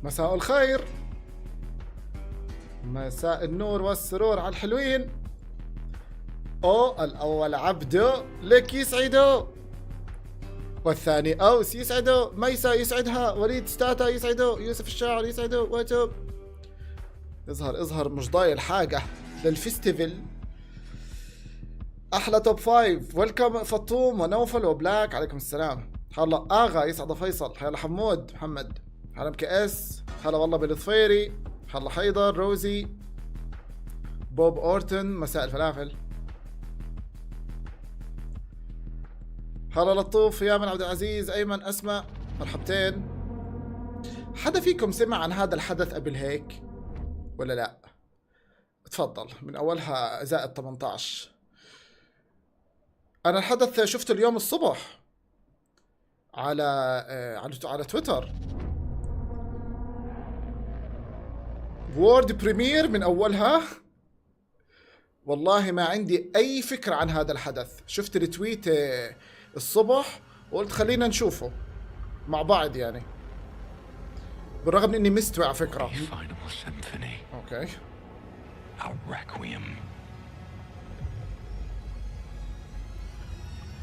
مساء الخير، مساء النور والسرور على الحلوين. الأول عبده لك يسعده، والثاني أوس يسعده، ميسا يسعدها، وليد ستاتا يسعده، يوسف الشاعر يسعده، واتوب. اظهر مش ضايل حاجة للفستيفال. أحلى توب 5. ويلكم فطوم ونوفل وبلاك، عليكم السلام. هلا آغا يسعد فيصل، هلا حمود محمد، هلا MKS، هلا والله بالضفيري، هلا حيدر روزي، بوب أورتن، مساء الفلافل. هلا لطوف، يا من عبد العزيز، أيمن، أسماء، مرحبتين. حدا فيكم سمع عن هذا الحدث قبل هيك ولا لا؟ تفضل من أولها زائد 18. أنا الحدث شفته اليوم الصبح على تويتر. وورد بريمير من أولها. والله ما عندي أي فكرة عن هذا الحدث. شفت التويت الصبح وقلت خلينا نشوفه مع بعض يعني، بالرغم من اني مستوى على فكرة. اوكي.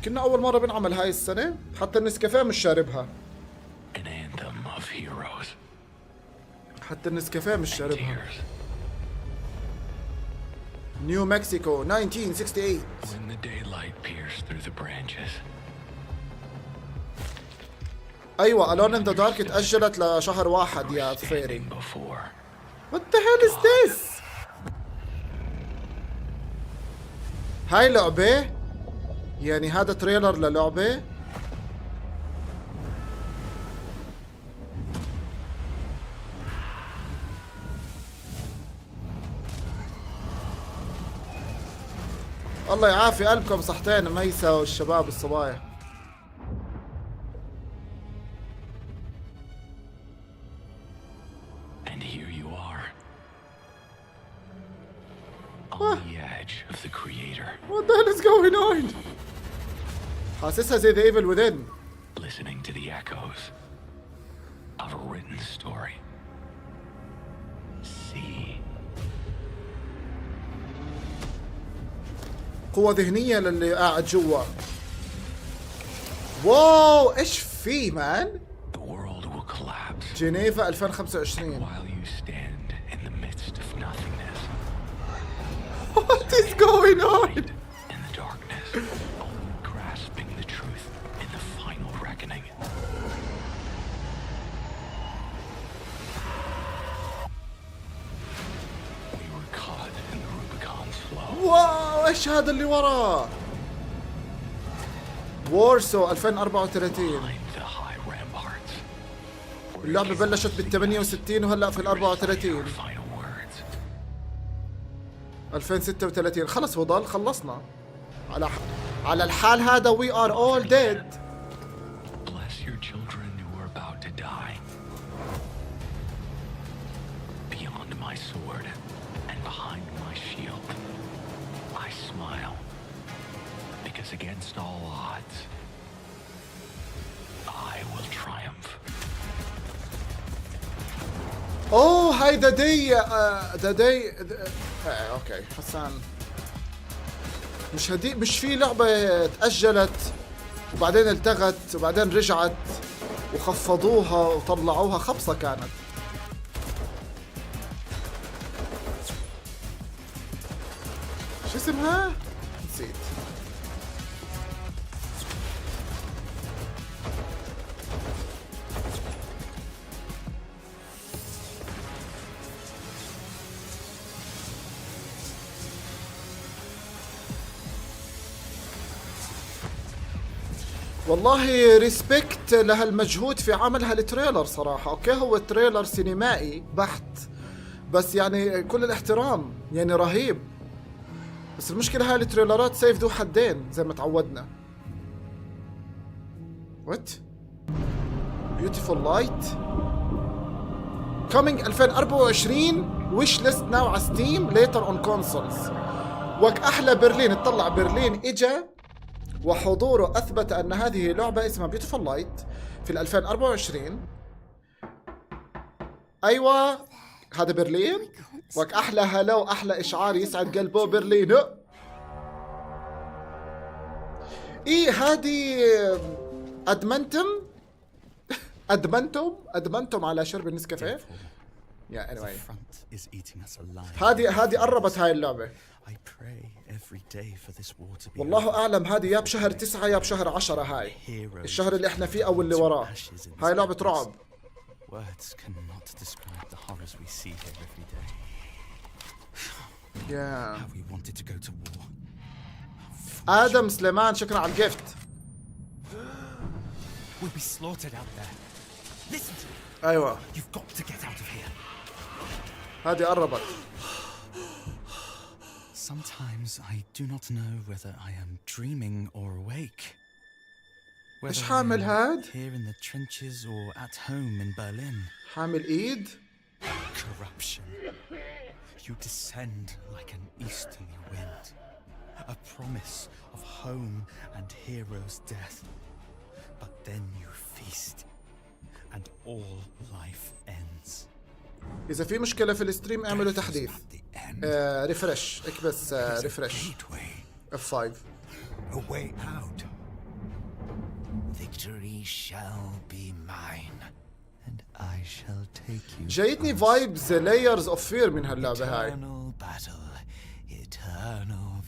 كنا اول مرة بنعمل هاي السنة، حتى النسكافيه مش شاربها. حتى النسكافيه مش شاربها. نيو مكسيكو 1968. ايوه الون ان ذا دارك اتأجلت لشهر 1 يا ضفيري. What the hell is this؟ هاي لعبة؟ يعني هذا تريلر للعبة؟ الله يعافي قلبكم صحتين ميسا والشباب الصبايا. And here you are on the edge of the creator. What the hell is going on؟ حاسسها زي the evil within. Listening to the echoes of a written story. See. قوة ذهنية للي قاعد جوا. واو ايش في مان؟ The world will collapse. جنيفا 2025. While you stand in the midst of nothingness. What is going on? In the darkness, only grasping the truth in the final reckoning. We were caught in the Rubicon's flow. واو ايش هذا اللي وراه؟ وورسو 2034. The high ramparts. اللعبة بلشت بال 68 وهلا في ال 34. Final words. 2036 خلص، هو ضل خلصنا على الحال هذا. we are all dead. Bless your children who are about to die. Beyond my sword and behind my shield, I smile. Because against all odds, I will triumph. اوه هاي ذا داي اوكي حسان. مش في لعبة تأجلت وبعدين التغت وبعدين رجعت وخفضوها وطلعوها، خبصة كانت. شو اسمها؟ نسيت. والله ريسبكت لهالمجهود في عمل هالتريلر صراحة. اوكي هو تريلر سينمائي بحت، بس يعني كل الاحترام، يعني رهيب. بس المشكلة هاي التريلرات سيف ذو حدين زي ما تعودنا. وات بيوتيفول لايت كومينج 2024. ويش ليست ناو على ستيم ليتر اون كونسولز. وك احلى برلين. اطلع برلين اجا وحضوره أثبت أن هذه لعبة اسمها بيوتيفول لايت في 2024 ايوه هذا برلين. وك احلى هلو احلى اشعار يسعد قلبه برلين. ايه هذه ادمنتم على شرب النسكافيه. يا anyway هذه قربت هاي اللعبة. والله اعلم هذه يا بشهر 9 يا بشهر 10. هاي الشهر اللي احنا فيه او اللي وراه. هاي لعبة رعب. يا آدم سليمان شكرا على الجيفت. ايوه هذه قربت. Sometimes I do not know whether I am dreaming or awake. ايش حامل هاد؟ Here in the trenches or at home in Berlin. حامل ايد؟ Corruption. You descend like an easterly wind. A promise of home and hero's death. But then you feast and all life ends. إذا في مشكلة في الستريم اعملوا تحديث. ريفرش اكبس ريفرش F5. A way out. Victory shall be mine and I shall take you. جايتني فايبز لايرز اوف فير من هاللعبة هاي.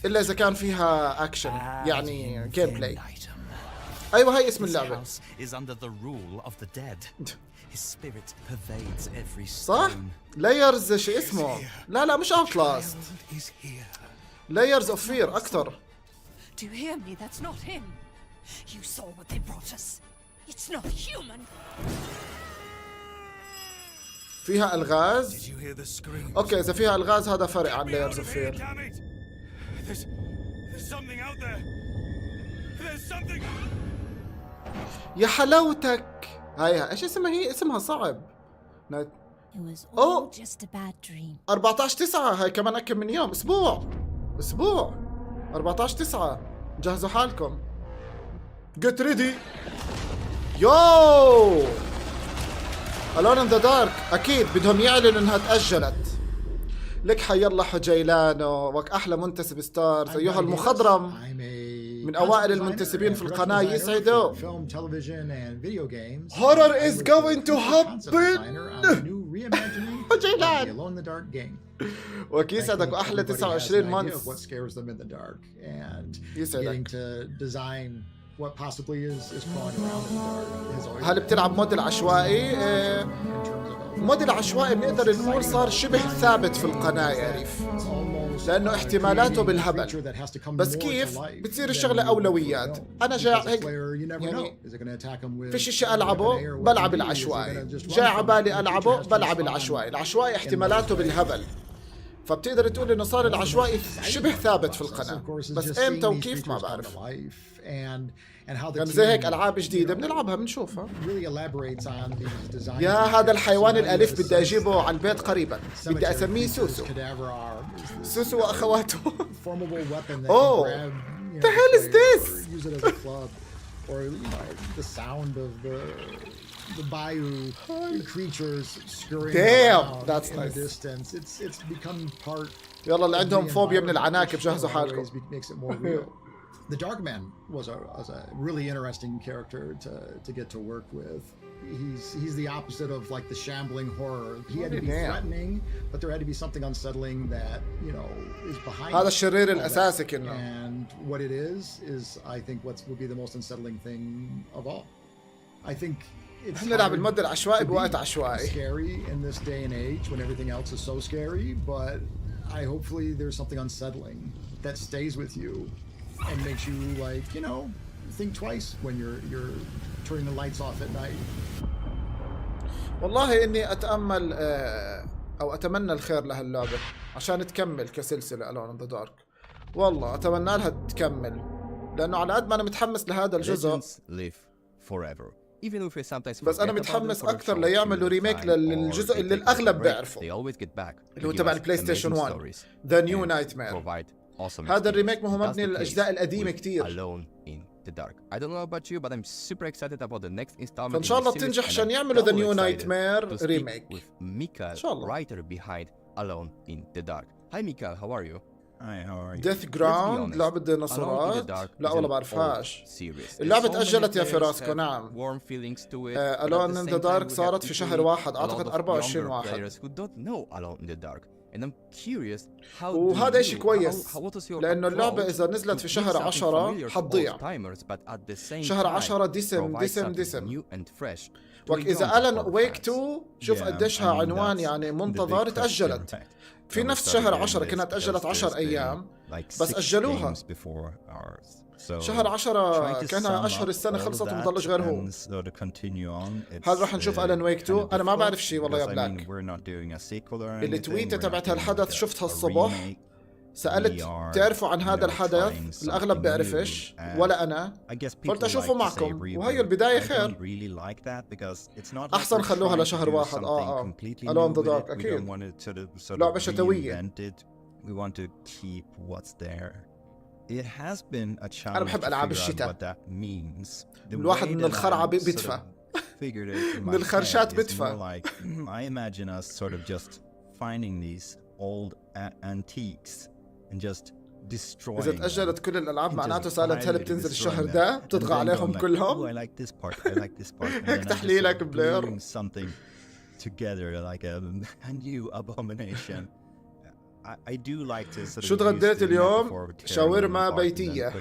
إلا إذا كان فيها أكشن يعني جيم بلاي. أيوة هاي اسم اللعبة. صح؟ لايرز شو اسمه؟ لا مش اوتلاست. لايرز اوف فير أكثر. Do you hear me? That's not him. You saw what they brought us. It's not human. فيها الغاز. اوكي اذا فيها الغاز هذا فرق عن لايرز اوف فير. يا حلاوتك. هاي ايش اسمها؟ هي اسمها صعب. اوه 14/9. هاي كمان اكم من يوم. اسبوع 14/9. جهزوا حالكم. Get ready. يو Alone in the Dark. أكيد بدهم يعلنوا إنها تأجلت. لك حي الله حجيلانو وك أحلى منتسب ستارز أيها المخضرم من أوائل المنتسبين في القناة يسعدوا. Horror is going to happen. حجيلان وك يسعدك وأحلى 29 مانث. يسعدك. هل بتلعب مود العشوائي؟ مود العشوائي بنقدر نقول صار شبه ثابت في القناة يا ريف، لأنه احتمالاته بالهبل. بس كيف بتصير الشغلة أولويات. أنا جاي هيك يعني فيش شيء ألعبه بلعب العشوائي، جاي عبالي ألعبه بلعب العشوائي. العشوائي احتمالاته بالهبل، فبتقدر تقول إنه صار العشوائي شبه ثابت في القناة، بس إمتى وكيف ما بعرف. يعني زي هيك ألعاب جديدة بنلعبها بنشوفها. يا هذا الحيوان الأليف بدي أجيبه على البيت قريبا، بدي أسميه سوسو. سوسو وأخواته. أوه the hell is this? The bayou creatures scurrying around that's in nice. the distance. It's become part. يلا اللي عندهم فوبيا من العناكب جهزوا حالكم. Makes it more real. The Darkman was a really interesting character to get to work with. He's the opposite of like the shambling horror. He had to be threatening, but there had to be something unsettling that, you know, is behind. هذا الشرير الأساسي كنا. And what it is I think what would be the most unsettling thing of all. I think it's نلعب المود العشوائي بوقت عشوائي. Scary in this day and age when everything else is so scary, but hopefully there's something unsettling that stays with you and makes you, like, you know, think twice when you're turning the lights off at night. والله اني اتامل او اتمنى الخير لهاللعبه عشان تكمل كسلسله Alone in the Dark. والله اتمنى لها تكمل، لانه على قد ما انا متحمس لهذا الجزء بس انا متحمس اكثر ليعملوا ريميك للجزء اللي الاغلب بيعرفه اللي هو تبع البلاي ستيشن 1 ذا نيو نايت مير. هذا الريميك ما هو مبني للاجزاء القديمه كثير. the Dark. I don't know about you, but I'm super excited about the next installment. فان شاء الله بتنجح عشان يعملوا ذا نيو نايت مير ريميك. With Mikael, writer behind Alone in the Dark. Hi Mikael, how are you? Hi, how are you? ديث جراوند لعبة الديناصورات لا ولا بعرفهاش. اللعبة تأجلت يا فيراسكو. نعم. Alone in the Dark صارت في شهر واحد أعتقد 24 واحد. وهذا إشي كويس لأنه اللعبة إذا نزلت في شهر 10 حتضيع. شهر 10 ديسم. وإذا ألان ويك 2 شوف قديشها عنوان يعني منتظر تأجلت. في نفس شهر 10 كانت تأجلت 10 أيام بس أجلوها. شهر 10 كان أشهر السنة خلصت ومضلش غير هو. هل راح نشوف ألان ويك 2؟ أنا ما بعرف شيء والله يا بلاك. اللي تويتة تبعت هالحدث شفتها الصبح. سألت تعرفوا عن هذا الحدث؟ الأغلب بيعرفش ولا أنا. قلت أشوفه معكم وهي البداية خير. أحسن خلوها لشهر واحد. Alone in the Dark أكيد لعبة شتوية. أنا بحب ألعاب الشتاء. الواحد من الخرعة بيدفى. من الخرشات بيدفى. إذا تأجلت كل الألعاب معناته سايلنت هيل بتنزل الشهر ده بتطغى عليهم كلهم. هيك تحليلك بلير. شو تغديت اليوم؟ شاورما بيتية.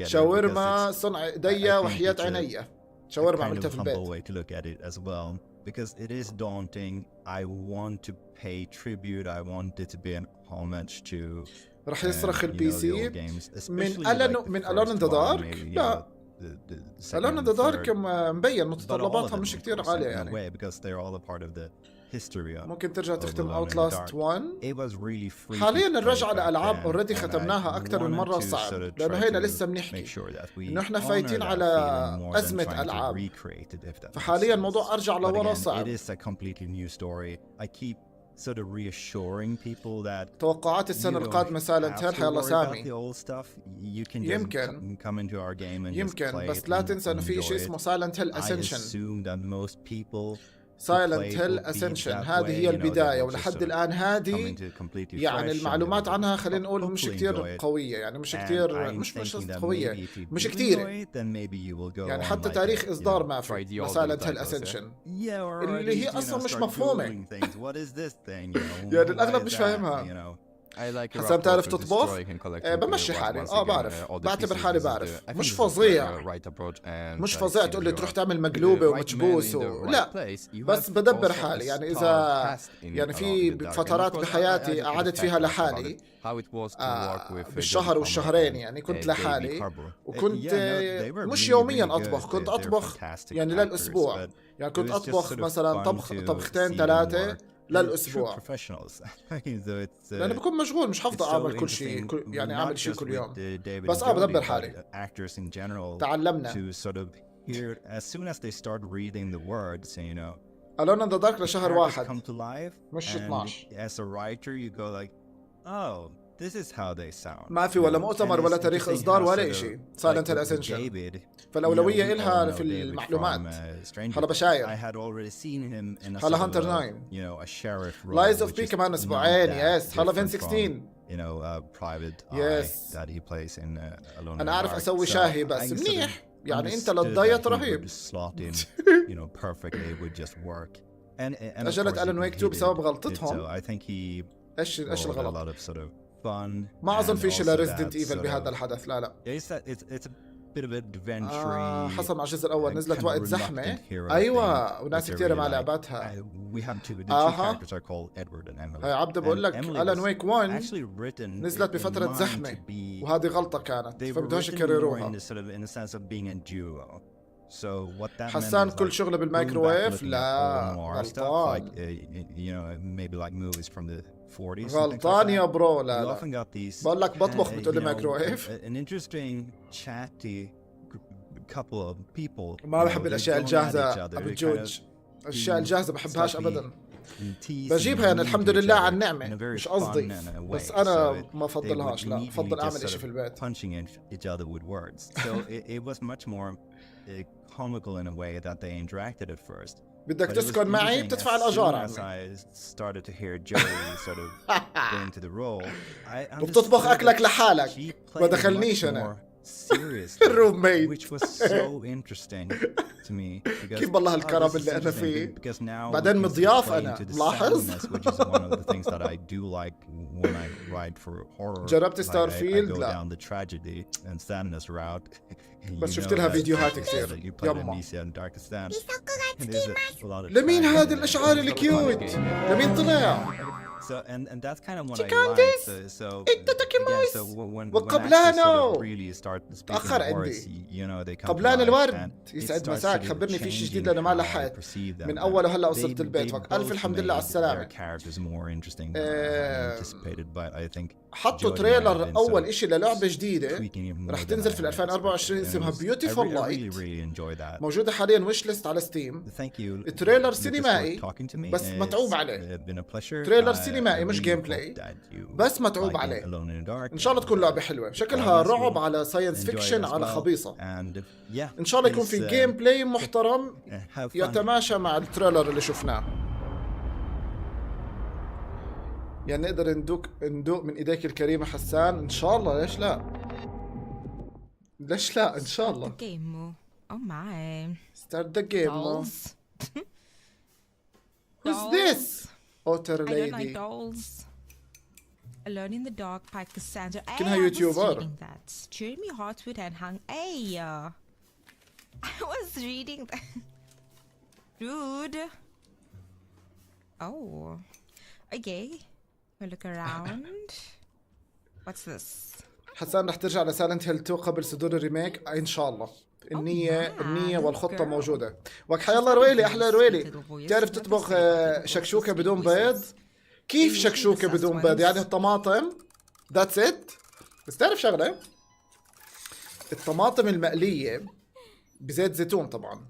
شاورما صنع ايديا وحياة عينيا. شاورما عملتها في البيت. Because it is daunting. I want to pay tribute. I want it to be an homage to. راح يصرخ البي سي من Alone in the Dark. لا Alone in the Dark مبين متطلباتها مش كتير عالية يعني. ممكن ترجع تختم Outlast 1. حاليا الرجعة لألعاب اوريدي ختمناها أكثر من مرة صعب لأنه هينا لسه بنحكي إنه إحنا فايتين على أزمة ألعاب. فحاليا موضوع أرجع لورا صعب. توقعات السنة القادمة سايلنت هيل حيلا سامي. يمكن بس لا تنسى إنه في شيء اسمه سايلنت هيل أسنشن. سايلنت هيل أسنشن هذه هي البداية ولحد الآن هذه يعني المعلومات عنها خلينا نقول مش كتير قوية يعني مش كتير مش قوية مش كتير يعني حتى تاريخ إصدار ما في سايلنت هيل أسنشن اللي هي أصلا مش مفهومة يعني الأغلب مش فاهمها. حسام تعرف تطبخ؟ بمشي حالي بعرف بعتبر حالي بعرف مش فظيع مش فظيع تقول لي تروح تعمل مقلوبة ومكبوس لا بس بدبر حالي يعني إذا يعني في فترات بحياتي قعدت فيها لحالي بالشهر والشهرين يعني كنت لحالي وكنت مش يوميا أطبخ كنت أطبخ يعني للأسبوع يعني كنت أطبخ مثلا طبختين 3 للأسبوع لأنه بكون مشغول مش حفظ أعمل كل شيء يعني أعمل شيء كل يوم بس بدبر حالي. تعلمنا Alone in the Dark لشهر واحد مش 12. ما في ولا مؤتمر ولا تاريخ إصدار ولا شيء. سايلنت هيل أسنشن فالأولوية إلها في المعلومات. هلا بشاير هلا هانتر 9 لايز اوف بي كمان أسبوعين. يس هلا فين 16 يس أنا أعرف أسوي شاهي بس منيح يعني أنت للضيط رهيب. أجلت ألان ويك 2 بسبب غلطتهم. إيش الغلط؟ ما أظن في شيء لريزيدنت إيفل بهذا الحدث. لا حصل مع الجزء الأول نزلت وقت زحمة. أيوة وناس كتير مع لعباتها. عبد بقول لك ألان ويك 1 نزلت بفترة زحمة وهذه غلطة كانت فبدهوش يكرروها. حسان كل شغله بالمايكروويف لا غلطان غلطان يا برو. لا بقول لك بطبخ بتقول لي مايكروويف. ما بحب الاشياء الجاهزه ابو جوج. الاشياء الجاهزه بحبهاش ابدا. بجيبها يعني الحمد لله على النعمة، مش قصدي، بس أنا ما أفضلهاش، لا أفضل أعمل إشي في البيت. punching each other with words. So it was much more comical in a way that they interacted at first. بدك تسكن معي بتدفع الأجار عمي. I started to hear Joey sort of get into the role. وبتطبخ أكلك لحالك، ما دخلنيش أنا. Seriously, Roommate. which was so interesting to me. كيف بالله الكرم اللي أنا فيه. بعدين مضياف أنا، لاحظ. Which is one of the things that I do like when I write for horror. جربت I Starfield؟ go لا. down the tragedy and sadness route. بس شفت لها فيديوهات كثير. يما. لمين هذا الأشعار الكيوت؟ لمين طلع؟ So and that's kind of what I like. So again, so when وقبلانه actors sort of really start speaking تأخر words, عندي. you know, they come to قبلان life الورد and it يسعد starts مساك، to خبرني في شيء changing جديد لأنا ما how I لحقت perceive them. من أول وهلا They- وصلت البيت. they ألف both الحمد لله على made السلامة. their characters more interesting than I anticipated, but I think حطوا Joey might have تريلر been أول sort of إشي للعبة جديدة tweaking it more رح than تنزل I في 2024 expected. اسمها And it was- Beautiful I Light. really enjoyed that. موجودة حاليا ويش ليست على ستيم. Thank you. التريلر Lucas, for سينمائي talking to me. بس متعوب It's عليه. been a pleasure. تريلر I سينمائي مش really جيم hope بلاي that you بس متعوب like it عليه. Alone in the Dark. إن شاء الله تكون لعبة حلوة، شكلها Honestly, رعب على ساينس enjoy فيكشن it as على well. خبيصة. And yeah, إن شاء الله يكون في please, جيم بلاي محترم have fun. يتماشى مع التريلر اللي شفناه. يعني نقدر ندوق من ايديك الكريمة حسان ان شاء الله. ليش لا؟ ليش لا ان شاء الله. Game. Oh my. Start the game. Dolls. Who's Dolls. this? Otter I don't like lady. dolls. Alone in the Dark by Cassandra. كأنها I was يوتيوبر. reading that. Jeremy Hartwood and hung. Hey, I was reading that. Dude. Oh. Okay. We'll look around. What's this? حسان رح ترجع لسايلنت هيل 2 قبل صدور الريميك ان شاء الله. النية والخطة موجودة. وك حيا الله رويلي، احلى رويلي. تعرف تطبخ شكشوكة بدون بيض؟ كيف شكشوكة بدون بيض؟ يعني الطماطم ذاتس ات. بس تعرف شغلة؟ الطماطم المقلية بزيت زيتون طبعا.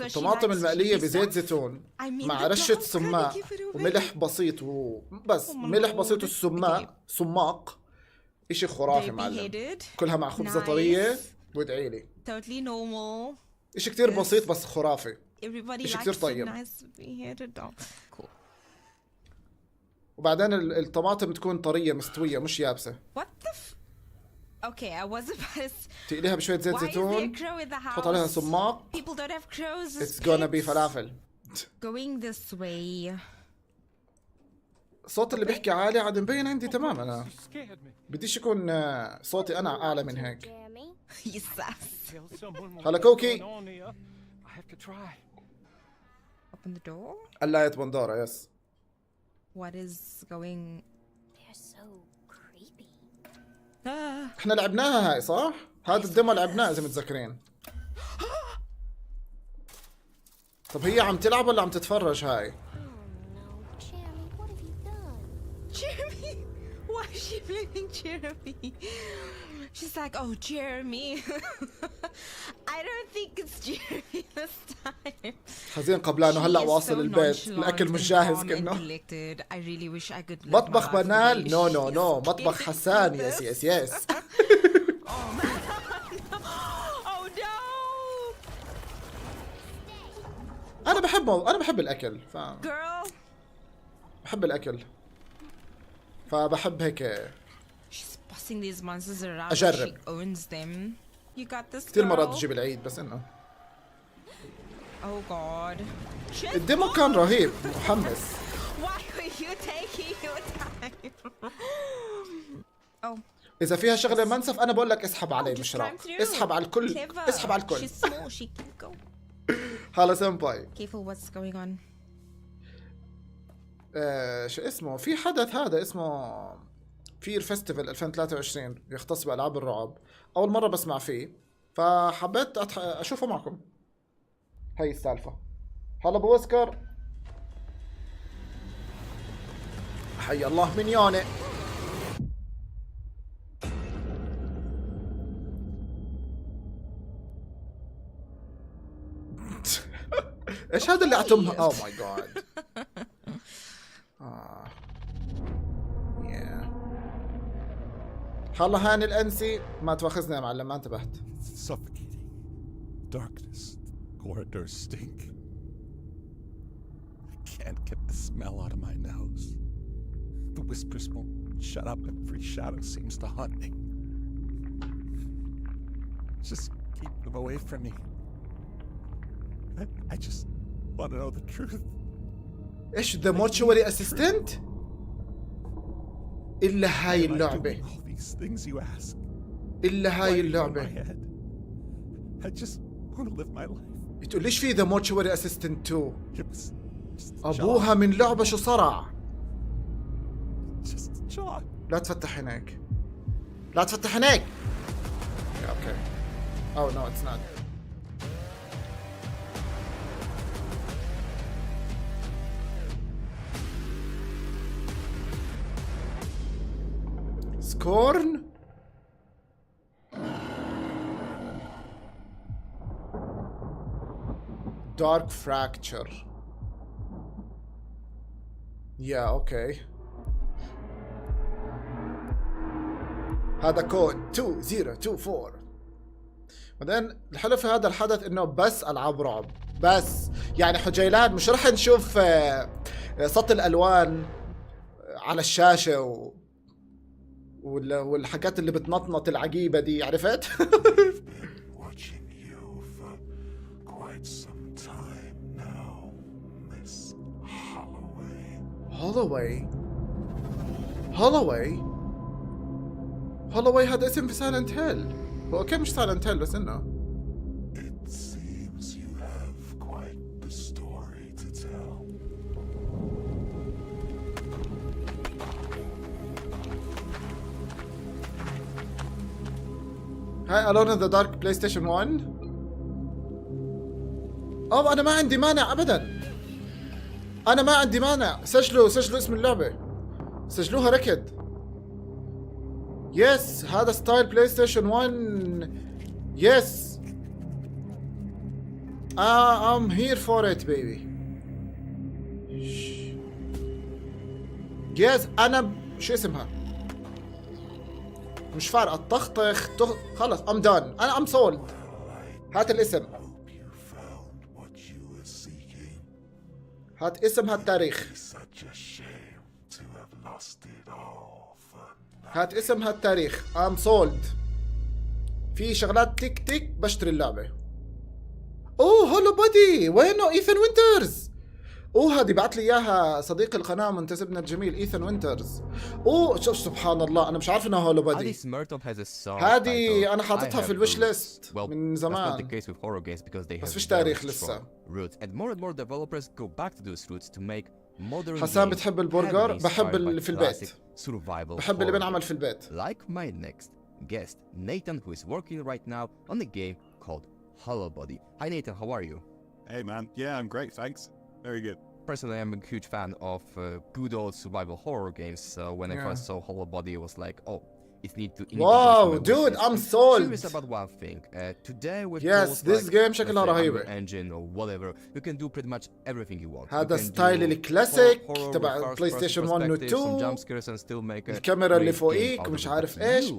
الطماطم المقلية بزيت زيتون مع رشة سماق وملح بسيط وبس. ملح بسيط والسماق سماق اشي خرافي معلم. كلها مع خبزة طرية وادعي لي. Totally normal. اشي كتير بسيط بس خرافي. Everybody اشي likes كتير a طيب. nice beheaded dog. Cool. وبعدين الطماطم تكون طرية مستوية مش يابسة. What the f... Okay, I was about to... تقليها بشوية زيت Why is there a زيتون. crow in the house? تحط عليها سماق. People don't have crows as It's gonna be pets. فلافل. Going this way. الصوت اللي بيحكي عالي عاد مبين عندي تمام. انا بديش يكون صوتي انا اعلى من هيك. Yes. هلا كوكي. Open the door. قلاية بندورة يس. What is going... They're so creepy. احنا لعبناها هاي صح؟ هذا الديمو لعبناه اذا متذكرين. طب هي عم تلعب ولا عم تتفرج هاي؟ Oh no, Jeremy, what have you done? Jeremy! Why is she blaming Jeremy? She's like, oh, Jeremy. I don't think it's Jeremy this time. حزين قبلانه هلا واصل البيت الاكل مش جاهز كأنه. I really wish I could live مطبخ my life بنال. the way نو she نو is نو مطبخ giving حسان. me يس this. يس يس. Oh no! انا بحب الاكل Girl! بحب الاكل فبحب هيك She's bossing these monsters around. أجرب. She owns them. You got this, كثير مرات girl. تجيب العيد بس انه Oh god. الديمو كان رهيب محمس. Why were you taking your time? Oh. اذا فيها شغله منسف انا بقول لك اسحب علي Just مش climb راح. through. اسحب على الكل. Clever. اسحب على الكل. She's small. She can go. هلا سمباي. Careful what's going on. شو اسمه؟ في حدث هذا اسمه فير فيستيفال 2023 يختص بألعاب الرعب. أول مرة بسمع فيه فحبيت أشوفه معكم. هاي السالفة. هلا أبو وسكر. حي الله منيونة. ايش هذا اللي عتمها؟ اوه ماي جاد. الله هاني الانسي ما تواخذنا يا معلم ما انتبهت. It's suffocating. Darkness. Corridors stink. I can't get the smell out of my nose. The whispers won't shut up. Every shadow seems to haunt me. Just keep them away from me. I just want to know the truth. ايش ذا مورتشوري اسيستنت؟ الا هاي اللعبة. All these things you ask. الا هاي اللعبة. I just want to live my life. بتقول ليش في ذا مورتشوري اسيستنت 2؟ It was just a ابوها من لعبة شو صرع. Just a job. لا تفتح عينيك. لا تفتح عينيك. اوكي. Oh no it's not. سكورن؟ دارك فراكتشر. يا اوكي. هذا كود 2024. بعدين الحلو في هذا الحدث انه بس العاب رعب بس، يعني حجيلان مش رح نشوف سطل الالوان على الشاشة والحاجات اللي بتنطنط العجيبة دي، عرفت؟ Watching you for quite some time now, Miss Holloway. هولوواي هذا اسم في سايلنت هيل. هو اوكي مش سايلنت هيل بس انه It seems you have quite the story to tell. هاي Alone in the Dark بلاي ستيشن 1. انا ما عندي مانع ابدا، انا ما عندي مانع. سجلوا اسم اللعبة، سجلوها ركض. يس هذا ستايل بلاي ستيشن 1. يس I'm here for it baby. يس انا شو اسمها مش فارقة الطخطخ خلص I'm done. I'm sold. هات الاسم، هات اسم هالتاريخ، هات اسم هالتاريخ. I'm sold. في شغلات تك تك بشتري اللعبة. هولو بودي وينه؟ ايثان وينترز. هذه بعت لي اياها صديق القناه منتسبنا الجميل ايثان وينترز. شوف سبحان الله انا مش عارف انها هولو بودي. هذه انا حاططها في الويش ليست من زمان بس فيش تاريخ لسه. حسان بتحب البرجر؟ بحب اللي في البيت، بحب اللي بنعمل في البيت. Like my next guest, Nathan, who is working right now on a game called Hollow Body. Hi Nathan, how are you? Hey man, yeah, I'm great, thanks. Very good. Personally, I'm a huge fan of good old survival horror games, so when I first saw Hollow Body, I was like, oh, it needs to... Wow, dude, I'm sold! Curious about one thing. Today with yes, this like, game شكلها رهيبة. Engine or whatever, you can do pretty much everything you want. هذا ستايل الكلاسيك تبع بلاي ستيشن 1 و 2. الكاميرا اللي فوقيك مش عارف ايش.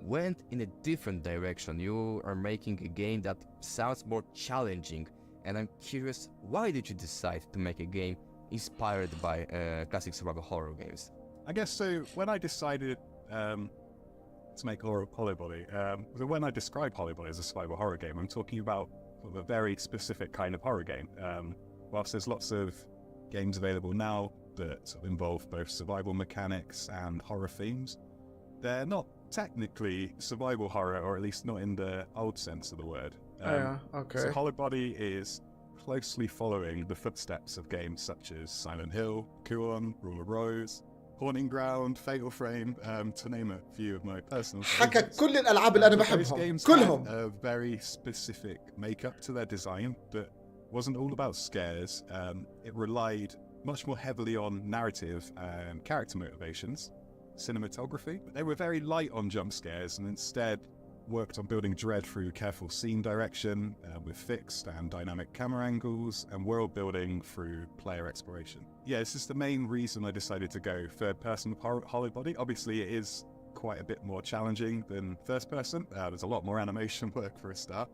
Went in a different direction. You are making a game that sounds more challenging. And I'm curious, why did you decide to make a game inspired by classic survival horror games? I guess so. When I decided to make Hollow Body, when I describe Hollow Body as a survival horror game, I'm talking about sort of a very specific kind of horror game. Whilst there's lots of games available now that sort of involve both survival mechanics and horror themes, they're not technically survival horror, or at least not in the old sense of the word. Okay. So Hollow Body is closely following the footsteps of games such as Silent Hill, Kuon, Rule of Rose, Haunting Ground, Fatal Frame, to name a few of my personal حكى كل الألعاب اللي أنا بحبهم كلهم. A very specific makeup to their design that wasn't all about scares. It relied much more heavily on narrative and character motivations, cinematography. They were very light on jump scares and instead worked on building dread through careful scene direction with fixed and dynamic camera angles and world building through player exploration. Yeah, this is the main reason I decided to go third-person Hollow Body. Obviously, it is quite a bit more challenging than first person. There's a lot more animation work for a start.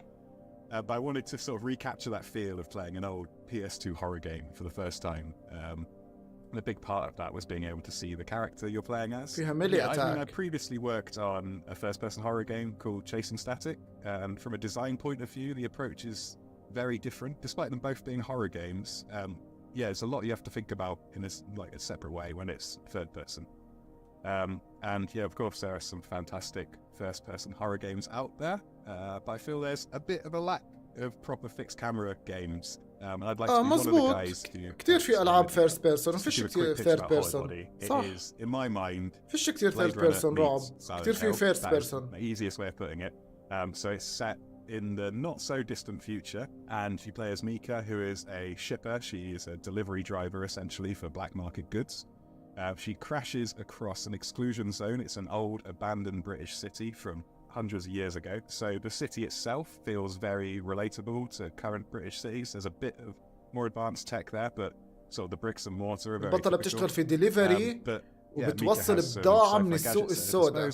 But I wanted to sort of recapture that feel of playing an old PS2 horror game for the first time. And a big part of that was being able to see the character you're playing as. I previously worked on a first-person horror game called Chasing Static, and from a design point of view, the approach is very different, despite them both being horror games. There's a lot you have to think about in a separate way when it's third person. And yeah, of course, there are some fantastic first-person horror games out there, but I feel there's a bit of a lack of proper fixed camera games. And I'd like to be one of the guys who كتير في ألعاب first person وفيش كتير third person. It is, in my mind, فيش كتير third person رعب. كتير في first person. The easiest way of putting it. So it's set in the not so distant future, and you play as Mika, who is a shipper. She is a delivery driver essentially for black market goods. She crashes across an exclusion zone. It's an old abandoned British city from hundreds of years ago. So the city itself feels very relatable to current British cities. There's a bit of more advanced tech there, but sort of the bricks and mortar are very البطلة بتشتغل في دليفري وبتوصل بضاعة من السوق السوداء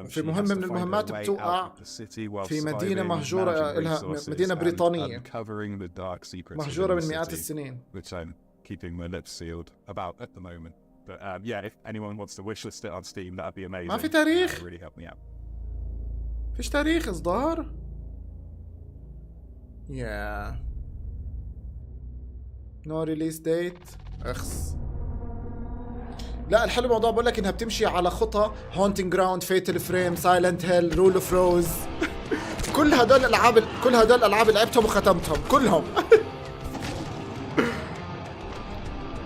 في مهمة من المهمات بتوقع في مدينة مهجورة لها مدينة بريطانية مهجورة من مئات السنين. Which I'm keeping my lips sealed about at the moment. But if anyone wants to wishlist it on Steam, that'd be amazing. ما في تاريخ؟ Really help me out. فيش تاريخ إصدار؟ No release date. اخس. لا الحلو الموضوع بقول لك انها بتمشي على خطى Haunting Ground, Fatal Frame, Silent Hill, Rule of Rose. كل هدول الألعاب لعبتهم وختمتهم كلهم.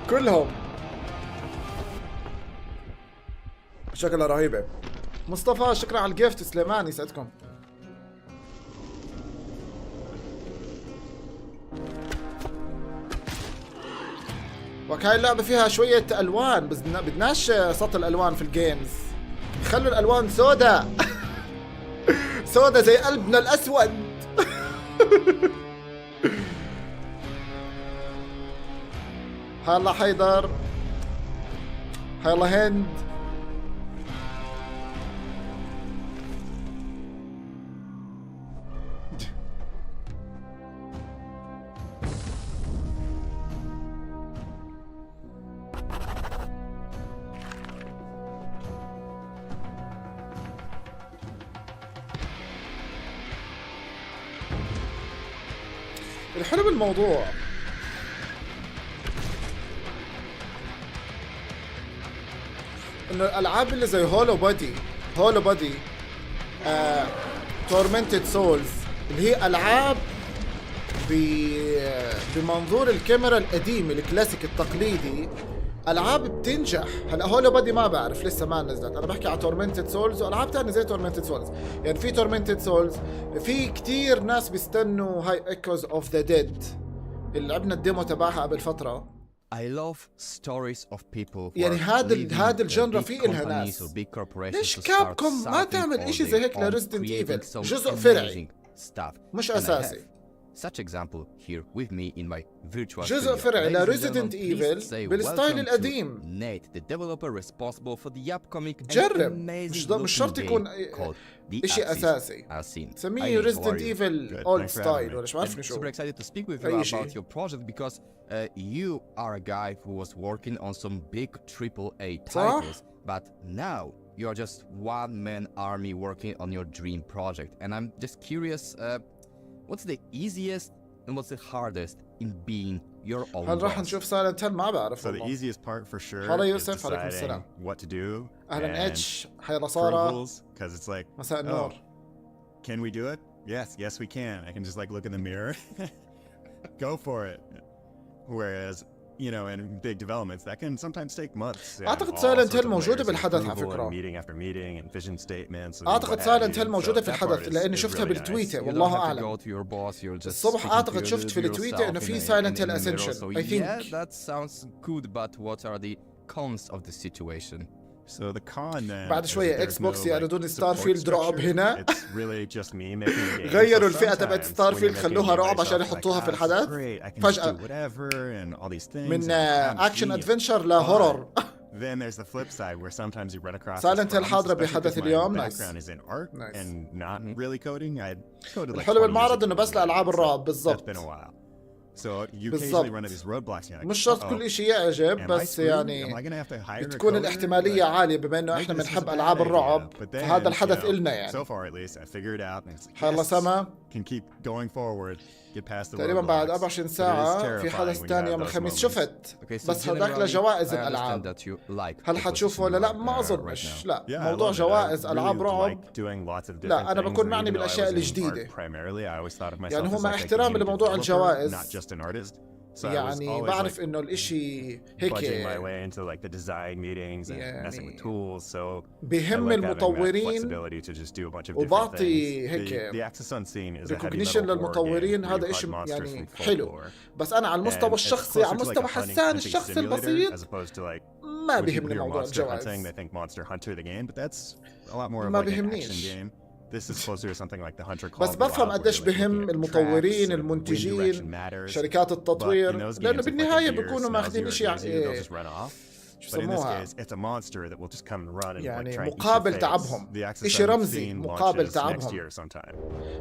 كلهم. شكلها رهيبة. مصطفى شكرا على الجيفت. سليمان يسعدكم. وهاي اللعبة فيها شوية ألوان بس بدناش سطل الألوان في الجيمز. خلوا الألوان سودا. سودا زي قلبنا الأسود. هلا حيدر. هلا هند. الحلو بالموضوع انه الالعاب اللي زي هولو بادي تورمنتد سولز اللي هي العاب بمنظور الكاميرا القديم الكلاسيك التقليدي، العاب بتنجح. هلا هولو بادي ما بعرف لسه ما نزلت، انا بحكي على تورمنتد سولز والعاب ثانيه زي تورمنتد سولز. يعني في تورمنتد سولز في كتير ناس بيستنوا هاي ايكوز اوف ذا ديد اللي لعبنا الديمو تبعها قبل فتره. I love stories of people. يعني هذا الجنرا فيه إلها ناس. ليش كابكوم ما تعمل إشي زي هيك لريزيدنت إيفل؟ جزء فرعي مش أساسي. Such example here with me in my virtual جزء فرعي لريزيدنت إيفل بالستايل القديم. Nate, the developer responsible for the upcoming جرب مش شرط يكون إشي أساسي. سميه ريزيدنت إيفل أولد ستايل ولا شو عارفني شو. Super excited to speak with you about your project because you are a guy who was working on some big AAA titles, but now you are just one-man army working on your dream project. And I'm just curious, what's the easiest and what's the hardest in being your own boss? هل راح نشوف سايلنت هيل؟ ما بعرف. So the easiest part for sure هلا is يوسف عليكم السلام. what to do. أهلا اتش. هلا سارة. Because it's like, مساء النور. Can we do it? Yes we can. I can just like look in the mirror. Go for it. Whereas, you know, in big developments, that can sometimes take months. أعتقد سايلنت هيل موجودة بالحدث على فكرة. Meeting after meeting and vision statements. أعتقد سايلنت هيل موجودة في الحدث لأني شفتها بالتويتة والله أعلم. الصبح أعتقد شفت في التويتة إنه في سايلنت هيل أسنشن. I think. Yeah, that sounds good, but what are the cons of the situation? So the con then بعد شوية اكس بوكس يعرضون ستارفيلد رعب هنا. It's really just me making a game. غيروا الفئة تبعت ستارفيلد خلوها رعب عشان يحطوها في الحدث. فجأة من اكشن ادفنشر لهورر. then there's the flip side where sometimes you run across Silent Hill حاضرة especially بحدث because my اليوم. background is in art Nice. and not really coding. I coded like الحلو 20 بالمعرض years انه بس ago, لألعاب so الرعب That's بالضبط. been a while. So you بالضبط. occasionally run into these roadblocks. You're like, مش شرط uh-oh. كل شيء يعجب Am I بس screwed? Am I يعني gonna have to hire a بتكون coder? الاحتمالية Like, عالية بما انه احنا maybe this is a بنحب bad العاب idea. الرعب But then, فهذا الحدث you know, إلنا يعني. So far at least I figured it out and it's like, الله yes, سما can keep going forward, get past the تقريبا بعد roadblocks. 24 But it is ساعة في terrifying حدث when you ثاني have يوم those الخميس moments. شفت Okay, so بس هذاك generally, لجوائز I understand الألعاب. that you like هل the حتشوفه position ولا you لا are, ما right أظنش now. لا Yeah, I موضوع love it. I جوائز really ألعاب رعب like doing lots of different لا أنا things, بكون and معني even though I بالأشياء was in الجديدة. art primarily, I always thought of myself يعني هو as مع like a احترامي community لموضوع developer, الجوائز not just an artist. So I was يعني always بعرف like إنه الإشي budging my هيك way into like the design meetings and messing with يعني tools. So I بهم like having that المطورين flexibility to just do a bunch of different وبعطي things. هيك The Axis Unseen is a heavy recognition metal horror game للمطورين where you هذا fight إشي monsters يعني from حلو folklore. بس أنا على المستوى And it's الشخصي على closer to like مستوى a حسان hunting الشخصي simulator البسيط as opposed to like ما when people بيهمني hear موضوع monster hunting الجوائز they think Monster Hunter the game, but that's a lot more of ما like an action بيهمنيش game. This is closer to something like the Hunter Call بس of the بفهم Wild, where قديش you're, like, بهم looking at المطورين tracks and wind direction المنتجين matters. شركات But in التطوير those لأنه games, if like a بالنهاية deer بيكونوا smells ماخذين you or إشي hears you, they'll just run off. شو But in this بسموها case, it's a monster that will just come and run and like يعني try and eat your مقابل face. تعبهم The Axis إشي رمزي Unseen مقابل launches next تعبهم year sometime.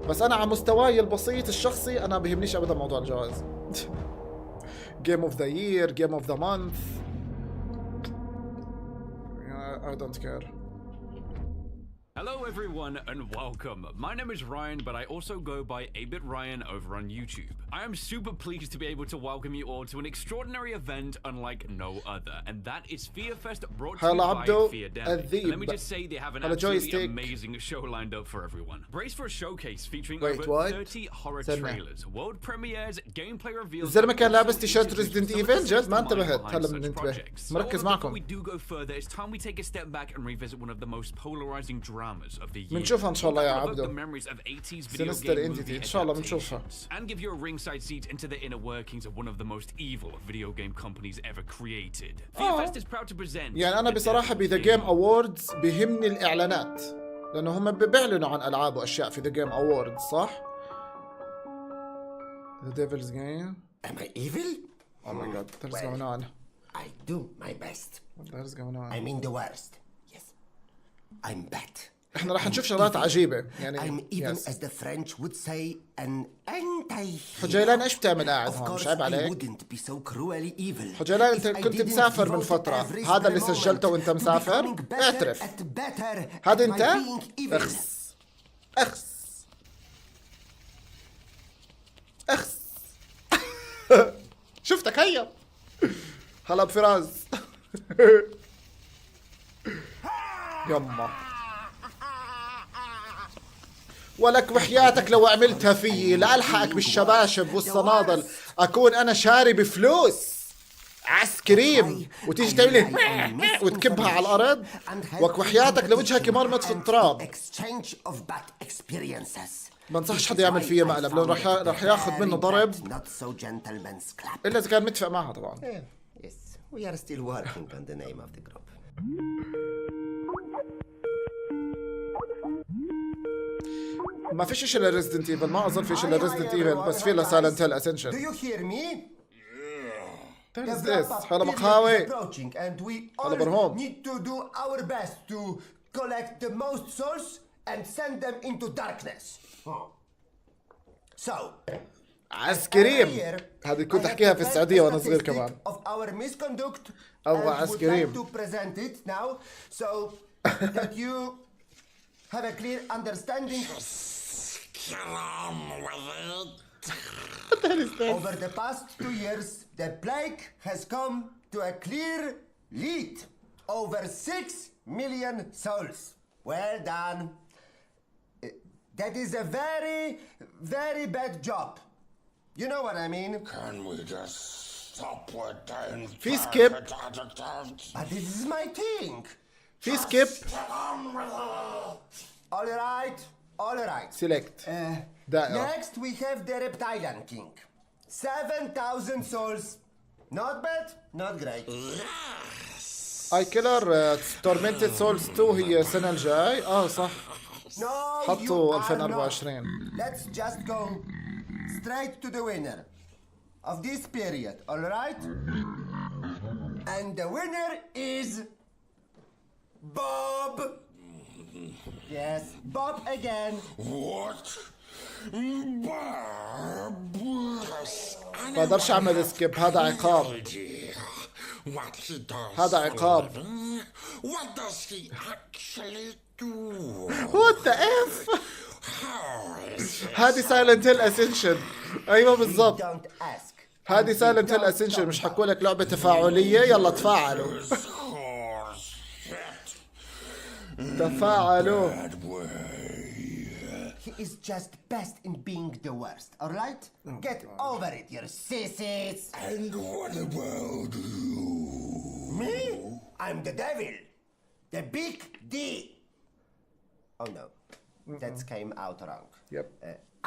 بس أنا على مستواي البسيط الشخصي أنا بيهمنيش أبدا موضوع الجوائز Game of the year Game of the month I don't care. Hello everyone and welcome. My name is Ryan, but I also go by A-Bit Ryan over on YouTube. I am super pleased to be able to welcome you all to an extraordinary event unlike no other, and that is Fear Fest brought to you by Fear Damage. Let me just say they have an absolutely amazing show lined up for everyone. Brace for a showcase featuring over 30 horror trailers, world premieres, gameplay reveals. الزلمة كان لابس تيشيرت Resident Evil جد ما انتبهت هلا بننتبه مركز معكم. Before we do go further, it's time we take a step back and revisit one of the most polarizing dramas of the year. بنشوفها إن شاء الله يا عبدو. The memories of 80s video Sinister game Entity movie إن شاء الله بنشوفها. and give you a ringside seat into the inner workings of one of the most evil video game companies ever created. Fear Fest is proud to present. يعني أنا بصراحة ب The Game Awards بيهمني الإعلانات لأنه هم بيعلنوا عن ألعاب وأشياء في The Game Awards صح؟ The Devil's Game. Am I evil? Oh my god, what's going on? I do my best. What is going on? I mean the worst. Yes. I'm bad. احنا راح نشوف شغلات عجيبة يعني. I'm even as the French would say an anti-hero. حجيلان ايش بتعمل قاعد Of هون؟ مش course عيب I عليك؟ wouldn't be so cruelly evil. حجيلان انت If I كنت didn't مسافر من devote فترة، every هذا اللي spare سجلته moment وانت to مسافر؟ becoming better اعترف. at better هذا at انت؟ my being evil. اخس. اخس. اخس. شفتك هيا. هلا بفراز. يما. ولك وحياتك لو عملتها فيي لألحقك بالشباشب والصنادل أكون أنا شاري بفلوس عسكريم وتيجي تعملي وتكبها على الأرض وك وحياتك لوجهك مرمت في التراب. بنصحش حدا يعمل فيها مقلب لأنه رح ياخذ منه ضرب إلا إذا كان متفق معها طبعا. Yes, we are still working on the name of the group. ما فيش شيء لريزدنت ايفل ما اظن في شيء لريزدنت ايفل بس في لسايلنت هيل اسنشن. Do you hear me? What is this? هذا مقهاوي. هذا برهوم. Need to do our best to collect the most souls and send them into darkness. So عسكريم. هذه كنت احكيها في السعودية وانا صغير كمان. of our misconduct أبغى and would عسكريم. like to present it now so that you have a clear understanding. Over the past 2 years, the plague has come to a clear lead. Over 6 million souls. Well done. That is a very, very bad job. You know what I mean? Can we just stop with the في skip. But this is my thing. في skip. All right, all right. Select. دائرة. Next we have the Reptilian King. 7,000 souls. Not bad, not great. اي كيلر تورمنتد سولز 2 هي السنة الجاي. صح. No, حطوا you are 2024. not. Let's just go straight to the winner of this period, all right? And the winner is Bob. Yes, Bob again. What? ما اقدرش اعمل سكيب، هذا عقاب. What he does هذا عقاب. for a living? What does he actually do? What the F؟ How is he? هذه سايلنت هيل اسنشن. ايوه بالضبط. Don't ask. هذه سايلنت هيل اسنشن، مش حكوا لك لعبة تفاعلية؟ يلا تفاعلوا. تفاعلوا. He is just best in being the worst, alright? Get over it, you sissies! And what about you? Me? I'm the devil. The big D. Oh no, that came out wrong. Yep.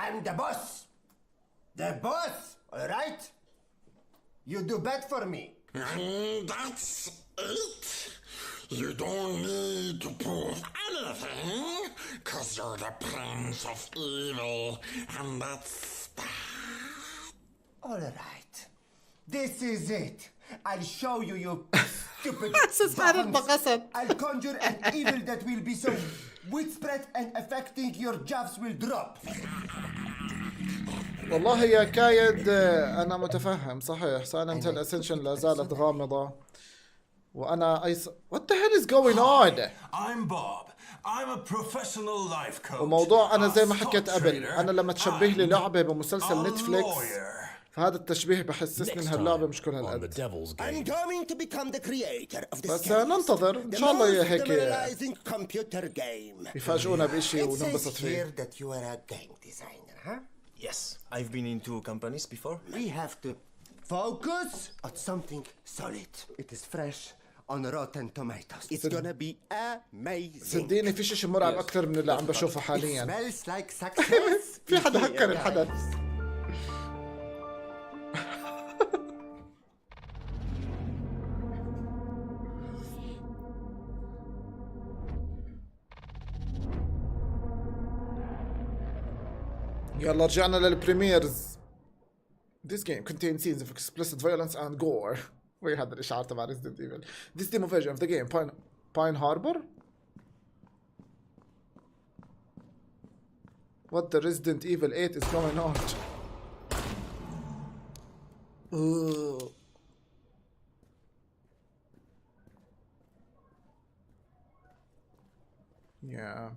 I'm the boss. The boss, alright? You do bad for me. And that's it? You don't need to prove anything, cause you're the prince of evil, and that's that. Alright. This is it. I'll show you, you stupid بقصد. I'll conjure an evil that will be so widespread and affecting your jobs will drop. والله يا كايد انا متفهم صحيح. سايلنت هيل اسنشن لا زالت غامضة. وانا What the hell is going on? I'm Bob. I'm a professional life coach. وموضوع انا زي ما حكيت قبل، انا لما تشبه لي لعبة بمسلسل نتفليكس فهذا التشبيه بحسسني انها اللعبة مش كل هالقد. I'm going to become the creator of this بس ننتظر ان شاء الله هيك computer game. يفاجئونا بشيء وننبسط فيه. that you are a game designer, huh? Yes, I've been in 2 companies before. We have to focus on something solid. It is fresh on Rotten Tomatoes. It's gonna be amazing. صدقيني في شيء مرعب اكثر من اللي عم بشوفه حاليا. Smells like success. في حدا هكر الحدث. يلا رجعنا للبريميرز. This game contains scenes of explicit violence and gore. وين هذا الإشعار تبع Resident Evil. This demo version of the game Pine Harbor. What the Resident Evil 8 is going on?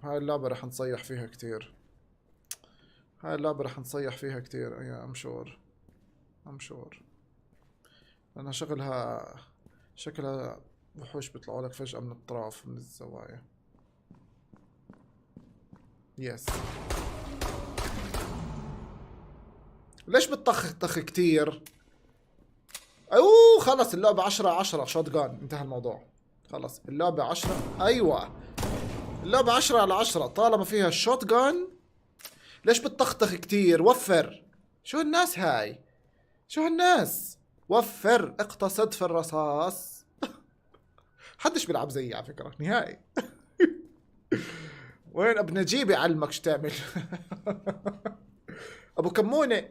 هاي اللعبة رح نصيح فيها كتير. هاي اللعبة رح نصيح فيها كتير. يا I'm sure. لأنها شكلها وحوش بيطلعوا لك فجأة من الأطراف من الزوايا. يس. ليش بتطخ كتير؟ اوه خلص اللعبة 10/10 شوت جان، انتهى الموضوع. خلص اللعبة 10. ايوه اللعبة 10/10 طالما فيها الشوت جان. ليش بتطخ كتير؟ وفر. شو الناس هاي؟ شو هالناس؟ وفر، اقتصد في الرصاص. حدش بيلعب زيي على فكرة نهائي. وين ابن نجيب يعلمك شو تعمل؟ ابو كمونة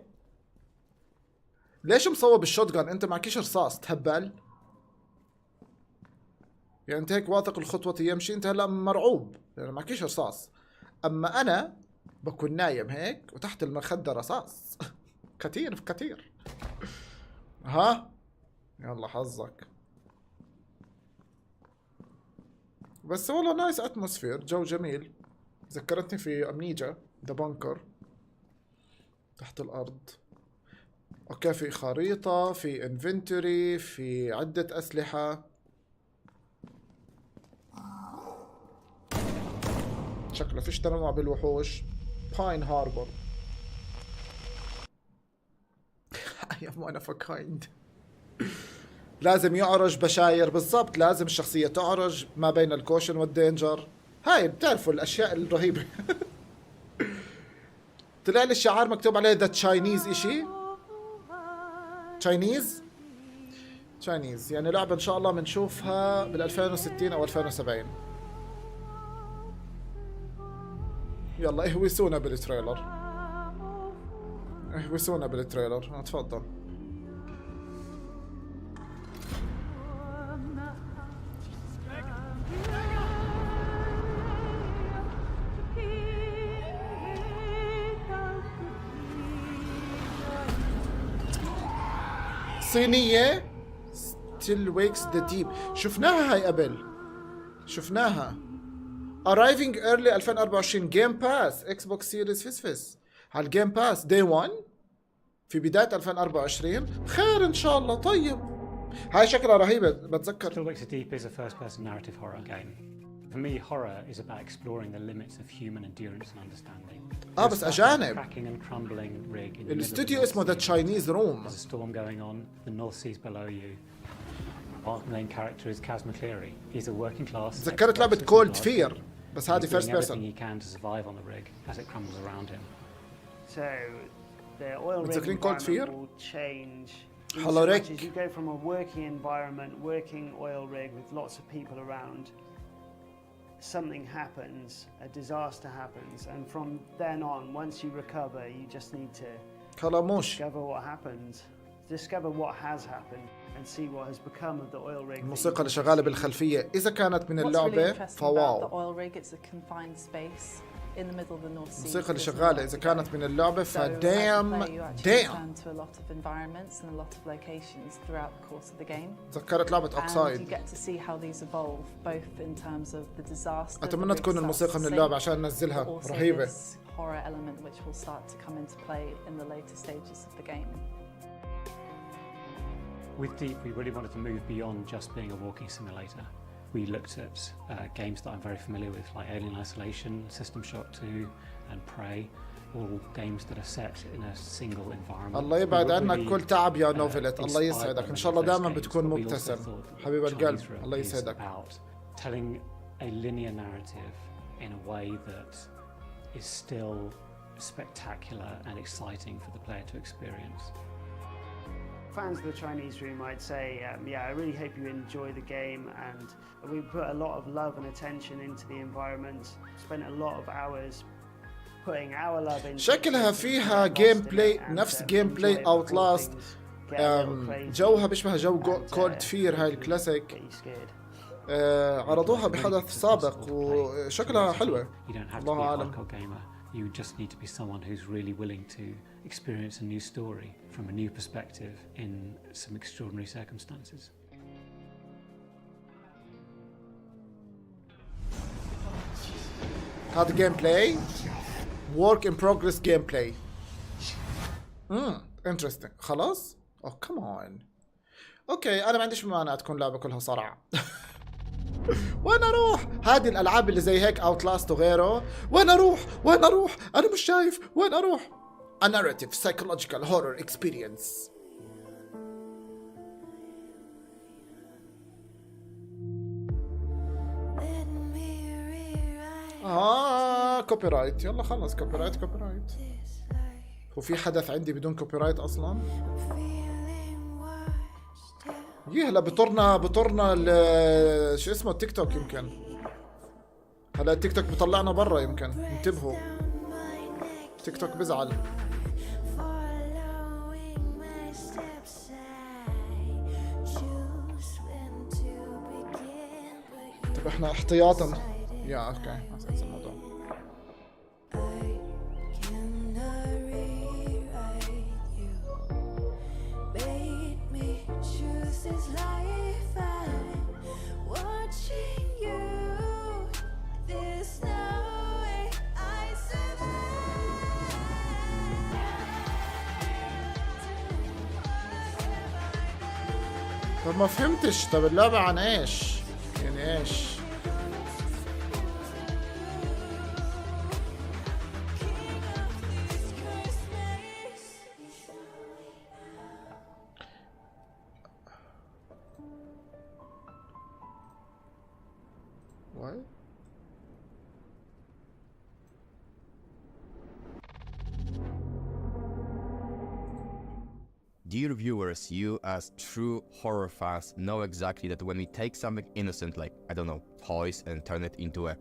ليش مصوب الشوت جان؟ انت معكيش رصاص تهبل؟ يعني انت هيك واثق الخطوة يمشي، انت هلا مرعوب يعني معكيش رصاص. اما انا بكون نايم هيك وتحت المخدة رصاص. كتير في كتير. ها يلا حظك. بس والله نايس اتموسفير، جو جميل. ذكرتني في امنيجا ذا بانكر تحت الارض. اوكي في خريطة، في انفنتوري، في عدة اسلحة. شكله فيش تنوع بالوحوش. باين هاربر. I am one of a kind. لازم يعرج بشاير بالضبط، لازم الشخصية تعرج ما بين الكوشن والدينجر. هاي بتعرفوا الاشياء الرهيبة. طلع لي الشعار مكتوب عليه ذا تشاينيز اشي. تشاينيز يعني لعبة ان شاء الله بنشوفها بال 2060 او 2070. يلا اهوسونا بالتريلر. اهوسونا بالتريلر. تفضل. الصينية Still Wakes the Deep. شفناها هاي قبل. شفناها. Arriving early 2024 Game Pass Xbox Series فسفس. على الجيم باس Day 1 في بداية 2024. خير إن شاء الله. طيب. هاي شكلها رهيبة بتذكر. Still Wakes the Deep is a first-person narrative horror game. For me, horror is about exploring the limits of human endurance and understanding. بس أجانب. Cracking and crumbling rig in the الاستوديو اسمه The Chinese Room. There's a storm going on. The North Sea's below you. Our main character is Kaz McCleary. He's a working class. تذكرت لعبة Cold Fear بس هذه first person. Everything he can to survive on the rig as it crumbles around him. So the oil rig environment will change. As you go from a working environment, working oil rig with lots of people around, something happens, a disaster happens, and from then on, once you recover, you just need to discover what happened, discover what has happened, and see what has become of the oil rig. الموسيقى اللي شغالة بالخلفية إذا كانت من اللعبة فواو. in the middle of the North Sea. الموسيقى اللي شغالة إذا كانت من اللعبة فدام دام. To a lot of environments and a lot of locations throughout the course of the game. تذكرت لعبة Oxide. You get to see how these evolve both in terms of the disaster. أتمنى تكون الموسيقى من اللعبة عشان ننزلها رهيبة. Horror element which will start to come into play in the later stages of the game. With Deep, we really wanted to move beyond just being a walking simulator. We looked at games that I'm very familiar with, like Alien Isolation, System Shock 2, and Prey, all games that are set in a single environment. الله يبعد عنك كل تعب يا نوفلت. الله يسعدك. إن شاء الله دائما بتكون مبتسم. حبيب القلب. الله يسعدك. Telling a linear narrative in a way that is still spectacular and exciting for the player to experience. Fans of the Chinese Room, I'd say, yeah, I really hope you enjoy the game, and we put a lot of love and attention into the environment, spent a lot of hours putting our love into. شكلها فيها جيم بلاي نفس جيم بلاي Outlast. جوها بيشبه جو كولد فير هاي الكلاسيك. عرضوها بحدث سابق وشكلها حلوة. الله أعلم. You just need to be someone who's really willing to experience a new story from a new perspective in some extraordinary circumstances. هذا جيم بلاي work in progress جيم بلاي. interesting. خلاص. oh come on. اوكي انا ما عنديش مانع تكون لعبة كلها صرع. وين اروح؟ هذه الالعاب اللي زي هيك Outlast وغيره. وين اروح؟ وين اروح؟ انا مش شايف. وين اروح؟ A narrative psychological horror experience. كوبي رايت. يلا خلص كوبي رايت كوبي رايت. هو في حدث عندي بدون كوبي رايت اصلا؟ هلا بطرنا شو اسمه التيك توك يمكن. هلا التيك توك بطلعنا برا يمكن. انتبهوا تيك توك بزعل. طب احنا احتياطا يا اوكي هسه الموضوع. طب ما فهمتش. طب اللعبة عن ايش؟ يعني ايش؟ What? Dear viewers, you as true horror fans know exactly that when we take something innocent like, I don't know, toys and turn it into a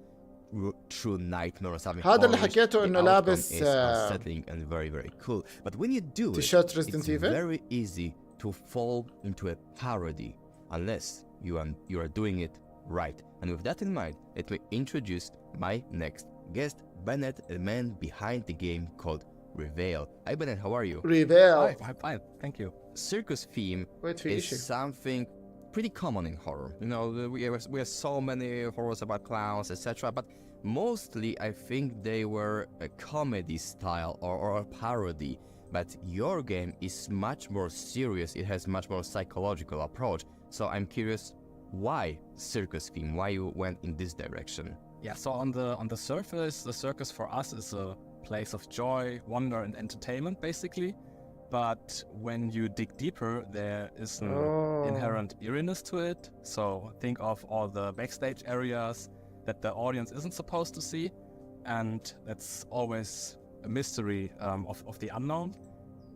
true nightmare or something, هذا اللي حكيته انه لابس unsettling and very very cool. But when you do it, it's very easy to fall into a parody unless you are doing it right. And with that in mind, let me introduce my next guest, Bennett, the man behind the game called Reveal. Hi Benin, how are you? Reveal. Hi, I'm fine, thank you. Circus theme is something pretty common in horror. You know, we have so many horrors about clowns, etc. But mostly, I think they were a comedy style or a parody. But your game is much more serious. It has much more psychological approach. So I'm curious, why circus theme? Why you went in this direction? Yeah, so on the surface, the circus for us is a place of joy, wonder, and entertainment, basically. But when you dig deeper, there is an inherent eeriness to it. So think of all the backstage areas that the audience isn't supposed to see, and that's always a mystery of the unknown.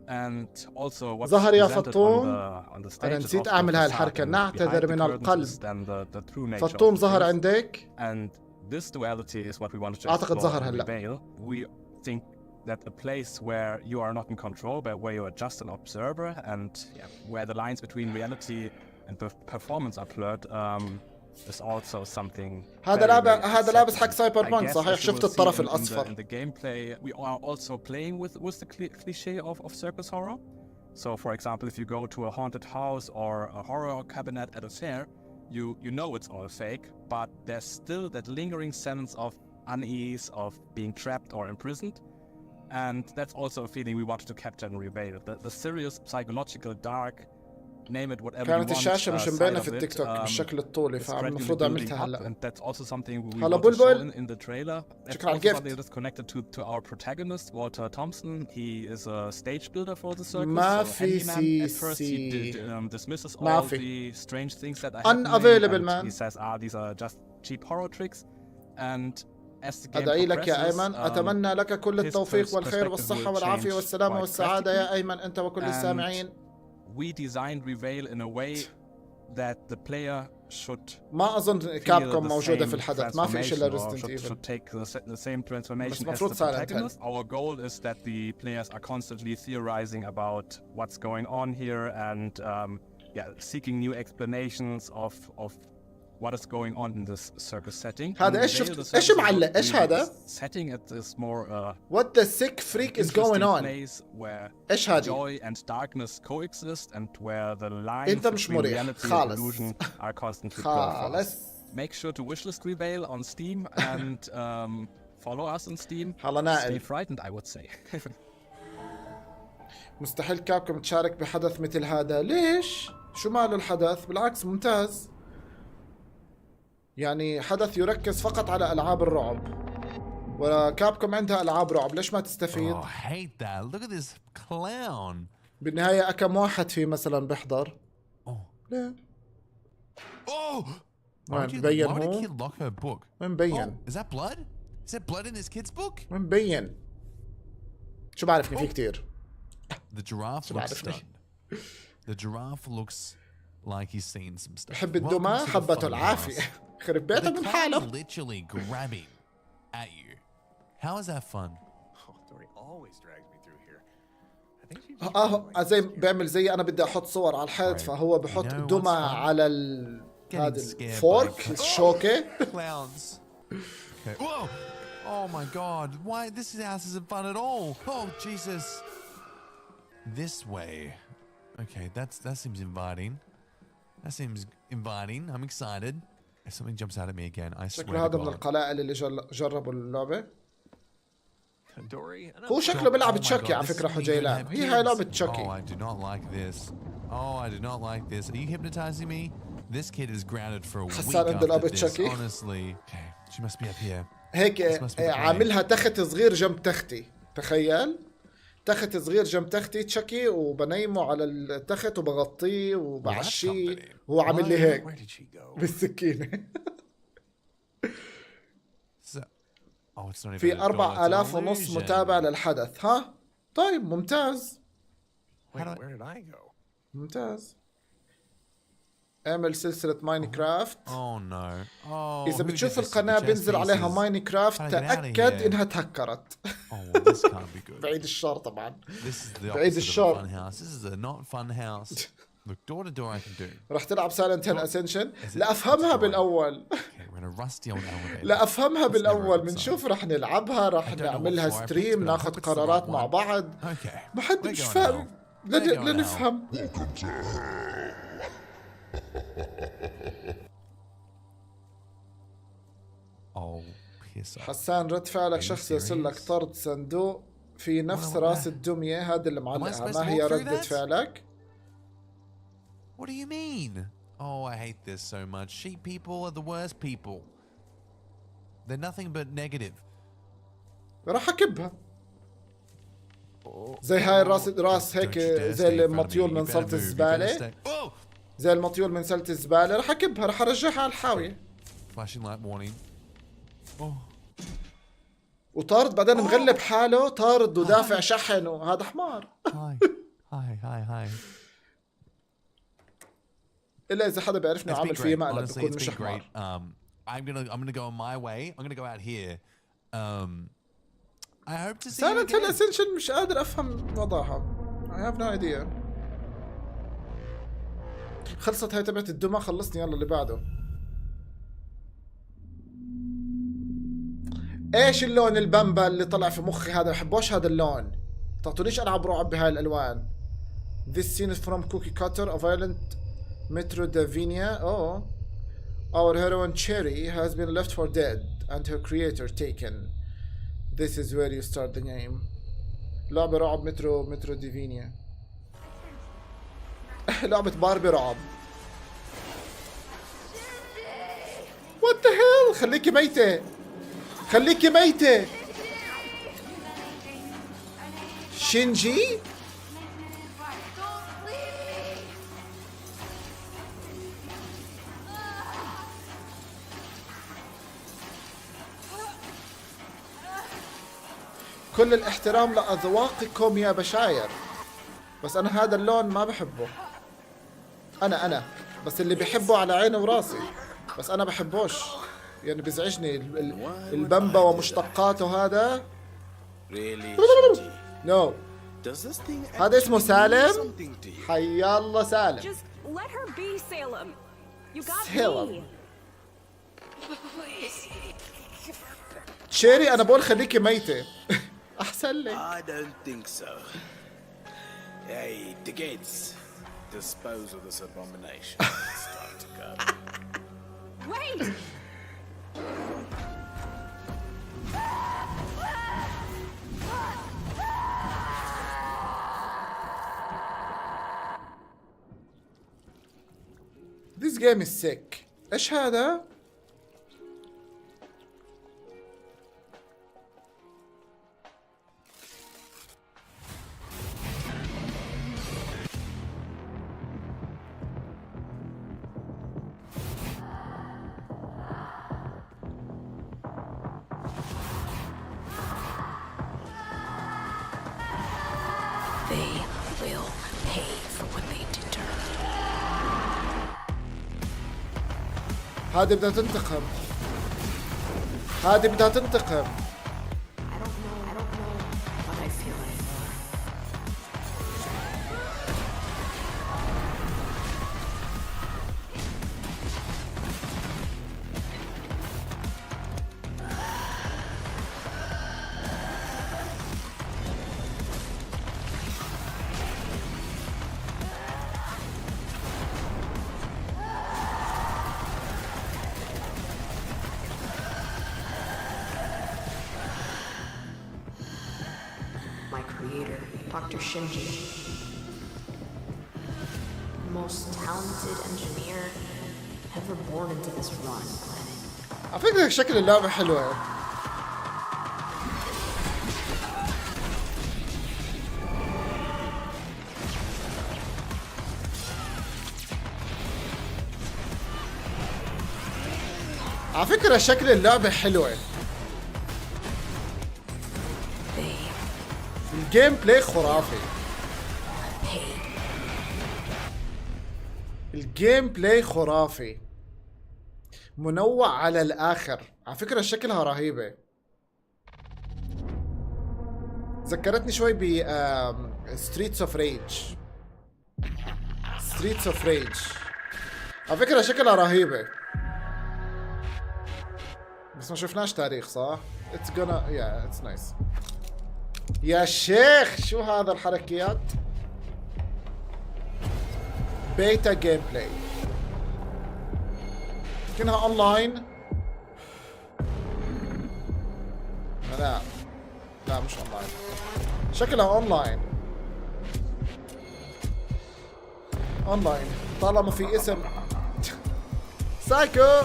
And also what's ظهر يا presented فطوم. on the stage أنا is نسيت often أعمل هاي facade, الحركة. and نعتذر behind من the curtains القلب. is then the true nature فطوم of the ظهر things. عندك. And this duality is what we wanted to أعتقد explore ظهر in هلا. Reveal. We think that a place where you are not in control, but where you are just an observer, and where the lines between reality and performance are blurred, is also something. هذا لابس حق سايبر بانك صحيح. شفت الطرف الأصفر. In the gameplay, we are also playing with the cliché of circus horror. So, for example, if you go to a haunted house or a horror cabinet at a fair, you know it's all fake, but there's still that lingering sense of unease, of being trapped or imprisoned. And that's also a feeling we wanted to capture in Reveal. The serious, psychological, dark, name it whatever you want. كانت الشاشة مش مبينة في التيك توك بالشكل الطولي فالمفروض عملتها هلا. And that's also something we هلا want to show بلبل. in the trailer. شكرا على That's also الجفت. something that's connected to our protagonist, Walter Thompson. He is a stage builder for the circus. ما so في handyman. At first he سي dismisses ما all في. the strange things that are Unavailable, happening. And man. he says, these are just cheap horror tricks. And as the game أدعي لك يا progresses, أيمن. أتمنى لك كل his التوفيق والخير perspective والصحة will والعافية change والسلامة quite والسعادة يا drastically. أيمن أنت وكل And السامعين. we designed Reveal in a way that the player should ما أظن كابكوم موجودة في الحدث. ما في شيء إلا Resident Evil. should take the same transformation as مفروض the Silent Hill. protagonist. Our goal is that the players are constantly theorizing about what's going on here and seeking new explanations of what is going on in this circus setting. هذا إيش شفت؟ إيش معلق؟ إيش هذا؟ Setting it is more What the sick freak is going on? place where إيش هذه؟ joy and darkness coexist and where the lines أنت مش between مريح reality and خالص. illusion are constantly blurred for us. خالص. Make sure to wishlist Reveal on Steam and follow us on Steam. هلا نائل. Stay frightened, I would say. مستحيل كابكوم تشارك بحدث مثل هذا. ليش؟ شو ماله الحدث؟ بالعكس ممتاز. يعني حدث يركز فقط على ألعاب الرعب. وكابكوم عندها ألعاب رعب. ليش ما تستفيد؟ Oh, I hate that. Look at this clown. بالنهاية كم واحد فيه مثلا بيحضر؟ ليه؟ Oh! وين مبين why would a هو؟ kid lock her book? وين مبين؟ Is that blood? Is that blood in this kid's book? وين مبين؟ شو بعرفني في كتير. The giraffe شو looks بعرفني. stunned. The giraffe looks like he's seen some stuff. بحب الدمى حبته العافية. خرب بيته من حاله. Literally grabbing at you. How is that fun? Dory always drags me through here. زي بيعمل زي انا بدي احط صور على الحيط فهو بحط دمى على هذا الفورك الشوكة. Clowns. Okay. Whoa! Oh my God! Why this house isn't fun at all? Oh Jesus! This way. Okay, that seems inviting. That seems inviting. I'm excited. If something jumps out at me again, I swear شكله to هذا من God. القلائل اللي جربوا اللعبة. Dory, هو شكله بيلعب Oh my تشاكي God, على this فكرة is حجيلان. even هي هاي kids. لعبة Oh, تشاكي. I do not like this. Oh, I do not like this. Are you hypnotizing me? This kid is grounded for a week حسان عنده after لعبة this. تشاكي. Honestly. Okay, she must be up here. هيك This must be the عاملها تخت صغير جنب تختي. تخيل تخت صغير جنب تختي تشاكي وبنيمه على التخت وبغطيه وبعشيه وهو عامل لي هيك بالسكينة. Oh, it's not even في a doll, 4,500 it's an متابع للحدث. ها طيب ممتاز. Wait, where did I go? ممتاز. اعمل سلسلة ماينكرافت. Oh no. Oh, إذا who بتشوف did this to the القناة chess بينزل عليها pieces? ماينكرافت Gotta get out of تأكد here. إنها تهكرت. Oh, well, this can't be good. بعيد الشر طبعا. This is the بعيد opposite of a الشر. fun house. This is a not fun house. Look, door to door I can do. راح تلعب سايلنت هيل اسنشن؟ لا افهمها بالاول. Okay, we're in a rusty old elevator. لا افهمها It's never بالاول، a good بنشوف sign. راح نلعبها، راح I don't know نعملها what for, ستريم، but I ناخذ hope it's the قرارات right مع one. بعض. Okay. ما حد We're مش going فاهم. now. We're going لنفهم. Oh, piss off. حسان رد فعلك شخص يرسل لك طرد صندوق في نفس راس الدمية، هذا اللي معلقها، ما هي ردة فعلك؟ What do you mean? Oh, I hate this so much. Sheep people are the worst people. They're nothing but negative. راح اكبها زي هاي راس هيك، زي المطيول من سلة الزبالة، زي المطيول من سلة الزبالة، راح اكبها، راح ارجعها على الحاوية. Flashing light warning. Oh. وطارد بعدين مغلب حاله، طارد ودافع شحن، وهذا حمار. Hi. الا اذا حدا بيعرفني عامل فيه مقلب Honestly, بكون it's مش been great. حمار. I'm gonna go on my way. I'm gonna go out here. I hope to see you سايلنت هيل again. اسنشن مش قادر افهم وضعها. I have no idea. خلصت هاي تبعت الدمى، خلصني يلا اللي بعده. ايش اللون البامبا اللي طلع في مخي هذا؟ بحبوش هذا اللون. تعطونيش العب رعب بهاي الالوان. This scene is from Cookie Cutter, a violent Metroidvania. Oh. Our heroine Cherry has been left for dead and her creator taken. This is where you start the game. لعبة رعب متروديفينيا. لعبة باربي رعب. What the hell؟ خليكي ميتة. خليكي ميتة. شينجي؟ كل الاحترام لأذواقكم يا بشاير، بس أنا هذا اللون ما بحبه. أنا بس اللي بحبه على عيني وراسي، بس أنا بحبوش، يعني بيزعجني البمبا ومشتقاته هذا. نو هذا اسمه سالم. حيا الله سالم. سالم شيري، أنا بقول خليكي ميتة. أحسن لك. I don't think so. Hey, the Gates. Dispose of this abomination. It's time to go. Wait! This game is sick. إيش هذا؟ هذه بدها تنتقم. هذه بدها تنتقم. Dr. Shinji, most talented engineer ever born into this rotten planet. على فكرة شكل اللعبة حلوة. على فكرة شكل اللعبة حلوة. الجيم بلاي خرافي. الجيم بلاي خرافي، منوع على الآخر. على فكرة شكلها رهيبة، ذكرتني شوي ب ستريتس اوف ريج. ستريتس اوف ريج. على فكرة شكلها رهيبة بس ما شفناش تاريخ صح؟ It's gonna yeah it's nice. يا شيخ شو هذا الحركيات؟ بيتا جيم بلاي كأنها اونلاين. لا لا مش اونلاين، شكلها اونلاين. اونلاين طالما في اسم سايكو.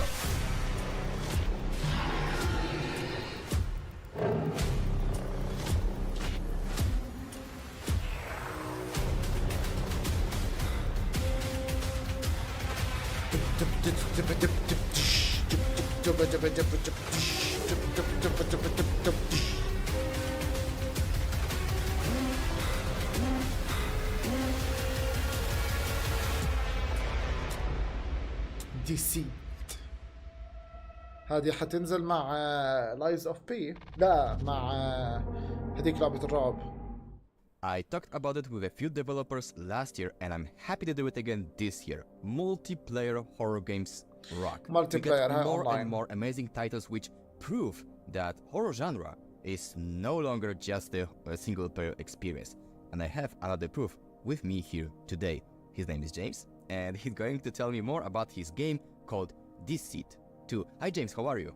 ديسيت هذه حتنزل مع لايز اوف بي، لا مع هذيك لعبة الرعب. I talked about it with a few developers last year and I'm happy to do it again this year. Multiplayer horror games rock. Multiplayer, we get more online. and more amazing titles which prove that horror genre is no longer just a single player experience. And I have another proof with me here today. His name is James and he's going to tell me more about his game called Deceit 2. Hi James, how are you?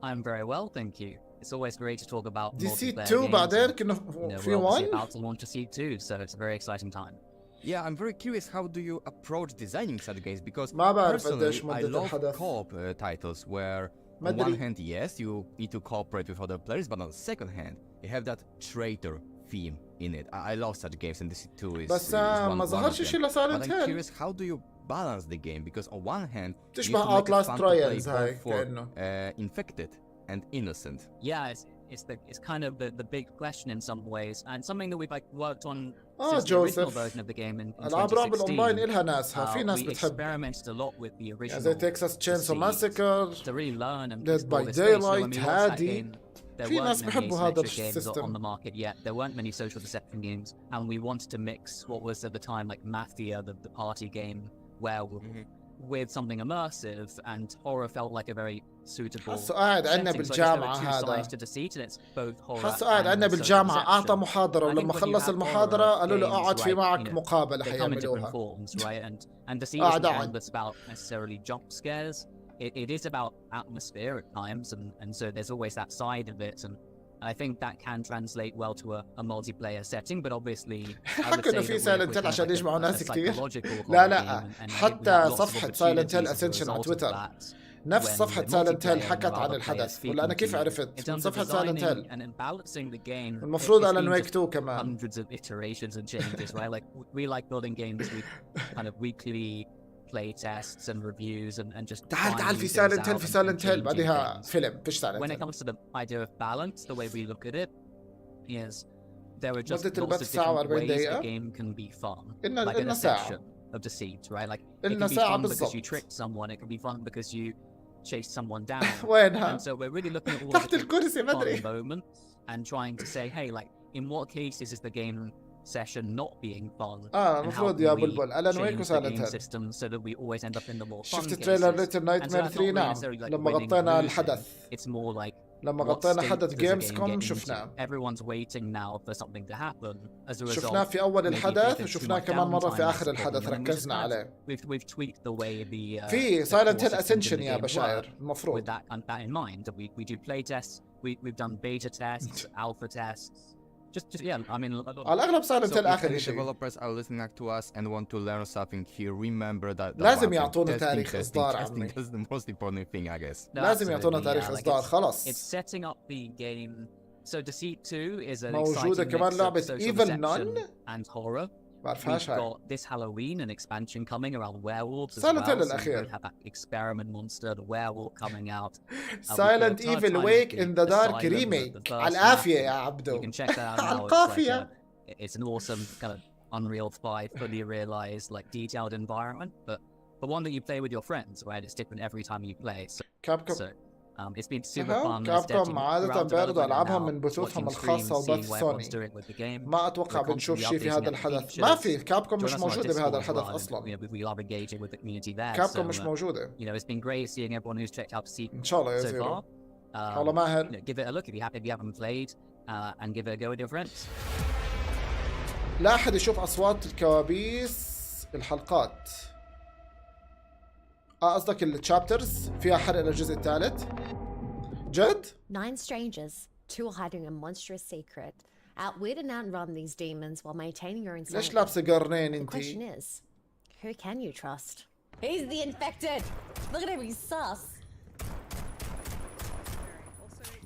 I'm very well, thank you. It's always great to talk about Deceit multiplayer 2 games بعدين and, كنا في we're obviously 1. about to launch Deceit 2, so it's a very exciting time. Yeah, I'm very curious, how do you approach designing such games? Because ما بعرف personally, قديش I مدة love الحدث. co-op titles where on مدري. one hand, yes, you need to cooperate with other players, but on the second hand, you have that traitor theme in it. I love such games, and Deceit 2 is بس one ما of ظهرش them. شيء لسايلنت But I'm هيل. curious, how do you balance the game? Because on one hand, you need تشبه to make it Outlast fun to play Trials هاي both for كأنه. infected and innocent. Yeah, it's kind of the big question in some ways, and something that we've like worked on since the original جوزيف version of the game in العاب رعب 2016. الاونلاين إلها ناسها، في ناس We بتحب experimented a lot with the original زي تكساس تشينسو ماسكر، to really learn and Dead by explore this space. So when Daylight we launched that هادي. game, there في weren't ناس many بيحبوا هذا asymmetric games on السيستم. the market yet. There weren't many social deception games, and we wanted to mix what was at the time like Mafia, the party game, werewolf, with something immersive, and horror felt like a very suitable حسه قاعد عندنا setting. So I guess there بالجامعة were two هذا. sides to Deceit, and it's both horror حسه قاعد عندنا and social بالجامعة أعطى deception. محاضرة I think ولما when you خلص have المحاضرة horror قالوا له games, أقعد في right, معك you know, مقابلة they come in different حيعملوها. forms, right? And Deceit قاعد isn't one قاعد. that's about necessarily jump scares. It is about atmosphere at times, and so there's always that side of it, and I think that can translate well to a multiplayer setting, but obviously حكوا إنه في سايلنت هيل عشان يجمعوا ناس كتير. لا لا حتى صفحة سايلنت هيل اسنشن على تويتر نفس صفحة سايلنت هيل حكت عن الحدث، ولا أنا كيف عرفت؟ من صفحة سايلنت هيل. المفروض على نويك 2 كمان. Hundreds of iterations and changes, right? Like we like building games with kind of weekly play tests and reviews and just تعال في سايلنت هيل، في سايلنت هيل بعدها فيلم فيش سايلنت When it هيل. comes to the idea of balance, the way we look at it is there are just مدة lots البث of ساعة different و40 ways دقيقة. a game can be fun. إلنا Like in إلنا a ساعة. section of Deceit, right? Like it إلنا can be ساعة fun because you بالضبط. tricked someone. It can be fun because you chased someone down. وينها؟ And so we're really looking at all تحت the الكرسي ما أدري. fun moments and trying to say, hey, like in what cases is the game session not being fun? And how المفروض can يا we بلبل ألان ويك change the وسايلنت game هيل. system so that we always end up in the more fun شفت cases. تريلر ليتل نايت And so مير that's 3 not نعم necessarily like لما winning or غطينا losing. الحدث. It's more like لما what غطينا state حدث does the جيمز game كوم get شفناه. into? Everyone's waiting now for something to happen. As a result, شفناه في أول maybe الحدث taking too وشفناه much كمان مرة downtime في is آخر the problem. الحدث And we just ركزنا kind of- عليه. We've tweaked the way the في the سايلنت core هيل systems in اسنشن the يا game بشاير work. المفروض. With that in mind, we do play tests, we've done beta tests, alpha tests. Just yeah, I mean, على الأغلب سايلنت هيل So if آخر any شيء. developers are listening to us and want to learn something here, remember that لازم testing, يعطونا testing, تاريخ testing, إصدار testing عمي. is the most important thing, I guess. No, لازم يعطونا absolutely, تاريخ yeah, like إصدار it's خلاص. setting up the game. So Deceit 2 is an موجودة exciting كمان mix of لعبة social Evil deception Nun. and horror. بعرفهاش We've هاي. got this Halloween an expansion coming around werewolves as Silent Hill well. So we الأخير. have that experiment monster, the werewolf coming out. Silent Evil Wake in the Dark Asylum, remake. the first على العافية يا map. عبدو. You can check that out على now. It's like القافية. it's an awesome kind of Unreal 5 fully realized like detailed environment, but one that you play with your friends, right? It's different every time you play. So Capcom. So It's been super fun. كابكوم عادة بيعرضوا ألعابهم من بثوثهم الخاصة وبث سوني. ما أتوقع بنشوف شيء في هذا الحدث. ما في كابكوم مش موجودة بهذا الحدث أصلا. كابكوم مش موجودة. إن شاء الله يا زيرو. والله ماهر. Give it a look if you haven't played, and give it a go with your friends. لا أحد يشوف أصوات الكوابيس الحلقات. قصدك التشابترز فيها حرق للجزء الثالث؟ جد؟ 9 strangers, 2 are hiding a monstrous secret. Outwit and outrun these demons while maintaining your insanity. ليش لابسة قرنين The انتي؟ question is, who can you trust? He's the infected! Look at him, he's sus!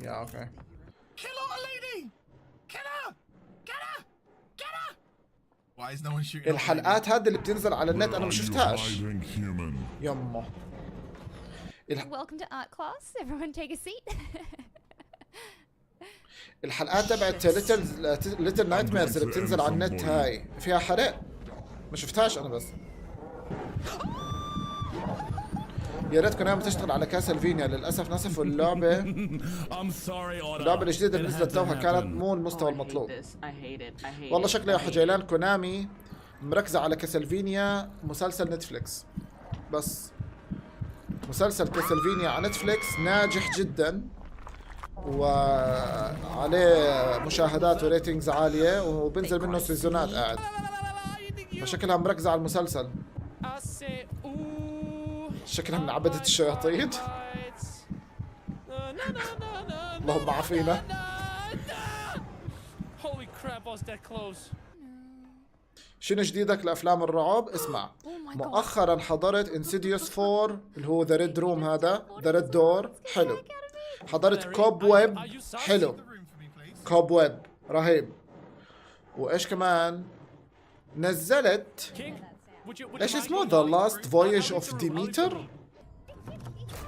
Yeah, okay. Kill our lady! Kill her! Get her! Get her! Why is no one shooting? الحلقات هذه اللي بتنزل على النت أنا ما شفتهاش. يمه. Welcome to art class. Everyone take a seat. الحلقات تبعت ليتل نايت ميرز اللي بتنزل على النت هاي فيها حرق. ما شفتهاش أنا بس. يا ريت كنا بتشتغل على كاسلفينيا، للأسف نسفوا اللعبة. اللعبة الجديدة اللي نزلت توها كانت مو المستوى المطلوب. والله شكله يا حجيلان كونامي مركزة على كاسلفينيا مسلسل نتفليكس بس. مسلسل كاسلفينيا على نتفليكس ناجح جدا وعليه مشاهدات وريتنجز عالية وبنزل منه سيزونات قاعد، فشكلها مركزة على المسلسل. شكلها من عبدة الشياطين. اللهم عافينا. شنو جديدك لأفلام الرعب؟ اسمع، مؤخرا حضرت انسيديوس 4 اللي هو ذا ريد روم، هذا ذا ريد دور حلو. حضرت كوب ويب حلو، كوب ويب رهيب. وإيش كمان نزلت؟ ايش اسمه؟ The Last Voyage of Demeter؟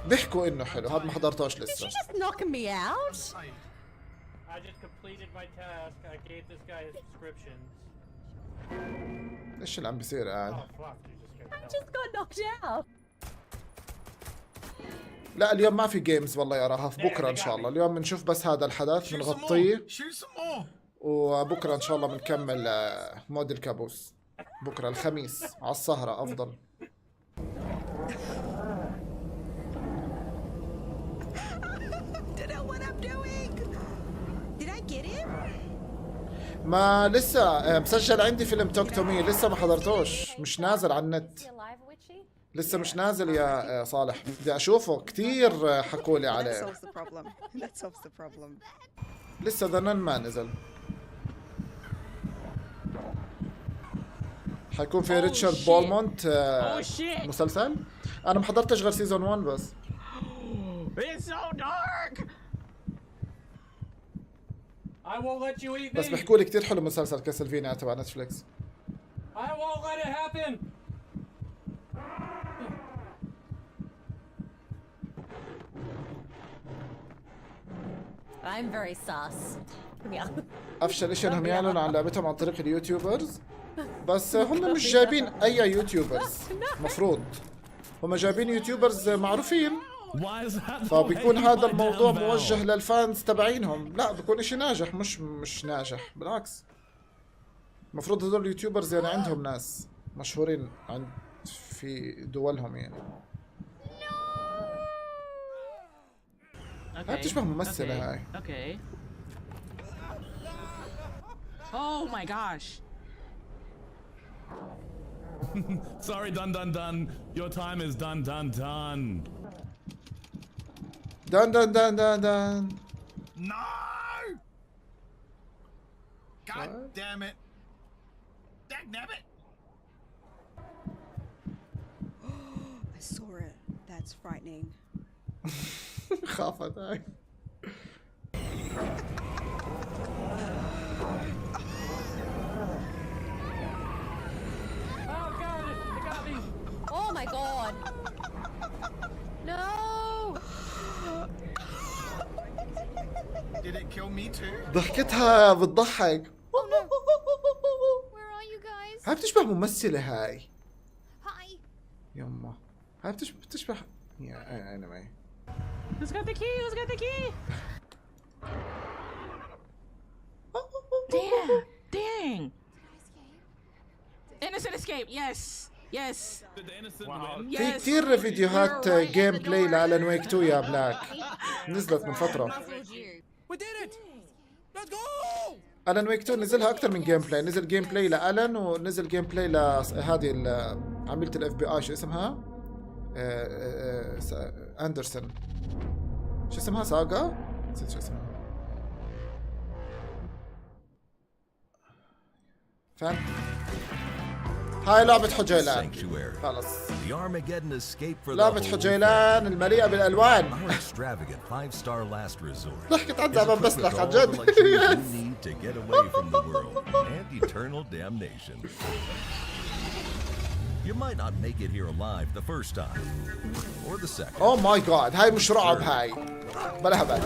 بيحكوا انه حلو، هذا ما حضرتوش لسه. ايش اللي عم بيصير قاعد؟ لا اليوم ما في جيمز والله يا رهف، بكره ان شاء الله. اليوم بنشوف بس هذا الحدث بنغطيه، وبكره ان شاء الله بنكمل مود الكابوس. بكره الخميس على السهرة افضل. ما لسه مسجل عندي فيلم توك تو مي، لسه ما حضرتوش، مش نازل على النت لسه، مش نازل يا صالح. بدي اشوفه، كثير حكولي عليه. لسه ذا نن ما نزل. حيكون في ريتشارد بولمونت مسلسل. انا ما حضرتش غير سيزون 1 بس. بس بيحكوا لي كثير حلو مسلسل كاسلفينيا تبع نتفليكس. I'm very sus. افشل اشي انهم يعلنوا عن لعبتهم عن طريق اليوتيوبرز، بس هم مش جايبين اي يوتيوبرز. مفروض هم جايبين يوتيوبرز معروفين، فبيكون هذا الموضوع موجه للفانز تبعينهم. لا بيكون اشي ناجح، مش ناجح بالعكس. المفروض هذول اليوتيوبرز يعني عندهم ناس مشهورين عند في دولهم يعني. هاي بتشبه ممثلة هاي. Okay. Oh my gosh. Sorry, done. Your time is done. Done. No! God damn it. Damn it. I saw it. That's frightening. خافت هاي. Oh my god. No. Did it kill me too? ضحكتها بتضحك. Oh no. Where are you guys? هاي بتشبه ممثلة هاي. Hi. يما هاي بتشبه يا anyway. Who's got the key? Who's got the key? Dang. Innocent escape. Yes. Yes. في كتير فيديوهات جيم بلاي لألان ويك 2 يا بلاك نزلت من فترة. ألان ويك 2 نزلها أكثر من جيم بلاي، نزل جيم بلاي لألان ونزل جيم بلاي لهذه عميلة الاف بي اي شو اسمها؟ أندرسون. شو اسمها؟ ساغا؟ نسيت شو اسمها. فهمت؟ هاي لعبة حجيلان. خلص. لعبة حجيلان المليئة بالألوان. ضحكت عن زمان بس لك عن جد. You might not make it here alive the first time or the second. Oh my god هاي مش رعب هاي بلا هبل.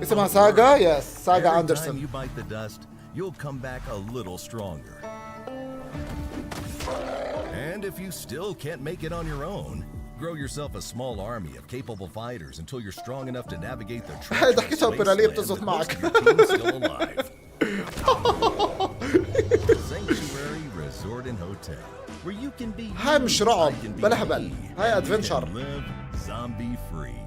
اسمها ساغا. يس ساغا أندرسون. You bite the dust, you'll come back a little stronger. And if you still can't make it on your own, grow yourself a small army of capable fighters until you're strong enough to navigate the treacherous wasteland that most of your team is still alive. Sanctuary Resort and Hotel, where you can be هاي مش رعب بلا هبل هاي ادفنشر. live zombie free.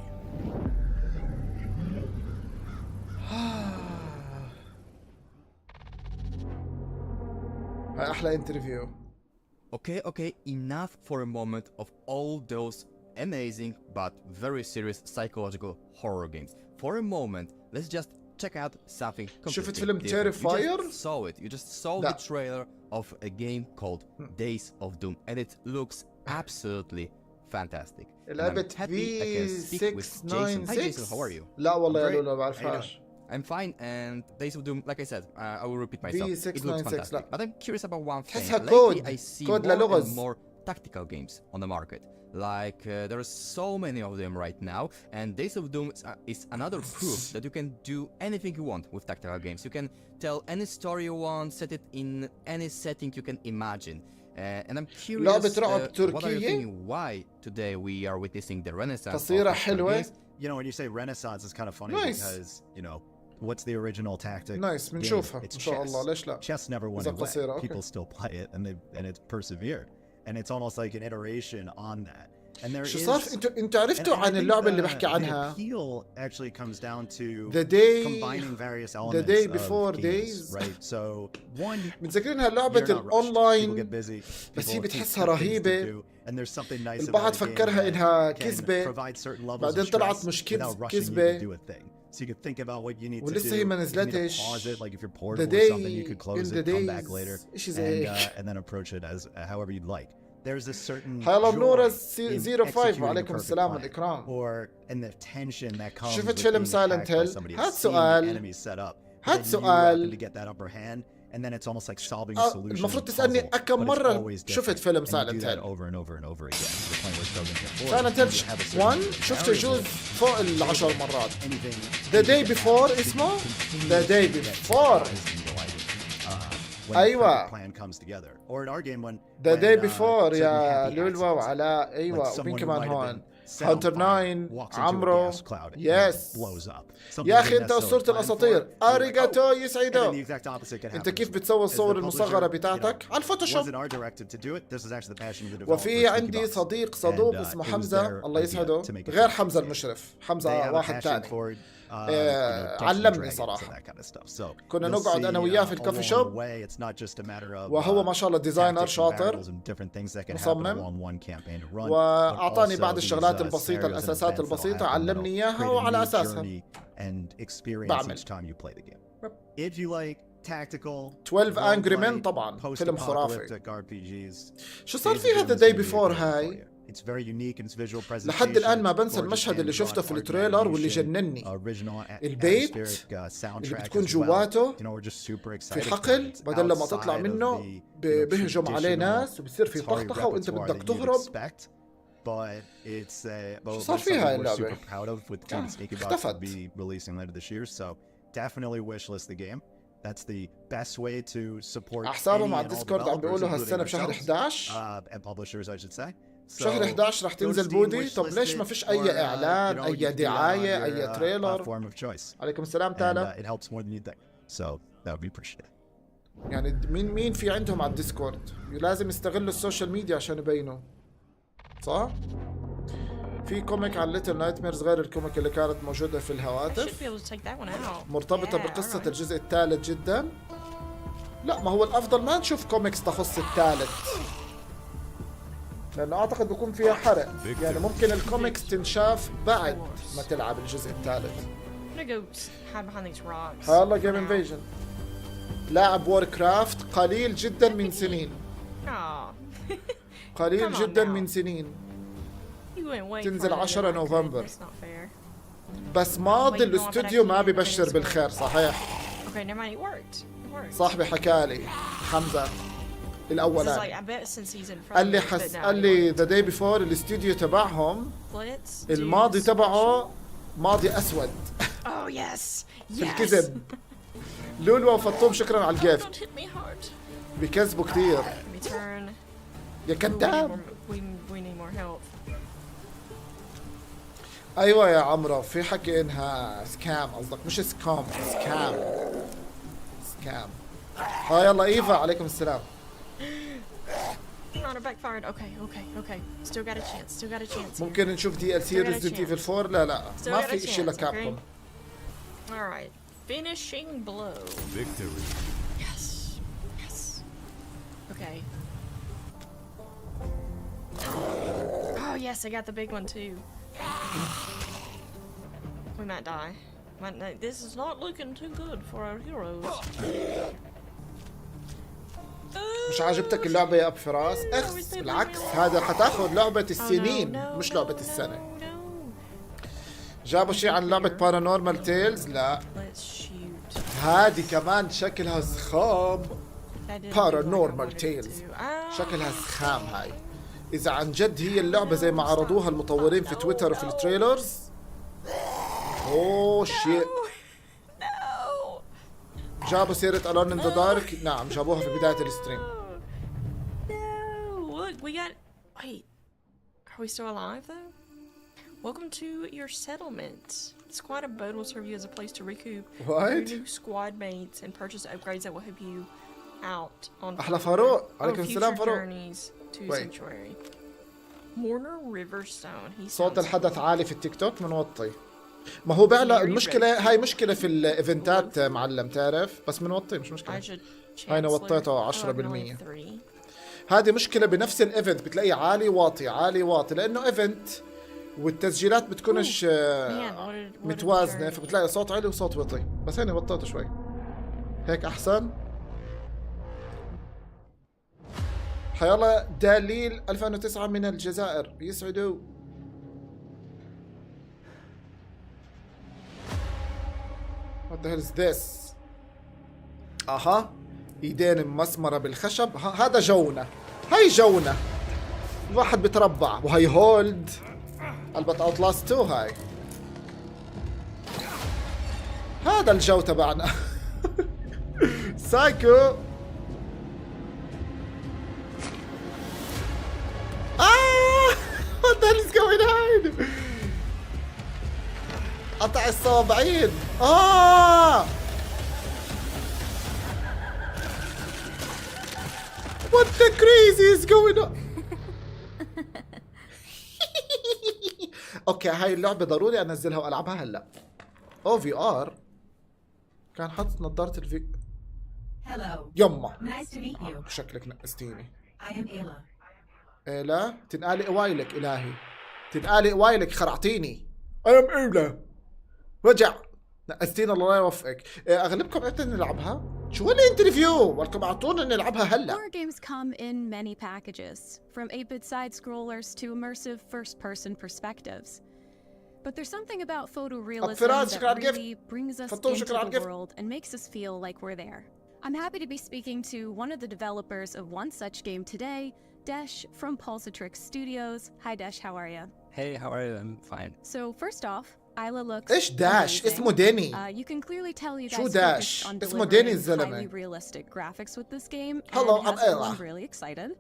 هاي أحلى انترفيو. Okay, enough for a moment of all those amazing but very serious psychological horror games. For a moment, let's just check out something completely شفت فيلم different. Terrifier? You just saw the trailer of a game called Days of Doom, and it looks absolutely fantastic. لعبة V696. How are you? لا والله يا لولا بعرفهاش. I'm fine, and Days of Doom, like I said, I will repeat myself. It looks fantastic. But I'm curious about one thing. Lately, I see more and more tactical games on the market. Like, there are so many of them right now, and Days of Doom is another proof that you can do anything you want with tactical games. You can tell any story you want, set it in any setting you can imagine. And I'm curious, what are you thinking? Why today we are witnessing the renaissance of tactical games? You know, when you say renaissance, it's kind of funny because, you know, what's the original tactic? Nice, بنشوفها إن شاء الله. ليش لا؟ Chess never went away. People still play it, and it's persevered, and it's almost like an iteration on that. And there شو صار؟ انتوا عرفتوا عن اللعبة اللي بحكي عنها؟ The appeal actually comes down to combining various elements. The day before days. Right. So one. متذكرينها لعبة الأونلاين بس هي بتحسها رهيبة. البعض فكرها إنها كذبة بعدين طلعت مش كذبة. So you could think about what you need to do. ولسه هي ما نزلتش. Pause it, like if you're bored with something, you could close it, come back later, and then approach it as however you'd like. There's a certain هلا بنورة 05 وعليكم السلام والإكرام. Or in the tension that comes شفت فيلم سايلنت هيل؟ هات سؤال to get that upper hand. And then it's almost like solving a solution. المفروض تسألني كم مرة شفت فيلم سايلنت هيل؟ over and over and over again. سايلنت هيل 1 شفته يجوز فوق ال10 مرات. The day before اسمه The day before. أيوة. Plan comes together. Or in our game when The day before يا لولوا وعلاء. أيوة ومين كمان هون؟ هانتر 9 عمرو. يس. يا أخي أنت أسطورة الأساطير. أريغاتو يسعدو. أنت كيف بتسوي الصور المصغرة بتاعتك؟ على الفوتوشوب. وفي عندي صديق صدوق اسمه حمزة الله يسعده غير حمزة المشرف. حمزة واحد ثاني. علمني صراحة. كنا نقعد أنا وياه في الكافي شوب وهو ما شاء الله ديزاينر شاطر مصمم وأعطاني بعض الشغلات البسيطة الأساسات البسيطة علمني إياها وعلى أساسها بعمل. 12 Angry Men طبعا فيلم خرافي. شو صار في هذا Day Before هاي؟ لحد الآن ما بنسى المشهد اللي شفته في التريلر واللي جنني. البيت اللي بتكون جواته في حقل بدل لما تطلع منه بهجم عليه ناس وبصير في طخطخة وانت بدك تهرب. شو صار فيها اللعبة؟ اختفت. أحسابهم على الديسكورد عم بيقولوا هالسنة بشهر 11. And publishers, I should say. شهر 11 رح تنزل بودي. طب ليش ما فيش اي اعلان اي دعايه اي تريلر؟ عليكم السلام تالا. It helps more than you think. So that would be appreciated. يعني مين في عندهم على الديسكورد؟ لازم يستغلوا السوشيال ميديا عشان يبينوا، صح؟ في كوميك عن ليتل نايتميرز غير الكوميك اللي كانت موجودة في الهواتف، مرتبطة بقصة الجزء الثالث جدا. لا ما هو الأفضل ما نشوف كوميكس تخص الثالث، لأنه أعتقد بيكون فيها حرق. يعني ممكن الكوميكس تنشاف بعد ما تلعب الجزء الثالث. هلا جيم انفيجن لاعب وور كرافت قليل جدا من سنين. قليل جدا من سنين. تنزل 10 نوفمبر. بس ماضي الاستوديو ما ببشر بالخير. صحيح صاحبي حكالي حمزة الأولاني قال لي ذا داي بيفور الاستوديو تبعهم الماضي تبعه ماضي أسود في الكذب. لولو وفطوم شكرا على الجيفت. بيكذبوا كتير يا كذاب. ايوه يا عمرو في حكي انها سكام، قصدك مش سكام، سكام. ها يلا ايفا عليكم السلام. ممكن نشوف دي ال سي ريزيدنت ايفل 4؟ لا ما في شيء لكابكم. Finishing blow. Victory. Yes. Okay. Oh yes, I got the big one too. We might die. This is not looking too good for our heroes. مش عاجبتك اللعبة يا أبو فراس؟ اخس بالعكس هذا حتاخذ لعبة السنين مش لعبة السنة. جابوا شيء عن لعبة بارانورمال تيلز؟ لا هذه كمان شكلها سخام. بارانورمال تيلز شكلها سخام هاي. إذا عن جد هي اللعبة زي ما عرضوها المطورين في تويتر وفي التريلرز، أوه شيء. جابوا سيرة ألون إن ذا دارك. نعم جابوها في بداية الستريم. Look, we got. Wait, are we still alive though? Welcome to your settlement. The squad of boat will serve you as a place to recoup your new squad mates and purchase upgrades that will help you out on أحلى فاروق عليكم السلام فاروق. journeys to sanctuary. Mourner Riverstone. صوت الحدث عالي في التيك توك منوطي. ما هو بقى المشكلة هاي مشكلة في الايفنتات معلم تعرف، بس منوطي مش مشكلة. هاي نوطيته 10%. هذه مشكلة بنفس الايفنت بتلاقيه عالي واطي عالي واطي، لأنه ايفنت والتسجيلات بتكونش متوازنة، فبتلاقي صوت عالي وصوت وطي. بس هنا وطيته شوي هيك أحسن. حيالله دليل 2009 من الجزائر يسعدوا. What the hell is this؟ اها ايدين مسمرة بالخشب. هذا جونة، هاي جونة الواحد بتربع. وهي هولد قلبت اوتلاست 2 هاي. هذا الجو تبعنا. سايكو. What the hell is going on؟ قطع الصوابعين. What the crazy is going on؟ اوكي هاي اللعبة ضروري انزلها والعبها هلا. او في ار كان حاطط نظارة الفي. يما شكلك نقستيني. إيلا تنقالي قوايلك إلهي، تنقالي قوايلك خرعتيني. أيام إيلا وجع نقستينا الله يوفقك. أغلبكم قلت نلعبها. شو هالانترفيو؟ ولكم أعطونا نلعبها هلا. Horror games come in many packages, from 8-bit side scrollers to immersive first-person perspectives. But there's something about photorealism that really brings us into the world and makes us feel like we're there. I'm happy to be speaking to one of the developers of one such game today, Desh from Pulsatrix Studios. Hi Desh, how are you? Hey, how are you? I'm fine. So first off, Isla looks إيش داش؟ اسمه ديني. You can clearly tell you guys شو داش؟ on اسمه ديني delivering الزلمة. highly realistic graphics with this game. Hello, and I'm has Ella. everyone really excited.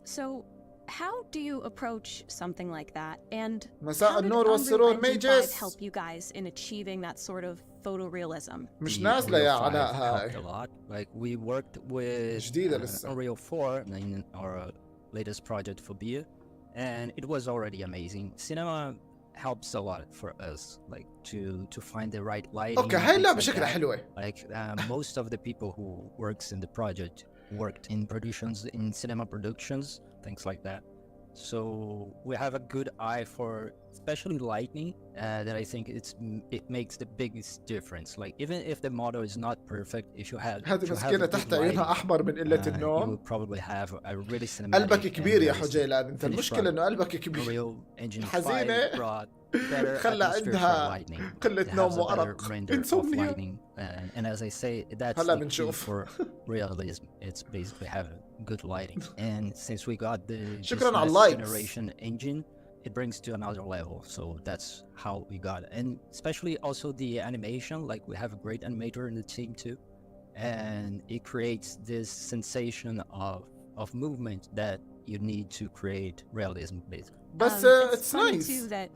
So how do you approach something like that? And مساء how did النور والسرور Unreal Engine 5 ميجس. help you guys in achieving that sort of photorealism? مش The نازلة يا Unreal 5 علاء helped هاي. a lot. Like we worked with جديدة لسه. Unreal 4 in our latest project for Beer, and it was already amazing. Cinema helps a lot for us, like to find the right lighting. اوكي هاي اللعبة شكلها حلوة. Like most of the people who works in the project worked in productions, in cinema productions, things like that. So we have a good eye for especially lighting that I think it makes the biggest difference. Like even if the model is not perfect, if you have هذه مسكينة تحت عيونها أحمر من قلة you النوم. will probably have a really cinematic. قلبك كبير يا and حجيلان، أنت finished المشكلة إنه قلبك product. كبير. Unreal Engine 5 حزينة. brought better خلى atmosphere for عندها lighting. قلة It has نوم a better وأرق. render of إنسومنيا. lighting. And as I say, that's هلا the key بنشوف. for realism. It's basically having good lighting. And since we got the شكراً this على next اللايكس. generation engine, it brings to another level. So that's how we got it. And especially also the animation, like we have a great animator in the team too. And it creates this sensation of movement that you need to create realism basically. بس It's it's funny nice. too that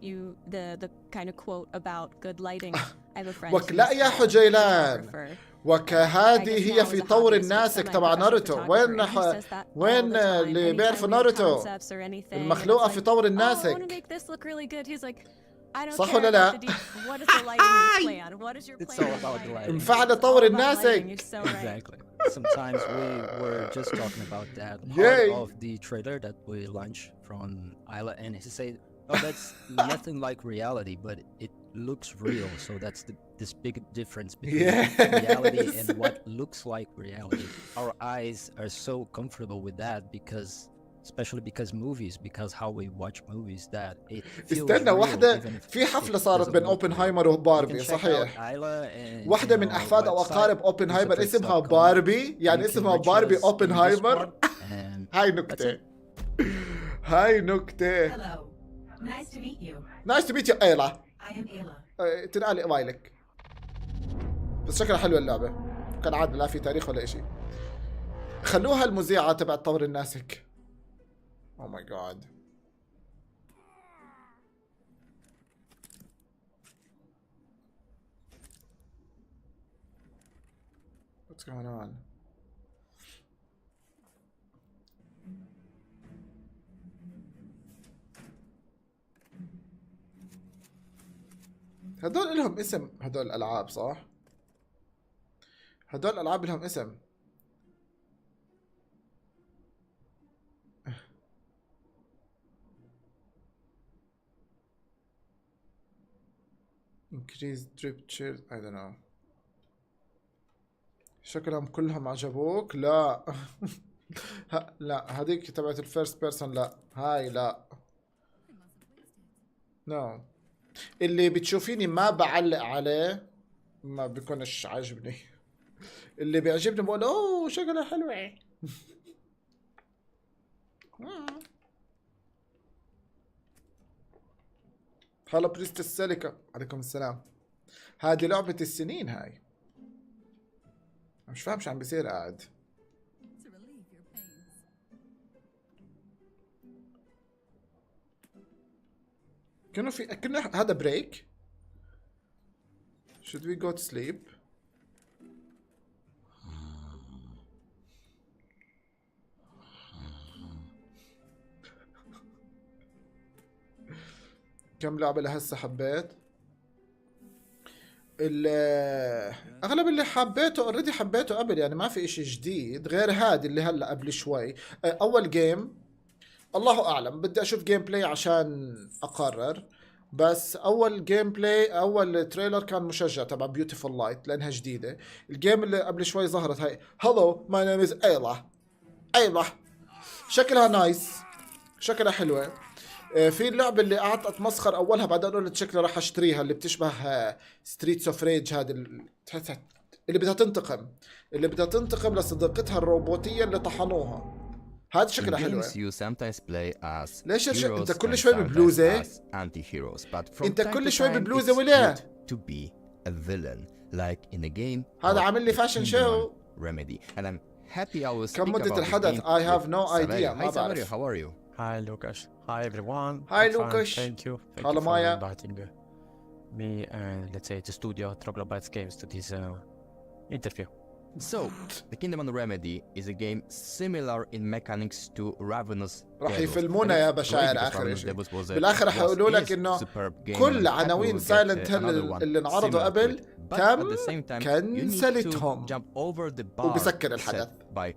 the kind of quote about good lighting. I have a friend وك who's لا يا a حجيلان. photographer. وكهذه هي في طور الناسك تبع ناروتو. وين اللي بيعرفوا ناروتو المخلوقة في طور الناسك. صح ولا لا؟ It's all about the lighting. انفعل طور الناسك. Exactly. Sometimes we were just talking about that Yay. part of the trailer that we launched from Isla, and he said, "Oh, that's nothing like reality, but it looks real." So that's this big difference between reality and what looks like reality. Our eyes are so comfortable with that especially because movies, because how we watch movies, that it feels استنى real, واحدة even if في it حفلة صارت doesn't بين look اوبنهايمر real. You وباربي can check صحيح. out Isla and, واحدة you من know, أحفاد أو website, أقارب اوبنهايمر اسمها Mr.X.com. باربي، يعني You can اسمها reach باربي us in اوبنهايمر. Discord, and هاي that's نكتة. it. هاي نكتة. Hello. Nice to meet you. نايس تو ميت يو ايلا. I am Ayla. تنقالي وايلك. بس شكلها حلوة اللعبة. كالعادة لا في تاريخ ولا إشي. خلوها المذيعة تبع طور الناسك. Oh my god. What's going on? هدول لهم اسم، هدول الالعاب صح؟ هدول الالعاب لهم اسم. Increase drip chairs I don't know. شكلهم كلهم عجبوك؟ لا. لا هذيك تبعت الفيرست بيرسون لا. هاي لا. نو. اللي بتشوفيني ما بعلق عليه ما بيكونش عاجبني. اللي بيعجبني بقول اوه شكلها حلوة. هلا بريست السيليكا. عليكم السلام. هذه لعبة السنين هاي. مش فاهم شو عم بيصير قاعد. كنا هذا بريك. Should we go to sleep? كم لعبة لهسه حبيت؟ اغلب اللي حبيته اوريدي حبيته قبل، يعني ما في اشي جديد غير هذه اللي هلا قبل شوي. اول جيم الله اعلم بدي اشوف جيم بلاي عشان اقرر، بس اول جيم بلاي اول تريلر كان مشجع تبع بيوتيفول لايت لانها جديده. الجيم اللي قبل شوي ظهرت هاي هلو ماي نيم از ايلا شكلها نايس، شكلها حلوه. في اللعبة اللي قعدت اتمسخر اولها بعدين قلت شكلها راح اشتريها، اللي بتشبه ستريتس اوف ريج، هذه اللي بدها تنتقم لصديقتها الروبوتية اللي طحنوها. هذا شكلها حلوة. ليش انت كل شوي ببلوزة؟ انت كل شوي ببلوزة ولا؟ هذا عامل لي فاشن شو. Remedy and I'm happy I was كم مدة الحدث؟ I have no idea. ما بعرف. How are you? Hi, Lucas. Hi, everyone. Hi, I'm fine, Lucas. Thank you. Thank Hello, you for Maya. inviting me and, let's say, the studio, Troglobites Games, to this interview. So, The Kingdom of the Remedy is a game similar in mechanics to Ravenous راح Devils. يفلمونا يا بشاير اخر شيء. بالاخر راح يقولوا لك انه كل عناوين سايلنت هيل اللي انعرضوا قبل كنسلتهم وبسكر الحدث باي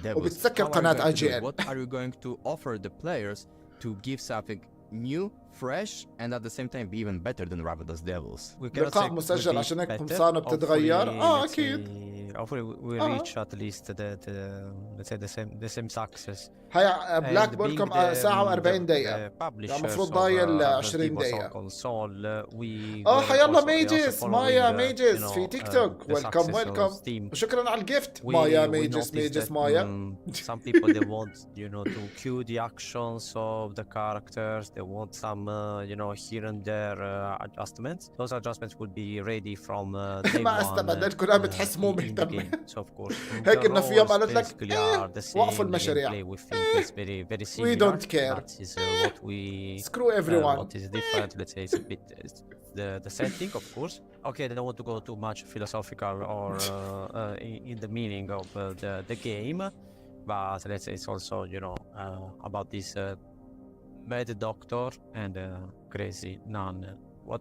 وبتسكر قناة IGN. What are you going to offer the players to give something new, fresh, and at the same time be even better than Ravenous Devils? لقاء مسجل عشان هيك قمصانه بتتغير. اكيد. Hopefully we reach at least let's say the same success. هاي بلاك بولكم ساعة و40 دقيقة. يعني المفروض ضايل 20 دقيقة. حيالله ميجز مايا ميجز في تيك توك. ويلكم وشكرا على الجفت مايا ميجز مايا. Some people they want to cue the actions of the characters. They want some here and there adjustments. Those adjustments would be ready from day ما one. استبعد الكلام بتحس مو مهتم. So of course هيك انه في يوم قالت لك وقفوا المشاريع. We don't care. That is what we screw everyone. What is different, let's say, it's a bit the setting, of course. Okay, they don't want to go too much philosophical or in the meaning of the game, but let's say it's also about this mad doctor and crazy nun.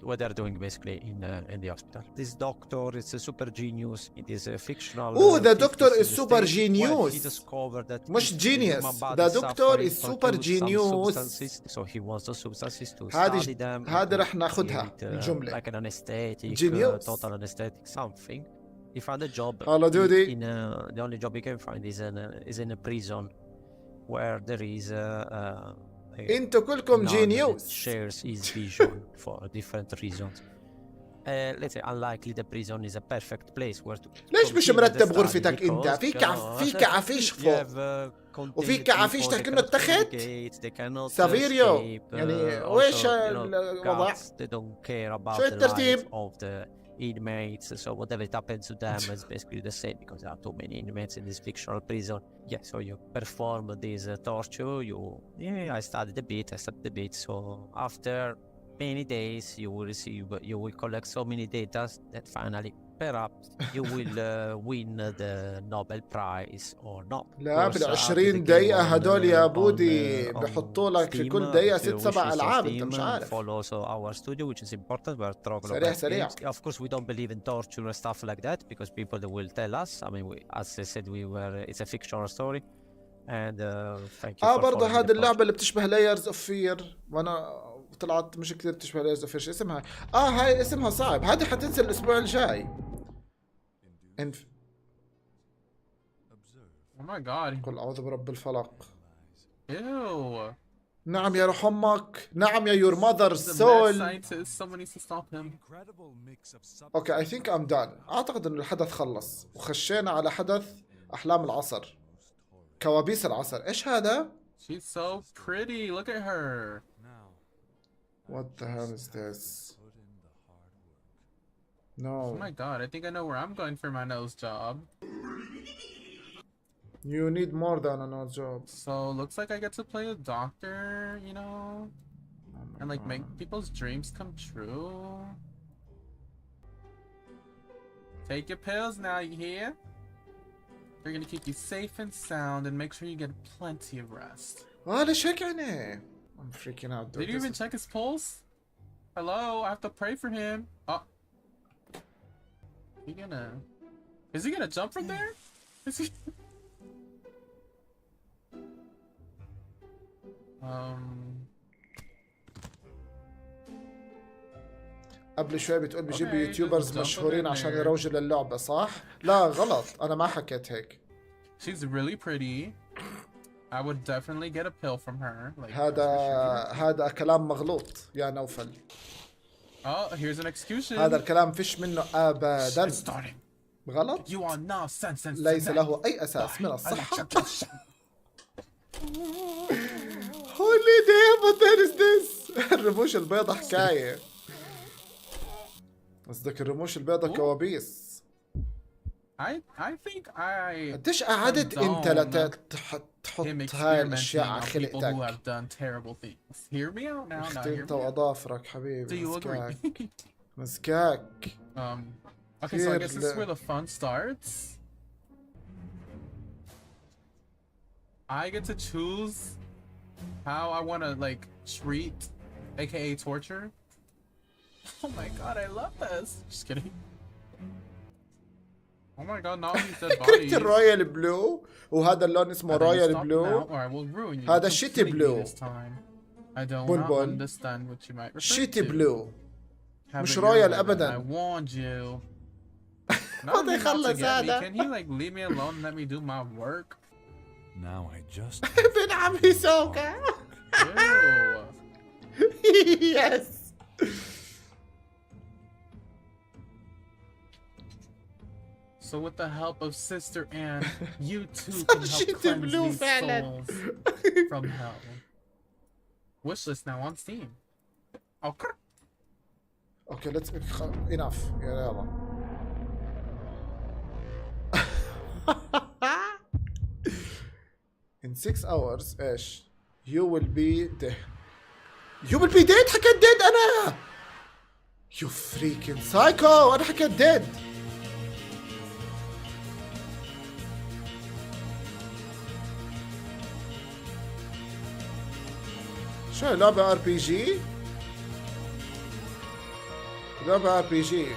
What they're doing basically in the hospital. This doctor is a super genius. It is a fictional. Oh, the doctor is super genius. He discovered that مش genius. The doctor is super genius. So he wants the substances to study them. هذا رح ناخذها الجملة. Like an anesthetic, total anesthetic, something. He found a job. Hello, dude. The only job he can find is in a prison, where there is انتوا كلكم genius. Shares his vision for different reasons. Let's say unlikely the prison is a perfect place where to. ليش مش مرتب غرفتك انت؟ فيك عفيش فوق وفيك عفيش كأنه اتخذت سافيريو. يعني ويش الوضع؟ شو الترتيب؟ Inmates, so whatever it happens to them is basically the same because there are too many inmates in this fictional prison. Yeah, so you perform this torture. I studied a bit. So after many days, you will collect so many data that finally, perhaps, you will win the Nobel Prize or not. لا بال20 دقيقة هدول يا بودي بحطوا لك في كل دقيقة 6-7 ألعاب أنت مش عارف. Follow also our studio, which is important. سريع. Of course, we don't believe in torture and stuff like that because people they will tell us. I mean, as I said, it's a fictional story. And thank you. برضه هذه اللعبة اللي بتشبه لايرز اوف فير وانا طلعت مش كثير تشبه لايرز اوف فير. شو اسمها؟ هاي اسمها صعب. هذه حتنزل الأسبوع الجاي. Oh my god. قل أعوذ برب الفلق. Ew. نعم يا روح أمك. نعم يا your mother's soul. Someone needs to stop him. Okay, I think I'm done. أعتقد إنه الحدث خلص وخشينا على حدث أحلام العصر. كوابيس العصر. إيش هذا؟ She's so pretty. Look at her. What the hell is this? No. Oh my god, I think I know where I'm going for my nose job. You need more than a nose job. So looks like I get to play a doctor, and like make people's dreams come true. Take your pills now, you hear? They're gonna keep you safe and sound and make sure you get plenty of rest. ليش هيك يعني? I'm freaking out. Did you even check his pulse? Hello, I have to pray for him. Oh. Is he gonna jump from there? Is he? قبل شوي بتقول بيجيبوا يوتيوبرز مشهورين عشان يروجوا للعبة صح؟ لا غلط أنا ما حكيت هيك. She's really pretty. I would definitely get a pill from her. Like, هذا كلام مغلوط يا نوفل. Oh, here's an execution. هذا الكلام فيش منه أبدا. غلط؟ You are nonsense. ليس له أي أساس من الصحة. Holy damn, what the hell is this? الرموش البيضة حكاية. قصدك الرموش البيضة كوابيس. I think I قديش قعدت انت لتحط هاي الاشياء على people who خلقتك؟ have done terrible things. Hear me out now. Now اختي hear انت me out. واظافرك Do حبيبي. you agree? مسكاك. Okay, so I guess this is where the fun starts. I get to choose how I want to like treat, aka torture. Oh my god, I love this. Just kidding. Oh my god, now he's dead bodies. كرهت الرويال بلو وهذا اللون اسمه رويال بلو. هذا شيتي بلو. I don't بلبل. understand what you might refer شيتي to. بلو. Have مش it your رويال way, ابدا. I warned you. بدي يخلص هذا. Can he like leave me alone and let me do my work? Now I just ابن عمي سوكا. Yes. So with the help of Sister Anne, you too can help cleanse these souls from hell. Wishlist now on Steam. Okay. Okay, let's enough. يلا. In 6 hours ايش؟ You will be dead. You will be dead. حكيت dead انا. You freaking psycho. انا حكيت dead. شو لعبة ار بي جي؟ لعبة ار بي جي.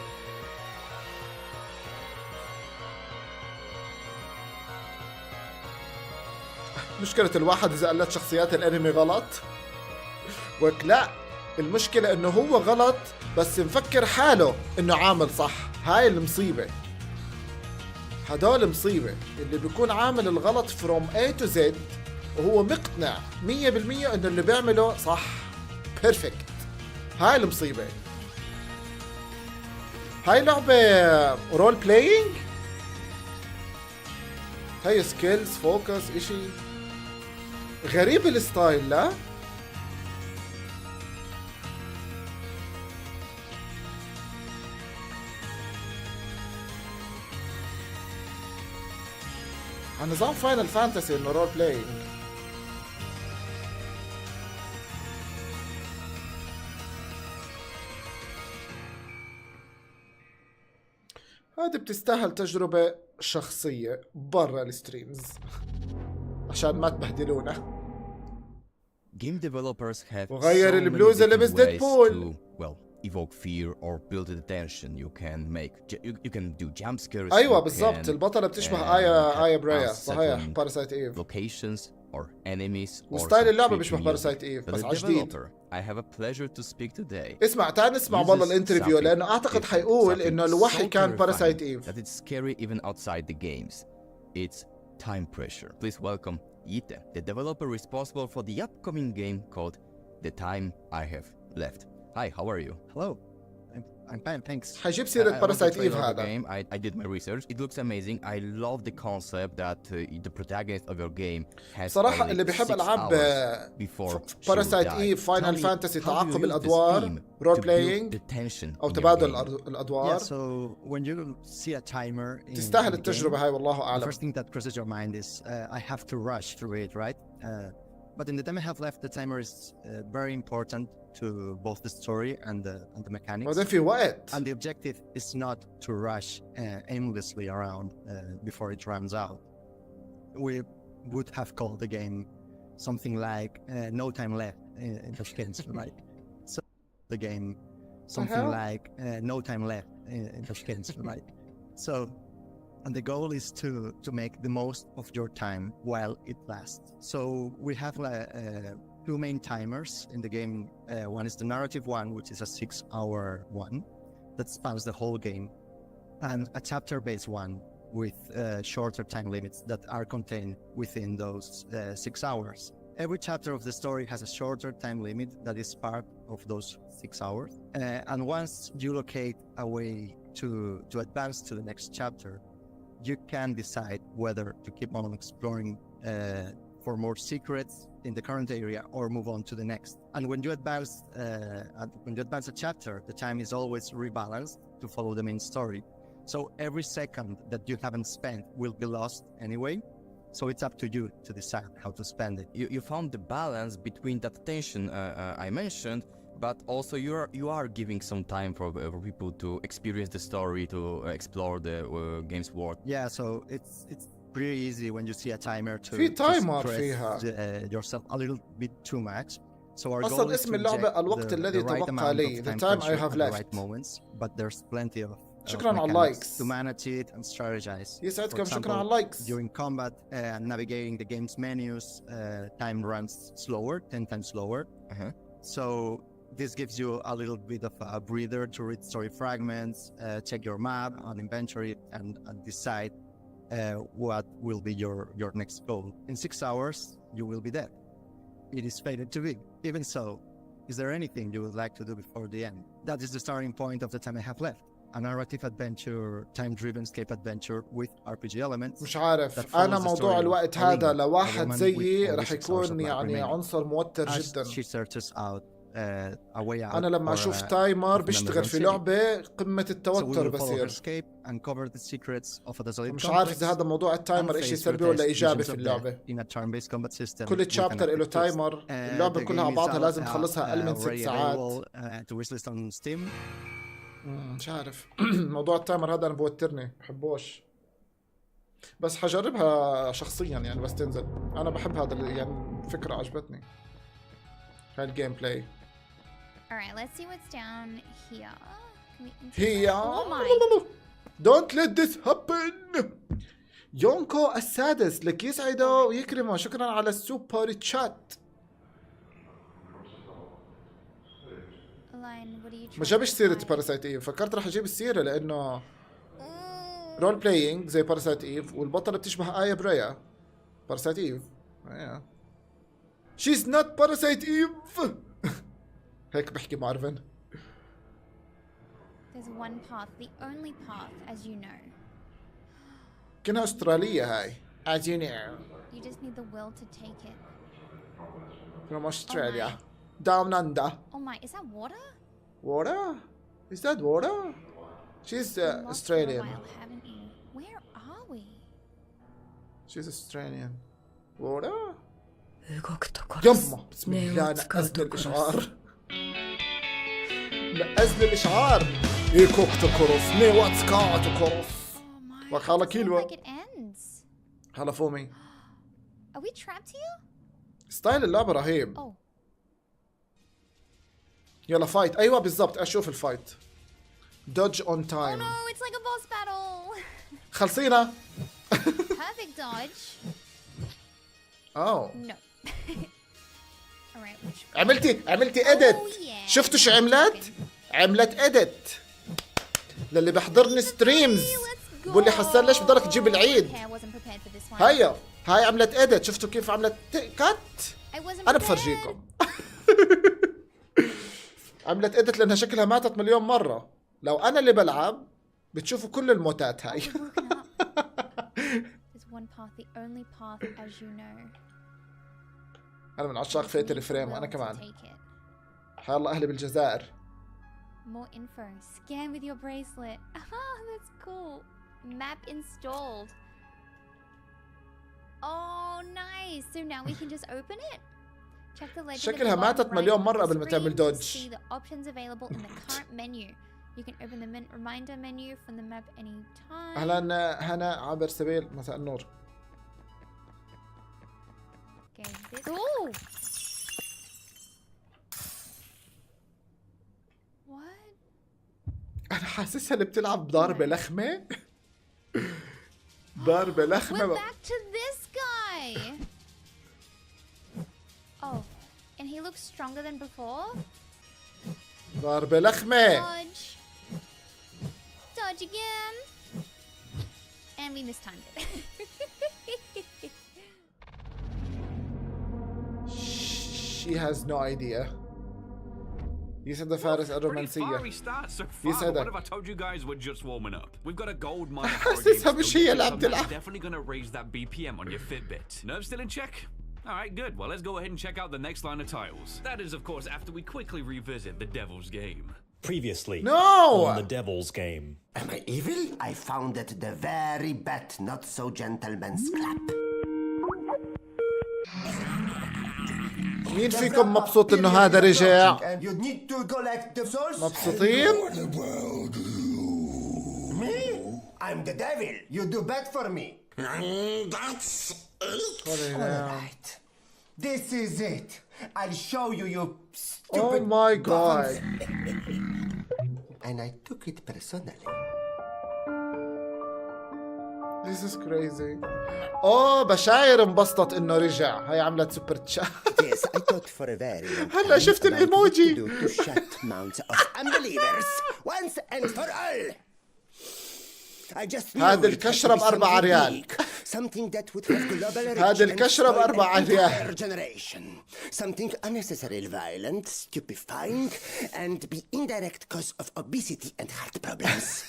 مشكلة الواحد إذا قلت شخصيات الأنمي غلط لا، المشكلة إنه هو غلط بس مفكر حاله إنه عامل صح. هاي المصيبة. هدول مصيبة اللي بيكون عامل الغلط from A to Z وهو مقتنع 100% إنه اللي بيعمله صح. بيرفكت. هاي المصيبة. هاي لعبة رول بلاينج. هاي سكيلز فوكس اشي غريب الستايل. لا على نظام فاينل فانتسي انه رول بلاينج. هذه بتستاهل تجربة شخصية برا الستريمز عشان ما تبهدلونا. Game developers have وغير so many البلوزة لبس different ways ديدبول. to, well, evoke fear or build the tension. You can make, you can do jump scares. ايوه you بالضبط. can, البطلة بتشبه آيا برايا. صحيح. unsettling باراسايت ايف. locations or enemies or وستايل اللعبة some بيشبه creepy باراسايت music. ايف But بس the عجديد. developer, I have a pleasure to speak today. اسمع تعال نسمع والله الانترفيو لانه اعتقد حيقول انه الوحي كان باراسايت ايف. That it's scary even outside the games. It's time pressure. Please welcome Yite, the developer responsible for the upcoming game called The Time I Have Left. Hi, how are you? Hello. I'm fine, thanks. حيجيب سيرة باراسايت ايف هذا. I did my research. It looks amazing. I love the concept that the protagonist of your game has صراحة اللي بيحب العاب باراسايت ايف فاينل فانتسي تعاقب الادوار رول بلاينج او تبادل الادوار. Yeah, so when you see a timer تستاهل التجربة هاي والله the اعلم. first thing that crosses your mind is I have to rush through it, right? But in the time I have left, the timer is very important to both the story and the mechanics. وبعدين في وقت. And the objective is not to rush aimlessly around before it runs out. We would have called the game something like No Time Left in Tashkent, right? So the game something like No Time Left in Tashkent, right? So, and the goal is to make the most of your time while it lasts. So we have two main timers in the game. One is the narrative one, which is a 6-hour one that spans the whole game, and a chapter-based one with shorter time limits that are contained within those 6 hours. Every chapter of the story has a shorter time limit that is part of those 6 hours. And once you locate a way to advance to the next chapter, you can decide whether to keep on exploring for more secrets in the current area or move on to the next. And when you advance a chapter, the time is always rebalanced to follow the main story. So every second that you haven't spent will be lost anyway. So it's up to you to decide how to spend it. You found the balance between that tension I mentioned, but also you are giving some time for people to experience the story, to explore the game's world. Yeah, so it's pretty easy when you see a timer to stress yourself a little bit too much. So our goal is to inject the right amount of time pressure at the right moments, but there's plenty of شكرا على اللايكس to manage it and strategize. يسعدكم شكرا على اللايكس. During combat and navigating the game's menus, time runs slower, 10 times slower. So this gives you a little bit of a breather to read story fragments, check your map and inventory, and decide what will be your next goal. In 6 hours, you will be dead. It is fated to be. Even so, is there anything you would like to do before the end? That is the starting point of the time I have left. A narrative adventure, time-driven escape adventure with RPG elements. مش عارف أنا موضوع الوقت هذا لواحد زيي رح يكون يعني عنصر موتر جدا. أنا لما أشوف تايمر بيشتغل في لعبة قمة التوتر بصير. مش عارف إذا هذا موضوع التايمر إشي سلبي ولا إيجابي في اللعبة. كل تشابتر له تايمر، اللعبة كلها على بعضها لازم تخلصها أقل من 6 ساعات. مش عارف موضوع التايمر هذا أنا بوترني بحبوش، بس حجربها شخصيا يعني بس تنزل. أنا بحب هذا يعني الفكرة عجبتني هاي الجيم بلاي. Alright, let's see what's down here. Here. Oh my. Don't let this happen. يونكو السادس لك يسعده ويكرمه، شكرا على السوبر تشات. ما جابش سيرة باراسايت ايف، فكرت رح اجيب السيرة لانه رول بلاينج زي باراسايت ايف والبطلة بتشبه آية بريا. باراسايت ايف She's not باراسايت ايف. هيك بحكي مارفن. There's one path, the only path, as you know. كأنها أسترالية هاي. As you know. You just need the will to take it. From Australia. Down under. Oh my, is that water? Water? Is that water? She's Australian. For a while, haven't you? Where are we? She's Australian. Water? يما بسم الله نقزل الإشعار. نقزل الإشعار. إيكوك تكروس نيواتس كا تكروس. وخالا كيلو. هلا فومي. Are we trapped here? ستايل اللعبة رهيب. يلا فايت. ايوه بالضبط اشوف الفايت. دوج اون تايم. Oh no, it's like a boss battle. خلصينا. Perfect dodge. Oh. No. Alright. عملتي اديت. شفتوا شو عملت؟ عملت اديت. للي بحضرني ستريمز بقول لي حسان ليش بدك تجيب العيد؟ هيا هاي عملت اديت، شفتوا كيف عملت كات؟ انا بفرجيكم. عملت ادت لانها شكلها ماتت مليون مرة. لو انا اللي بلعب بتشوفوا كل الموتات هاي. انا من عشاق فئة الفريم وانا كمان. حيا الله اهلي بالجزائر. More info. Scan with your bracelet. Ah, that's cool. Map installed. Oh, nice. So now we can just open it. شكلها ماتت مليون مرة قبل ما تعمل دوج. أهلا هنا عابر سبيل مساء النور. أنا حاسسها اللي بتلعب ضاربة لخمة. ضاربة لخمة. Oh, and he looks stronger than before. ضربة لخمة. Dodge. Dodge again. And we mistimed it. She has no idea. يسعد فارس الرومانسية. يسعدك. What if I told you guys we're just warming up? We've got a gold mine. حاسسها مش هي اللي عم تلعب. Definitely gonna raise that BPM on your Fitbit. Nerves still in check? Alright, good. Well, let's go ahead and check out the next line of titles. That is, of course, after we quickly revisit the Devil's Game. Previously No! on the Devil's Game. Am I evil? I found it the very bet not so gentleman's clap. مين فيكم مبسوط انه هذا رجع؟ You need to collect the souls. مبسوطين؟ Me? I'm the devil. You do bet for me. That's it. All right. This is it. I'll show you, you stupid. Oh my god. And I took it personally. This is crazy. اوه بشاير انبسطت انه رجع. هاي عملت سوبر تشات. Yes, I thought for a very long هلا شفت الايموجي. to shut mouths of unbelievers once and for all. I just هذا الكشرة ب4 ريال. Something that would have global هذا الكشرة ب4 ريال. generation. Something unnecessarily violent, stupefying, and be indirect cause of obesity and heart problems.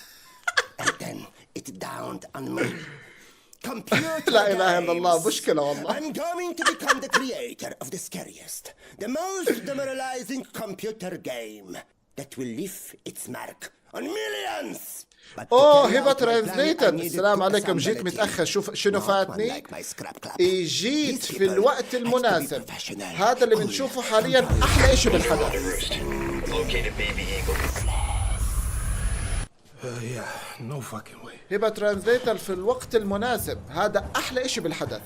And then it dawned on me. Computer لا إله إلا الله مشكلة والله. I'm going to become the creator of the scariest, the most demoralizing computer game that will leave its mark on millions. اوه هبة ترانزليتر. السلام عليكم. جيت متأخر. شوف شنو فاتني. جيت في الوقت المناسب. هذا اللي بنشوفه حاليا احلى اشي بالحدث. هبة ترانزليتر في الوقت المناسب. هذا احلى اشي بالحدث.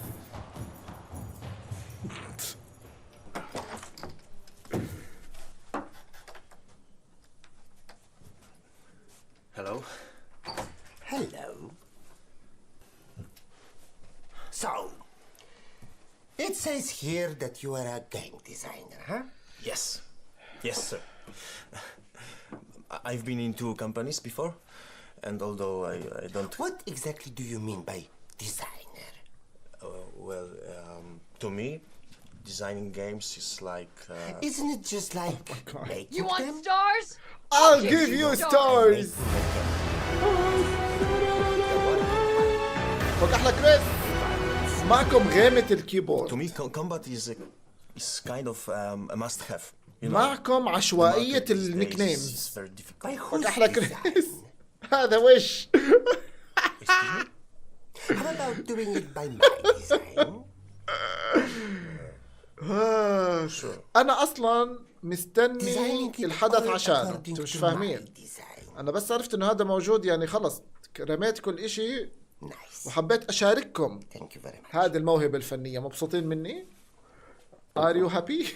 Hello. Hello. So, it says here that you are a game designer, huh? Yes. Yes, sir. I've been in 2 companies before, and although I don't... What exactly do you mean by designer? Well, to me, designing games is like... Isn't it just like making You want them? stars? I'll give you stars. فوق احلى كريس. معكم غامة الكيبورد. To me, combat is kind of a must-have. معكم عشوائية النيك نيمز. فوق احلى كريس. هذا وش. How about doing it by my design? أنا أصلاً مستني الحدث عشانه. انتوا مش فاهمين. أنا بس عرفت إنه هذا موجود يعني خلص رميت كل إشي وحبيت أشارككم هذه الموهبة الفنية. مبسوطين مني؟ Are you happy?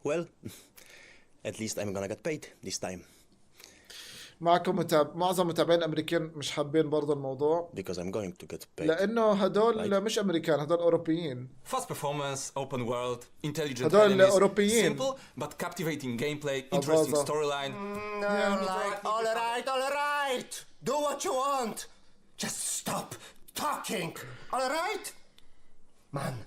Well, at least I'm gonna get paid this time. معكم معظم متابعين الامريكان مش حابين برضه الموضوع. Because I'm going to get paid. لانه هدول مش امريكان، هدول اوروبيين. Fast performance, open world, intelligent هدول enemies, اوروبيين. simple but captivating gameplay, interesting storyline. All right. Do what you want. Just stop talking. All right? Man,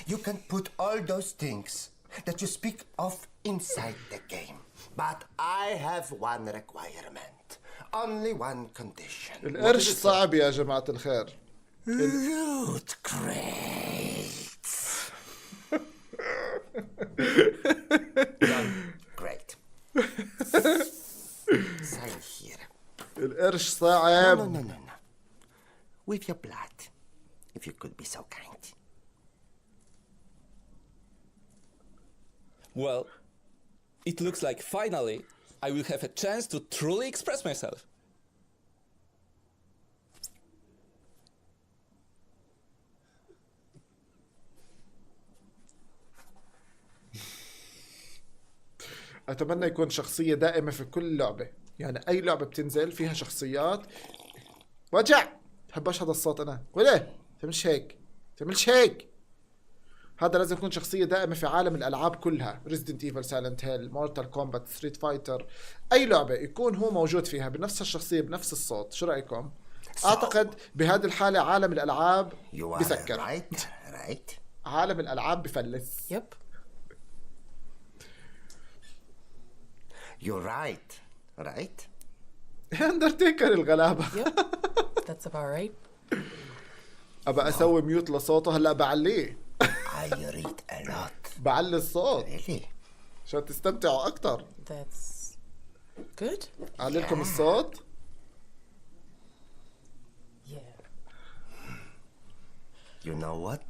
you can put all those things that you speak of inside the game. But I have one requirement. Only one condition. القرش صعب يا جماعة الخير. Loot crates. Great. Sign here. القرش صعب. No. With your blood, if you could be so kind. Well, it looks like finally I will have a chance to truly express myself. أتمنى يكون شخصية دائمة في كل لعبة، يعني أي لعبة بتنزل فيها شخصيات. وجع بحبش هذا الصوت أنا. ولا تعملش هيك. هذا لازم يكون شخصية دائمة في عالم الألعاب كلها. Resident Evil, Silent Hill, Mortal Kombat, Street Fighter، أي لعبة يكون هو موجود فيها بنفس الشخصية بنفس الصوت. شو رأيكم؟ أعتقد بهذه الحالة عالم الألعاب بسكر. عالم الألعاب بفلس. Yep. You're right. Undertaker الغلابة. That's about right. ابى اسوي ميوت لصوته. هلا بعليه. I read a lot. بعلي الصوت. Really? عشان تستمتعوا اكثر. That's good. اعلي لكم الصوت. You know what?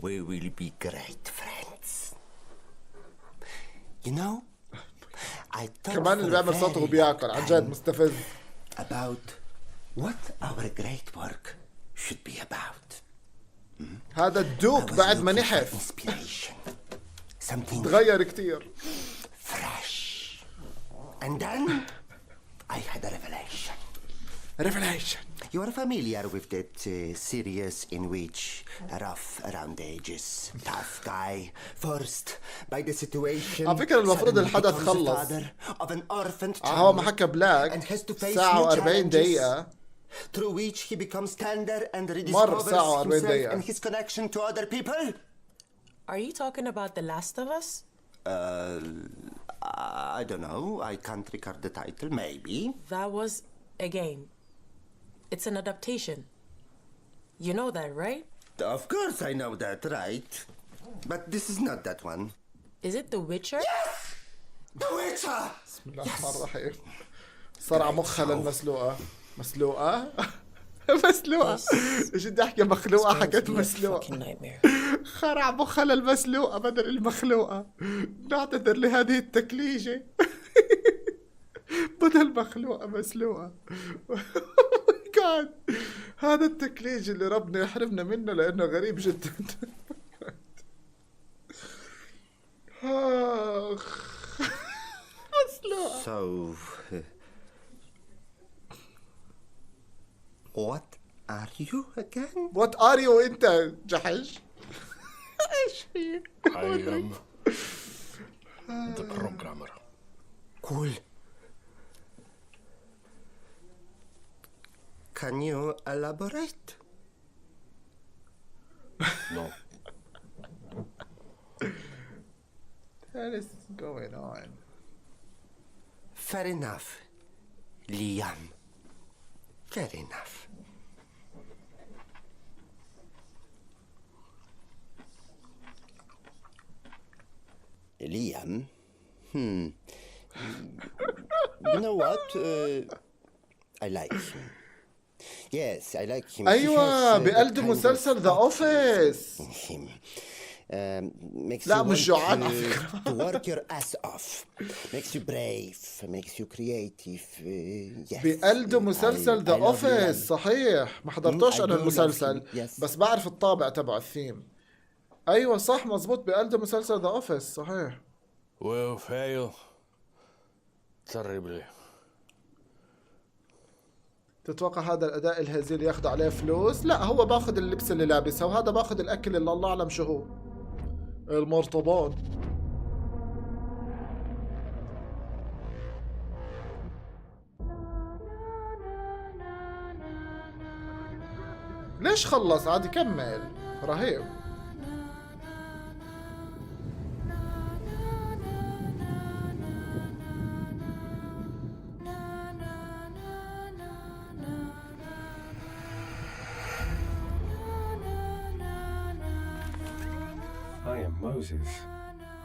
We will be great friends. You know, I thought كمان اللي بيعمل صوته وبياكل عن جد مستفز. About what our great work should be about. هذا الدوك بعد ما نحف تغير كتير. Fresh. And then I had a revelation. Revelation. You are familiar with that series in which a rough around the edges, tough guy, forced by the situation, على فكرة المفروض الحدث خلص. هو ما حكى بلاك ساعة و40 دقيقة. Through which he becomes tender and مر ساعة rediscovers و40 himself دقيقة. and his connection to other people. Are you talking about The Last of Us? I don't know. I can't record the title. Maybe. That was a game. It's an adaptation. You know that, right? Of course I know that, right? But this is not that one. Is it The Witcher? Yes! The Witcher! بسم الله الرحمن الرحيم. صرع مخها للمسلوقة. مسلوقة؟ مسلوقة. ايش بدي احكي مخلوقة حكيت مسلوقة. خرع مخها للمسلوقة بدل المخلوقة. نعتذر لهذه التكليجة. بدل مخلوقة مسلوقة. كان هذا التكليج اللي ربنا يحرمنا منه لانه غريب جدا. مسلوقة. So, what are you again? What are you انت جحش؟ ايش هي؟ I am the programmer. Cool. Can you elaborate? No. What is going on? Fair enough, Liam. Fair enough. Liam? You know what? I like him. Yes, I like him. أيوة بقلده مسلسل ذا أوفيس. لا مش جوعان على فكرة. To work your ass off. Makes you brave. Makes you creative. Yes. بقلده مسلسل ذا أوفيس صحيح. ما حضرتوش أنا المسلسل بس بعرف الطابع تبع الثيم. أيوة صح مزبوط بقلده مسلسل ذا أوفيس صحيح. Will fail terribly. تتوقع هذا الأداء الهزيل ياخذ عليه فلوس؟ لا هو باخذ اللبس اللي لابسه وهذا باخذ الأكل اللي الله أعلم شو هو. المرطبان. ليش خلص عادي كمل رهيب. I am Moses.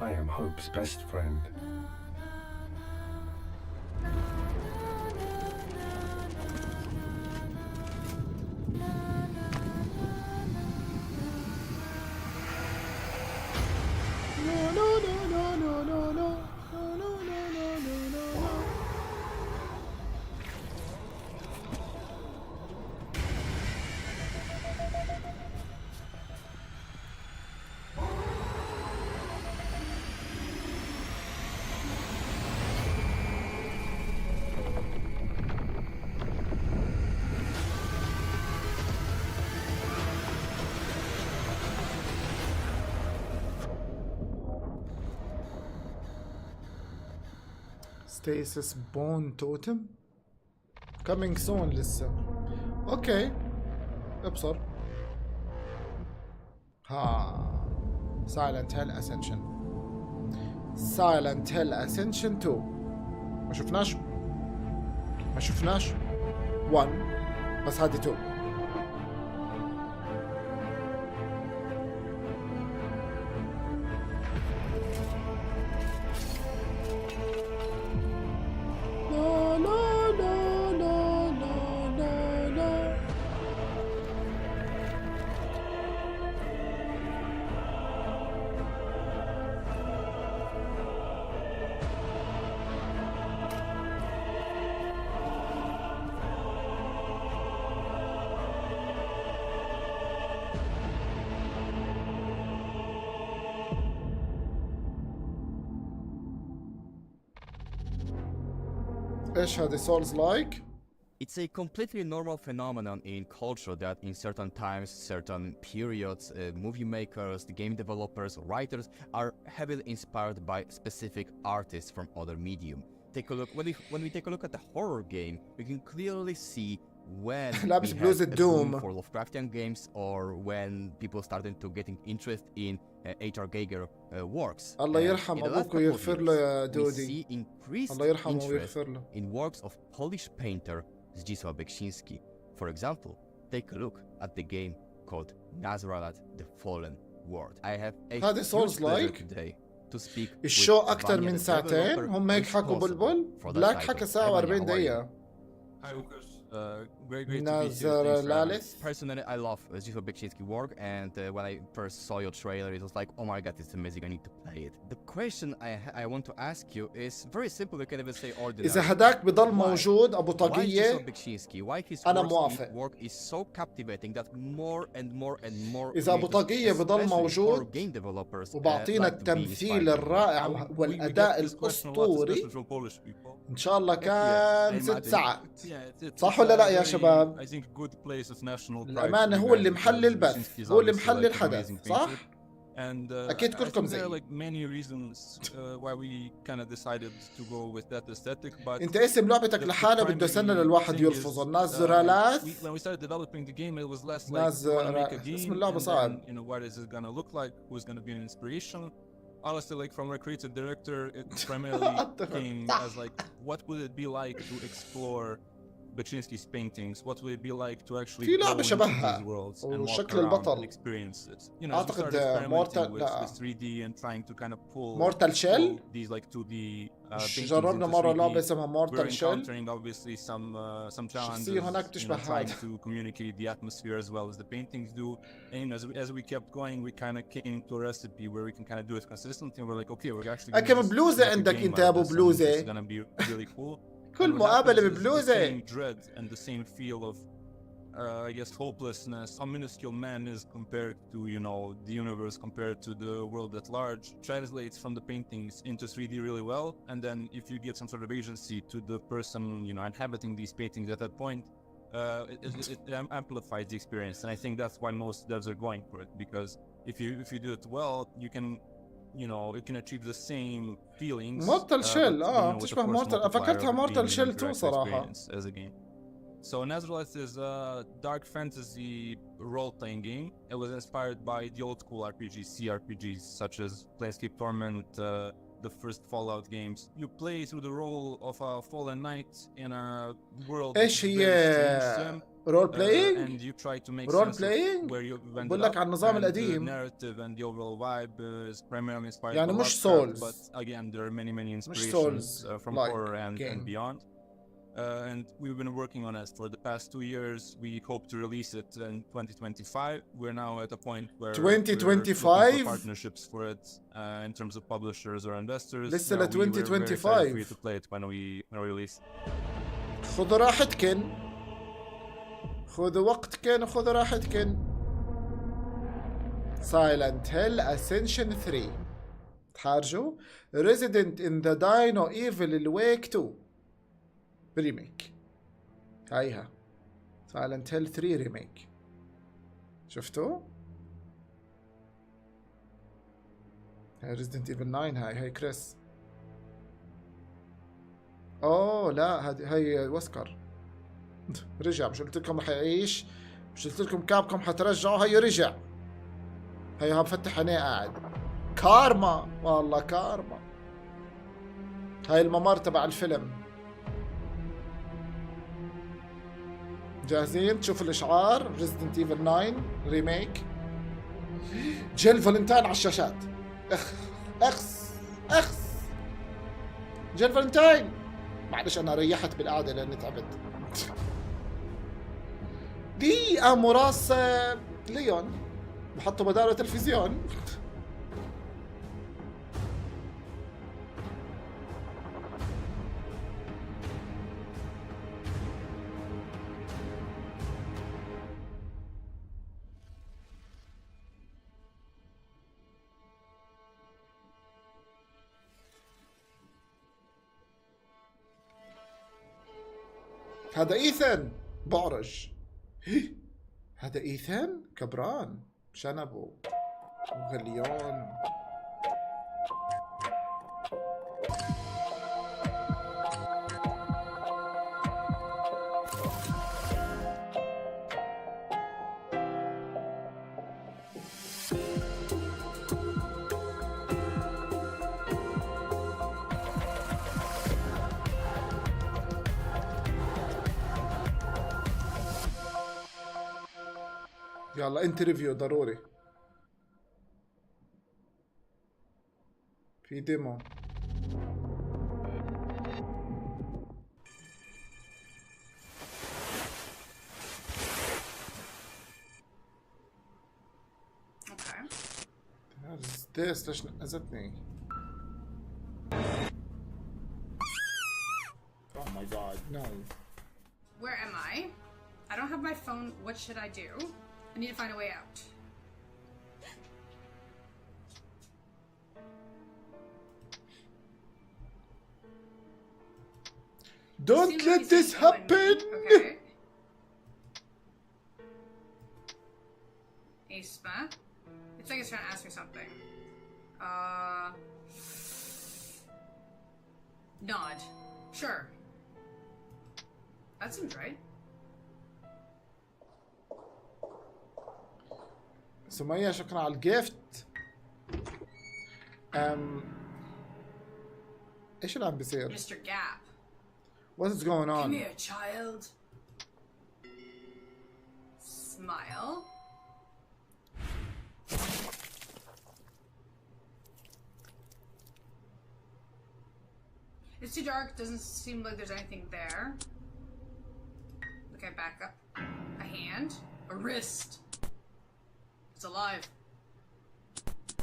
I am Hope's best friend. Stasis Bone Totem coming soon لسه. اوكي ابصر. Silent Hill Ascension. Silent Hill Ascension 2 ما شفناش 1 بس هذه 2. ايش هذه Souls like؟ It's a completely normal phenomenon in culture that in certain times, certain periods, movie makers, the game developers, writers are heavily inspired by specific artists from other medium. Take a look when we take a look at the horror game, we can clearly see when لابس we بلوز had a boom الدوم. for Lovecraftian games or when people started to getting interest in H.R. Giger works. الله And يرحم in the last ابوك couple of ويغفر له يا years, we دودي. see increased الله يرحمه interest ويغفر له. in works of Polish painter Zdzisław Beksiński. For example, take a look at the game called Nazareth: The Fallen World. I have a هذه huge Souls pleasure like. today to speak الشو with اكثر Vanya, من the ساعتين، developer هم هيك حكوا بلبل. responsible for that بلاك title. حكى ساعة Hi, Vanya, و40 how are you? دقيقة. Hi, Lucas. Great to be here. نازر Thanks for having me. لالس. Personally, I love Zdzisław Beksiński's work, and when I first saw your trailer, it was like, oh my god, it's amazing, I need to play it. The question I want to ask you is very simple, we can even say ordinary. إذا هداك بضل موجود أبو Why طاقية Zdzisław Beksiński? Why his أنا موافق. work is so captivating that more and more إذا أبو creators, طاقية بضل especially موجود horror game developers, وبعطينا like to be التمثيل inspired. الرائع والأداء الأسطوري، إن شاء الله كان 6 ساعات. صح ولا لا يا شباب؟ I think good place of national pride. الأمانة هو اللي محل البث، هو اللي محل الحدث، صح؟ And أكيد I كلكم think there are زيي. like many reasons why we kind of decided to go with that aesthetic, but أنت اسم لعبتك the لحالها بده سنة للواحد thing يلفظه. is, نازرالات. when we started developing the game, it was less like نازر- we want to make a game, اسم اللعبة and صعب. then, you know, what is it gonna look like, who's gonna be an inspiration. Honestly, like from a creative director, it primarily came as like, what would it be like to explore Beksiński's paintings? What would it be like to actually في go لعبة into شبهها these worlds and walk وشكل around البطل. and experience it? You know, as we أعتقد started experimenting مورتال with 3D and trying to kind of pull مورتال شيل. these like 2D paintings جربنا into مرة 3D. لعبة اسمها We're مورتال شيل. encountering obviously some challenges, الشخصية هناك you know, تشبه trying هذا. to communicate the atmosphere as well as the paintings do. And as we kept going, we kind of came to a recipe where we can kind of do it consistently. And we're like, okay, we're actually كم بلوزة عندك أنت يا أبو بلوزة؟ It's gonna be really cool. كل مقابلة ببلوزة. The same dread and the same feel of, I guess, hopelessness. How minuscule man is compared to, you know, the universe, compared to the world at large, translates from the paintings into 3D really well. And then if you get some sort of agency to the person, you know, inhabiting these paintings at that point, it amplifies the experience. And I think that's why most devs are going for it, because if you do it well, you can, you know, you can achieve the same feelings. مورتال شيل with, تشبه of course, مورتال، فكرتها multiplier of مورتال being شيل an 2 interactive صراحة. experience as a game. So Nazareth is a dark fantasy role-playing game. It was inspired by the old school RPGs, CRPGs, such as Planescape Torment, the first Fallout games. You play through the role of a fallen knight in a world إيش very هي strange, رول بلاينج؟ and you try to make رول sense of بلاينج؟ where you've ended بقول لك up, على النظام and the القديم. narrative and the overall vibe is primarily inspired يعني by مش Lovecraft, Souls. but again there are many مش inspirations Souls from like horror and game. beyond. And we've been working on it for the past 2 years. We hope to release it in 2025. We're now at a point where 2025 we're looking for partnerships for it in terms of publishers or investors. لسه ل We're very excited for you 2025. to play it when we release. خذوا راحتكن، خذوا وقتكن وخذوا راحتكن. Silent Hill Ascension 3 تحارجوا Resident in the Dino Evil Awake 2 ريميك. هايها Silent Hill 3 ريميك. شفتوا؟ هاي Resident Evil 9. هاي كريس. اوه لا هاي وسكر. رجع. مش قلت لكم رح يعيش؟ مش قلت لكم كابكم حترجعوا؟ هي رجع. هي ها مفتح عينيه قاعد. كارما والله كارما. هاي الممر تبع الفيلم. جاهزين تشوفوا الاشعار؟ Resident Evil 9 ريميك. جيل فالنتاين على الشاشات. اخس جيل فالنتاين. معلش انا ريحت بالقعده لاني تعبت. دقيقة مراس ليون بحطوا بداله تلفزيون. هذا إيثان بعرج. هذا إيثان كبران شنبه وغليون. يلا انترفيو ضروري. في ديمو. ليش نقزتني؟ Oh my god, no. Where am I? I don't have my phone. What should I do? I need to find a way out. Don't let this happen! Okay. Isma? It's like it's trying to ask me something. Nod. Sure. That seems right. سمية شكرا على الجيفت. ايش اللي عم بيصير؟ Mr. Gap. What is going on? Come here, child. Smile. It's too dark, doesn't seem like there's anything there. Okay, back up. A hand. A wrist. It's alive.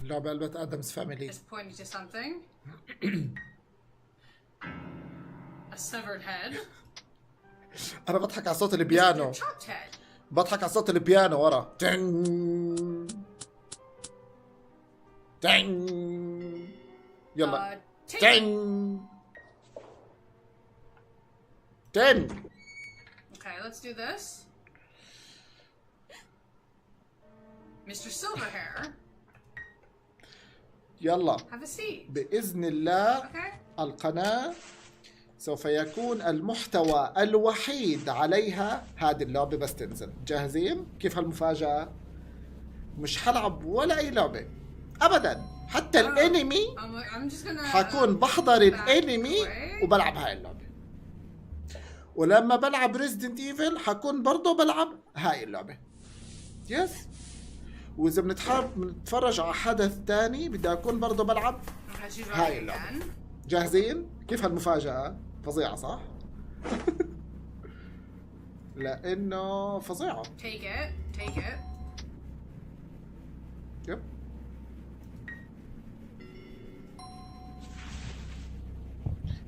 لعبة قلبت آدمز فاميلي. It's pointing to something. A severed head. أنا بضحك على صوت البيانو. بضحك على صوت البيانو ورا. تين. تين. يلا. تين. تين. Okay, let's do this. Mr. Silverhair. يلا. Have a seat. بإذن الله القناة سوف يكون المحتوى الوحيد عليها هذه اللعبة بس تنزل. جاهزين؟ كيف هالمفاجأة؟ مش حلعب ولا أي لعبة أبدا، حتى الأنمي حكون بحضر الأنمي وبلعب هاي اللعبة، ولما بلعب ريزيدنت ايفل حكون برضه بلعب هاي اللعبة. يس. وإذا بنتفرج على حدث تاني بدي أكون برضه بلعب هاي اللعبة. جاهزين؟ كيف هالمفاجأة؟ فظيعة صح؟ لأنه فظيعة. Take it. Take it. يب.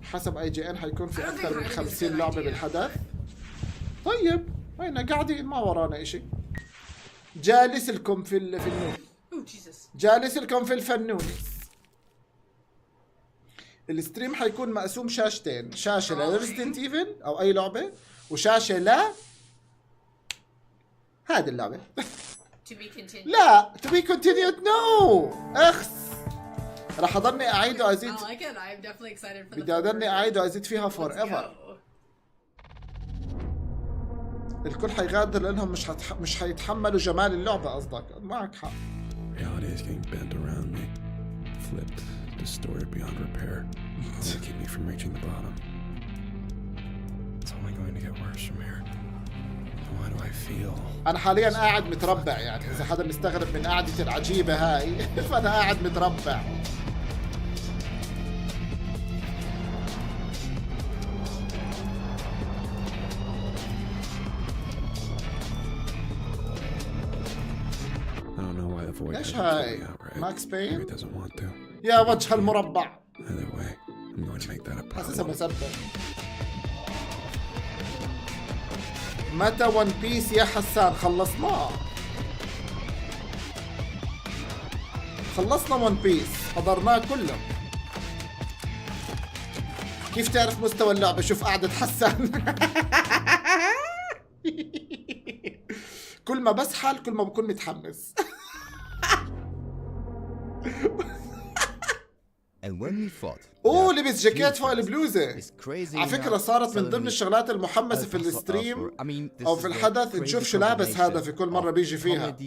حسب IGN حيكون في أكثر من 50 لعبة بالحدث. طيب وين قاعدين ما ورانا إشي. جالس لكم في النور. جالس لكم في الفنونس. الستريم حيكون مقسوم شاشتين، شاشة لريزيدنت ايفل أو أي لعبة، وشاشة ل هذه اللعبة. لا to be continued no اخس. راح اضلني اعيد وازيد. بدي اضلني اعيد وازيد فيها فور ايفر. الكل حيغادر لانهم مش حيتحملوا جمال اللعبة. قصدك معك حق. Reality is getting bent around me, flipped, distorted beyond repair. To keep me from reaching the bottom. It's only going to get worse from here. Why do I feel? أنا حاليا قاعد متربع، يعني إذا حدا مستغرب من قعدتي العجيبة هاي فأنا قاعد متربع. ليش هاي؟ ماكس بين؟ يا وجه المربع. حاسسها مسبب. متى ون بيس يا حسان؟ خلصناه. خلصنا ون بيس، حضرناه كله. كيف تعرف مستوى اللعبة؟ شوف قعدة حسان. كل ما بسحل كل ما بكون متحمس. اوه لبس جاكيت فوق البلوزة. على فكرة صارت من ضمن الشغلات المحمسة في الستريم او في الحدث نشوف شو لابس هذا في كل مرة بيجي فيها.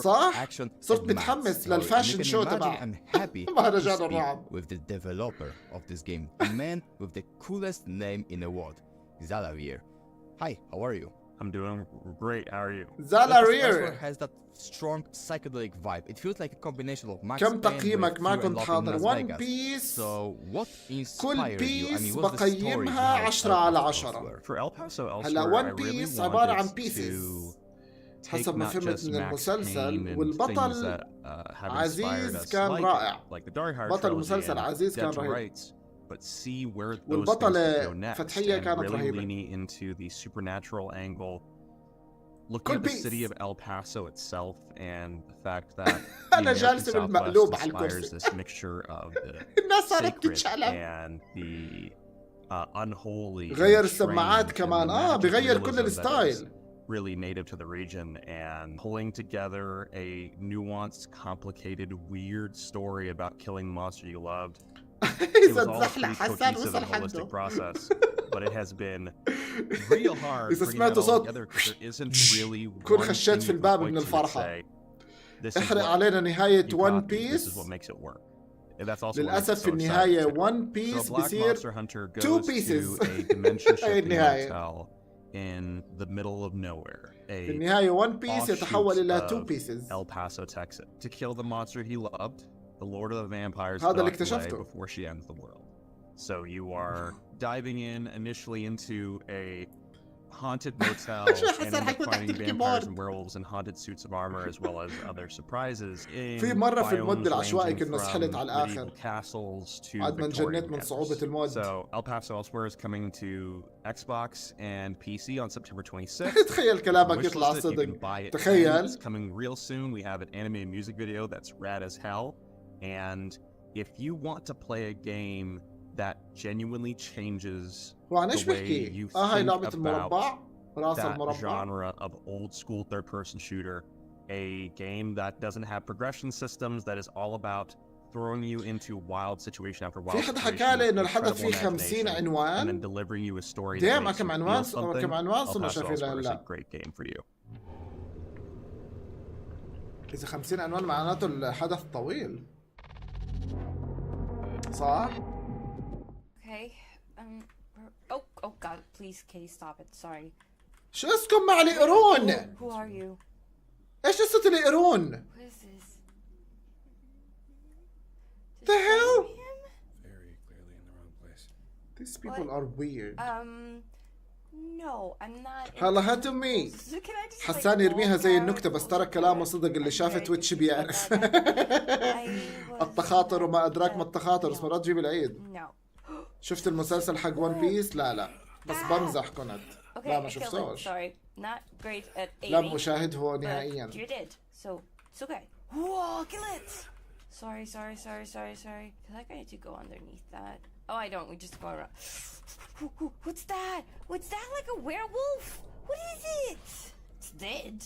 صح؟ صرت متحمس للفاشن شو تبع مهرجان الرعب. With the developer of this game, a man with the coolest name in the world, Zalarir. Hi, how are you? I'm doing great. How are you? Zalarir has that strong psychedelic vibe. It feels like a combination of Max كم تقييمك؟ ما كنت حاضر. One Piece. So what كل inspired you? I بيس mean, what's the story بقيمها 10 على 10. For El Paso Elsewhere, هلا I One really Piece عبارة عن wanted pieces to حسب ما take not فهمت just من Max المسلسل. Payne and والبطل things that have inspired عزيز us, كان رائع. like the Die Hard بطل trilogy المسلسل and عزيز كان Dead to رهيب. Rights, but see where those things والبطلة could go next, فتحية and كانت really رهيبة. leaning into the supernatural angle, looking at the city of El Paso itself and the fact that the أنا American جالسة بالمقلوب Southwest على inspires الكرسي. this mixture of the الناس صارت sacred تتشعلب. and the unholy. غير and السماعات strange كمان. and the magic بغير كل realism that is الستايل. really native to the region, and pulling together a nuanced, complicated, weird story about killing the monster you loved. It was all a pretty cohesive and holistic process, but it has been real hard إذا bringing that سمعتوا all صوت together because there isn't really كون one خشيت thing في you can الباب point من to and الفرحة. say, this is احرق what علينا نهاية you One caught me, this is Piece. what makes it work. And that's also what makes it للأسف so في النهاية exciting too. One So Piece Black بصير Monster Hunter two goes pieces. to a dimension هاي shifting النهاية. hotel in the middle of nowhere. في النهاية One Piece يتحول إلى two pieces. El Paso, Texas, to kill the monster he loved, the Lord of the Vampires, هذا اللي tucked away اكتشفته. before she ends the world. So you are diving in initially into a haunted motel and end up finding vampires and werewolves in haunted suits of armor, as well as other surprises in في مرة في المود biomes العشوائي ranging كنا سحلت from على medieval الآخر. castles to عاد ما انجنيت Victorian من manners. صعوبة المود. So El Paso Elsewhere is coming to Xbox and PC on September 26th. تخيل كلامك Wish يطلع list it, you صدق. can buy it then. تخيل. It's coming real soon. We have an animated music video that's rad as hell. And if you want to play a game that genuinely changes هو عن ايش the way بحكي؟ you هاي think لعبة about المربع راس that المربع. genre of old school third-person shooter, a game that doesn't have progression systems, that is all about throwing you into wild situation after wild في حدا situation حكى لي with إنه الحدث incredible فيه 50 imagination, and then عنوان. delivering you a story that دام makes كم you عنوان feel something. كم عنوان El صرنا Paso شايفين Elsewhere is a لهلا. great game for you. إذا 50 عنوان معناته الحدث طويل. صح؟ Okay. Oh God! Please, Katie, stop it. Sorry. شو اسكم مع القرون؟ Who are you? ايش قصة القرون؟ What is this? The hell? Very clearly in the wrong place. These people are weird. No, I'm not. هلا هات امي. حسان يرميها زي النكتة بس ترى كلامه صدق. اللي شاف تويتش بيعرف. التخاطر وما ادراك ما التخاطر. بس مرات تجيب العيد. شفت المسلسل حق ون بيس؟ لا بس بمزح كنت. لا ما شفتوش. لا مشاهده نهائيا. You did, so it's okay. Whoa, kill it! Sorry. I feel like I need to go underneath that. Oh, I don't. We just go around. What's that? What's that? Like a werewolf? What is it? It's dead.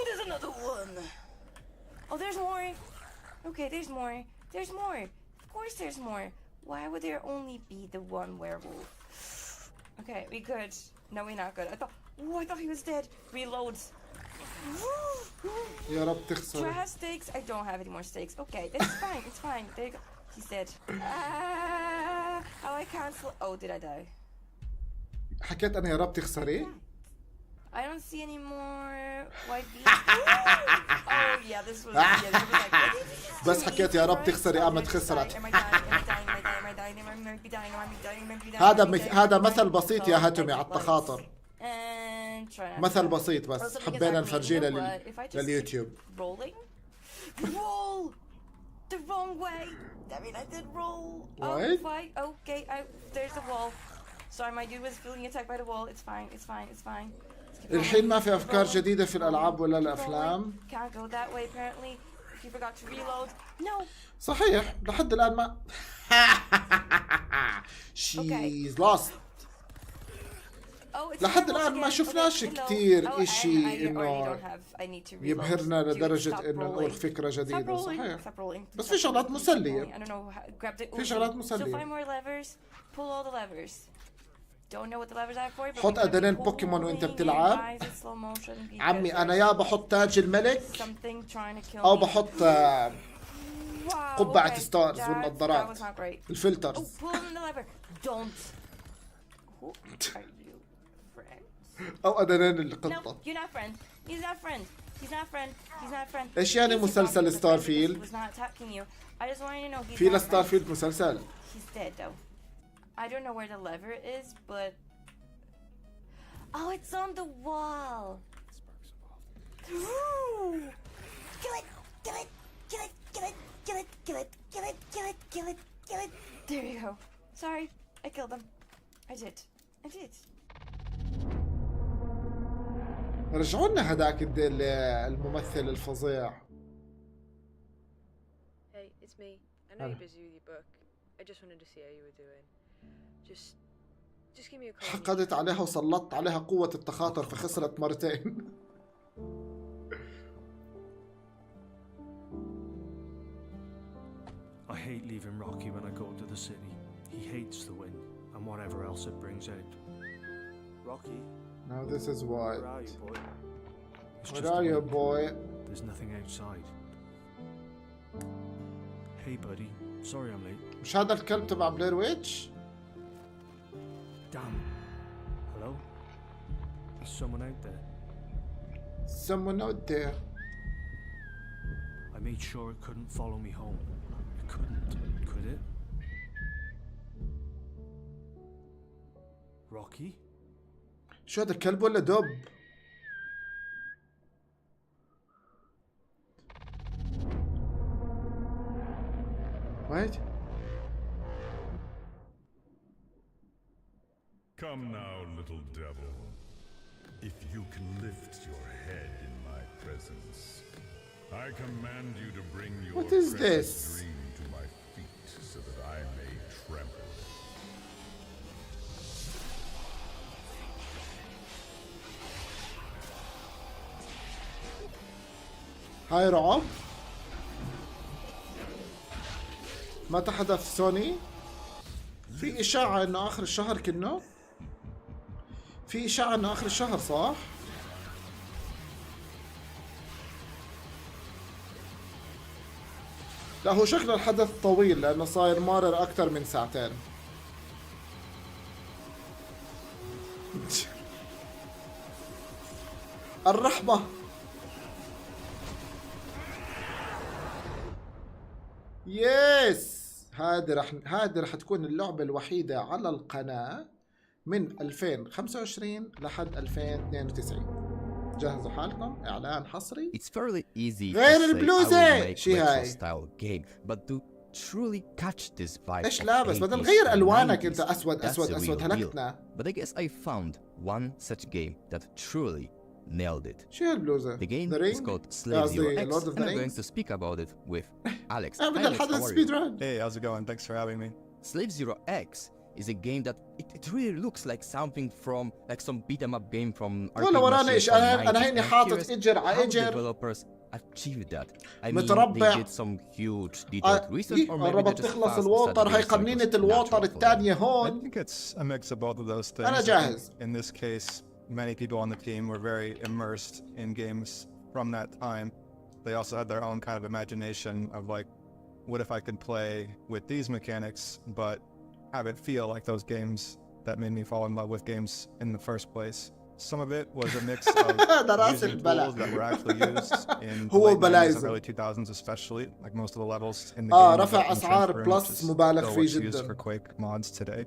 There's another one. Oh, there's more. Okay, there's more. There's more. Of course there's more. Why would there only be the one werewolf? Okay, we good. No, we're not good. I thought he was dead. Reloads. يا رب تخسر. Do I have stakes? I don't have any more stakes. Okay, it's fine. It's fine. There you go. He's dead. Oh, I cancel. Oh, did I die? حكيت أنا يا رب تخسري؟ I don't see any more white beads. Oh yeah, this was like. بس حكيت يا رب تخسري قامت خسرت. هذا مثل بسيط يا هاتمي على التخاطر. مثل بسيط بس حبينا نفرجيه لليوتيوب. Roll the wrong way. I mean, I did roll. What? Oh, okay, there's a wall. Sorry, my dude was feeling attacked by the wall. It's fine. الحين ما في أفكار جديدة في الألعاب ولا الأفلام. Can't go that way apparently. You forgot to reload. No. صحيح لحد الآن ما. She's lost. لحد الآن ما شفناش كتير إشي إنه يبهرنا لدرجة إنه نقول فكرة جديدة. صحيح، بس في شغلات مسلية. في شغلات مسلية. حط أدرين بوكيمون وأنت بتلعب. عمي أنا يا بحط تاج الملك أو بحط قبعة ستارز والنظارات الفلترز. أو أدرين القطة. إيش يعني مسلسل ستارفيلد؟ في لستارفيلد مسلسل. I don't know where the lever is, but oh, it's on the wall. Kill it! Kill it! Kill it! Kill it! Kill it! Kill it! Kill it! Kill it! Kill it! Kill it! There you go. Sorry, I killed them. I did. I did. رجعوا لنا هذاك الممثل الفظيع. Hey, it's me. I know you're busy with your book. I just wanted to see how you were doing. Just give me a call. حقدت عليها وسلطت عليها قوة التخاطر فخسرت مرتين. I hate leaving Rocky when I go to the city. He hates the wind and whatever else it brings out. Rocky. Now this is what. Where are you, boy? Where are you, boy? There's nothing outside. Hey, buddy. Sorry I'm late. مش هذا الكلب تبع بلاير ويتش؟ Damn. Hello? Is someone out there? Someone out there. I made sure it couldn't follow me home. It couldn't, could it? Rocky? شو هذا الكلب ولا دب؟ Wait. Come now, little devil. If you can lift your head in my presence, I command you to bring your what is this? dream to my feet so that I may trample it. هاي رعب؟ متى حدث سوني؟ في إشاعة إنه آخر الشهر كنه؟ في إشاعة إنه آخر الشهر صح؟ لا هو شكله الحدث طويل لأنه صاير مارر أكثر من ساعتين. الرحبة. يس هذه رح تكون اللعبة الوحيدة على القناة من 2025 لحد 2092. جهزوا حالكم إعلان حصري. It's fairly easy غير to البلوزة. say شي هاي style game, but to truly catch this vibe. إيش لابس؟ بدل غير ألوانك أنت أسود أسود أسود هلكتنا. But I guess I found one such game that truly nailed it. شو هالبلوزة؟ The game is called Slave Zero X, and I'm going to speak about it with Alex. Hi, Alex, how are you? Hey, how's it going? Thanks for having me. Slave Zero X is a game that it really looks like something from like some beat 'em up game from والله ورانا ايش انا هيني حاطط اجر على اجر. Developers achieved that. I mean, متربع. they did some huge detailed research, or maybe قربت they just تخلص fast الووتر. هاي started قنينة الووتر الثانية I هون. think it's a mix of both of those things. أنا جاهز. In this case, many people on the team were very immersed in games from that time. They also had their own kind of imagination of like, what if I could play with these mechanics, but have it feel like those games that made me fall in love with games in the first place. Some of it was a mix of using tools that were actually used in the late 90s and early 2000s especially, like most of the levels in the game. رفع أسعار بلس مبالغ فيه جدا. For Quake mods today.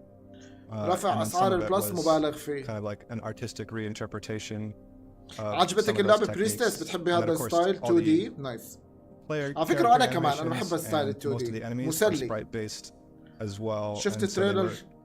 رفع أسعار البلس مبالغ فيه. Kind of like an artistic reinterpretation. عجبتك اللعبة بريستس؟ بتحبي هذا الستايل 2D؟ نايس. على فكرة أنا كمان أنا بحب الستايل 2D. مسلي. As well. شفت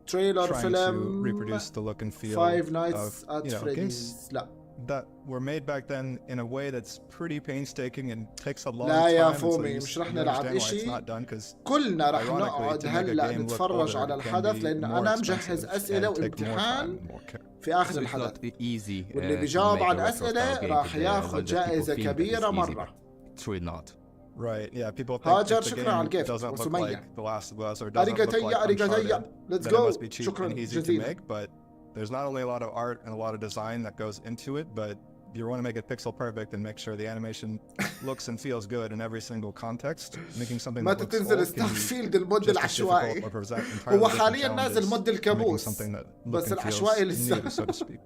تريلر فيلم reproduce the look and feel Five Nights at Freddy's. لا that were made back then in a way that's pretty painstaking and takes a long لا time. يا and so فومي you مش رح understand نلعب why it's إشي not done, 'cause كلنا رح ironically, نقعد to make a هلا game look نتفرج older, على it can الحدث be لأن more أنا مجهز expensive أسئلة and take more time وامتحان and more care. في آخر So it's الحدث not easy واللي to بيجاوب make a عن retro أسئلة style game راح today. ياخذ A lot of people جائزة think that it's كبيرة easy, مرة. but it's really not. Right, yeah, people think هاجر if the شكرا على game الجيفت doesn't look وسمية like The Last of Us or doesn't look أريغاتيا like أريغاتيا Uncharted, let's then it go must be cheap شكرا and easy to جزيلا make, but there's not only a lot of art and a lot of design that goes into it, but you want to make it pixel perfect and make sure the animation looks and feels good in every single context. Making something ما that looks تنزل old can be ستارفيلد المود just as العشوائي difficult or present entirely هو different حاليا نازل challenges مود to making الكابوس something that بس look and العشوائي feels لسه new, so to speak.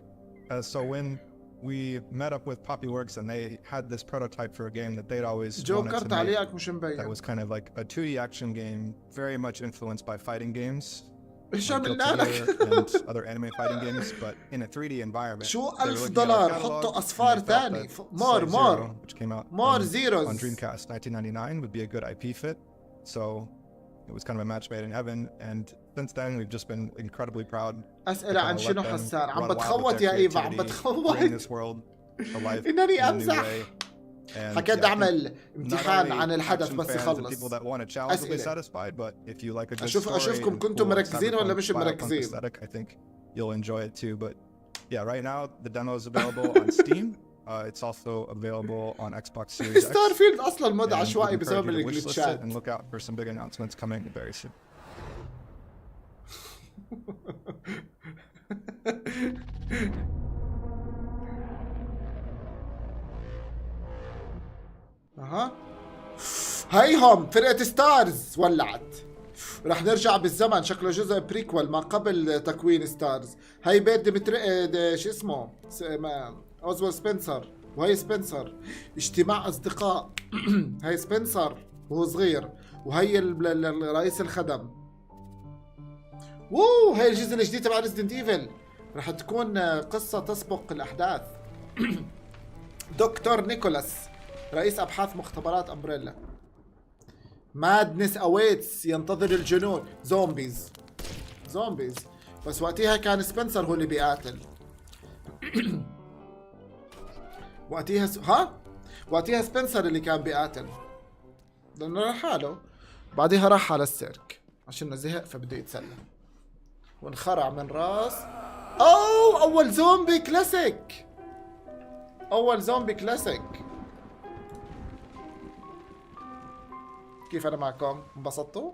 So when we met up with Poppyworks and they had this prototype for a game that they'd always wanted جوكر to make تعليقك مش that مبين was kind of like a 2D action game, very much influenced by fighting games. ايش like عملنا Guilty لك؟ Gear and other anime fighting games, but in a 3D environment. شو They were looking at $1000 our catalog, حطوا and أصفار they felt تاني that more Slave more Zero, which came out more on zeros Dreamcast 1999, would be a good IP fit. So it was kind of a match made in heaven, and since then we've just been incredibly proud. أسئلة عن شنو حسان عم بتخوت يا إيفا عم بتخوت إنني أمزح حكيت أعمل امتحان عن الحدث بس يخلص أسئلة أشوفكم كنتم مركزين ولا مش مركزين I think you'll enjoy it too, but yeah, right now the demo is available on Steam. It's also available on Xbox Series X. ستارفيلد أصلا مود And عشوائي we encourage بسبب you to wishlist it الجلتشات and look out for some big announcements coming very soon. اها هيهم فرقة ستارز ولعت رح نرجع بالزمن شكله جزء بريكول ما قبل تكوين ستارز هي بيت شو اسمه اوزوال سبنسر وهي سبنسر اجتماع اصدقاء هي سبنسر وهو صغير وهي رئيس الخدم ووو هي الجزء الجديد تبع ريزدنت ايفل رح تكون قصة تسبق الأحداث دكتور نيكولاس رئيس أبحاث مختبرات أمبريلا مادنس أويتس ينتظر الجنون زومبيز بس وقتها كان سبنسر هو اللي بيقاتل وقتها سبنسر اللي كان بيقاتل لأنه راح حاله بعدها راح على السيرك عشان زهق فبده يتسلى وانخرع من راس أول زومبي كلاسيك كيف أنا معكم؟ انبسطتوا؟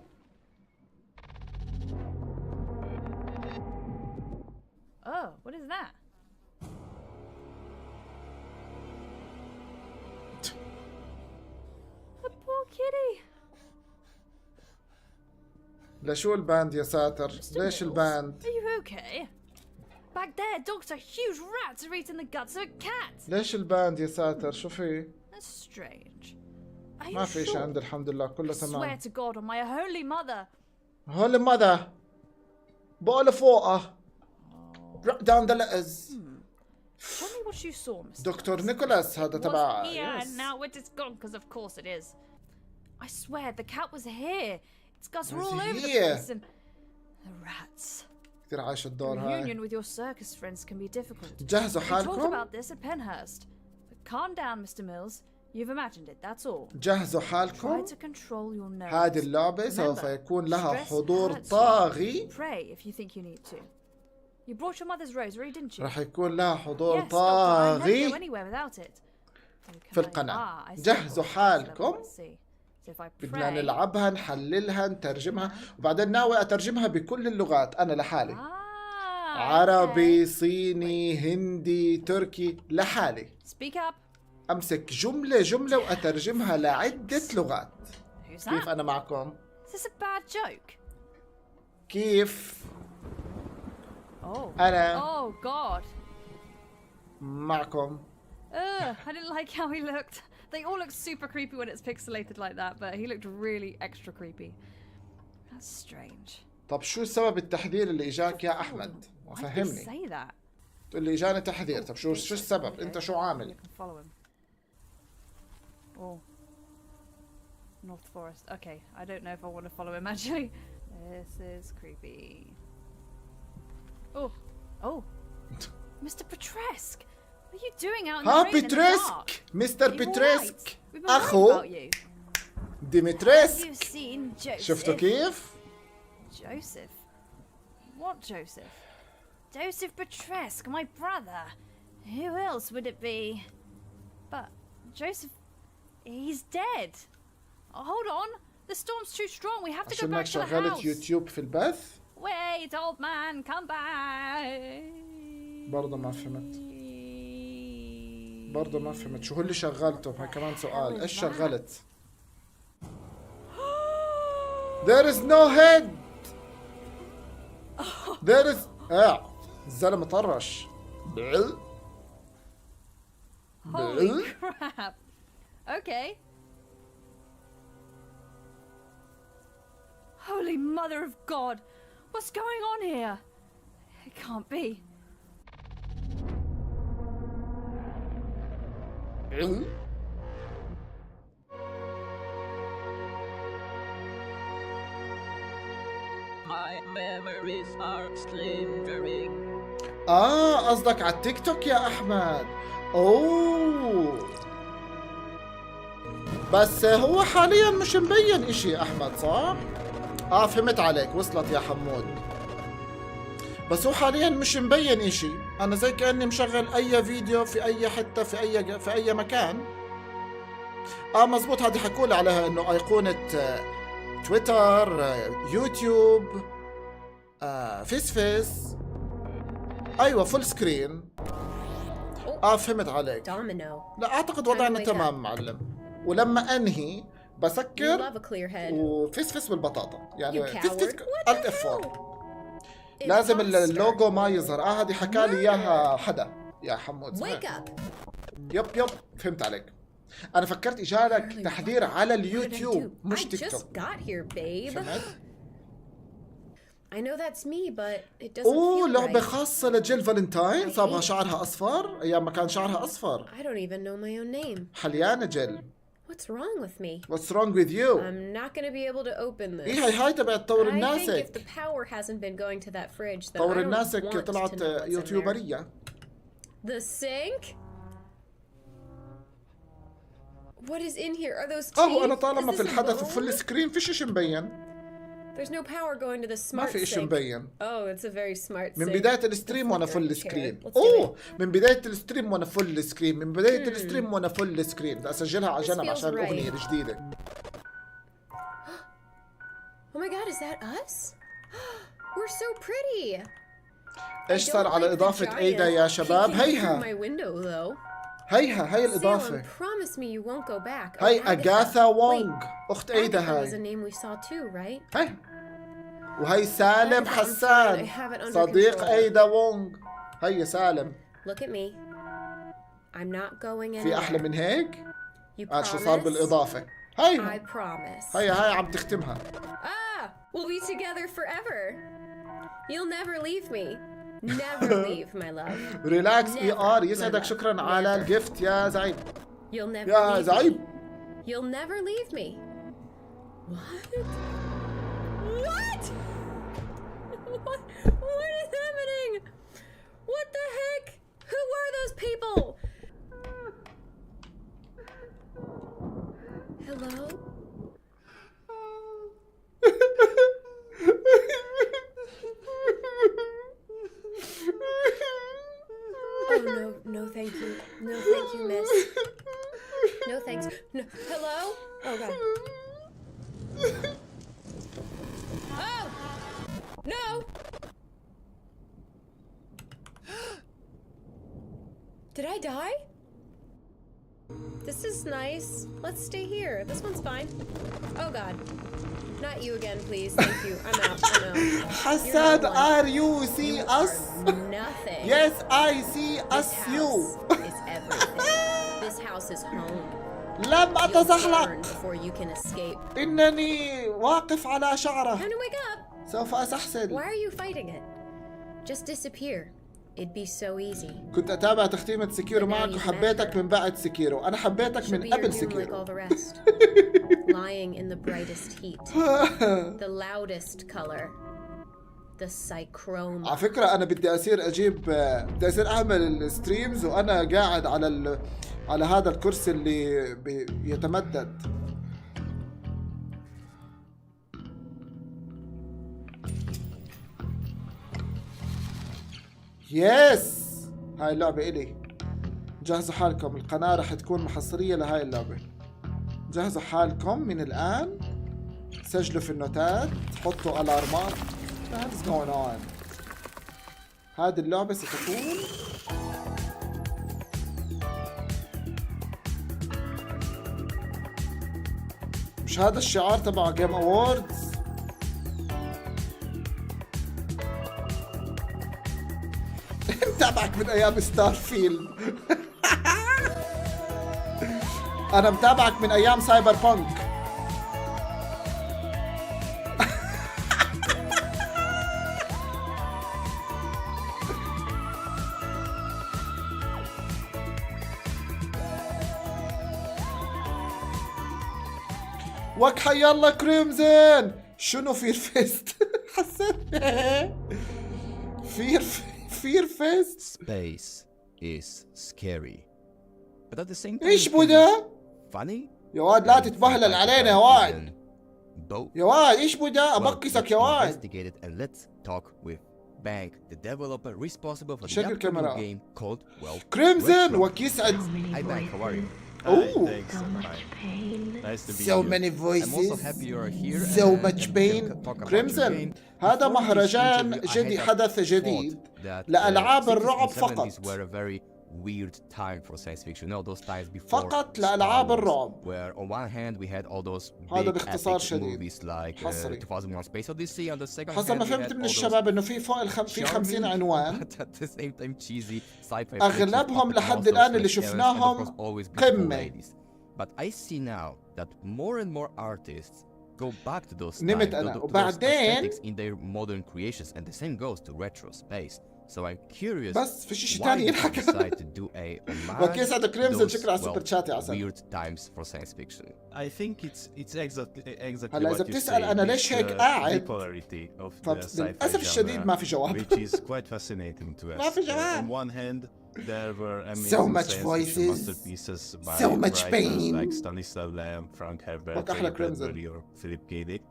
Oh, what is that? A poor kitty. لشو الباند يا ساتر؟ ليش الباند؟ Are you okay? Back there, dogs are huge rats are eating the guts of a cat. ليش الباند يا ساتر؟ شو في؟ That's strange. Are ما you في شيء sure? عندي الحمد لله كله Swear تمام. to God on my holy mother. هول ماذا؟ بقول فوقه. Drop down the letters. Tell me what you saw, Mr. دكتور نيكولاس هذا تبع. Yeah, and now it is gone because of course it is. I swear the cat was here. Its guts were all over the place and the rats. كثير عايش الدور The هاي. reunion with your circus friends can be difficult. جهزوا We talked حالكم. about this at Penhurst. But calm down, Mr. Mills. You've imagined it, that's all. جهزوا Try حالكم. to control your nerves. هذه اللعبة سوف Remember, يكون لها stress حضور hurts you. طاغي. Pray if you think you need to. You brought your mother's rosary, didn't you? راح يكون لها حضور Yes, Doctor, I never go طاغي anywhere without it. في القناة. I see. جهزوا حالكم. I see. So if I بدنا pray. نلعبها نحللها نترجمها وبعدين ناوي أترجمها بكل اللغات أنا لحالي. عربي صيني هندي تركي لحالي. Speak up. أمسك جملة وأترجمها لعدة لغات. Who's كيف that? أنا معكم؟ Is this a bad joke? كيف Oh. أنا Oh God. معكم؟ I didn't like how he looked. They all look super creepy when it's pixelated like that, but he looked really extra creepy. That's strange. طب شو سبب التحذير اللي إجاك يا أحمد؟ Why did he فهمني. say that? تقول لي إجاني تحذير، طب شو السبب؟ أنت شو عامل؟ You can follow him. Oh. North Forest. Okay, I don't know if I want to follow him actually. This is creepy. Oh. Oh. Mr. Petresque! What are you doing out in the ها rain in the dark? بيتريسك مستر Are you بيتريسك alright? We've been worried أخو about you. Have ديمتريسك you seen Joseph? شفتوا كيف؟ Joseph? What Joseph? Joseph Petresque, my brother. Who else would it be? But Joseph, he's dead. Oh, hold on. The storm's too strong. We have to go عشان back انك to the شغلت house. يوتيوب في البث Wait, old man, come back. برضه ما فهمت برضه ما فهمت شو هو اللي شغلته. هاي كمان سؤال، ايش شغلت؟ There is no head. There is الزلمة طرش. Holy crap. Okay. Holy mother of God. What's going on here? It can't be. My memories are slithering. قصدك على التيك توك يا احمد. اوه بس هو حاليا مش مبين اشي يا احمد صح؟ فهمت عليك، وصلت يا حمود. بس هو حاليا مش مبين اشي، انا زي كأني مشغل اي فيديو في اي حتة في اي مكان. مزبوط، هذه حكولي عليها انه ايقونة تويتر، يوتيوب، فيس ايوه فول سكرين. فهمت عليك. لا اعتقد وضعنا تمام معلم. ولما انهي بسكر وفيس بالبطاطا، يعني فيس الت اف 4 لازم اللوجو ما يظهر. هذه حكالي اياها حدا يا حمود. يب فهمت عليك. انا فكرت اجالك تحذير على اليوتيوب مش تيك توك. I know that's me, but it doesn't feel لعبة right. خاصة لجيل فالنتاين، صابها شعرها أصفر أيام ما كان شعرها أصفر. I don't even know my own name. حليانة جيل. What's wrong with me? What's wrong with you? I'm not gonna be able to open this. هاي تبعت طور I think if الناسك. the power hasn't been going to that fridge, then I طور don't الناسك want to طلعت know what's in there. يوتيوبرية. The sink? What is in here? Are those teeth? أنا طالما Is في this a الحدث bone? وفل سكرين فيش إشي مبين. There's no power going to the smart ما في إشي sink. مبين. Oh, it's a very smart من sink. بداية الستريم وأنا فل سكرين. من بداية الستريم وأنا فل سكرين. من بداية الستريم وأنا فل سكرين. بدي أسجلها على جنب عشان الأغنية الجديدة. Oh my God, is that us? We're so pretty. إيش صار على إضافة أيدا يا شباب؟ هيها. هي الإضافة. Promise me you won't go back. هاي أغاثا وونغ أخت أيدا Agatha was a هاي. name we saw too, right? هاي وهي سالم حسان صديق أيدا وونغ. هي سالم. Look at me. I'm not going anywhere. في أحلى من هيك؟ شو صار promise? بالإضافة؟ هي I promise. هي عم تختمها. We'll be together forever. You'll never leave me. Never leave, my love. ريلاكس اي ار Never, يسعدك. my love. شكرا على الجفت يا زعيم. You'll never يا leave زعيم. me. You'll never leave me. What? What? What is happening? What the heck? Who are those people? Hello? Oh, no, thank you. No, thank you, miss. No, thanks. No, hello? Oh, God. Oh! No! Did I die? This is nice. Let's stay here. This one's fine. Oh, God. Not you again, please. Thank you. I'm out. Hassan, are you see us? Nothing. Yes, I see us you. Is everything. This house is home. لم أتزحلق. Before you can escape. إنني واقف على شعره. Time to wake up. سوف أستحسن. Why are you fighting it? Just disappear. It'd be so easy. كنت أتابع تختيمة سكيرو معك وحبيتك من بعد سكيرو. أنا حبيتك من قبل سكيرو. Like all the rest. Lying in the brightest heat. The loudest color. the psychroma. على فكرة أنا بدي بدي أصير أعمل الستريمز وأنا قاعد على هذا الكرسي اللي يتمدد. يس، هاي اللعبة إلي. جهزوا حالكم، القناة رح تكون محصرية لهاي اللعبة. جهزوا حالكم من الآن، سجلوا في النوتات، حطوا الارمات. What's going on؟ هذه اللعبة ستكون مش هذا الشعار تبع جيم اووردز؟ متابعك من ايام ستار فيلم. انا متابعك من ايام سايبر بانك. وك حي الله كريمزن. شنو فير فيست؟ حسيت فير فيست. Space is scary. But at the same time, ايش بو ده؟ funny. يا واد لا تتبهلل علينا يا واد. يا واد ايش بو ده؟ ابقسك يا واد. Investigated and let's talk with Bank, the developer responsible for the شكل كاميرا. game called كريمزن وك يسعد. Hi Bank, how are you? Oh, so much pain. Nice to be so here. many voices. I'm also happy you are here. So much pain. Crimson. هذا مهرجان جديد، حدث جديد لألعاب الرعب فقط. Weird time for science fiction. You know, those times before فقط لألعاب الرعب. Where on one hand we had all those هذا big باختصار epic شديد. movies like 2001 Space Odyssey. On the second حسب ما hand, فهمت من الشباب إنه في فوق في 50 عنوان. But at the same time cheesy sci-fi. أغلبهم لحد الآن اللي شفناهم قمة. But I see now that more and more artists go back to those نمت أنا وبعدين in their modern creations, and the same goes to retro space. So I'm curious. بس في شيء ثاني ينحكى. وكيف هذا كريمزن شكرا على السوبر شات يا عسل. Weird times for science fiction. I think it's exactly هلا إذا بتسأل أنا ليش هيك قاعد؟ للأسف الشديد ما في جواب. Which is quite fascinating to us. ما في جواب. On one hand, there were amazing so much science voices, masterpieces by so much writers pain. like Stanislav Lem, Frank Herbert, Ray Bradbury, or Philip K. Dick.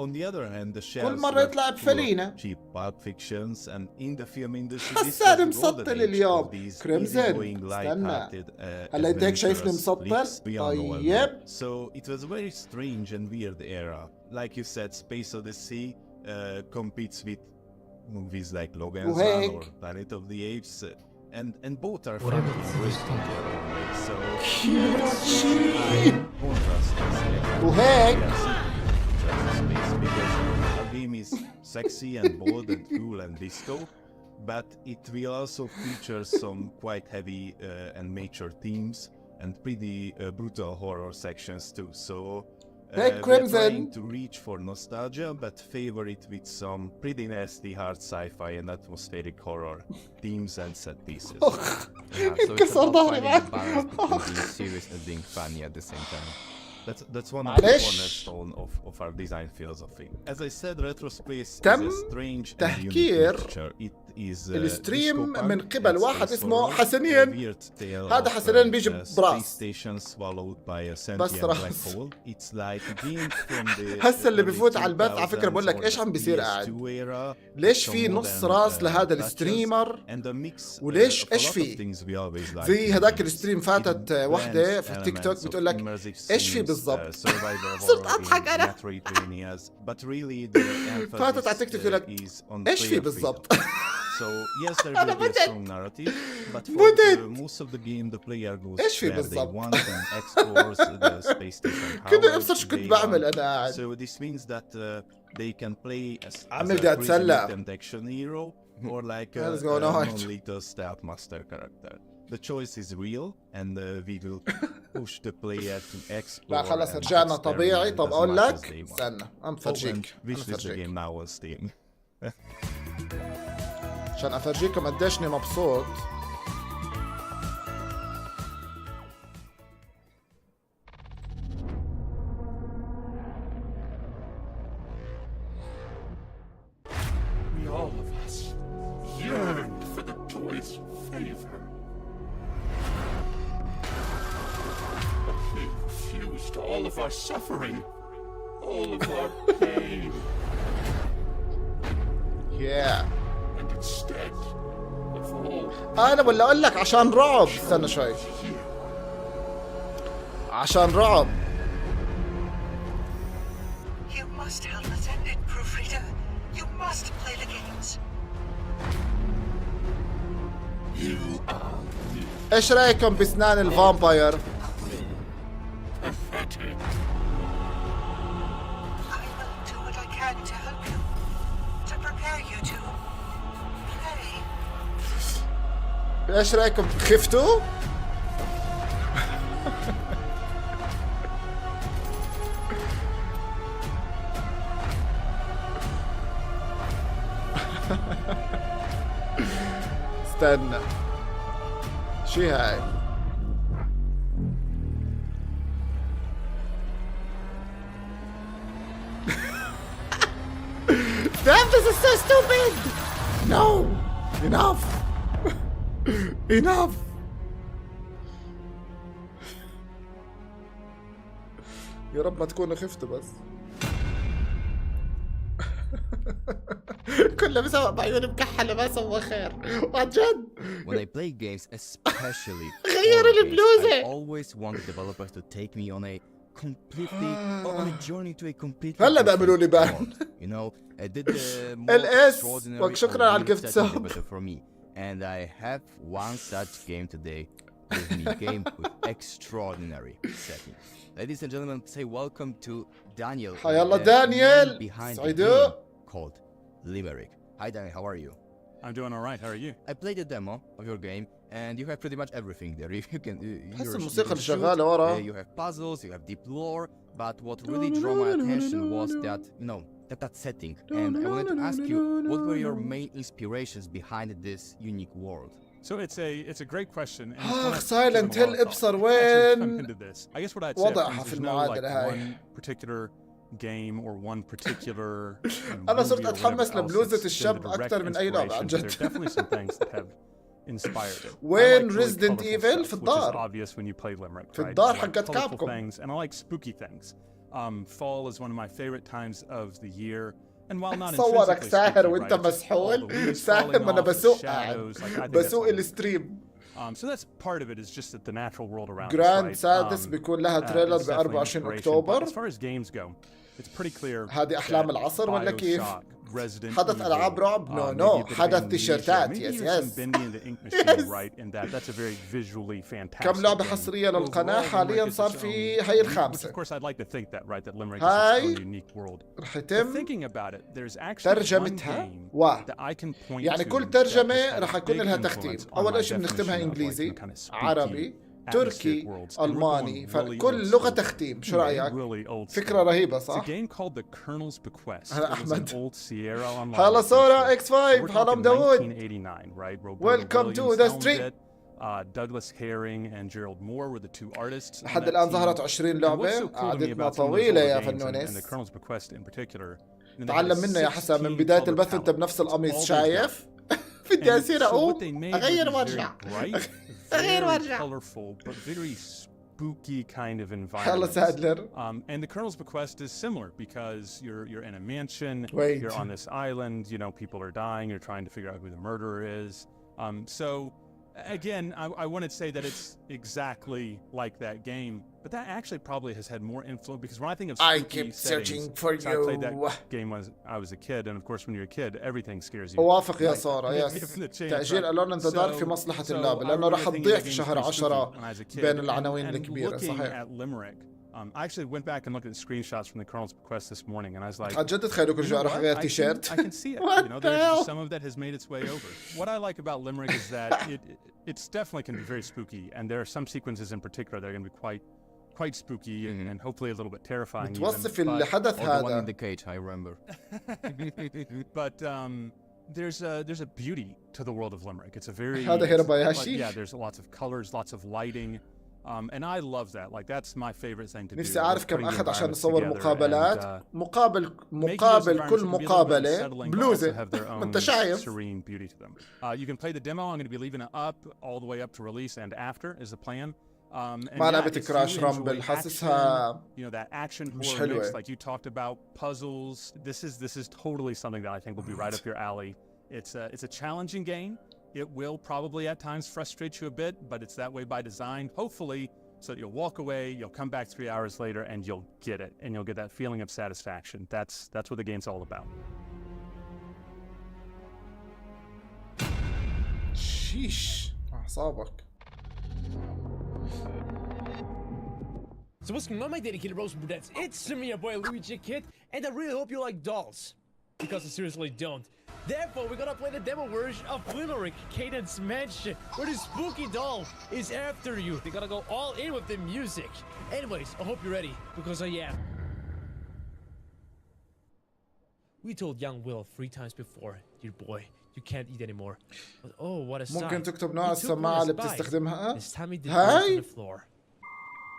On the other hand, the shelves كل مرة يطلع بفلينة. cheap pulp fictions, and in the film industry, حسان مسطل اليوم. كريمزن استنى. هلا انت هيك شايفني مسطل؟ طيب. So it was a very strange and weird era. Like you said, Space Odyssey competes with movies like Logan's Run or Planet of the Apes. And both are funny and risky in their own way. So وهيك because our game is sexy and bold and cool and disco, but it will also feature some quite heavy and mature themes and pretty brutal horror sections too. So we're trying to reach for nostalgia, but favor it with some pretty nasty hard sci-fi and atmospheric horror themes and set pieces. So it's about finding the balance between being serious and being funny at the same time. That's one of the cornerstone of our design philosophy. As I said, retro space is a strange and unique picture. It is الستريم من قبل واحد اسمه حسنين. هذا حسنين بيجي براس. بس راس. هسه اللي بفوت على البث على فكرة بقول لك ايش عم بيصير قاعد؟ ليش في نص راس لهذا الستريمر؟ وليش ايش في؟ زي هذاك الستريم فاتت وحدة في التيك توك بتقول لك ايش في بالضبط؟ صرت اضحك انا. فاتت على التيك توك يقول لك ايش في بالضبط؟ So yes, there will be a strong narrative, but for most of the game, the player goes where they want and explores the space station. كده ابصر شو كنت بعمل أنا قاعد. So this means that they can play as a prisoned action hero or like a non-lethal stealth master character. The choice is real, and we will push the player to explore. لا خلاص رجعنا طبيعي. طب أقول لك استنى أنا بفرجيك. Wish list the game now on Steam. عشان أفرجيكم قديشني مبسوط. this favor. A big fuse to all of our suffering, all of our pain. Yeah. And instead of all, انا ولا اقول لك عشان رعب. استنى شوي. عشان رعب. You must help us end it, proofreader. You must play the games. you are ايش رايكم بسنان الفامباير؟ pathetic. I will do what I can to help you, to prepare you to play. ايش رايكم خفتوا؟ استنى شي هاي؟ Damn, this is so stupid! No! Enough! Enough! يا رب ما تكونوا خفتوا بس. كله مسوق بعيوني مكحلة ما سوى خير. عن جد. When I play games, especially غير البلوزة. I always want the developers to take me on a completely on a journey to a completely هلا بيعملوا لي بان. You know, I did the most الإس extraordinary وشكرا على الجفت ساب. for me, and I have one such game today. With me, game with extraordinary setting. Ladies and gentlemen, say welcome to Daniel. حيا الله the دانيال. man behind the سعيدو. game called Limerick. Hi Daniel, how are you? I'm doing all right. How are you? I played the demo of your game, and you have pretty much everything there. You can. تحس الموسيقى اللي شغالة ورا. You have puzzles, you have deep lore, but what really drew my attention was that that setting. And I wanted to ask you, what were your main inspirations behind this unique world? So it's a great question. And Silent Hill ابصر وين I guess what I'd say وضعها is في there's no like المعادلة هاي. one particular game or one particular أنا صرت أتحمس لبلوزة الشاب أكثر من أي لعبة عن جد. There are definitely some things that have inspired it. وين I like really Resident colorful Evil stuff, في which is الدار. obvious when you play Limerick, في right? الدار I like حقت colorful كابكوم. things and I like spooky things. Fall is one of my favorite times of the year. And while not صورك intrinsically ساهر spooky, وانت right, it's all the مسحول leaves ساهر falling ما انا off, the بسوق shadows, like, I think that's بسوق wonderful. الستريم. So that's part of it, is just that the natural world around us, جراند right? سادس بيكون لها تريلر It's ب definitely 24 inspiration. اكتوبر. But as far as games go, it's pretty clear هذه احلام that العصر ولا كيف؟ BioShock, Resident حدث Evil, العاب رعب؟ نو maybe نو a bit of حدث Amnesia, تيشيرتات. maybe يس even يس. some Bendy and the Ink Machine, right? In that's a very visually fantastic كم لعبة game. حصرية للقناة؟ Overall, حاليا Limerick is صار its في own هي unique- الخامسة. Which of course I'd like to think that, right? That Limerick is هاي its own unique world. رح But يتم thinking about it, there's actually one ترجمتها game و that I can point يعني to كل that has ترجمة had a رح يكون big لها influence تختيم. on أول my إشي بنختمها definition of, like, إنجليزي، some kind of spooky عربي، تركي، atmospheric worlds. And we're ألماني، going really فكل old لغة school. تختيم. شو Yeah, رأيك؟ really old فكرة school. رهيبة It's a صح؟ game called The Colonel's Bequest. هلا It was an أحمد. old Sierra Online. هلا سورا adventure. اكس 5 We're هلا talking مداود. 1989, right? Roberta Welcome to Williams the helmed stream. it. Douglas Herring and Gerald Moore were the two artists. on لحد that الآن team. ظهرت 20 And what's لعبة. so cool to me قعدتنا about some of those طويلة يا older games and فنونس. the Colonel's Bequest in particular, and they had a تعلم منا يا حسن من 16 بداية color البث انت palette. بنفس القميص All those شايف؟ guys. بدي And أصير so what أقوم they made أغير was وأرجع. very bright, أغير very وأرجع. colorful, but very spooky kind of هلا environment. سادلر. And the Colonel's Bequest is similar because you're in a mansion, Wait. you're on this island, you know, people are dying, you're trying to figure out who the murderer is. So again, I wouldn't say that it's exactly like that game, but that actually probably has had more influence, because when I think of spooky I keep settings, searching for so I played that you. game when I was a kid, and of course when you're a kid, everything scares you. أوافق يا Right. سارة يس. Given the chance, تأجيل right? ألون انتظار في So- مصلحة so اللعبة I لأنه remember راح thinking تضيع the في game was شهر pretty 10 spooky when I was a kid. بين And- العناوين and الكبيرة looking صحيح. at Limerick, I actually went back and looked at the screenshots from the Colonel's Bequest this morning, and I was like, عن جد تخيلوا كل you know شوي راح what? أغير I can تيشيرت. see it. What You know, the hell? some of that has made its way over. What I like about Limerick is that it's definitely can be very spooky, and there are some sequences in particular that are going to be quite spooky and hopefully a little bit terrifying. متوصف even, اللي حدث Or the one هذا. in the cage, I remember. but there's a beauty to the world of Limerick. It's a very هذا it's- هيرباياشي. yeah, there's lots of colors, lots of lighting. And I love that. Like that's my favorite thing to do. نفسي أعرف كم putting the أخذ عشان environments نصور together مقابلات. and, مقابل كل مقابلة بلوزة. أنت شايف؟ Serene beauty to them. You can play the demo. I'm going to be leaving it up all the way up to release and after is the plan. ما لعبة كراش رامبل حاسسها you know that action مش horror حلوة. mix like you talked about, puzzles. This is totally something that I think will be right up your alley. It's a challenging game. It will probably at times frustrate you a bit, but it's that way by design. Hopefully, so that you'll walk away, you'll come back 3 hours later, and you'll get it, and you'll get that feeling of satisfaction. That's what the game's all about. شيش أعصابك. So what's going on, my dedicated Rose Brudettes? It's me, your boy Luigi Kid, and I really hope you like dolls. Because I seriously don't. Therefore, we're gonna play the demo version of Limerick Cadence Mansion, where this spooky doll is after you. They gotta go all in with the music. Anyways, I hope you're ready, because I am. We told young Will 3 times before, dear boy, you can't eat anymore. But oh, what a sight. ممكن تكتب نوع السماعة اللي بتستخدمها. هاي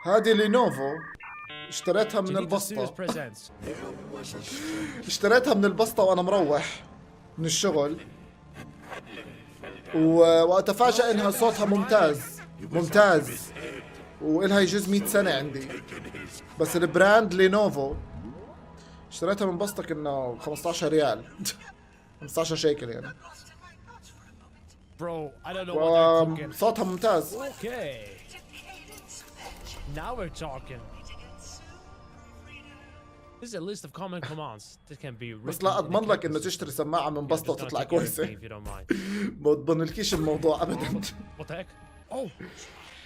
هذه لينوفو اشتريتها من البسطة. اشتريتها من البسطة وانا مروح من الشغل واتفاجأ انها صوتها ممتاز وإلها يجوز 100 سنة عندي، بس البراند لينوفو اشتريتها من بسطة كأنه 15 ريال 15 شيكل يعني. صوتها ممتاز. Now we're talking. This is a list of common commands that can be written. بس لا اضمن لك انه تشتري سماعة من بسطة وتطلع كويسة. ما اضمنلكيش الموضوع ابدا. What the heck? Oh,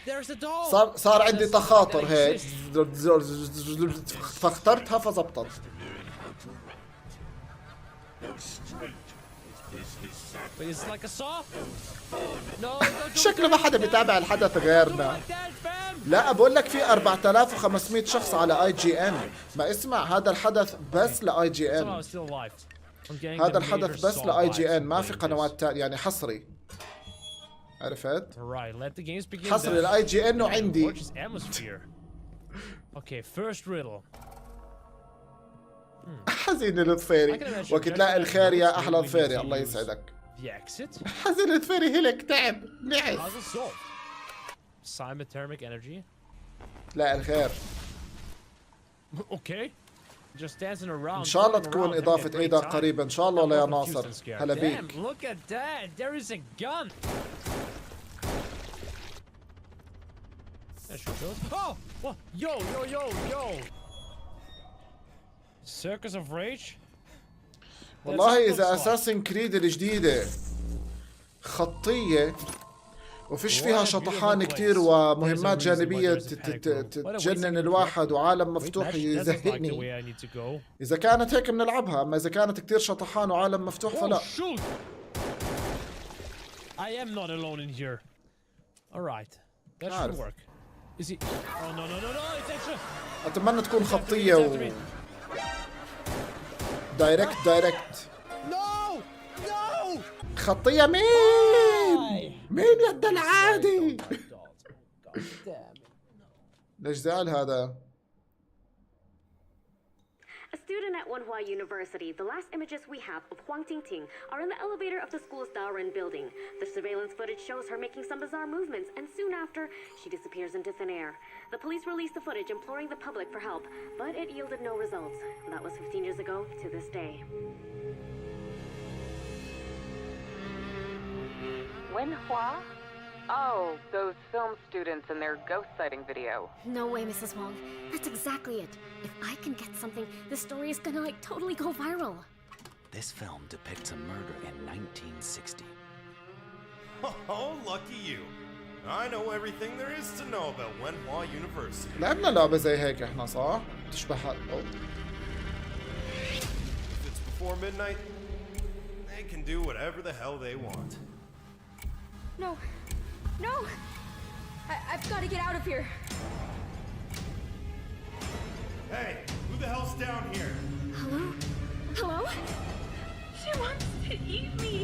there's the doll. صار عندي تخاطر هيك فاخترتها فزبطت. Wait, it's like a saw? No, شكله ما حدا بيتابع الحدث غيرنا. لا بقول لك في 4500 شخص على IGN. ما اسمع، هذا الحدث بس ل IGN. هذا الحدث بس ل IGN، ما في قنوات تانية يعني حصري. عرفت؟ حصري ل IGN وعندي. Okay, first riddle. حزين الضفيري، وقت تلاقي الخير يا احلى ضفيري الله يسعدك. حزين الضفيري هلك تعب نعس. Thermic energy. لا الخير. Okay. Just dancing around. ان شاء الله تكون اضافة عيدها قريبة ان شاء الله يا ناصر. هلا بيك. Look at that. There is a gun. Oh! Yo! Circus of Rage. والله إذا أساسن كريد الجديدة خطية وفيش فيها شطحان كتير ومهمات جانبية تجنن الواحد وعالم مفتوح يزهقني. إذا كانت هيك بنلعبها، أما إذا كانت كتير شطحان وعالم مفتوح فلا. I am not alone in here. All right, that should work. Is he? Oh no! It's extra. أتمنى تكون خطية و دايركت. No! خطية مين يد العادي؟ ليش زعل هذا؟ A student at Wenhua University, the last images we have of Huang Tingting are in the elevator of the school's Daoren building. The surveillance footage shows her making some bizarre movements, and soon after, she disappears into thin air. The police released the footage imploring the public for help, but it yielded no results. That was 15 years ago to this day. Wenhua? Oh, those film students and their ghost sighting video. No way, Mrs. Wong. That's exactly it. If I can get something, this story is gonna totally go viral. This film depicts a murder in 1960. Oh, lucky you. I know everything there is to know about Wenhua University. لعبنا لعبة زي هيك احنا صح؟ تشبه If it's before midnight, they can do whatever the hell they want. No! I've got to get out of here. Hey, who the hell's down here? Hello? She wants to eat me.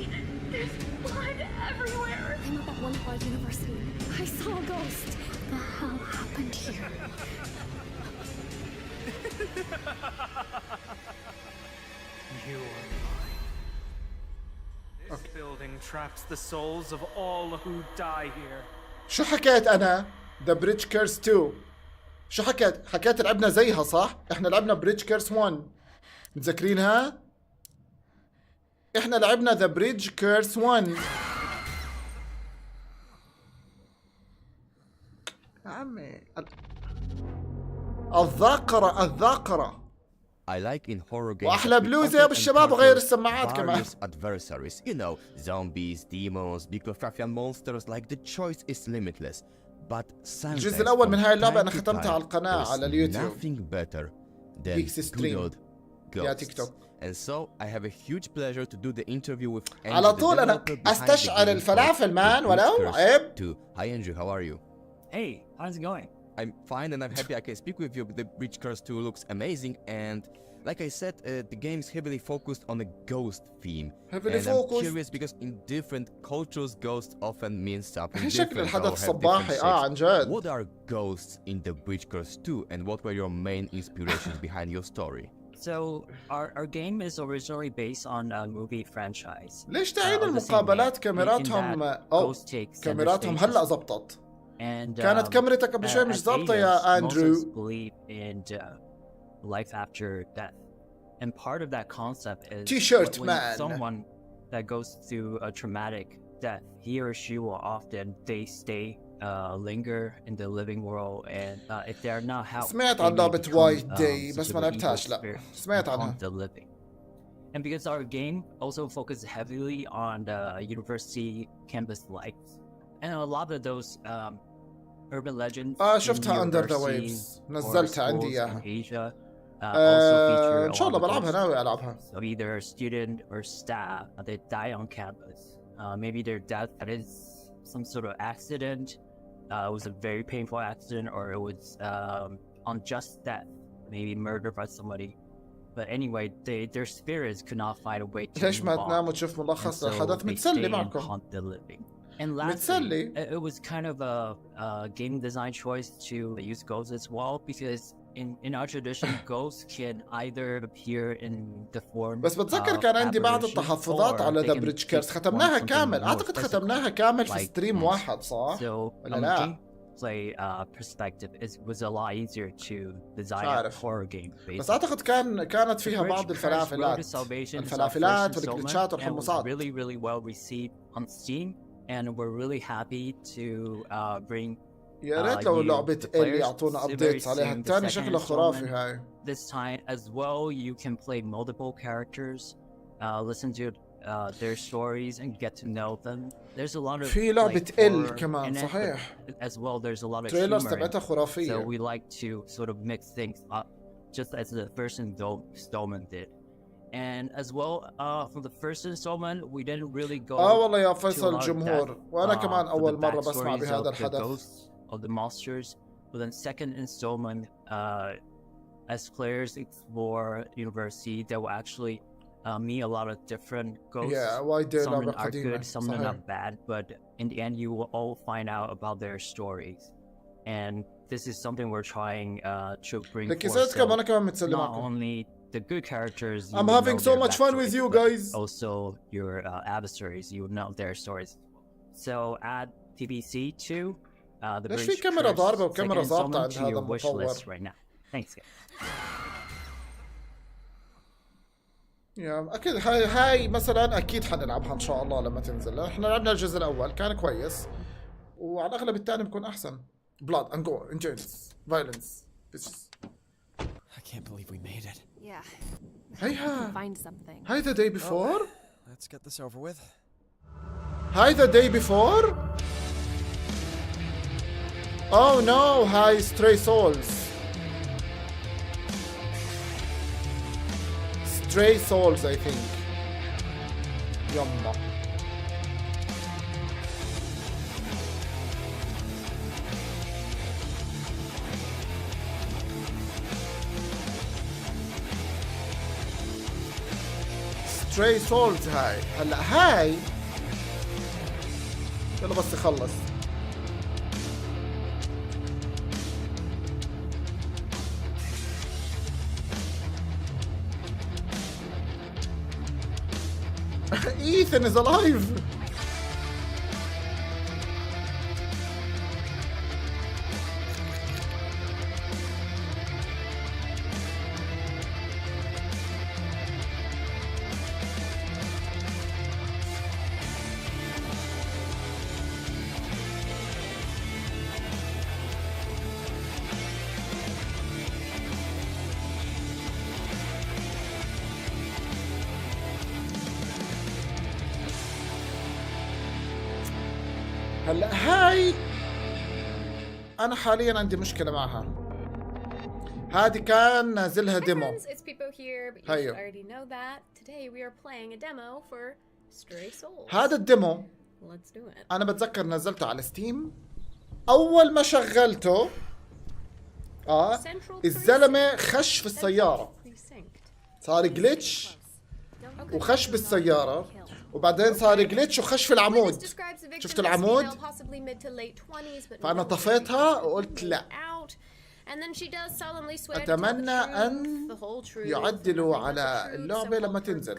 There's blood everywhere. I'm up at Wenhua University. I saw a ghost. the hell happened here? You are mine. This building traps the souls of all who die here. شو حكيت انا؟ ذا بريدج كيرس 2. شو حكيت لعبنا زيها صح؟ احنا لعبنا بريدج كيرس 1. متذكرينها؟ احنا لعبنا ذا بريدج كيرس 1. يا عمي الذاكرة. I like in horror games. واحلى بلوزة يا ابو الشباب وغير السماعات كمان. Adversaries, you know, zombies, demons, big Lovecraftian monsters. Like the choice is limitless. But الجزء الأول من هاي اللعبة أنا ختمتها على القناة على اليوتيوب. Nothing better than Geeks ستريم. يا تيك توك. And so I have a huge pleasure to do the interview with. على طول أنا أستشعر الفلافل مان ولو عيب. Hi Andrew, how are you? Hey, how's it going? I'm fine and I'm happy I can speak with you. The Breach Curse 2 looks amazing, and like I said, the game is heavily focused on a ghost theme. Heavily and focused. I'm curious because in different cultures, ghosts often mean something شكل different. الحدث الصباحي عن جد. What are ghosts in the Breach Curse 2, and what were your main inspirations behind your story? So our game is originally based on a movie franchise. ليش تعين المقابلات كاميراتهم هلا زبطت؟ And كانت كاميرتك قبل شوي مش ظابطة يا أندرو. believe in life after death, and part of that concept is T-shirt when man. someone that goes through a traumatic death, he or she will often linger in the living world, and if they are not helped, سمعت عن لعبة وايت داي بس ما لعبتهاش. لا سمعت عنها. And because our game also focuses heavily on the university campus life, and a lot of those urban legends شفتها under the waves. نزلتها عندي إياها. Asia also feature إن شاء الله بلعبها، ناوي ألعبها. So either a student or staff they die on campus. Maybe their death is some sort of accident. It was a very painful accident, or it was unjust death, maybe murdered by somebody. But anyway, their spirits could not find a way to ليش ما تنام وتشوف ملخص الحدث؟ متسلي معكم. And lastly, it was kind of a game design choice to use ghosts as well, because in our tradition, ghosts can either appear in the form. بس بتذكر كان عندي بعض التحفظات على ذا بريدج كيرس، ختمناها كامل، أعتقد ختمناها كامل في ستريم واحد صح؟ ولا لا؟ Play perspective, it was a lot easier to design a horror game. بس أعتقد كانت فيها بعض الفلافلات والجلتشات والحمصات. Really well received on Steam, and we're really happy to bring. يا ريت لو لعبة اللي يعطونا updates عليها. الثاني شكله خرافي هاي. This time as well, you can play multiple characters, listen to their stories and get to know them. There's a lot of في لعبة ال كمان صحيح. As well, there's a lot of trailers humor. تبعتها خرافية. So we like to sort of mix things up, just as the first installment did. And as well, for the first installment, we didn't really go. والله يا فيصل جمهور، وأنا كمان أول مرة بسمع بهذا الحدث. Of the monsters, but then second installment, as players explore university, they will actually meet a lot of different ghosts. Yeah, why did some are good, some are not bad, but in the end, you will all find out about their stories. And this is something we're trying to bring forth. So not only the good characters. I'm having so much fun with you guys. Also, your adversaries, you know their stories. So add TBC 2. ليش في كاميرا ضاربة وكاميرا ضابطة عند هذا المطور؟ يا أكيد هاي مثلا أكيد حنلعبها إن شاء الله لما تنزل. إحنا لعبنا الجزء الأول كان كويس، وعلى الأغلب الثاني بيكون أحسن. Blood and gore, endurance, violence. I can't believe we made it. Yeah. هيها. Find something. هاي the day before. Let's get this over with. هاي the day before. Oh no, hi Stray Souls. Stray Souls, I think. Yumma. Stray Souls هاي. هلا هاي يلا بس يخلص. Ethan is alive. هلا هاي انا حاليا عندي مشكله معها. هذه كان نازلها ديمو. هيو هذا الديمو انا بتذكر نزلته على ستيم. اول ما شغلته الزلمه خش في السياره، صار جليتش وخش بالسياره، وبعدين صار جليتش وخش في العمود. شفت العمود؟ فأنا طفيتها وقلت لا، أتمنى أن يعدلوا على اللعبة لما تنزل،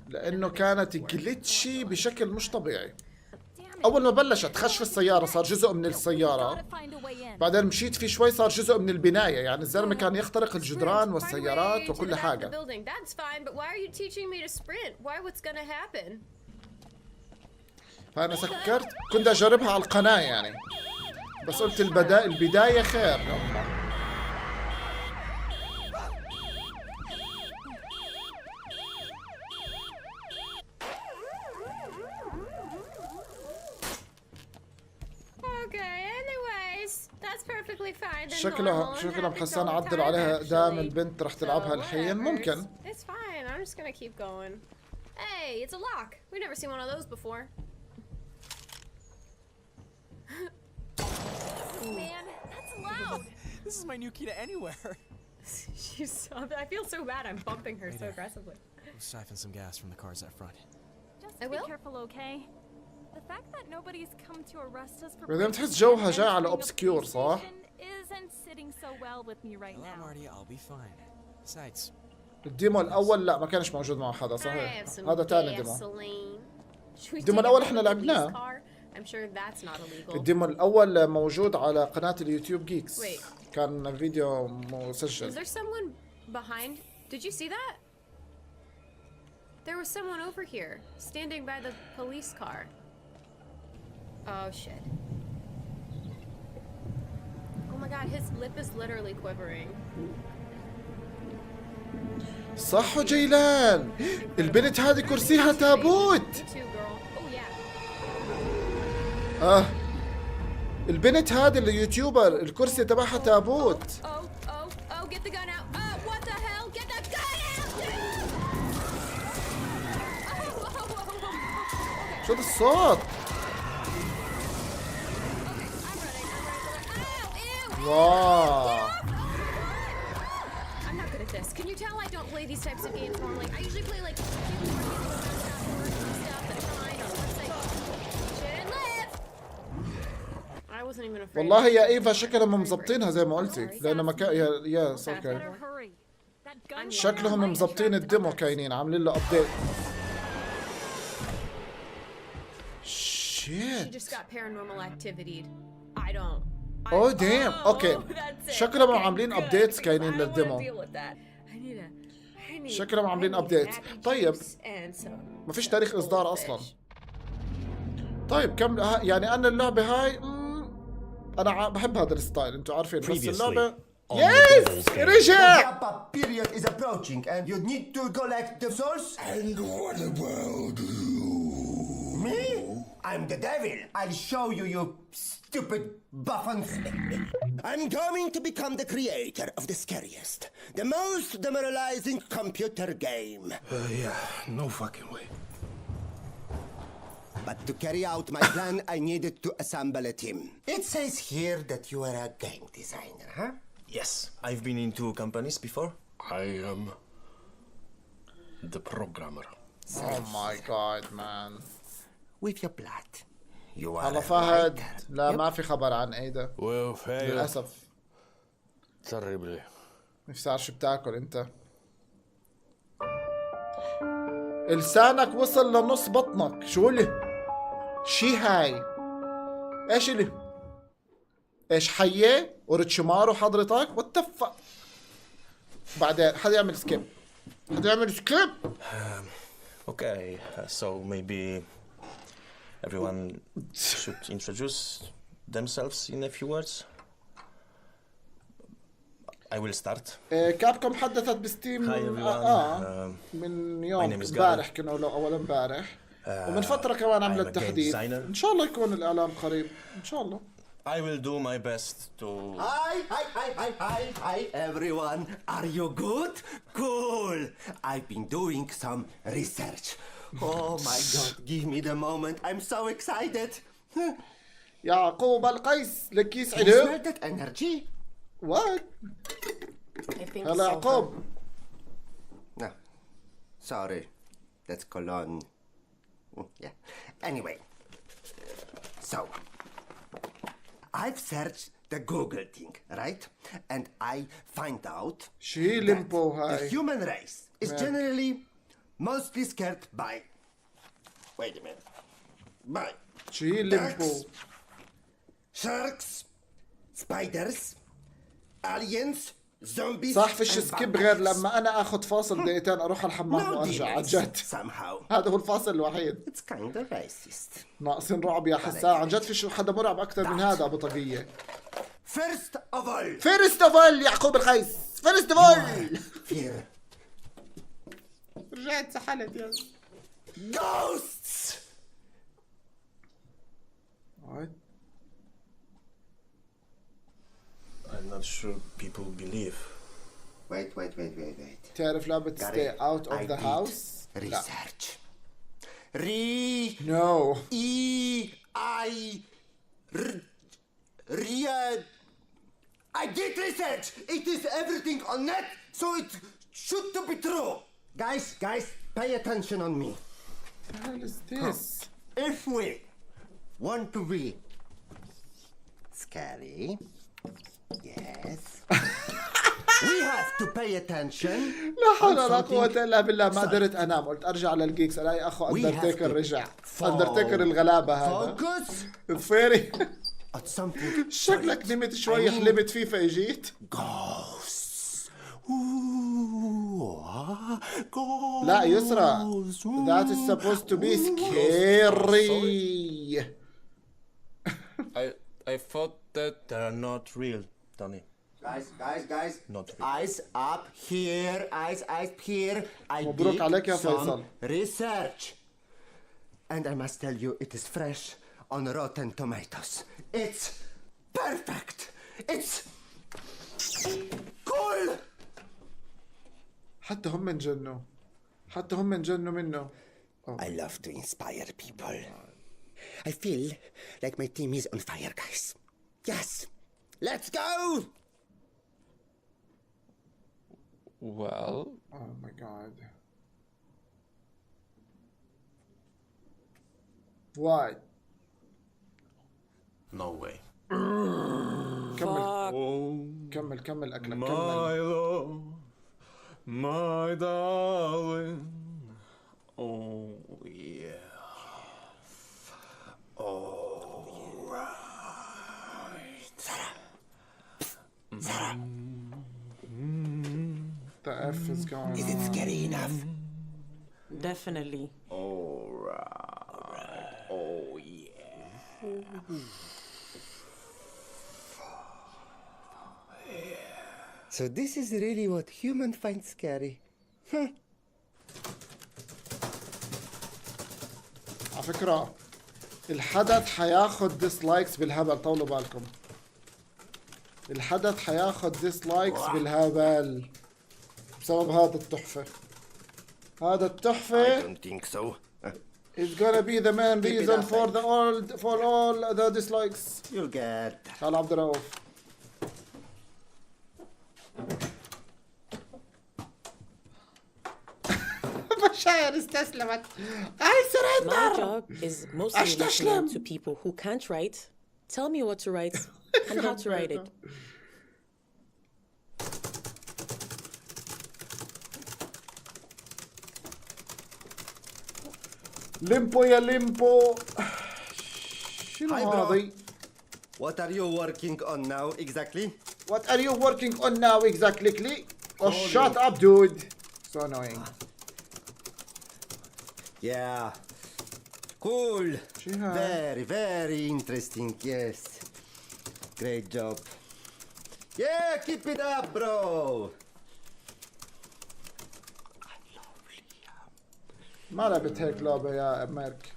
لأنه كانت جليتشي بشكل مش طبيعي. أول ما بلشت خش في السيارة صار جزء من السيارة، بعدين مشيت فيه شوي صار جزء من البناية، يعني الزلمة كان يخترق الجدران والسيارات وكل حاجة. فأنا سكرت، كنت أجربها على القناة يعني، بس قلت البداية خير. شكلهم حسان عدل عليها دام البنت رح تلعبها الحين. ممكن. Man, that's loud. This is my new key to anywhere. She's so... I feel so bad. I'm bumping her so aggressively. We'll siphon some gas from the cars out front. Just be careful, okay? The fact that nobody's come to arrest us for بعدين تحس جوها جاي على obscure صح؟ isn't sitting so well with me right now. Marty, I'll be fine. Besides, الديمو الأول لا ما كانش موجود معه حدا صحيح. هذا تاني ديمو. الديمو الأول احنا لعبناه. الديمو الأول موجود على قناة اليوتيوب جيكس. كان فيديو مسجل. Is there someone behind? Did you see that? There was someone over here, standing by the police car. Oh shit. Oh my god, his lip is literally quivering. صح جيلان، البنت هذه كرسيها تابوت. البنت هذه اليوتيوبر الكرسي تبعها تابوت. Get the gun out. What the hell? Get the gun out. شو هذا الصوت؟ واو. I'm not good at this. Can you tell I don't play these types of games normally? I usually play like والله يا ايفا شكلهم مزبطينها زي ما قلتي، لانه ما كان يا اوكي شكلهم مزبطين الديمو، كاينين عاملين له ابديت. شيت اوه ديم. اوكي شكلهم عاملين ابديتس كاينين للديمو، شكلهم عاملين ابديت. طيب ما فيش تاريخ اصدار اصلا. طيب كم يعني انا اللعبه هاي انا بحب هذا الستايل انتوا عارفين، بس اللعبه يس رجع. The period is approaching and you need to collect the source. And what about you? Me? I'm the devil. I'll show you, you stupid buffons. I'm going to become the creator of the scariest, the most demoralizing computer game. Yeah, no fucking way. But to carry out my plan, I needed to assemble a team. It says here that you are a game designer, huh? Yes, I've been in 2 companies before. I am the programmer. Oh my god man. With your blood. You are هلا فهد. لا ما في خبر عن ايدا للأسف. Terribly. نفسي اعرف شو بتاكل انت. لسانك وصل لنص بطنك. شو اللي شي هاي؟ ايش اللي ايش حيه ورتشمارو حضرتك؟ واتفق. بعدين حدا يعمل سكيب. Okay, so maybe everyone should introduce themselves in a few words. I will start. كابكوم حدثت بستيم Hi everyone. من يوم امبارح كنا لو اول امبارح ومن فتره كمان عملت تحديث. ان شاء الله يكون الاعلان قريب ان شاء الله. I will do my best to... Hi, everyone. Are you good? Cool. I've been doing some research. Oh my god, give me the moment. I'm so excited. يعقوب القيس لك يسعد. Smell that energy? What? I think هلا so. يعقوب. No. Sorry. That's cologne. Yeah. Anyway. So... I've searched the Google thing, right? And I find out that the human race is generally mostly scared by... Wait a minute. By... ducks, sharks, spiders, aliens, zombies... صح فيش سكيب غير لما انا اخذ فاصل دقيقتين اروح الحمام وارجع عن جد. هذا هو الفاصل الوحيد. It's kind of racist. ناقصين رعب يا حسان عن جد. فيش حدا مرعب اكثر من هذا ابو طاقية. First of all يعقوب القيس. First of all fear. رجعت سحلت يا Ghosts. What? I'm not sure people believe. Wait. تعرف لعبة stay out of the house؟ Research. No. I did research. It is everything on net, so it should to be true. Guys, pay attention on me. What the hell is this? If we want to be scary, yes, we have to pay attention. لا حول ولا قوة إلا بالله. ما قدرت أنام. قلت أرجع للجيكس ألاقي أخو أندرتيكر رجع. أندرتيكر الغلابة هذا. الفيري. شكلك نمت شوي حلمت فيه فاجيت. لا يسرى. That is supposed to be scary. I thought that they're not real, Tony. Guys. Not real. Eyes up here. Eyes here. I مبروك عليك يا فيصل. Research. And I must tell you, it is fresh on Rotten Tomatoes. It's perfect. It's cool. حتى هم انجنوا منه. I love to inspire people. I feel like my team is on fire, guys. Yes. Let's go. Well. Oh my god. What? No way. كمل أكلك. My love, my darling. Oh yeah. All right. Sarah. The F is going. Is it scary enough? Definitely. All right. Oh yeah. So this is really what humans find scary. على فكرة الحدث حياخد ديسلايكس بالهبل. طولوا بالكم. الحدث حياخد ديسلايكس بالهبل بسبب هذا التحفة. هذا التحفة. I don't think so. It's gonna be the main reason for all the dislikes. You'll get. تعال عبد الرؤوف. مشاعر استسلمت. I surrender. My job is mostly listening to people who can't write. Tell me what to write and how to write it. ليمبو يا ليمبو. شنو هذي؟ What are you working on now exactly? What are you working on now exactly? Oh, shut up, dude. So annoying. Yeah. Cool. Very, very interesting. Yes. Great job. Yeah, keep it up, bro. ما لعبت هيك لعبة يا مارك.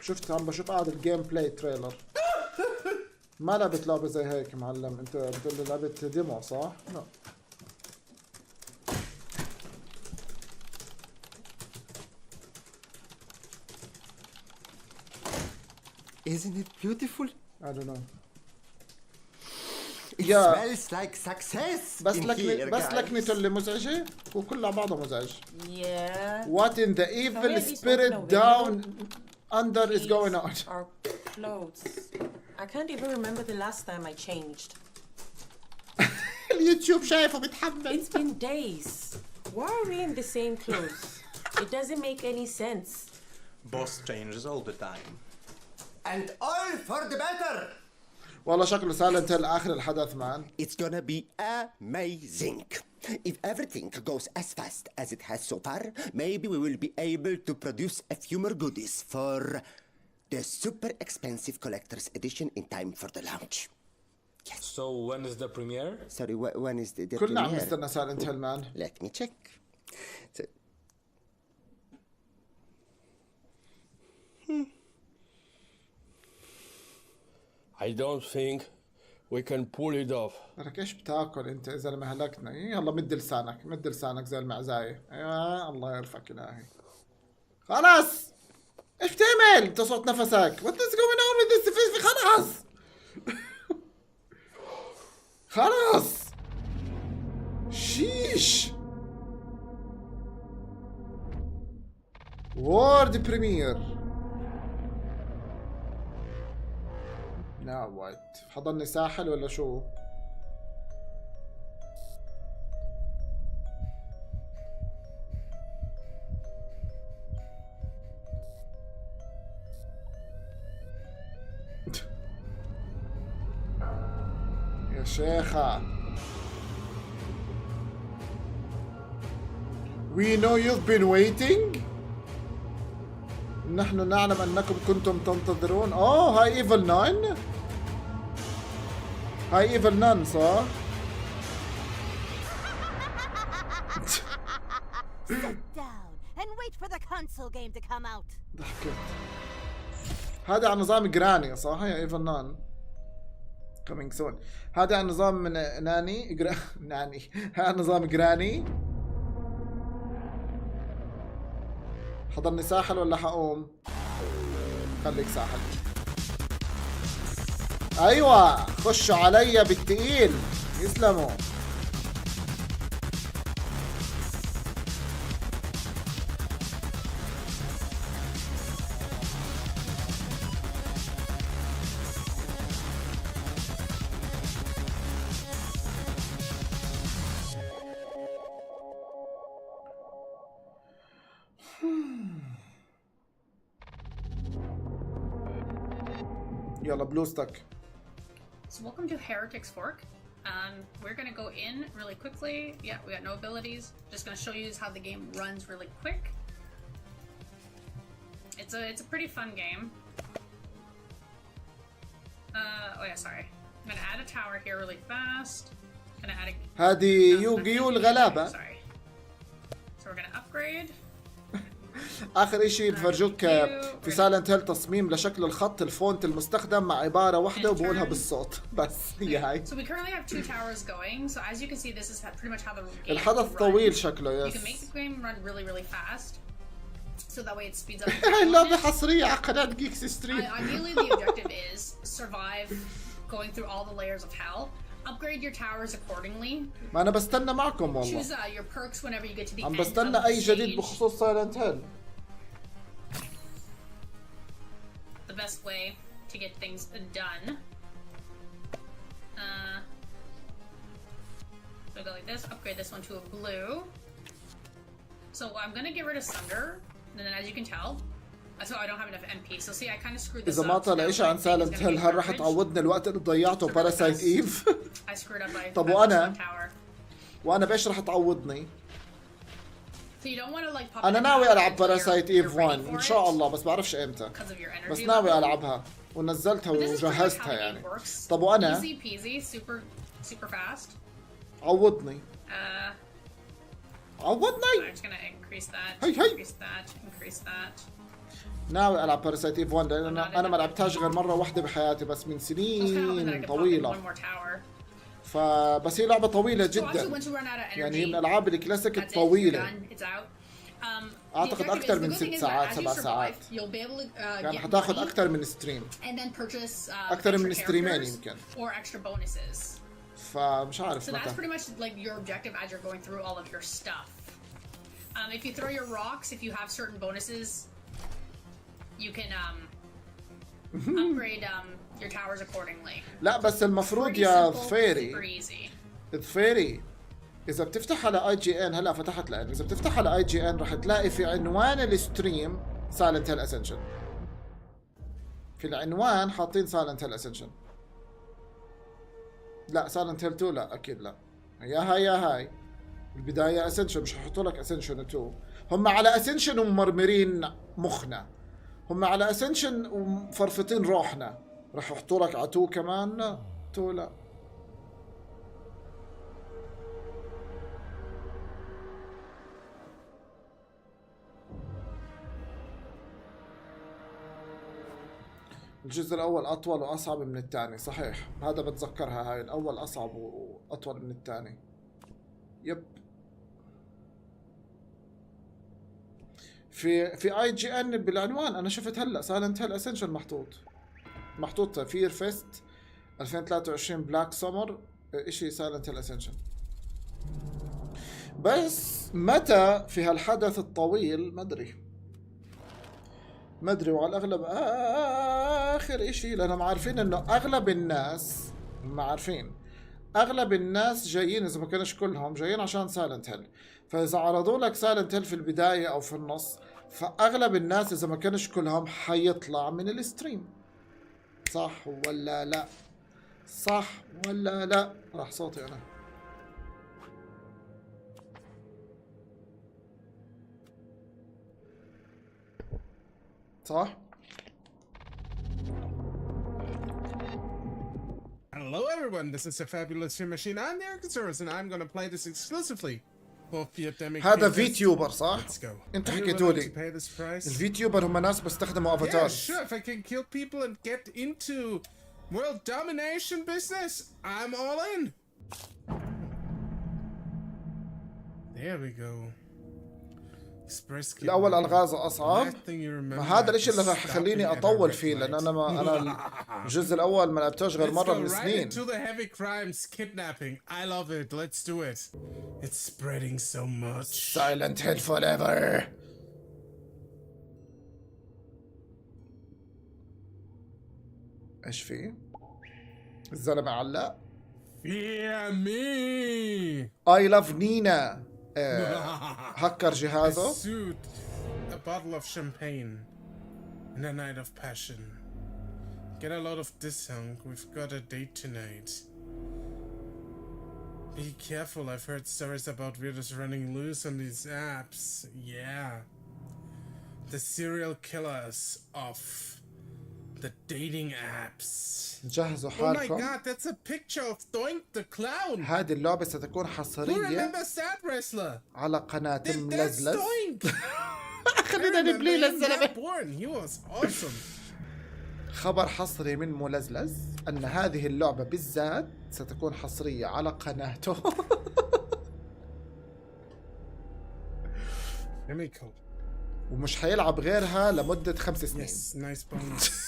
شفت عم بشوف قاعد الجيم بلاي تريلر. ما لعبت لعبة زي هيك معلم. انت بتقول لي لعبت ديمو صح؟ لا. Isn't it beautiful? I don't know. It smells like success. بس لكنته اللي مزعجة وكلها بعضها مزعج. Yeah. What in the evil spirit down under is going on? Our clothes. I can't even remember the last time I changed. اليوتيوب شايفه بتحمل. It's been days. Why are we in the same clothes? It doesn't make any sense. Boss changes all the time. And all for the better. والله شكله سايلنت هيل آخر الحدث مان. It's gonna be amazing. If everything goes as fast as it has so far, maybe we will be able to produce a few more goodies for the super expensive collector's edition in time for the launch. Yes. So when is the premiere? Sorry, when is the كلنا عم premiere? نستنى سايلنت هيل مان. Let me check. I don't think we can pull it off. لك ايش بتاكل انت يا زلمه هلكنا. يلا مد لسانك زي المعزاية. ايوه الله يرفعك الهي. خلاص ايش بتعمل؟ انت صوت نفسك. What is going on with this? خلاص. خلاص. شيش. وورد بريمير. لا وايت حضرني ساحل ولا شو؟ يا شيخة. We know you've been waiting. نحن نعلم أنكم كنتم تنتظرون. هاي ايفل 9. هاي ايفل 9 صح؟ Sit down and wait for the console game to come out. ضحكت. هذا على نظام جراني صح يا ايفل 9. coming soon. هذا على نظام من ناني ناني. هذا نظام جراني. حضرني ساحل ولا حقوم؟ خليك ساحل. ايوه خشوا عليا بالتقيل. يسلموا. يلا بلو ستاك. So welcome to Heretic's Fork. We're gonna go in really quickly. Yeah, we got no abilities. Just gonna show you how the game runs really quick. It's a pretty fun game. Oh yeah, sorry. I'm gonna add a tower here really fast. Gonna add a. هذه يوغيو الغلابة. Sorry. So we're gonna upgrade. آخر إشي بفرجوك في سايلنت هيل تصميم لشكل الخط الفونت المستخدم مع عبارة واحدة وبقولها بالصوت بس هي هاي. So we currently have 2 towers going. So as you can see, this is pretty much how the game الحدث طويل شكله. You can make the game run really fast. So that way it speeds up. هاي اللعبة حصرية على قناة جيكس ستريم. Ideally, the objective is survive going through all the layers of hell. Upgrade your towers accordingly. ما أنا بستنى معكم والله. Choose your perks whenever you get to the عم end بستنى of the أي جديد stage. بخصوص سايلنت هيل. The best way to get things done. So go like this. Upgrade this one to a blue. So I'm gonna get rid of Sunder. And then as you can tell, So I don't have enough MP. So see, I kind of screwed this إذا up. ما طلع إشي عن سايلنت هيل هل راح تعوضني الوقت اللي ضيعته باراسايت إيف؟ I screwed up by طب وأنا بإيش راح تعوضني؟ So you don't want to like pop أنا ناوي ألعب باراسايت إيف 1 إن شاء الله بس بعرفش إمتى. بس ناوي ألعبها ونزلتها وجهزتها يعني. طب وأنا؟ Easy peasy, super fast. عوضني. عوضني. I'm just gonna increase that. هي. Increase that. ناوي ألعب باراسايت إيف 1 لأن أنا ما لعبتهاش غير مرة واحدة بحياتي بس من سنين طويلة. فبس هي لعبة طويلة جدا. يعني هي من الألعاب الكلاسيك الطويلة. أعتقد أكثر من 6 ساعات 7 ساعات. يعني حتاخذ أكثر من ستريم. أكثر من ستريمين يمكن. فمش عارف So that's متى. pretty much like your objective as you're going through all of your stuff. If you throw your rocks, if you have certain bonuses, you can upgrade your towers accordingly. لا بس المفروض يا ضفيري إذا بتفتح على IGN هلا فتحت لأن إذا بتفتح على IGN راح تلاقي في عنوان الستريم سايلنت هيل اسنشن. في العنوان حاطين سايلنت هيل اسنشن. لا سايلنت هيل 2 لا أكيد لا. يا هاي البداية اسنشن مش حيحطوا لك اسنشن 2. هم على اسنشن وممرمرين مخنا. هم على اسنشن ومفرفطين روحنا. راح يحطوا لك على 2 كمان؟ لا 2 لا. الجزء الأول أطول وأصعب من الثاني صحيح هذا بتذكرها هاي الأول أصعب وأطول من الثاني. يب في IGN بالعنوان أنا شفت هلا سايلنت هيل اسنشن محطوط فير فيست 2023 بلاك سمر إشي سايلنت هيل اسنشن. بس متى في هالحدث الطويل ما ادري وعلى الاغلب اخر اشي لانهم عارفين انه اغلب الناس جايين اذا ما كانش كلهم جايين عشان سايلنت هيل. فاذا عرضوا لك سايلنت هيل في البدايه او في النص فاغلب الناس اذا ما كانش كلهم حيطلع من الستريم. صح ولا لا؟ راح صوتي انا. صح؟ Hello everyone, this is a fabulous film machine. I'm the Arkansas and I'm gonna play this exclusively. هذا فيتيوبر صح؟ انت حكيتوا لي الفيتيوبر هم ناس بيستخدموا افاتار. Yeah, sure. If I can kill people and get into world domination business, I'm all in. There we go. الأول ألغاز أصعب. هذا الإشي اللي راح يخليني أطول فيه لأن أنا الجزء الأول ما لعبتوش غير مرة من سنين. To the heavy crimes, kidnapping. I love it. Let's do it. It's spreading so much. Silent Hill forever. إيش فيه؟ الزلمة علق. Fear me. I love Nina. هكر جهازه. A suit, a bottle of champagne, and a night of passion. Get a lot of this hunk. We've got a date tonight. Be careful. I've heard stories about weirdos running loose on these apps. Yeah, the serial killers of the dating apps. جهزوا Oh my حالكم. god, that's a picture of Doink the Clown. هذه اللعبة ستكون Who حصرية remembers that wrestler? على قناة That's ملزلز. Doink. خلينا نبلي للزلمة. He was awesome. خبر حصري من ملزلز أن هذه اللعبة بالذات ستكون حصرية على قناته. ومش حيلعب غيرها لمدة 5 سنين. Yes, nice bonus.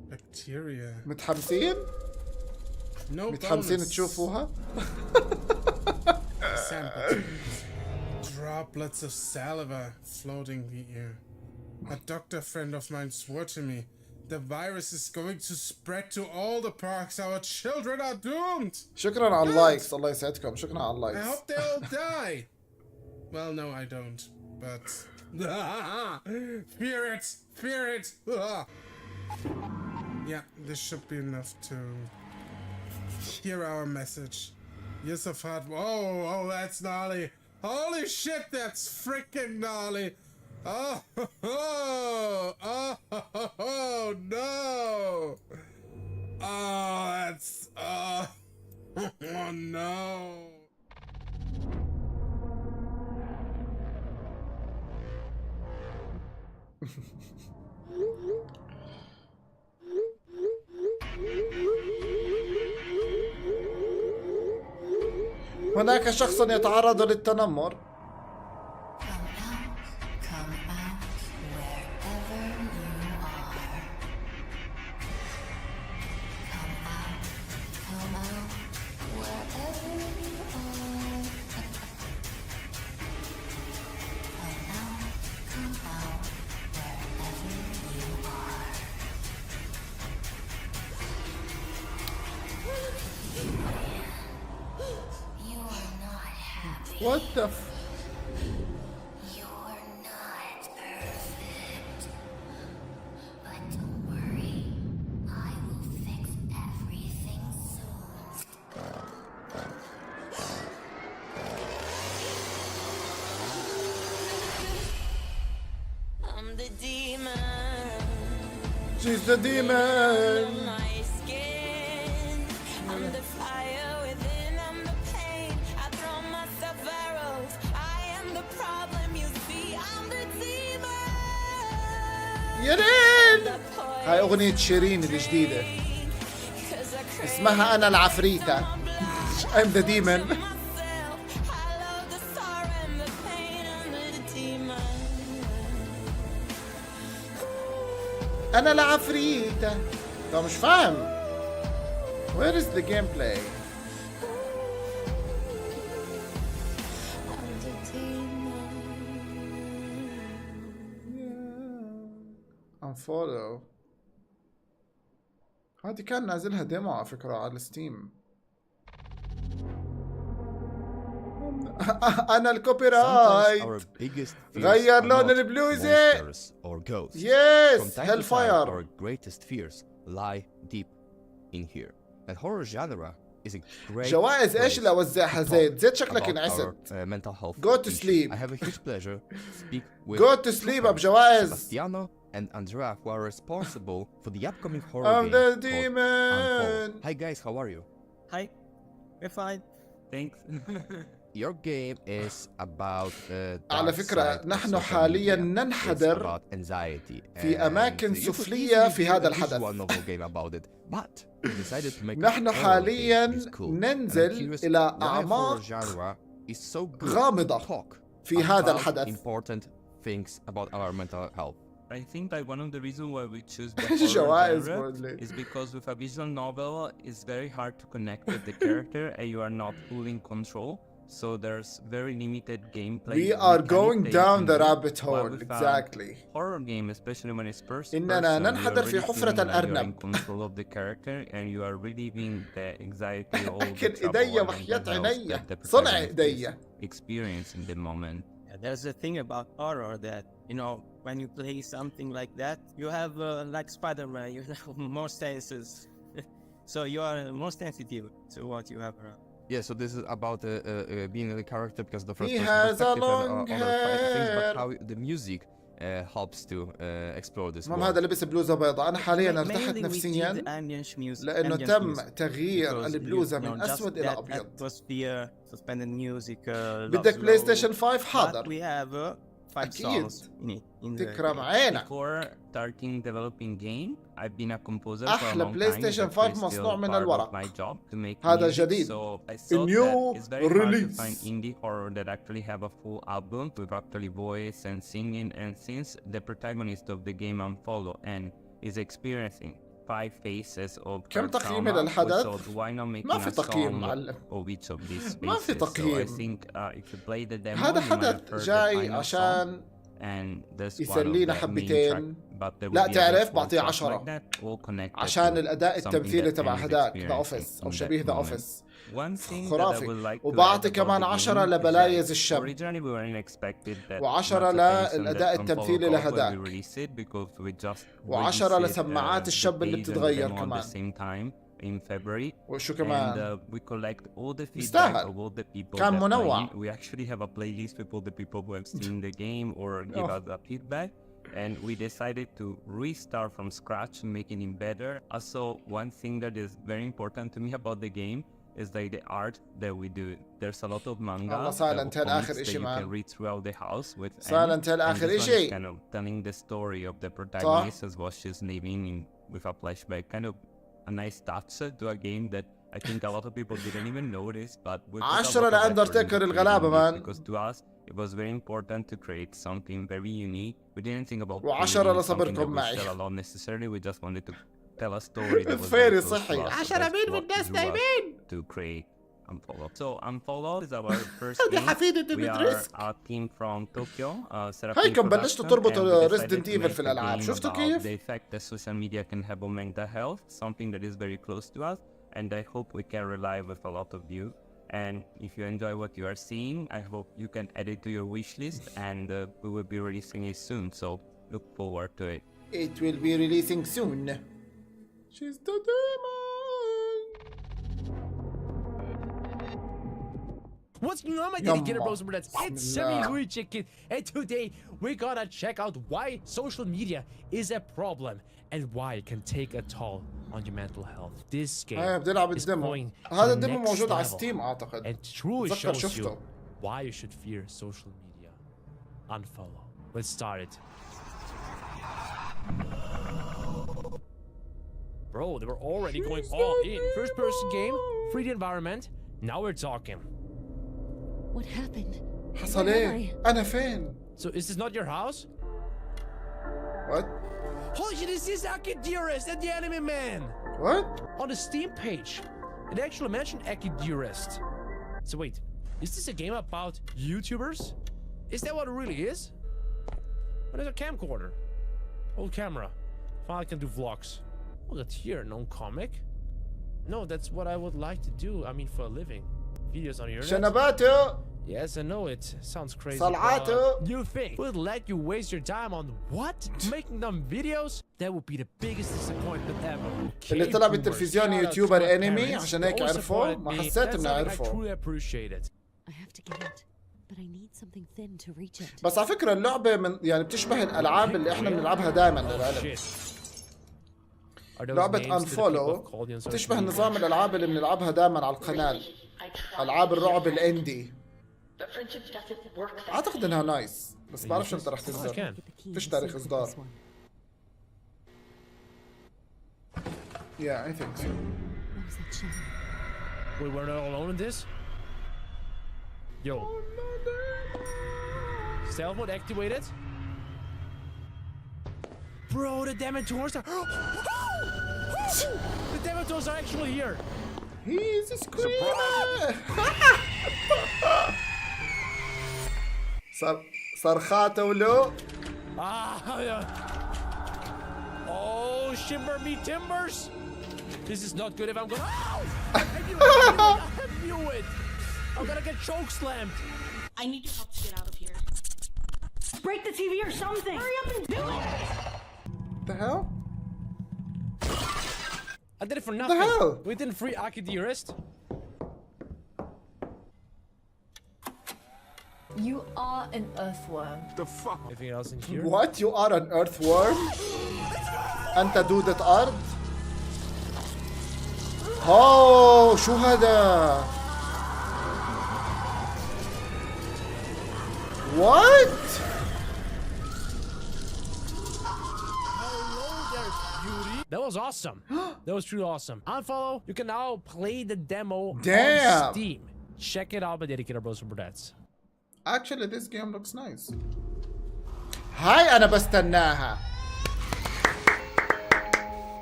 Bacteria. متحمسين؟ متحمسين تشوفوها؟ Droplets of saliva floating the air. A doctor friend of mine swore to me The virus is going to spread to all the parks. Our children are doomed. شكرا على اللايكس الله يسعدكم شكرا على I اللايكس. hope they all die. Well, no, I don't. But fear it, fear it. Yeah, this should be enough to hear our message. Yusufat. Oh, that's gnarly. Holy shit, that's freaking gnarly. Oh, no. Oh, that's, oh no. هناك شخص يتعرض للتنمر. What the f... You're not perfect. But don't worry. I will fix everything soon. I'm the demon. She's the demon. My skin. I'm the fire within. I'm the pain. I throw myself arrows. I am the problem. You see, I'm the demon. يا ليل. هاي أغنية شيرين الجديدة اسمها أنا العفريتة. I'm the demon. أنا العفريتة. طب مش فاهم. Where is the gameplay? Unfollow. هذه كان نازلها ديمو على فكرة على الستيم. أنا الكوبي رايت. غير لون البلوزة. Yes, Hellfire. Our greatest fears lie deep in here. And horror genre is a great جوائز ايش اللي اوزعها زيد؟ زيد شكلك انعست. mental health. Go to sleep. I have a huge pleasure to speak with Go to sleep بجوائز. Sebastiano and Andrea, who are responsible for the upcoming horror I'm game the called demon. Unfold. Hi guys, how are you? Hi, we're fine. Thanks. Your game is about على فكرة نحن حاليا ننحدر في أماكن سفلية في هذا الحدث. نحن حاليا ننزل إلى أعماق غامضة في هذا الحدث. I think that one of the reasons why we choose the horror genre is because with a visual novel, it's very hard to connect with the character and you are not fully in control. So there's very limited gameplay. We are going down the rabbit hole, exactly. Horror game, especially when it's first إننا ننحدر في حفرة الأرنب. in control of the character and you are relieving the anxiety all the لكن trouble إيديا and وحياة the عينيا that the صنع protagonist إيديا. is experiencing the moment. There's a thing about horror that, you know, when you play something like that, you have, like Spider-Man, you have more senses. So you are more sensitive to what you have around. Yeah, so this is about being the character because the first He person has a perspective long and other things, but hair. how the music helps to explore this المهم world. هذا لبس بلوزة بيضاء. أنا حاليا ارتحت نفسيا لأنه تم تغيير البلوزة من أسود إلى أبيض. بدك بلاي ستيشن 5 حاضر. أكيد. تكرم عينك. Before starting developing game, I've been a composer for a أحلى long بلاي time. ستيشن That's 5 still مصنوع من part of الورق. my job to make هذا music. جديد. So I thought New that it's very hard to release. find indie horror that actually have a full album with actually voice and singing. And since the protagonist of the game Unfollow and is experiencing 5 phases of كم her تقييمي trauma, we للحدث؟ thought why not make ما a في تقييم song معلم. of each of these ما في phases. So I تقييم. think if you play the demo, هذا you might have حدث heard the جاي final عشان song. يسلينا حبتين. لا تعرف بعطيه 10 عشان الاداء التمثيلي تبع هداك ذا اوفيس او شبيه ذا اوفيس خرافي. وبعطي كمان 10 لبلايز الشاب و10 للاداء التمثيلي لهداك و10 لسماعات الشاب اللي بتتغير كمان. in February. وشو كمان؟ And we collect all the feedback يستاهل. of all the people كان that منوع. play. We actually have a playlist with all the people who have seen the game or give us the feedback. And we decided to restart from scratch, making it better. Also, one thing that is very important to me about the game is like the art that we do. There's a lot of manga Silent Hill comics آخر that إشي you man. can read throughout the house with. Silent Hill and آخر this one إشي. is kind of telling the story of the protagonist as well. She's living in, with a flashback, kind of a nice touch to a game that I think a lot of people didn't even notice, but we put a lot 10 of لأندرتيكر effort into الغلابة creating man. it because to us it was very important to create something very unique. We didn't think about و10 creating something that لصبركم we معي. sell alone necessarily. We just wanted to tell a story that was فيري very close to صحي. us. So 10 that's مين what بالناس drew us نايمين. to create Unfollowed. So Unfollowed is our first هذه game. حفيدة We are ريسك. a team from Tokyo. هيكم بلشتوا تربطوا Resident Evil في الألعاب. شفتوا كيف؟ The effect that social media can have on mental health, something that is very close to us, and I hope we can rely with a lot of you. And if you enjoy what you are seeing, I hope you can add it to your wish list, and we will be releasing it soon. So look forward to it. It will be releasing soon. She's the demon. What's going on, my dedicated bros and brothers? It's Semi Hui Chicken, and today we're gonna check out why social media is a problem and why it can take a toll on your mental health. This game is going هذا to the الديمو next موجود على level ستيم أعتقد. and truly أتذكر shows شفته. you why you should fear social media. Unfollow. Let's start it. Bro, they were already going all in. First person game, 3D environment. Now we're talking. What happened? حصل إيه؟ أنا فين؟ So is this not your house? What? Holy shit, this is Akidirist and the Anime Man! What? On the Steam page, it actually mentioned Akidirist. So wait, is this a game about YouTubers? Is that what it really is? What is a camcorder? Old camera. Finally can do vlogs. Look at here, no comic. No, that's what I would like to do. I mean, for a living. Videos on the internet. شنباته. Yes, I know it. Sounds crazy. صلعاته. But you think would let you waste your time on what? Making them videos? That would be the biggest disappointment ever. اللي طلع بالتلفزيون يوتيوبر انمي عشان هيك عرفوا. ما حسيت انه I عرفوا. truly appreciate it. I have to get it, but I need something thin to reach it. بس على فكرة اللعبة من يعني بتشبه الألعاب اللي احنا بنلعبها دائما للعلم. لعبة Unfollow تشبه نظام الألعاب اللي بنلعبها دائما على القناة. ألعاب الرعب الإندي. أعتقد إنها نايس بس بعرفش إمتى رح تنزل. فيش تاريخ إصدار. Yeah, I think so. Wait, we're not alone in this? Yo. Stealth mode activated? Bro, the Dementors are... The Dementors are actually here! He's a screamer! صرخاته ولو. Oh, shimmer me timbers! This is not good if I'm going... Ow! I knew it! I'm gonna get choke slammed! I need your help to get out of here. Break the TV or something! Hurry up and do it! The hell? I did it for nothing. The hell? We didn't free Akidirist. You are an earthworm. The fuck? Anything else in here? What? You are an earthworm? أنت دودة أرض؟ أوه شو هذا؟ What? That was awesome. That was truly awesome. Unfollow. You can now play the demo Damn. on Steam. Check it out by dedicated bros and brothers. Actually, this game looks nice. هاي أنا بستناها.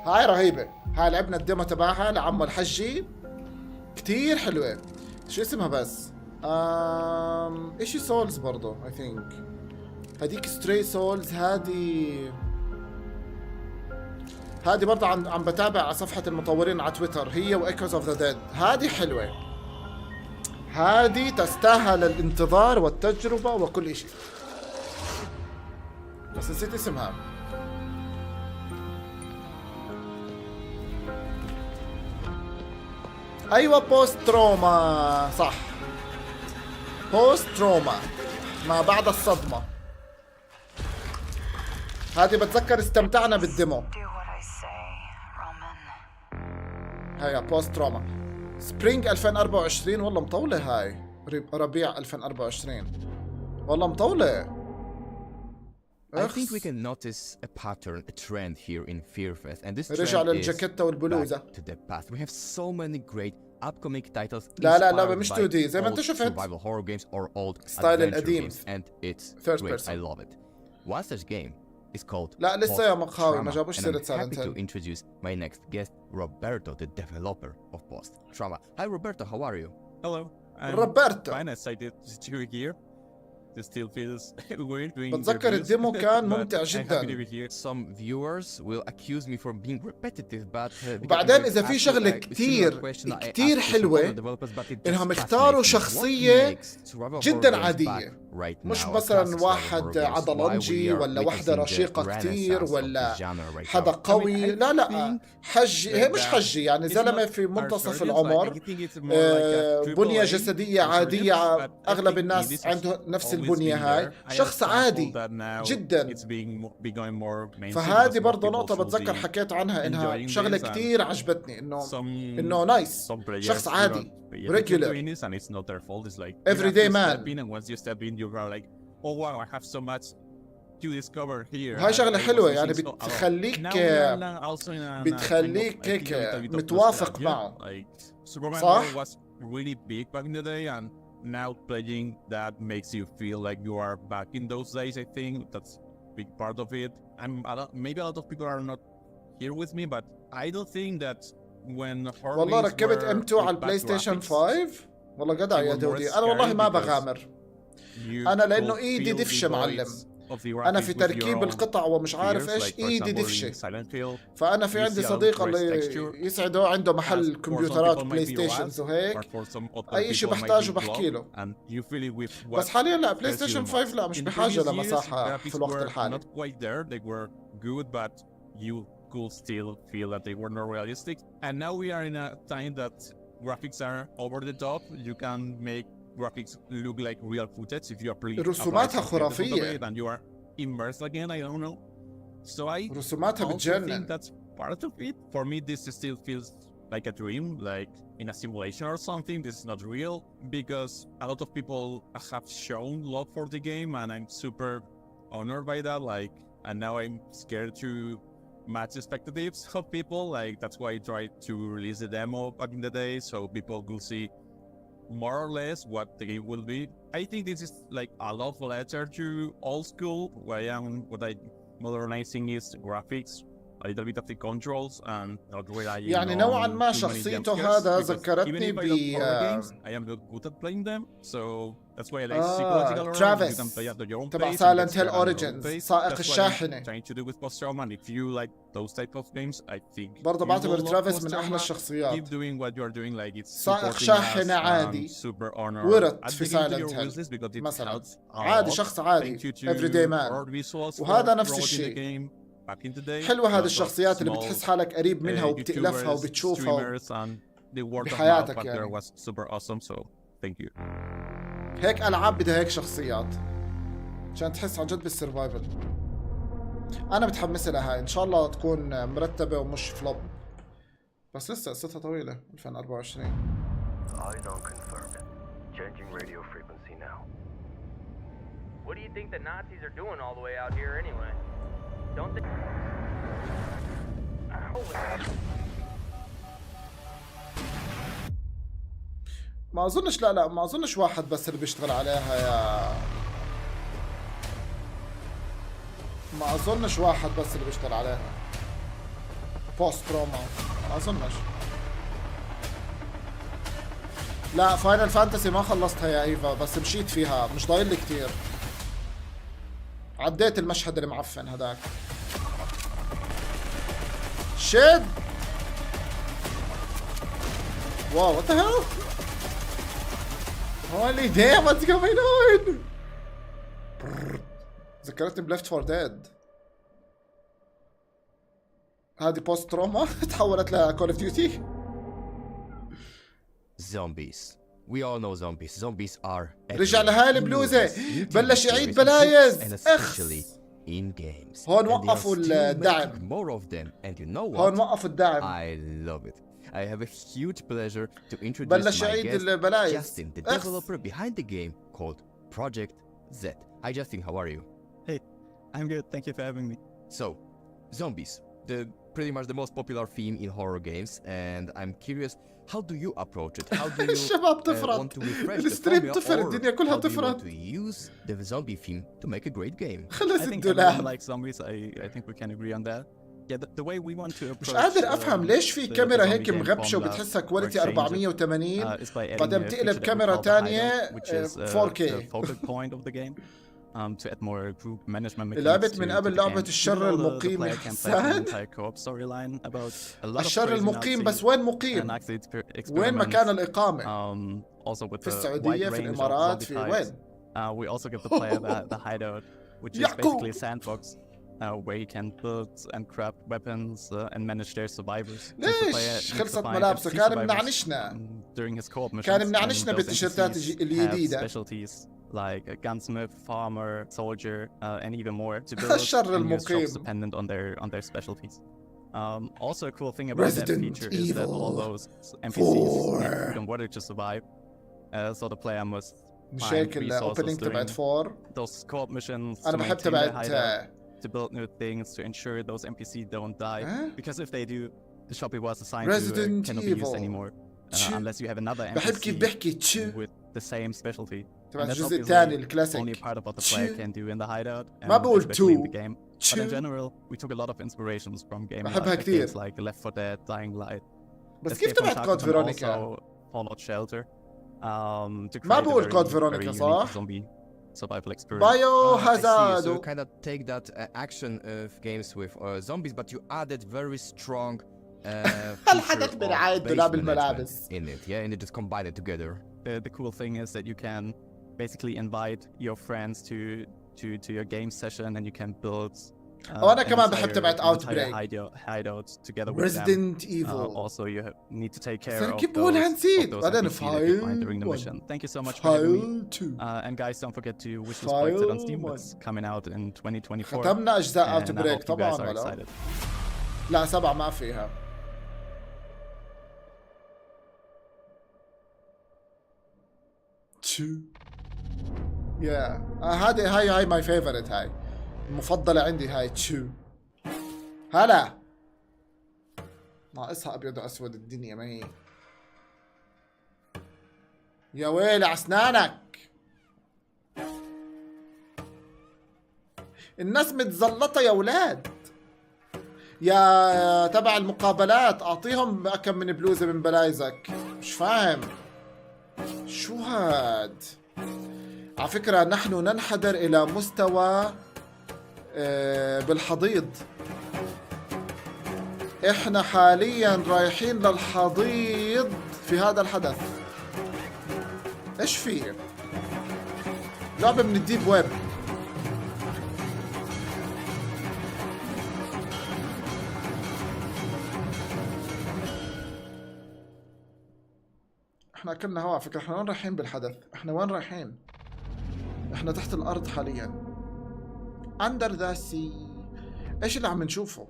هاي رهيبة. هاي لعبنا الديمو تبعها لعمو الحجي. كتير حلوة. شو اسمها بس؟ إشي سولز برضو I think. هذيك ستري سولز هذه برضه عم بتابع على صفحة المطورين على تويتر، هي وايكوز اوف ذا ديد. هذه حلوة، هذه تستاهل الانتظار والتجربة وكل شيء. بس نسيت اسمها. ايوه بوست تروما، صح، بوست تروما ما بعد الصدمة. هذه بتذكر استمتعنا بالديمو. هيا بوست تروما سبرينج 2024. والله مطولة هاي، ربيع 2024 والله مطولة. I think we can notice a pattern, a trend here in Fearfest, and this رجع trend للجاكيتة والبلوزة. back to the past. We have so many great upcoming titles لا مش inspired 2D by زي ما انت old شفت. survival horror games or old ستايل adventure القديم. games, and it's First great. person. I love it. One such game is called لا لسه يا مقهاوي Post ما Trauma, جابوش and سيرة I'm Silent happy to Hill. introduce my next guest, Roberto, the developer of Post Trauma. Hi Roberto, how are you? Hello. I'm Roberto. fine, excited to be here. It still feels weird doing بتذكر reviews, الديمو كان but ممتع I'm happy to جدا. be here. Some viewers will accuse me for being repetitive, but وبعدين إذا في شغلة كتير حلوة إنهم اختاروا شخصية جدا عادية، مش مثلا واحد عضلنجي ولا واحدة رشيقة كتير ولا حدا قوي. لا حجي، هي مش حجي يعني زلمة في منتصف العمر، بنية جسدية عادية. أغلب الناس عنده نفس البنية هاي، شخص عادي جدا. فهذه برضه نقطة بتذكر حكيت عنها إنها شغلة كتير عجبتني، إنه نايس، شخص عادي regular everyday man. وهاي شغلة حلوة يعني بتخليك هيك متوافق معه، صح؟ Now playing that makes you feel like you are back in those days. I think that's a big part of it. Maybe a lot of people are not here with me, but I don't think that when والله ركبت M2 على البلاي ستيشن 5. والله جدع يا دودي، انا والله ما بغامر، انا لانه ايدي دفشه معلم. انا في تركيب القطع ومش عارف ايش، ايدي دفشه. فانا في عندي صديق الله يسعده عنده محل كمبيوترات بلاي ستيشنز وهيك، اي شيء بحتاجه بحكي له. بس حاليا لا، بلاي ستيشن 5 لا مش بحاجه لمساحه في الوقت الحالي. Could still feel that they were not realistic, and now we are in a time that graphics are over the top. You can make graphics look like real footage if you apply رسوماتها خرافية and you are immersed again. I don't know. So I رسوماتها also بتجنن. think that's part of it. For me, this still feels like a dream, like in a simulation or something. This is not real because a lot of people have shown love for the game, and I'm super honored by that. Like, and now I'm scared to match expectations of people. Like, that's why I tried to release the demo back in the day, so people could see more or less what the game will be. I think this is like a love letter to old school. What I'm modernizing is graphics, a little bit of the controls, and not relying يعني نوعا ما شخصيته هذا ذكرتني ب I am not good at playing them, so that's why I like psychological horror. Travis You can play at your own تبع pace. Silent Hill Origins، سائق الشاحنة. Trying to do with Post Trauma, and if you like those type of games, I think برضه بعتبر ترافيس من أحلى الشخصيات. Keep doing what you are doing, like it's سائق شاحنة عادي، super honored. ورط في Silent Hill مثلا، عادي شخص عادي everyday man. وهذا نفس الشيء. حلوة هذه الشخصيات اللي بتحس حالك قريب منها وبتألفها وبتشوفها بحياتك يعني. هيك ألعاب بدها هيك شخصيات عشان تحس عن جد بالسرفايفل. أنا متحمس لها، إن شاء الله تكون مرتبة ومش فلوب، بس لسه قصتها طويلة 2024. What do you think the Nazis are doing all the way out here anyway? Don't they? ما أظنش، لا ما أظنش واحد بس اللي بيشتغل عليها يا، ما أظنش واحد بس اللي بيشتغل عليها. بوست تروما ما أظنش. لا فاينل فانتسي ما خلصتها يا إيفا، بس مشيت فيها، مش ضايل لي كتير. عديت المشهد المعفن هذاك. شد. واو what the hell? Holy damn what's going on? ذكرتني بليفت فور ديد. هذه بوست تروما تحولت لكول اوف ديوتي. Zombies. We all know zombies. Zombies are رجع لهاي البلوزة. بلش يعيد بلايز. especially in games. هون وقفوا الدعم. More of them and you know what? هون وقفوا الدعم. I love it. I have a huge pleasure to introduce بلش my يعيد guest, البلايز. Justin, the developer behind the game called Project Z. Hi Justin, how are you? Hey, I'm good. Thank you for having me. So, zombies, pretty much the most popular theme in horror games, and I'm curious, how do you approach it? How do you الشباب تفرط. want to refresh the الستريم formula, تفرط. or الدنيا كلها how do you تفرط. want to use the zombie theme to make a great game? خلص I think الدولاب. everyone likes zombies. I think we can agree on that. Yeah, the way we want to approach. مش قادر افهم ليش في the كاميرا zombie هيك game مغبشه formula وبتحسها or كواليتي change it, 480 is by adding بعدين a بتقلب feature that we كاميرا call the تانية hideout, which is 4K. the focal point of the game. To add more group management mechanics. لعبت من قبل لعبة to الشر المقيم the player can play an حسان. entire co-op storyline about a lot of الشر crazy المقيم Nazi بس وين مقيم؟ and Nazi وين مكان الإقامة؟ also with في the السعودية wide في range of الإمارات zombie في types. وين؟ We also give the player the hideout, which is basically a sandbox where you can build and craft weapons and manage their survivors. ليش؟ خلصت ملابسه كان منعنشنا. During his co-op missions. كان منعنشنا بالتيشيرتات الجديدة. Specialties like a gunsmith, farmer, soldier, and even more to build الشر and use jobs المقيم. dependent on their specialties. Also, a cool thing about that feature is that all those NPCs need food and water to survive. So the player must find مشاكل resources الاوبننج تبعت during 4. those co-op missions أنا to بحب maintain their تبعت hideout, to build new things, to ensure those NPCs don't die. Because if they do, the shop it was assigned to cannot be used anymore. Unless you have another بحب كيف بحكي NPC with the same specialty. تبع And that's الجزء obviously الثاني الكلاسيك. only part of what the player can do in the hideout and ما بقول especially in the two. game. But in general, we took a lot of inspirations from بحبها كتير. games like Left 4 Dead, Dying Light. بس كيف Escape from تبعت كود Tarkov and فيرونيكا؟ also Fallout Shelter. To ما create a بقول very, كود very فيرونيكا unique صح؟ zombie survival experience. بايو I see. So you هازارد. kind of take that action of games with zombies, but you added very strong الحدث من عاد دولاب الملابس. in it, yeah, and it just combine it together. The cool thing is that you can basically invite your friends to your game session and you can build وأنا كمان بحب تبعت Outbreak. hideout together with Resident them. Evil. Also you need to take care of كيف بقولها نسيت؟ those بعدين NPCs that you find during the File mission. Thank you so much for File having me. 2. And guys, don't forget to wish this project on Steam. File It's coming out in 2024. ختمنا أجزاء and I Outbreak hope you guys طبعا are ولا؟ excited. لا 7 ما فيها. يا هاي ماي فيفورت، هاي المفضلة عندي هاي تشو. هلا ناقصها ابيض واسود الدنيا ما هي. يا ويلي على اسنانك، الناس متزلطة يا ولاد. يا تبع المقابلات اعطيهم كم من بلوزة من بلايزك. مش فاهم شو هاد. على فكرة نحن ننحدر إلى مستوى بالحضيض. إحنا حاليا رايحين للحضيض في هذا الحدث. إيش فيه؟ لعبة من الديب ويب. إحنا أكلنا هوا. على فكرة إحنا وين رايحين بالحدث؟ إحنا وين رايحين؟ احنا تحت الارض حاليا. Under the sea. ايش اللي عم نشوفه؟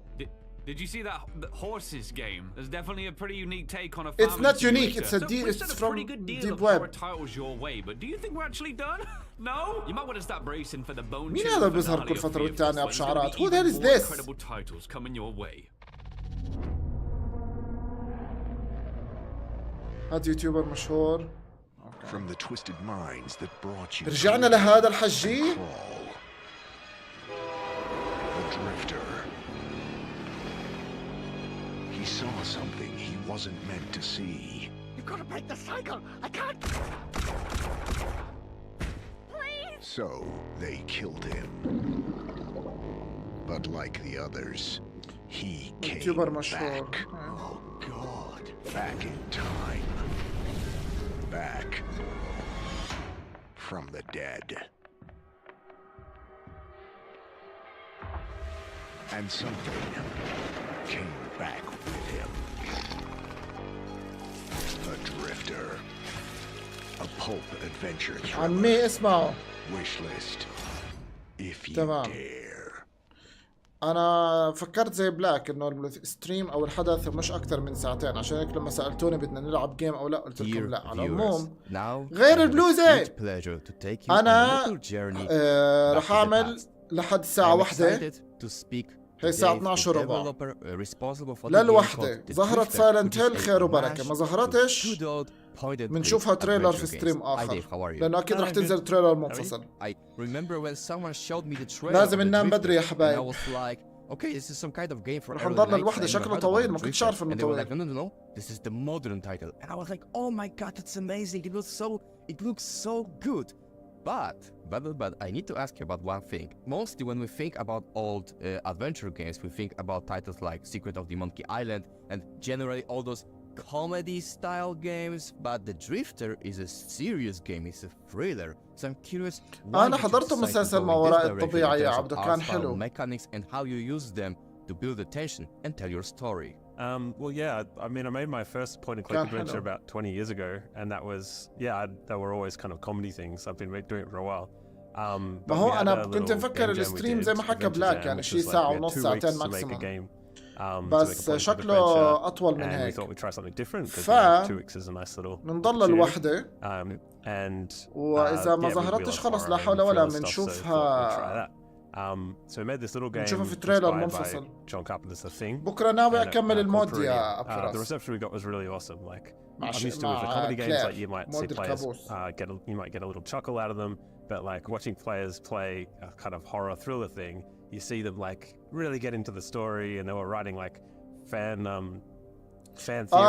Did you see that horses game? There's definitely a pretty unique take on a It's not unique. It's it's from deep web. titles your way, but do you think we're actually done? No? You might want to start bracing for the bone. مين هذا بيظهر كل فترة والتانية بشعارات؟ Who the hell is this? Incredible titles coming your way. هذا يوتيوبر مشهور. From the twisted minds that brought you. رجعنا لهذا الحجي. The drifter. He saw something he wasn't meant to see. You've got to break the cycle. I can't. Please. So they killed him. But like the others, he came back. Oh God. Back in time. Back from the dead. And something came back with him. A drifter. A pulp adventure عمي اسمعوا. wish list. If you تمام. dare. انا فكرت زي بلاك انه الستريم او الحدث مش اكثر من ساعتين، عشان هيك لما سالتوني بدنا نلعب جيم او لا قلت لكم لا. على العموم غير البلوزة انا رح اعمل لحد الساعة 1، هي الساعة 12 وربع للوحدة. ظهرت سايلنت هيل خير وبركة، ما ظهرتش بنشوفها تريلر في ستريم آخر، لأنه أكيد رح تنزل تريلر منفصل. لازم ننام بدري يا حبايب. Okay, this is some kind of game for رح نضل الوحدة شكله طويل، ما كنتش عارف إنه طويل. Like, no, this is the modern title. And I was like, oh my god, that's amazing. It looks so good. But I need to ask you about one thing. Mostly when we think about old adventure games, we think about titles like Secret of the Monkey Island and generally all those comedy style games, but the Drifter is a serious game, it's a thriller. So I'm curious, أنا حضرت مسلسل ما وراء الطبيعة يا عبدو، كان حلو. Mechanics and how you use them to build the tension and tell your story. Well, yeah, I mean, I made my first point-and-click adventure about 20 years ago, and that was, they were always kind of comedy things. I've been doing it for a while. ما هو أنا كنت مفكر الستريم زي ما حكى بلاك، يعني شي ساعة ونص ساعتين ماكسيموم، بس شكله أطول من هيك. فنضل الوحدة، وإذا ما ظهرتش خلص لا حول ولا بنشوفها. So we made this little game نشوفه في تريلر منفصل. John Carpenter's The Thing. بكرة ناوي أكمل المود يا The reception we got was really awesome. Like I'm used to with the comedy games, like you might see players you might get a little chuckle out of them, but like watching players play a kind of horror thriller thing, you see them like really get into the story, and they were writing like fan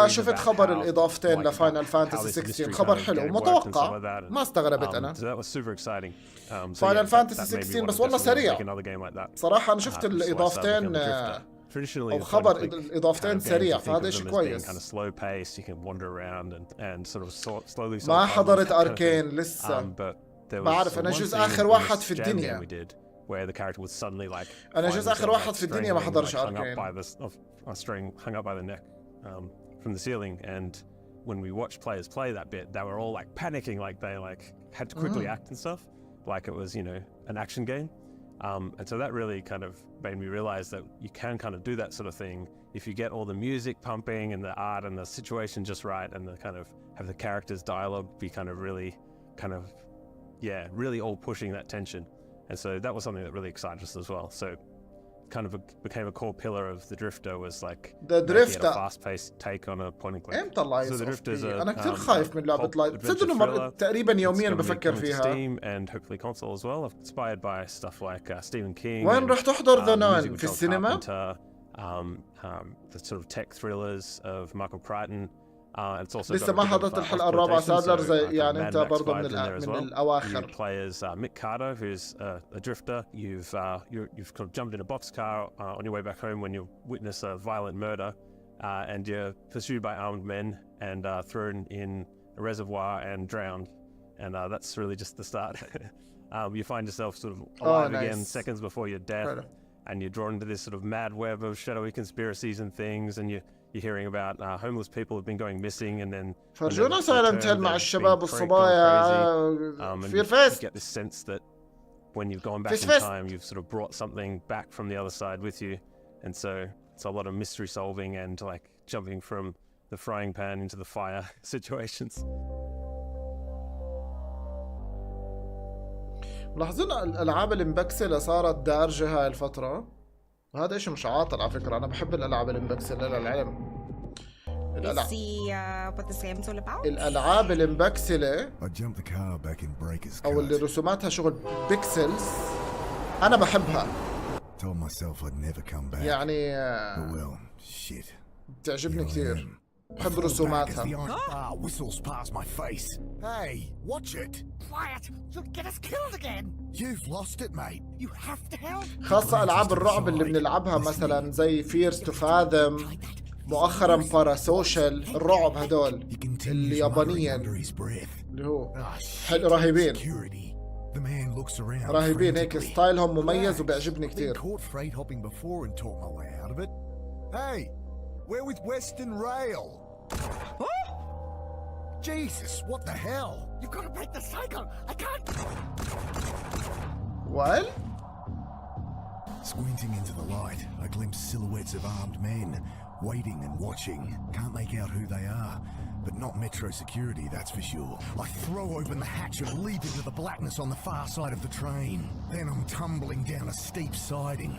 شفت خبر الإضافتين لفاينل فانتسي 16، خبر حلو متوقع، ما استغربت أنا. فاينل فانتسي 16 بس والله سريع صراحة. أنا شفت الإضافتين أو خبر الإضافتين سريع، فهذا شيء كويس. ما حضرت أركين لسه، بعرف أنا جزء آخر واحد في الدنيا. أنا جزء آخر واحد في الدنيا ما حضرش أركين. hung up by the neck from the ceiling, and when we watched players play that bit, they were all like panicking, like they like had to quickly act and stuff, like it was, you know, an action game. And so that really kind of made me realize that you can kind of do that sort of thing if you get all the music pumping and the art and the situation just right, and the kind of have the characters' dialogue be kind of really really all pushing that tension. And so that was something that really excited us as well. So kind of became a core pillar of the Drifter, was like the Drifter a fast-paced take on a point-and-click. امتى لايز أنا كثير خايف من لعبة لايز، تصدق إنه تقريبا يوميا بفكر فيها. Steam and hopefully console as well. Inspired by stuff like Stephen King. وين رح تحضر ذا ناين في السينما؟ The sort of tech thrillers of Michael Crichton. It's also لسه ما حضرت الحلقة الرابعة سادلر زي يعني أنت برضه من الأواخر. Players Mick Carter, who's a drifter. You've kind of jumped in a boxcar on your way back home when you witness a violent murder, and you're pursued by armed men and thrown in a reservoir and drowned. And that's really just the start. You find yourself sort of alive again seconds before your death, and you're drawn into this sort of mad web of shadowy conspiracies and things, and you're hearing about homeless people who've been going missing, and then فرجونا سايلنت هيل مع الشباب الصبايا في الفيست. You get this sense that when you've gone back in time, you've sort of brought something back from the other side with you, and so it's a lot of mystery solving and like jumping from the frying pan into the fire situations. ملاحظين الألعاب المبكسلة صارت دارجة هاي الفترة، وهذا إشي مش عاطل على فكرة. أنا بحب الألعاب المبكسلة للعلم. الألعاب المبكسلة أو اللي رسوماتها شغل بيكسلز أنا بحبها. يعني بتعجبني كثير، بحب رسوماتها. Hey, watch it. Quiet. You'll get us killed again. You've lost it, mate. You have to help. خاصة ألعاب الرعب اللي بنلعبها مثلا زي Fears to Fathom، مؤخرا باراسوشيال، الرعب هدول اليابانيين اللي هو حلو رهيبين. رهيبين هيك ستايلهم مميز وبيعجبني كتير. Hey, we're with Western Rail. Jesus, what the hell? You've got to break the cycle. I can't. What? Squinting into the light, I glimpse silhouettes of armed men, waiting and watching. Can't make out who they are, but not Metro security, that's for sure. I throw open the hatch and leap into the blackness on the far side of the train. Then I'm tumbling down a steep siding,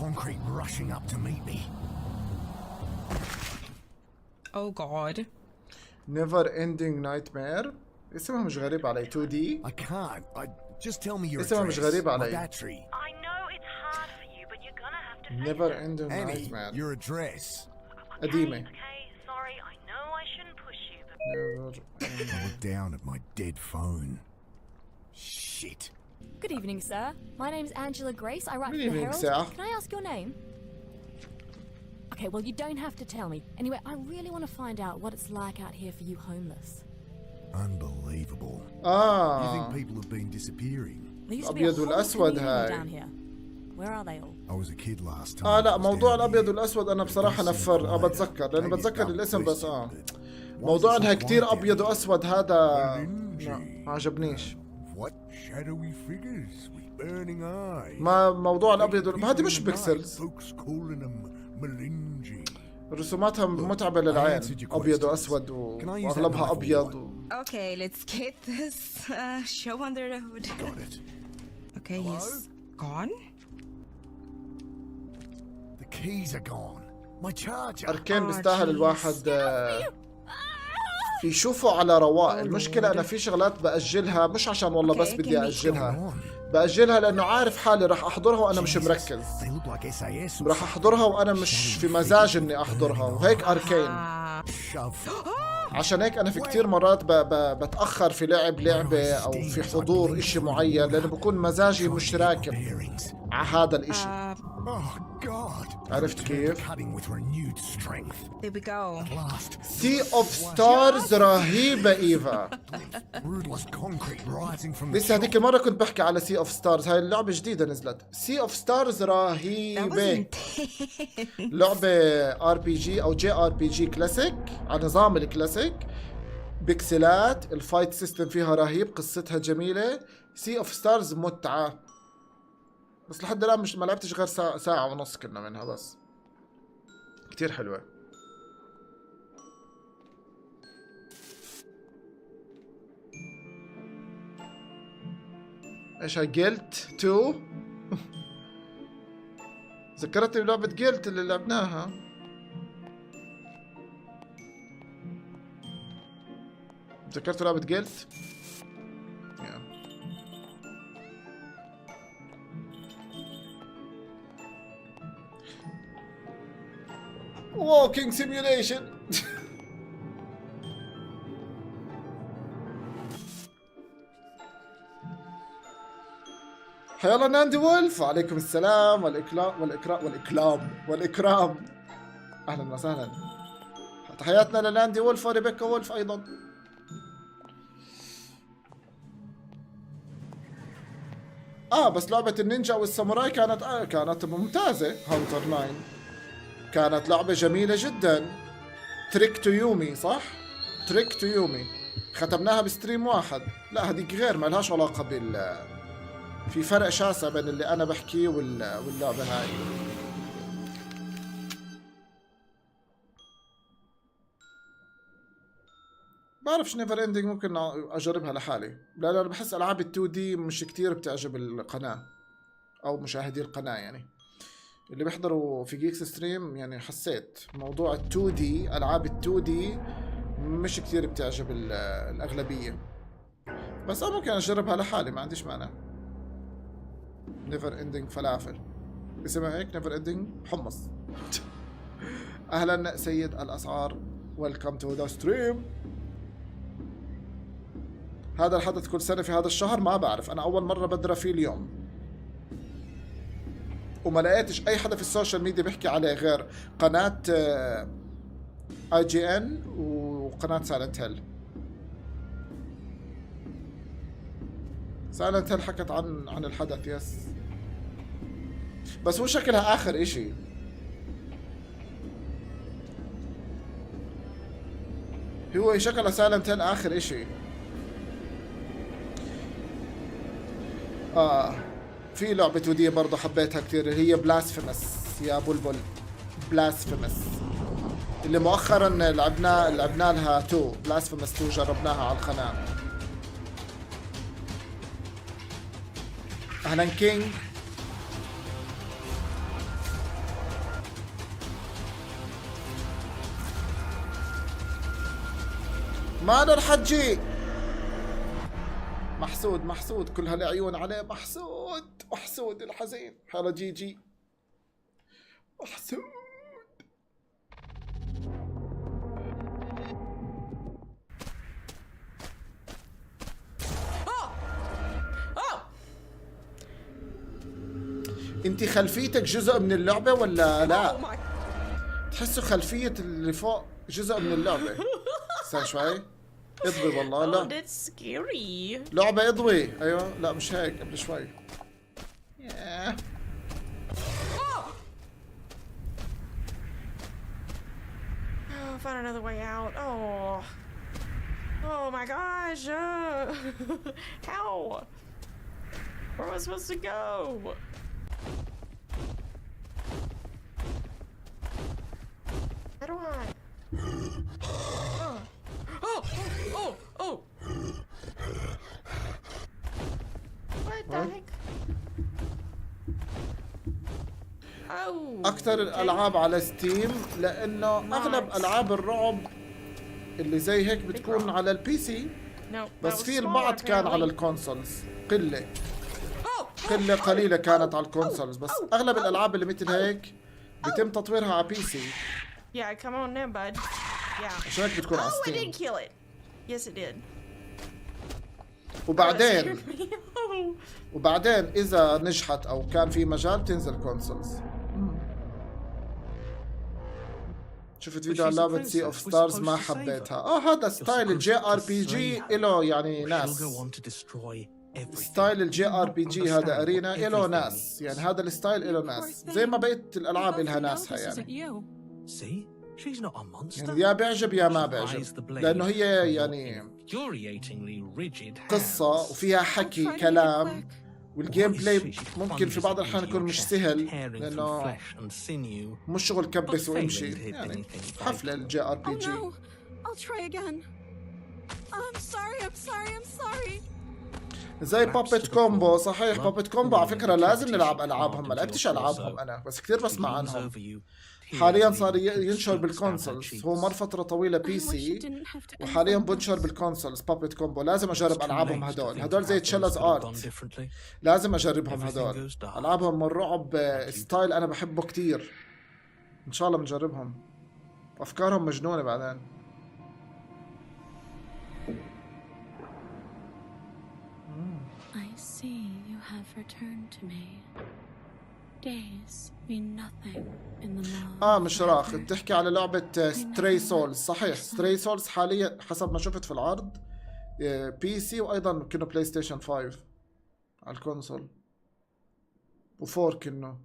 concrete rushing up to meet me. Oh God. Never ending nightmare. اسمها مش غريب علي. 2D. I can't. Just tell me your اسمها مش غريب علي. battery. I know it's hard for you, but you're gonna have to. Never ending Annie, nightmare. your address. قديمة. Okay, sorry. I know I shouldn't push you, but. I look down at my dead phone. Shit. Good evening, sir. My name's Angela Grace. I write Good for the evening, Herald. sir. Can I ask your name? Okay, well, you don't have to tell me. Anyway, I really want to find out what it's like out here for you homeless. Unbelievable. You think people have been disappearing? There used to be a whole community down here. Where are they all? I was a kid last time. لا موضوع الابيض والاسود انا بصراحه نفر بتذكر لاني بتذكر الاسم بس موضوع انها كثير ابيض واسود هذا ما عجبنيش. What shadowy figures with burning eyes. ما موضوع الابيض هذه مش بيكسلز. رسوماتها متعبة للعين، أبيض وأسود وأغلبها أبيض Okay, let's get this show under the hood. Got it. Okay, he's gone. The keys are gone. My charger. أركين بيستاهل الواحد يشوفه على رواق. المشكلة أنا في شغلات بأجلها مش عشان والله بس بدي أجلها، بأجلها لأنه عارف حالي راح أحضرها وأنا مش مركز، راح أحضرها وأنا مش في مزاج إني أحضرها، وهيك أركين. عشان هيك أنا في كتير مرات بتأخر في لعبة أو في حضور إشي معين لأنه بكون مزاجي مش راكب على هذا الإشي. عرفت كيف؟ There we go. Sea of Stars رهيبة إيفا. لسه هذيك المرة كنت بحكي على Sea of Stars، هاي اللعبة جديدة نزلت. Sea of Stars رهيبة. لعبة RPG أو JRPG كلاسيك على نظام الكلاسيك، بيكسلات، الفايت سيستم فيها رهيب، قصتها جميلة. Sea of Stars متعة، بس لحد الآن مش ما لعبتش غير ساعة ونص كنا منها بس. كتير حلوة. ايش هاي جيلت 2؟ ذكرتني بلعبة جيلت اللي لعبناها. ذكرتوا لعبة جيلت؟ Walking simulation. حيالله ناندي وولف، وعليكم السلام والإكرام. أهلا وسهلا. تحياتنا لناندي وولف وريبيكا وولف أيضا. بس لعبة النينجا والساموراي كانت ممتازة. هانتر 9 كانت لعبة جميلة جدا. تريك تو يومي، صح؟ تريك تو يومي ختمناها بستريم واحد. لا هذيك غير، ما لهاش علاقة في فرق شاسع بين اللي أنا بحكيه واللعبة هاي. بعرفش نيفر اندينج ممكن أجربها لحالي، لأن أنا بحس ألعاب ال2D مش كتير بتعجب القناة أو مشاهدي القناة. يعني اللي بيحضروا في جيكس ستريم يعني حسيت موضوع ال2D، ألعاب ال2D مش كتير بتعجب الأغلبية، بس أنا ممكن أجربها لحالي، ما عنديش مانع. نيفر اندينج فلافل اسمها هيك، نيفر اندينج حمص. أهلا سيد الأسعار، ويلكم تو ذا ستريم. هذا الحدث كل سنة في هذا الشهر؟ ما بعرف، أنا أول مرة بدرى فيه اليوم، وما لقيتش أي حدا في السوشيال ميديا بيحكي عليه غير قناة IGN وقناة سايلنت هيل. سايلنت هيل حكت عن الحدث يس، بس هو شكلها آخر إشي. هو شكلها سايلنت هيل آخر إشي. في لعبة ودية برضه حبيتها كتير اللي هي بلاسفيمس يا بلبل. بلاسفيمس اللي مؤخرا لعبنا لها 2 بلاسفيمس 2 جربناها على القناة. أهلا كينج. ماذا الحجي؟ محسود كل هالعيون عليه، محسود الحزين. هلا جي محسود. انتي خلفيتك جزء من اللعبة ولا لا؟ تحسوا خلفية اللي فوق جزء من اللعبة. استنى شوي، اضوي والله. لا that's scary. لعبة اضوي. ايوه لا مش هيك، قبل شوي. Oh, found another way out. Oh my gosh. How? Where am I supposed to go? How do I? Oh! What the heck? أكثر الألعاب على ستيم، لأنه أغلب ألعاب الرعب اللي زي هيك بتكون على البي سي، بس في البعض كان على الكونسولز. قلة قليلة كانت على الكونسولز، بس أغلب الألعاب اللي مثل هيك بيتم تطويرها على بي سي. Yeah, come on now, bud. Yeah. عشان هيك بتكون على I ستيم. did kill it. Yes, it did. وبعدين إذا نجحت أو كان في مجال تنزل كونسولز. شفت فيديو عن لعبة سي اوف ستارز ما حبيتها. هذا ستايل الجي ار بي جي إله يعني ناس. ستايل الجي ار بي جي هذا ارينا إله ناس، يعني هذا الستايل إله ناس زي ما بقيت الألعاب إلها ناسها يعني يا بيعجب يا ما بيعجب، لأنه هي يعني قصة وفيها حكي كلام، والجيم بلاي ممكن في بعض الأحيان يكون مش سهل لأنه مش شغل كبس وامشي، يعني حفلة الجي ار بي جي. زي بابت كومبو. صحيح بابت كومبو على فكرة لازم نلعب ألعابهم، ما لعبتش ألعابهم أنا بس كثير بسمع عنهم. حاليا صار ينشر بالكونسولز، هو مر فترة طويلة بي سي وحاليا بنشر بالكونسولز. بابت كومبو لازم أجرب ألعابهم هدول زي تشيلز آرت، لازم أجربهم هدول. ألعابهم من الرعب ستايل أنا بحبه كتير، إن شاء الله بنجربهم. أفكارهم مجنونة بعدين. I see you have returned to me. Days mean nothing in the mall. مش راخ بتحكي على لعبة ستري سولز. صحيح ستري سولز حاليا حسب ما شفت في العرض بي سي، وأيضا كأنه بلاي ستيشن 5 على الكونسول و4 كأنه.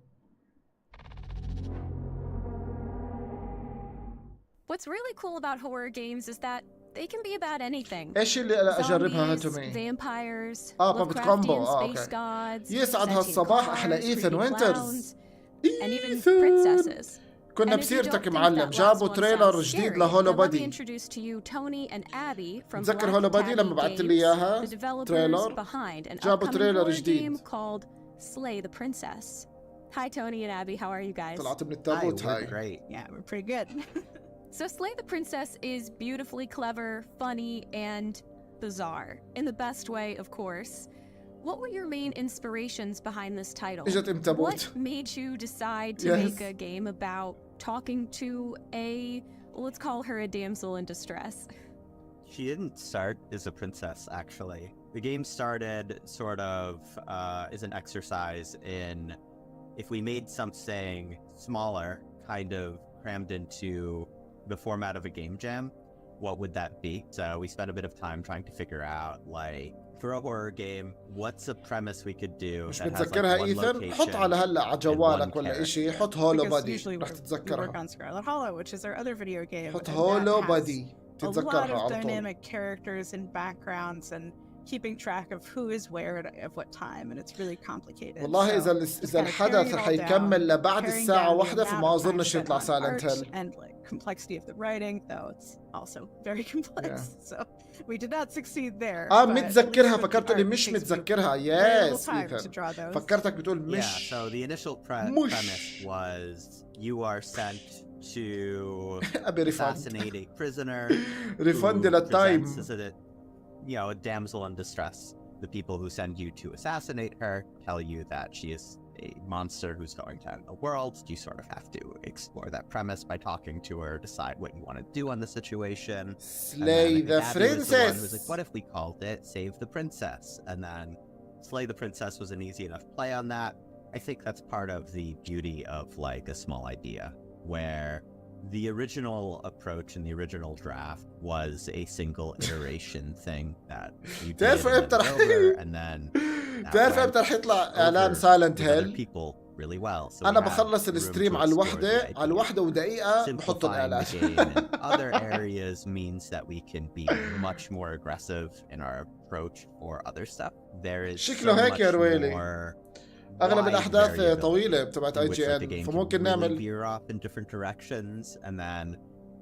What's really cool about horror games is that they can be about anything. ايش اللي اجربها هاتومي؟ vampires, بابت كومبو. space gods, يسعد هالصباح احلى ايثن وينترز. and even princesses. كنا بسيرتك معلم. جابوا تريلر جديد لهولو بادي. تذكر هولو بادي لما بعثت لي اياها تريلر؟ جابوا تريلر جديد. called Slay the Princess. Hi Tony and Abby, how are you guys? طلعت من التابوت. هاي. Great. Yeah, we're pretty good. So Slay the Princess is beautifully clever, funny, and bizarre. In the best way, of course. What were your main inspirations behind this title? What made you decide to make a game about talking to a, let's call her a damsel in distress? She didn't start as a princess, actually. The game started sort of as an exercise in if we made something smaller, kind of crammed into the format of a game jam, what would that be? So we spent a bit of time trying to figure out, like, for a horror game, what's a premise we could do مش that has like متذكرها one إيثن؟ حط location على هلا على and one جوالك ولا إشي، حط هولو Because بادي usually رح we work تتذكرها. on Scarlet Hollow, which is our other video game. حط and هولو that has بادي a lot تتذكرها of على طول. dynamic characters and backgrounds and keeping track of who is where at what time, and it's really complicated. والله So إذا kind of الحدث carrying it رح all يكمل down, لبعد carrying الساعة down the واحدة amount فما of time أظنش spent يطلع on سايلنت art هيل. and like complexity of the writing, though it's also very complex. So we did not succeed there. but at متذكرها least with the فكرت art, لي it مش takes you متذكرها. very little يس time to إيثن draw those. فكرتك بتقول Yeah, مش so the initial premise was you are sent to أبي ريفاند. assassinate a prisoner ريفاند who للتايم. presents as a damsel in distress. The people who send you to assassinate her tell you that she is a monster who's going to end the world. You sort of have to explore that premise by talking to her, decide what you want to do on the situation. Slay the princess. Was like, what if we called it Save the Princess? And then Slay the Princess was an easy enough play on that. I think that's part of the beauty of like a small idea, where the original approach in the original draft was a single iteration thing that you did and then تعرف امتى رح يطلع اعلان سايلنت هيل؟ people really well. So انا بخلص الستريم على الوحدة ودقيقة بحط الاعلان. Other areas means that we can be much more aggressive in our approach for other stuff. There is شكله هيك يا رويلي. اغلب الاحداث طويله تبعت اي جي ان فممكن نعمل veer off in different directions and then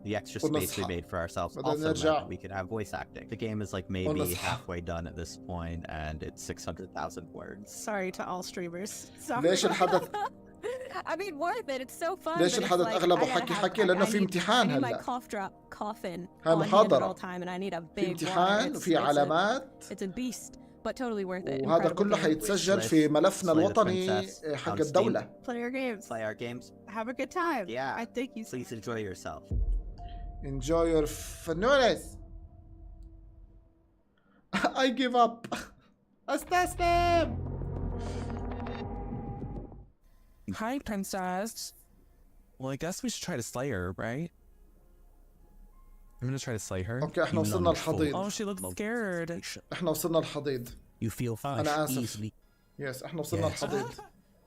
the extra space we made for ourselves also meant that we could have voice acting. The game is like maybe halfway done at this point and it's 600,000 words. Sorry to all streamers. ليش الحدث I mean, worth it. It's so fun. ليش الحدث اغلبه حكي لانه في امتحان هلا. My cough drop coffin. هاي محاضرة. And I need a big في امتحان وفي علامات. It's a beast. But totally worth it. وهذا كله حيتسجل في ملفنا الوطني حق الدولة. Play our games. Play our games. Have a good time. Yeah. I think you. Please enjoy yourself. Enjoy your فنونس. I give up. استسلم. Hi, princess. Well, I guess we should try to slay her, right? I'm gonna try to slay her. اوكي احنا وصلنا الحضيض. Oh, she looks scared. احنا وصلنا الحضيض. You feel fast أنا آسف. easily. Yes, احنا وصلنا الحضيض.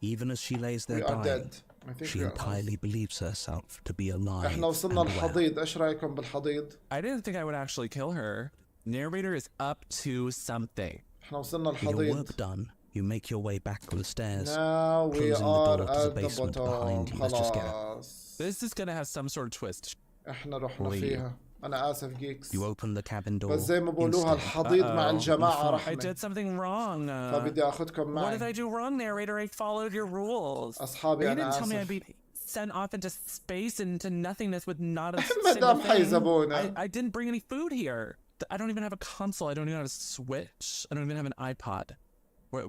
Even as she lays there We are dying, dead. I think she we are. entirely believes herself to be alive. احنا وصلنا and well. الحضيض. ايش رايكم بالحضيض؟ I didn't think I would actually kill her. Narrator is up to something. احنا وصلنا With your الحضيض. work done, you make your way back to the stairs, Now we closing the are door to the at the basement behind bottom. you. Let's just get it. خلاص. This is gonna have some sort of twist. احنا رحنا Leave. فيها. أنا آسف جيكس. You open the cabin door. بس زي ما بقولوها الحضيض مع الجماعة I رحمة. did something wrong. فبدي أخذكم What did معي. I do wrong, narrator? I followed your rules. أصحابي You أنا didn't tell me I'd آسف. be sent off into space and into nothingness with not a مدام single حيزبونا. thing. I didn't bring any food here. I don't even have a console. I don't even have a Switch. I don't even have an iPod.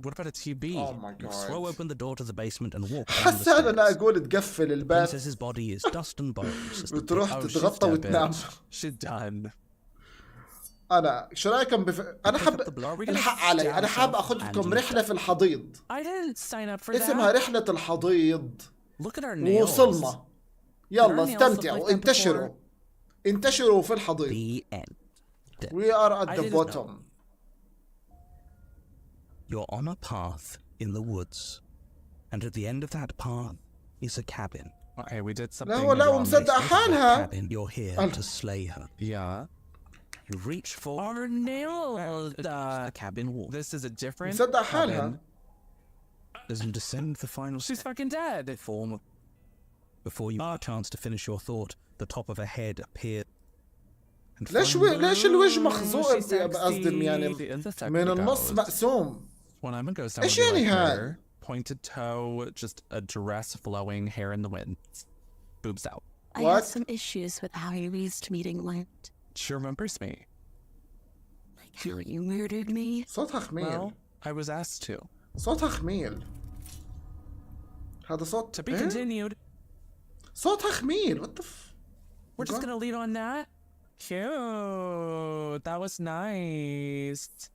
What about a TV? Oh my god. Throw open the door to the basement and walk down the حسنا أنا stairs. أقول تقفل The الباب. princess's body is dust and bones. as the وتروح Oh, she's تتغطى dead, وتنام. bitch. She's done. أنا شو رأيكم أنا حاب الحق علي. أنا حاب أخذكم رحلة في الحضيض. I didn't sign up for اسمها that. رحلة الحضيض. Look at our nails. ووصلنا. يلا nails استمتعوا look like that انتشروا. انتشروا في الحضيض. The end. We are at I the didn't bottom. You're on a path in the woods, and at the end of that path is a cabin. Okay, we did something لا هو لا wrong. ومصدق حالها. Cabin. You're here to slay her. Yeah. You reach for Our nails. the cabin wall. This is a different مصدق حالها. cabin. As you descend the final She's fucking dead. form. Before you have a chance to finish your thought, the top of a head appeared. And ليش ليش الوجه مخزوق قصدي يعني من النص مقسوم. When I'm a ghost, I إيش would be يعني like هاد؟ her. Pointed toe, just a dress flowing, hair in the wind, boobs out. I had some issues with how your least meeting went. She remembers me. Like how you murdered me. صوتها خميل. Well, I was asked to. صوتها خميل. هذا صوت To be continued. صوتها خميل. What the We're just gonna leave on that. cute. That was nice.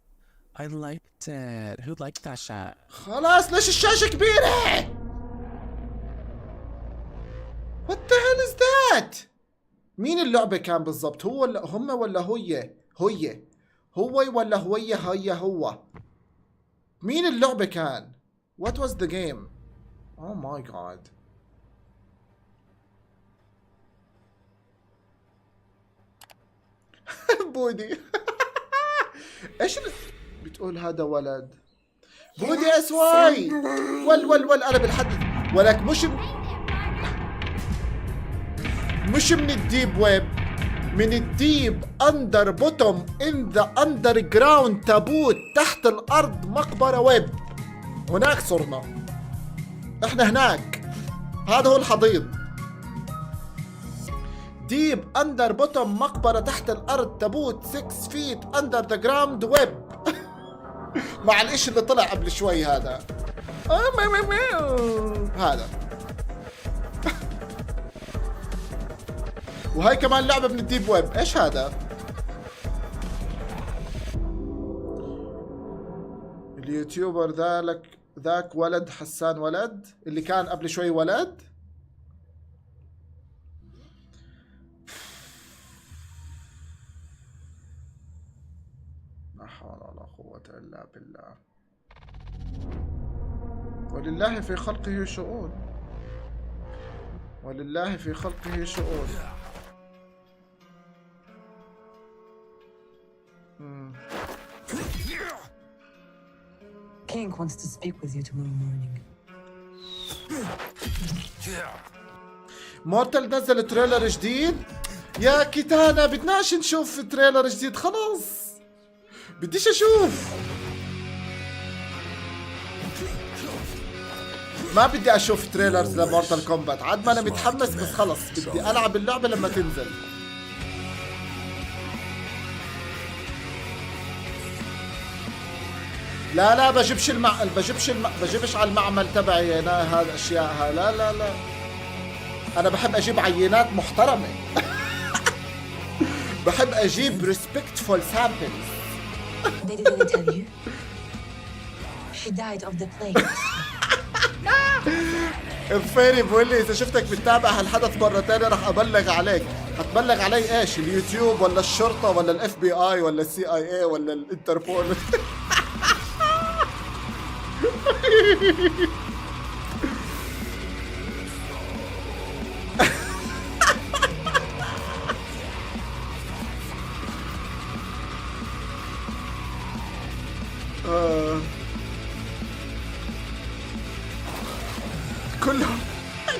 I liked it. Who liked that shot? خلاص ليش الشاشة كبيرة؟ What the hell is that؟ مين اللعبة كان بالضبط؟ هو ولا هم ولا هي؟ هو ولا هو؟ مين اللعبة كان؟ What was the game? Oh my god. بودي ايش بتقول هذا ولد؟ بودي اسواي ول انا بالحدث ولك مش من الديب ويب، من الديب اندر بوتوم ان ذا اندر جراوند، تابوت تحت الارض، مقبره ويب. هناك صرنا احنا هناك، هذا هو الحضيض. ديب اندر بوتوم، مقبره تحت الارض، تابوت 6 فيت اندر ذا جراوند ويب. مع الاشي اللي طلع قبل شوي هذا. هذا وهي كمان لعبة من الديب ويب. ايش هذا؟ اليوتيوبر ذاك ولد حسان ولد اللي كان قبل شوي ولد. لا حول ولا قوة الا بالله. ولله في خلقه شؤون، ولله في خلقه شؤون. King wants to speak with you tomorrow morning. مورتال نزل تريلر جديد. يا كيتانا بدناش نشوف تريلر جديد، خلاص بديش اشوف. ما بدي اشوف تريلرز لمورتال كومبات، عاد ما انا متحمس، بس خلص بدي العب اللعبة لما تنزل. لا بجيبش على المعمل تبعي انا هذا اشياء. لا انا بحب اجيب عينات محترمة. بحب اجيب respectful samples. They didn't tell you. She died of the plague. الفيري بقول لي اذا شفتك بتتابع هالحدث مرة تانية راح ابلغ عليك. هتبلغ علي ايش؟ اليوتيوب ولا الشرطة ولا الاف بي اي ولا السي اي اي ولا الانتربول؟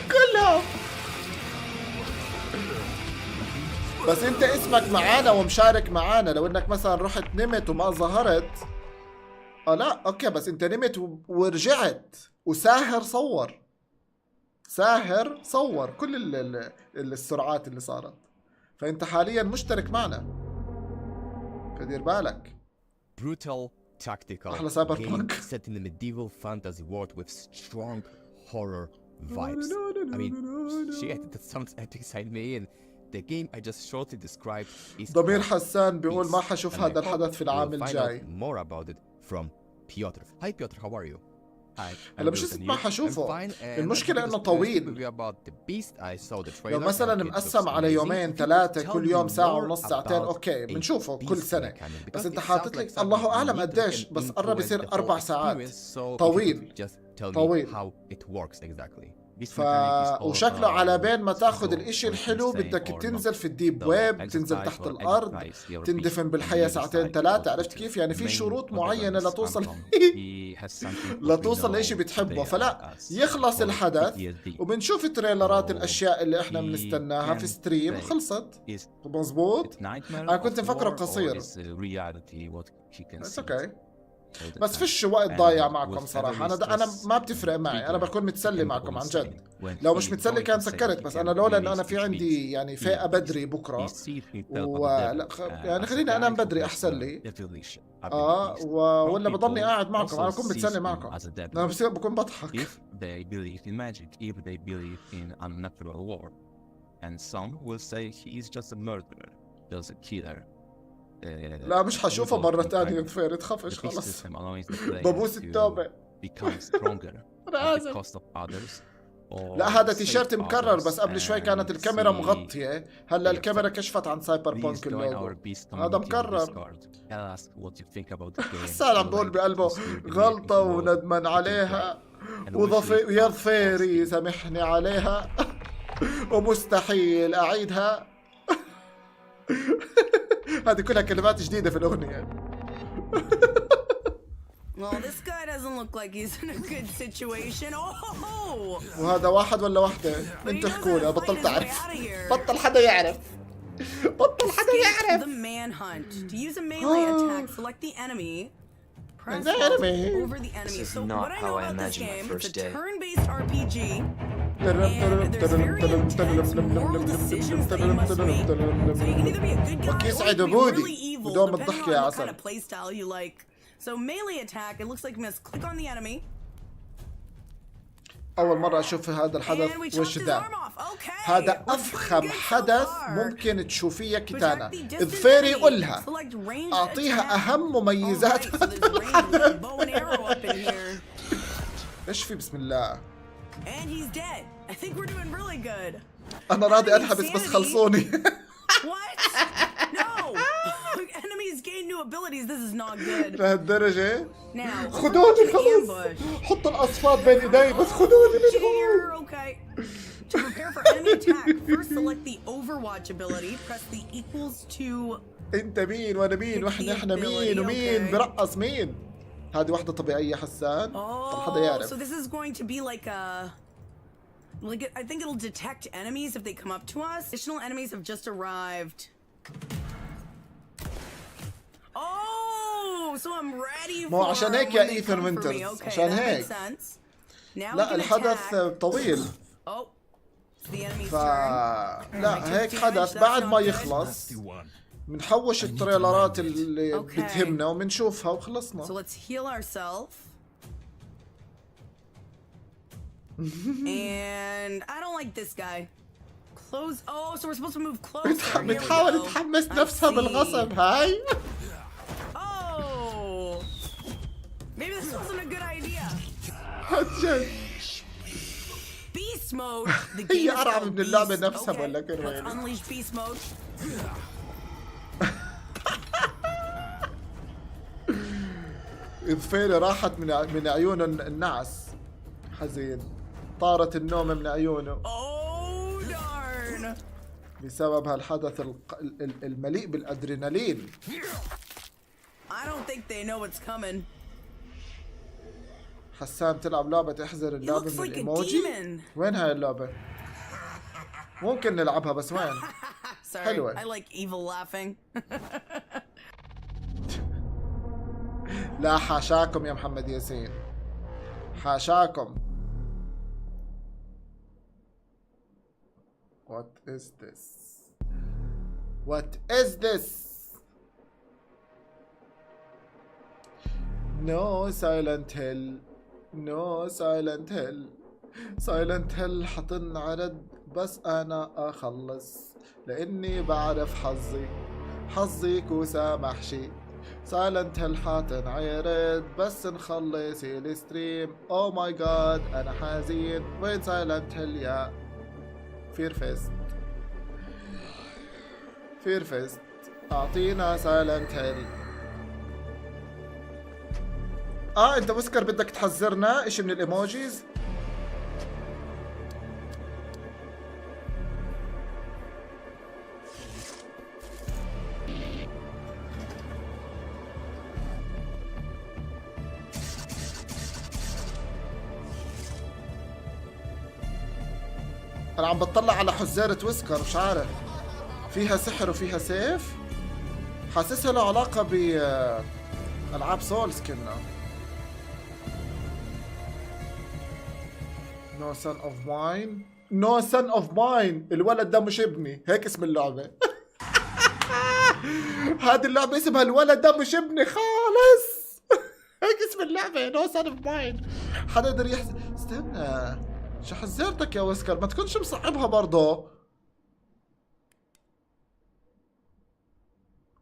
كلهم بس انت اسمك معانا ومشارك معانا. لو انك مثلا رحت نمت وما ظهرت لا اوكي، بس انت نمت ورجعت وساهر صور كل السرعات اللي صارت، فانت حاليا مشترك معنا، فدير بالك. Brutal tactical أحلى سايبر game بانك. set in a medieval fantasy world with strong horror vibes. I mean, shit, that sounds epic inside me. And the game I just shortly described is ضمير حسان بيقول ما حشوف هذا الحدث في العام الجاي. More about it from Piotr. Hi Piotr, how are you? هلا مش ما حشوفه، المشكلة انه طويل. لو مثلا مقسم على يومين ثلاثة، كل يوم ساعة ونص ساعتين، اوكي بنشوفه كل سنة، بس انت حاطط لك الله اعلم قديش، بس قرب يصير 4 ساعات. طويل. وشكله على بين ما تاخذ الاشي الحلو بدك تنزل في الديب ويب، تنزل تحت الارض، تندفن بالحياة 2 3 عرفت كيف؟ يعني في شروط معينة لتوصل لاشي بتحبه. فلا يخلص الحدث وبنشوف تريلرات الاشياء اللي احنا بنستناها في ستريم وخلصت. مزبوط. انا كنت مفكره قصير، بس اوكي، بس فيش وقت ضايع معكم صراحة. أنا ما بتفرق معي، أنا بكون متسلي معكم عن جد. لو مش متسلي كان سكرت، بس أنا لولا إنه أنا في عندي يعني فئة بدري بكرة ولا يعني خليني أنام بدري أحسن لي. ولا بضلني قاعد معكم، أنا بكون بتسلي معكم، أنا بكون بضحك. And some will say he is just a murderer. there's a killer. لا مش حشوفها مرة تانية فير تخافش خلص ببوس التوبة become stronger at the cost of others. لا هذا تيشيرت مكرر بس قبل شوي كانت الكاميرا مغطية هلا الكاميرا كشفت عن سايبر بونك اللوجو هذا مكرر. حسان عم بقول بقلبه غلطة وندمان عليها ويا ظفيري سامحني عليها ومستحيل أعيدها. هذه كلها كلمات جديدة في الأغنية. Well, this guy doesn't look like he's in a good situation. Oh! وهذا واحد ولا واحدة؟ انتوا احكوا لي بطلت أعرف. بطل حدا يعرف. بطل حدا يعرف. The manhunt. To use a melee attack, select the enemy. Press over the enemy. So what I know about this game, it's a turn-based RPG. And there's very intense moral decisions that you must make. So you can either be a good guy or you can be really evil, depending on what kind of playstyle you like. So melee attack, it looks like you must click on the enemy. أول مرة أشوف هذا الحدث وش ذا. هذا أفخم حدث ممكن تشوفيه كتانا. الظفير يقولها أعطيها أهم مميزات هذا الحدث. إيش في بسم الله. أنا راضي أنحبس بس خلصوني. Enemies gain new abilities. This is not good. لهالدرجة؟ خدوني خلاص. حط الأصفاد بين إيدي بس خدوني مشغول. Okay. To prepare for enemy attack, first select the Overwatch ability. Press the equals to. أنت مين وأنا مين وإحنا مين ومين برقص مين؟ هذه واحدة طبيعية حسان. طب حدا يعرف. So this is going to be like a. I think it'll detect enemies if they come up to us. Additional enemies have just arrived. Oh, so I'm ready for. مو عشان هيك يا إيثر وينترز عشان هيك. لا الحدث طويل. لا هيك حدث بعد ما يخلص بنحوش التريلرات اللي بتهمنا وبنشوفها وخلصنا. So let's heal ourselves. And I don't like this guy. Close. Oh, so we're supposed to move closer. بتحاول تحمس نفسها بالغصب هاي. Oh, maybe this wasn't a good idea. Beast mode. The game هي أرعب من اللعبة نفسها ولا كده. Let's unleash beast mode. الظفيرة راحت من عيون النعس. حزين. طارت النوم من عيونه. Oh darn. بسبب هالحدث المليء بالأدرينالين. I don't think they know what's coming. حسان تلعب لعبة احذر اللعبة من الإيموجي؟ وين هاي اللعبة؟ ممكن نلعبها بس وين؟ حلوة. I like evil laughing. لا حاشاكم يا محمد ياسين. حاشاكم. What is this? What is this? No Silent Hill. No Silent Hill. Silent Hill حطن عرض بس أنا أخلص لأني بعرف حظي كوسة محشي. Silent Hill حاطن عرض بس نخلص الستريم. Oh my god أنا حزين. وين Silent Hill يا فيرفست أعطينا Silent Hill. انت مسكر بدك تحذرنا اشي من الايموجيز. انا عم بطلع على حزارة ويسكر مش عارف فيها سحر وفيها سيف. حاسسها له علاقة ب العاب سولز كنا. No son of mine. No son of mine. الولد ده مش ابني. هيك اسم اللعبة. هذه اللعبة اسمها الولد ده مش ابني خالص. هيك اسم اللعبة. No son of mine. حدا يقدر يحزن. استنى. شو حذرتك يا ويسكر ما تكونش مصعبها برضه.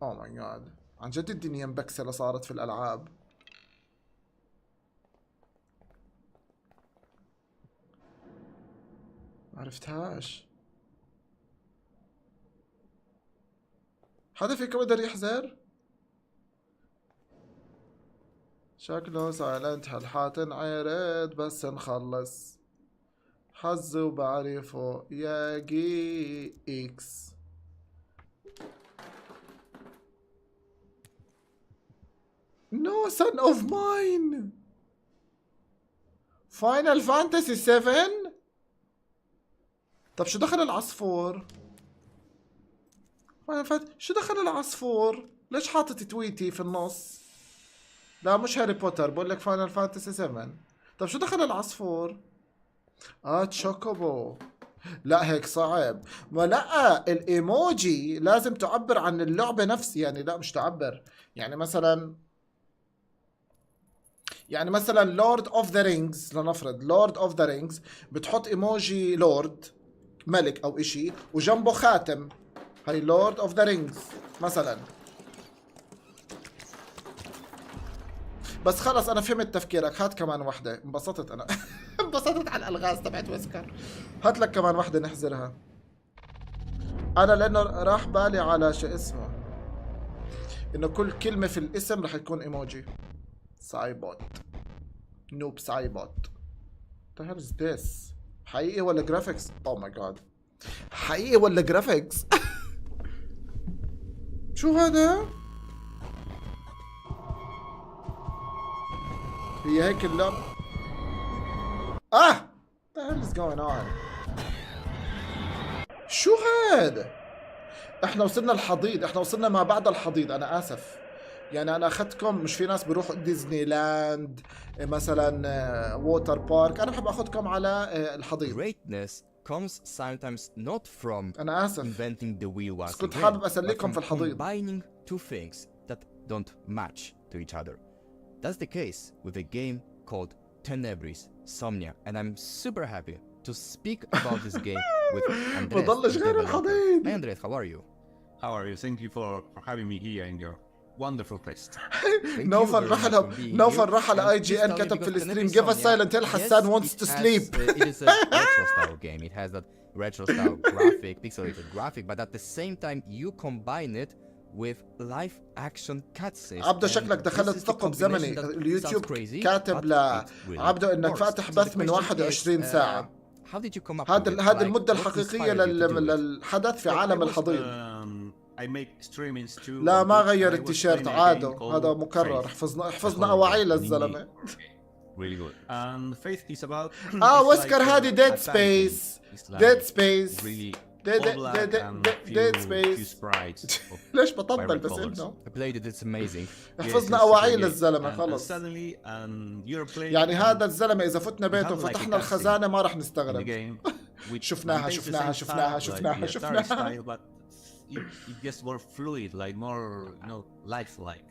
اوه ماي جاد، عن جد الدنيا مبكسلة صارت في الألعاب. ما عرفتهاش. حدا فيكم قدر يحذر؟ شكله سايلنت هالحاتن عيرت بس نخلص حظ وبعرفه يا جيكس. No son of mine. Final Fantasy 7. طب شو دخل العصفور؟ شو دخل العصفور؟ ليش حاطط تويتي في النص؟ لا مش هاري بوتر، بقول لك فاينل فانتسي 7. طب شو دخل العصفور؟ تشوكوبو. لا هيك صعب. ما لا الايموجي لازم تعبر عن اللعبة نفسها، يعني لا مش تعبر. يعني مثلا لورد اوف ذا رينجز، لنفرض لورد اوف ذا رينجز بتحط ايموجي لورد ملك او اشي وجنبه خاتم، هاي لورد اوف ذا رينجز مثلا. بس خلص انا فهمت تفكيرك، هات كمان وحده. انبسطت انا انبسطت على الالغاز تبعت ويسكر. هات لك كمان وحده نحذرها. انا لانه راح بالي على شو اسمه، انه كل كلمه في الاسم رح يكون ايموجي. سايبوت، نوب سايبوت. the hell is this؟ حقيقي ولا جرافيكس؟ اوه ماي جاد، حقيقي ولا جرافيكس؟ شو هذا؟ هي هيك اللعبة. the hell is going on؟ شو هذا؟ احنا وصلنا الحضيض، احنا وصلنا ما بعد الحضيض. انا اسف يعني انا اخذتكم، مش في ناس بيروحوا ديزني لاند مثلا ووتر بارك، انا بحب اخذكم على الحضيض. Greatness comes sometimes not from انا اسف inventing the wheel once كنت again, حابب but اسليكم from في الحضيض. combining two things that don't match to each other. That's the case with a game called Tenebris Somnia, and I'm super happy to speak about this game with Andres. بضلش غير الحضيض. Hey Andres, how are you? How are you? Thank you for having me here in your wonderful place. نوفل راح على اي جي ان كتب في الستريم give us silent hill حسان wants to sleep. It is a retro style game. It has that retro style graphic, pixelated graphic, but at the same time you combine it with live action cutscenes. عبده شكلك دخلت ثقب زمني. اليوتيوب كاتب لعبده انك فاتح بث من 21 ساعة. هذه المدة الحقيقية للحدث في عالم الحضيض. لا ما غير التيشيرت عاده، هذا مكرر. حفظنا اواعيل الزلمه. Really good. And Faith is about وسكر هذه ديد سبيس. ديد سبيس. ديد سبيس. ليش بطبل بس انه it's amazing. حفظنا اواعيل الزلمه خلص. يعني هذا الزلمه اذا فتنا بيته وفتحنا الخزانه ما راح نستغرب. شفناها. It gets more fluid, like more, lifelike,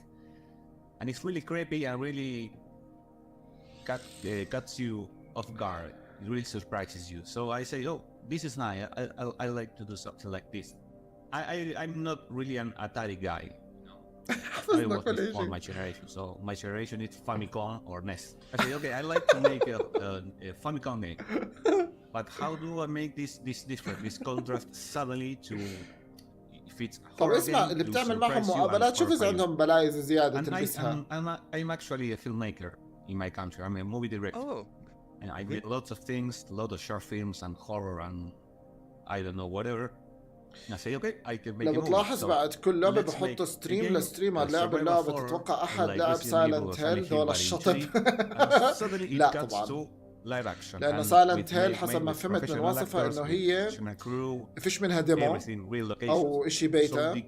and it's really creepy and really cuts you off guard. It really surprises you. So I say, oh, this is nice. I like to do something like this. I'm not really an Atari guy. I was before my generation, so my generation is Famicom or NES. I say, okay, I like to make a Famicom game, but how do I make this different? This contrast suddenly to. طب اسمع، اللي بتعمل معهم مقابلات شوف اذا عندهم بلايز زياده تلبسها. I'm actually a filmmaker in my country. I'm a movie director. And I did lots of things, a lot of short films and horror and I don't know whatever. And I say okay, I can make a movie. لو بتلاحظ بعد كل لعبة بحط ستريم لستريم على اللعبة تتوقع احد لعب سايلنت هيل دول الشطب. لا طبعا لأنه سايلنت هيل حسب ما فهمت من وصفها إنه هي فيش منها ديمو أو إشي بيتا،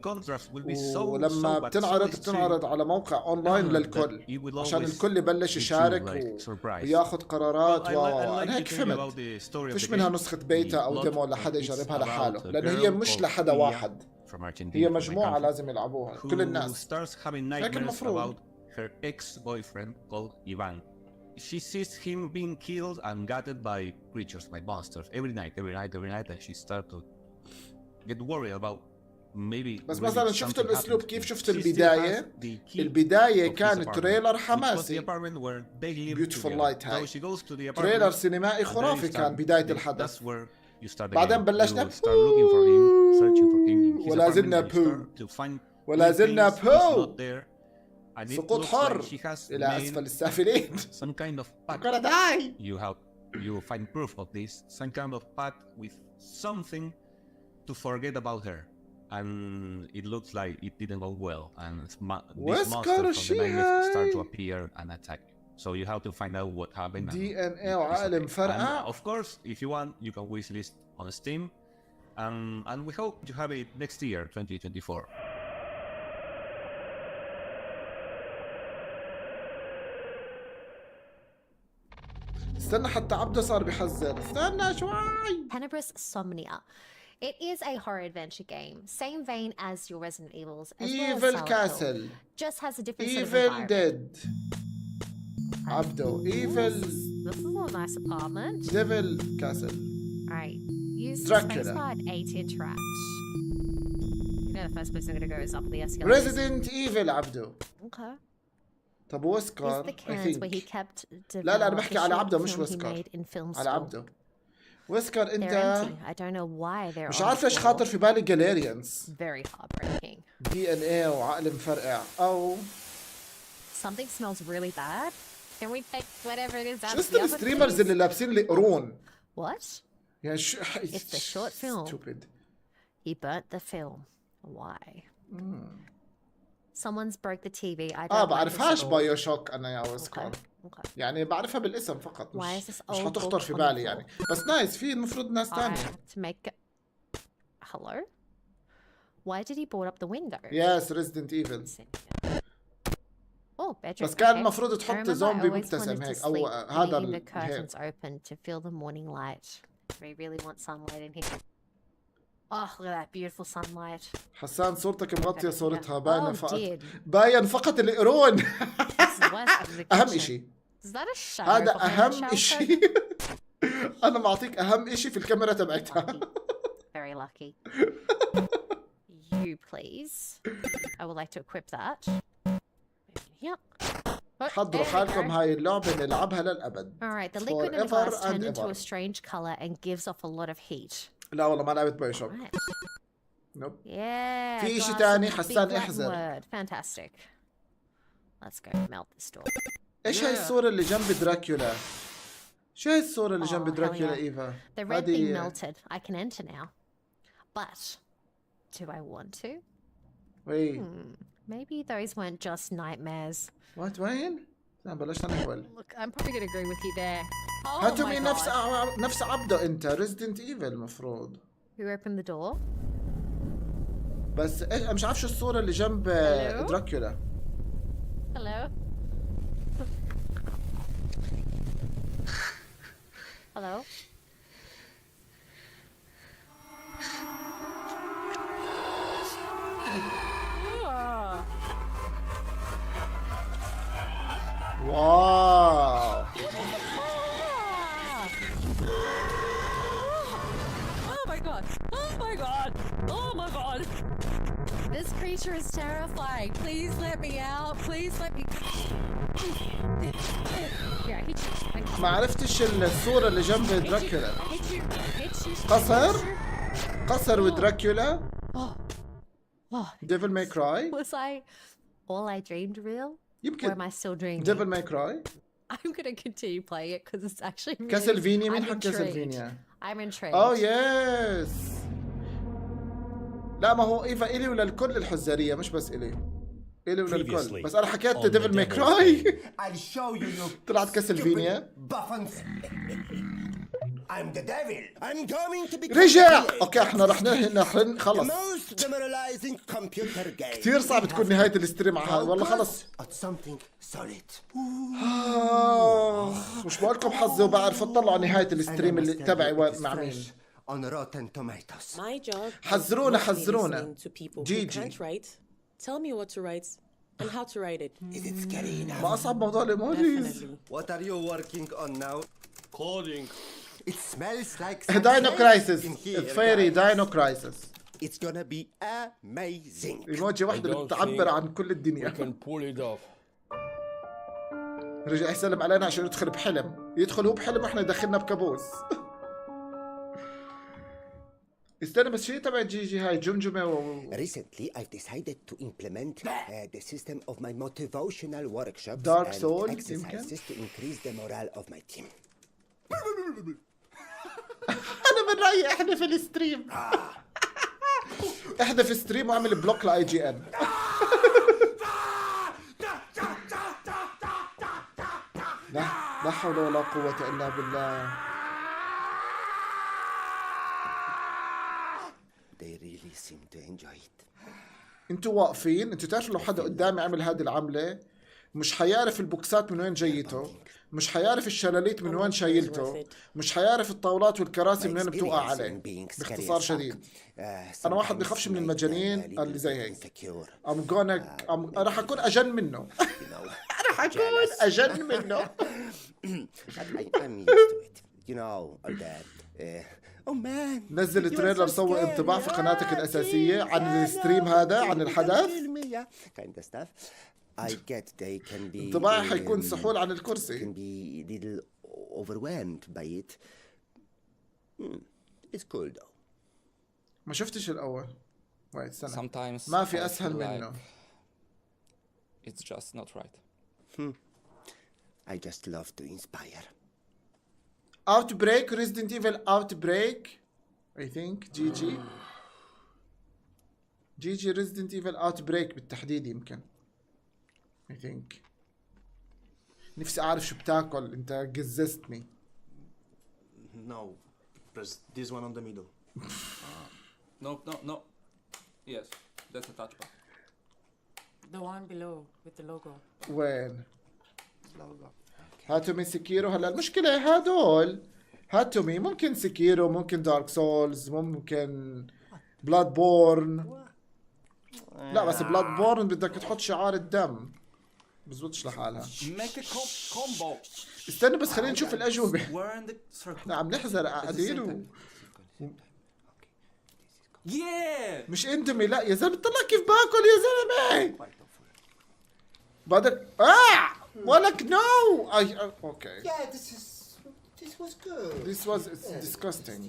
ولما بتنعرض على موقع أونلاين للكل عشان الكل يبلش يشارك وياخذ قرارات. أنا هيك فهمت فيش منها نسخة بيتا أو ديمو لحدا يجربها لحاله، لأنه هي مش لحدا واحد، هي مجموعة لازم يلعبوها كل الناس. هيك المفروض. She sees him being killed and gutted by creatures, by monsters. Every night, and she starts to get worried about maybe بس really مثلا شفت something الاسلوب happened كيف to شفت him. She still البداية has the key البداية of his كان apartment, تريلر which was the حماسي apartment where they lived beautiful together. light So هاي she goes to the apartment, تريلر سينمائي and then خرافي you كان start- بداية that's الحدث where you start the بعدين game. بلشنا You start looking for him, searching for him in his ولا apartment, زلنا and you بو start to find ولا زلنا things he's بو not there. And it سقوط looks حر like she has إلى made أسفل السافلين some kind of pact. gonna die. You find proof of this, some kind of pact with something to forget about her. And it looks like it didn't go well. And this monster from the nightmares start to appear and attack you. So you have to find out what happened. DNA وعقل مفرقع. Of course, if you want, you can wishlist on Steam. And we hope to have it next year, 2024. استنى حتى عبده صار بيحذر استنى شوي. Tenebris Somnia. It is a horror adventure game, same vein as your Resident Evils, as well as Evil Silent Castle. Hill. Just has a different sort of Evil environment. Dead. Abdo. Evil. This is a nice apartment. Devil Castle. Alright, use Dracula. spacebar and A to interact. You know the first place I'm gonna go is up the escalator. Resident Evil عبده. Okay. طب ويسكار. Is the cans where he kept لا أنا بحكي على عبده مش film he ويسكار. made in film على school. عبده. ويسكار They're أنت empty. I don't know why they're مش on عارف the ليش floor. خاطر في بالي جاليريانز. Very heartbreaking. DNA وعقل مفرقع أو Something smells really bad. Can we take whatever it is out شو of the oven, الستريمرز please? اللي لابسين لي قرون؟ What? يعني شو It's the short film. Stupid. He burnt the film. Why? Someone's broke the TV. I don't like بعرفهاش this at all. بايو شوك أنا يا ويسكار. Okay. يعني بعرفها بالاسم فقط Why is this مش old حتخطر book في on the بالي floor? يعني بس نايس في المفروض ناس I تانية. have to make. Hello? Why did he board up the window? Yes, Resident Evil. Oh, bedroom. بس كان okay. المفروض I تحط remember I زومبي always مبتسم wanted to هيك او sleep, هذا leaving the curtains هيك. open to feel the morning light. We really want sunlight in here. Oh, look at that beautiful sunlight. حسان صورتك مغطية صورتها باينة Oh, فقط dear. باين فقط القرون. This is worse than the أهم kitchen. إشي Is that a shadow هذا behind the أهم shower إشي. curtain? أنا معطيك أهم إشي في الكاميرا تبعتها. Very lucky. You please. I would like to equip that. Yep. حضروا حالكم هاي اللعبة نلعبها للأبد. Alright, the liquid in the Forever glass and turned into ever. a strange color and gives off a lot of heat. لا والله ما لعبت باي شوك. نوب. Yeah. في إشي glass تاني with a big حسان Latin احذر. word. Fantastic. Let's go melt this door. إيش هاي الصورة اللي جنب دراكولا؟ شو هاي الصورة اللي جنب Oh, hell دراكولا yeah. إيفا؟ The red thing melted. I can enter now. But do I want to? وي. Maybe those weren't just nightmares. وين؟ لا بلشنا نحول. Look, I'm probably going to agree with you there. Oh هاتوا my من God. نفس عبده أنت ريزيدنت إيفل المفروض. Who opened the door? بس إيش مش عارف شو الصورة اللي جنب Hello? دراكولا. Hello? Hello? واو. Oh my god! Oh my god! Oh my god! This creature is terrifying. Please let me out. Please let me. Yeah, hit you. ما عرفتش الصورة اللي جنب دراكولا. Hit you. قصر ودراكولا. Oh. Devil May Cry. Was I all I dreamed real? يمكن. Or am I still dreaming? Devil May Cry. I'm gonna continue playing it because it's actually really. كاسلفينيا مين I'm حق intrigued. كاسلفينيا؟ I'm intrigued. Oh yes. لا ما هو إيفا إلي ولا الكل الحزارية مش بس إلي. إلي ولا الكل. بس أنا حكيت ديفل ماي كراي. I'll show you طلعت كاسلفينيا. buffons. I'm the devil. I'm going to be. رجع. أوكي إحنا رح نحن خلص. The most demoralizing computer game. كثير صعب تكون نهاية الاستريم على هذا والله خلص. At something solid. مش بقولكم حظي وبعرف اطلعوا على نهاية الاستريم اللي تبعي مع مين. On Rotten Tomatoes. My job. حذرونا. To people جي who can't write. Tell me what to write and how to write it. Is it scary enough? ما أصعب موضوع الإيموجيز. What are you working on now? Coding. It smells like Dino Crisis. Fairy Dino Crisis. It's gonna be amazing. ايموجي واحدة بتعبر عن كل الدنيا. رجع يسلم علينا عشان يدخل بحلم، يدخل هو بحلم واحنا يدخلنا بكابوس. استنى بس شيء تبع جيجي هاي جمجمة Recently I've decided to implement the system of my motivational workshops Dark and Soul exercises to increase the morale of my team. أنا من رأيي احذف الستريم. احذف الستريم واعمل بلوك لاي جي ان. لا حول ولا قوة إلا بالله. They really seem to enjoy it. انتوا واقفين، انتوا تعرفوا لو حدا قدامي عمل هذه العملة مش حيعرف البوكسات من وين جايته، مش حيعرف الشلاليت من وين شايلته، مش حيعرف الطاولات والكراسي من وين بتوقع عليه. باختصار شديد انا واحد بيخافش من المجانين اللي زي هيك. راح اكون اجن منه. راح اكون اجن منه. نزل تريلر سوى انطباع في قناتك الاساسيه عن الستريم هذا، عن الحدث. انطباعي حيكون سحول عن الكرسي. ما شفتش الاول. استنى. ما في اسهل منه. It's just not right. I just love to inspire. Outbreak, Resident Evil Outbreak. I think GG Resident Evil Outbreak بالتحديد يمكن. I think. نفسي أعرف شو بتاكل، أنت جززتني. No, press this one on the middle. No. Yes, that's a touchpad. The one below with the logo. وين؟ هاتوا من سكيرو. هلا المشكلة هدول هاتوا مين؟ ممكن سكيرو، ممكن دارك سولز، ممكن بلاد بورن. لا بس بلاد بورن بدك تحط شعار الدم، بزبطش لحالها. استنى بس خلينا نشوف الأجوبة. عم نحزر قاعدين مش انتمي. لا يا زلمة طلع كيف باكل يا زلمة. بعدك ولك no. Okay. Yeah, this was good. This was disgusting.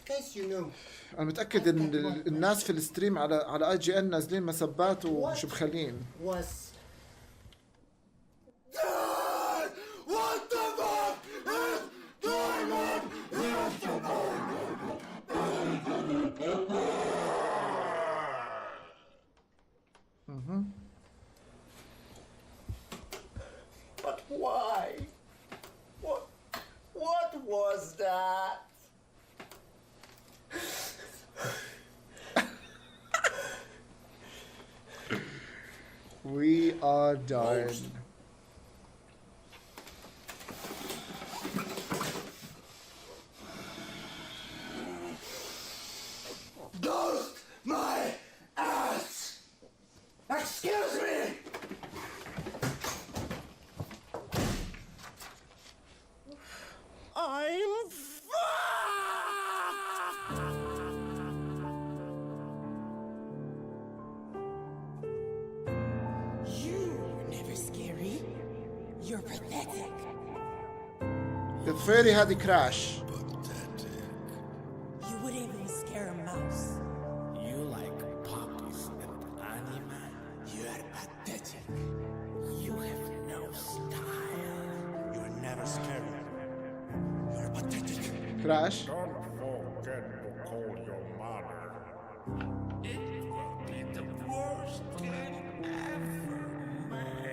Guys, you know. أنا متأكد إن الناس في الستريم على اي جي ان نازلين مسبات ومش بخلين. What the fuck is going on? But why? What was that? We are done. Ghost my ass! Excuse me! I'm You're never scary. You're pathetic. الفيري هذه كراش. You wouldn't even scare a mouse. You like puppies and anime. You're pathetic. You have no style. You're never scary. You're pathetic. Crash. Don't forget to call your mother. It will be the worst game ever made.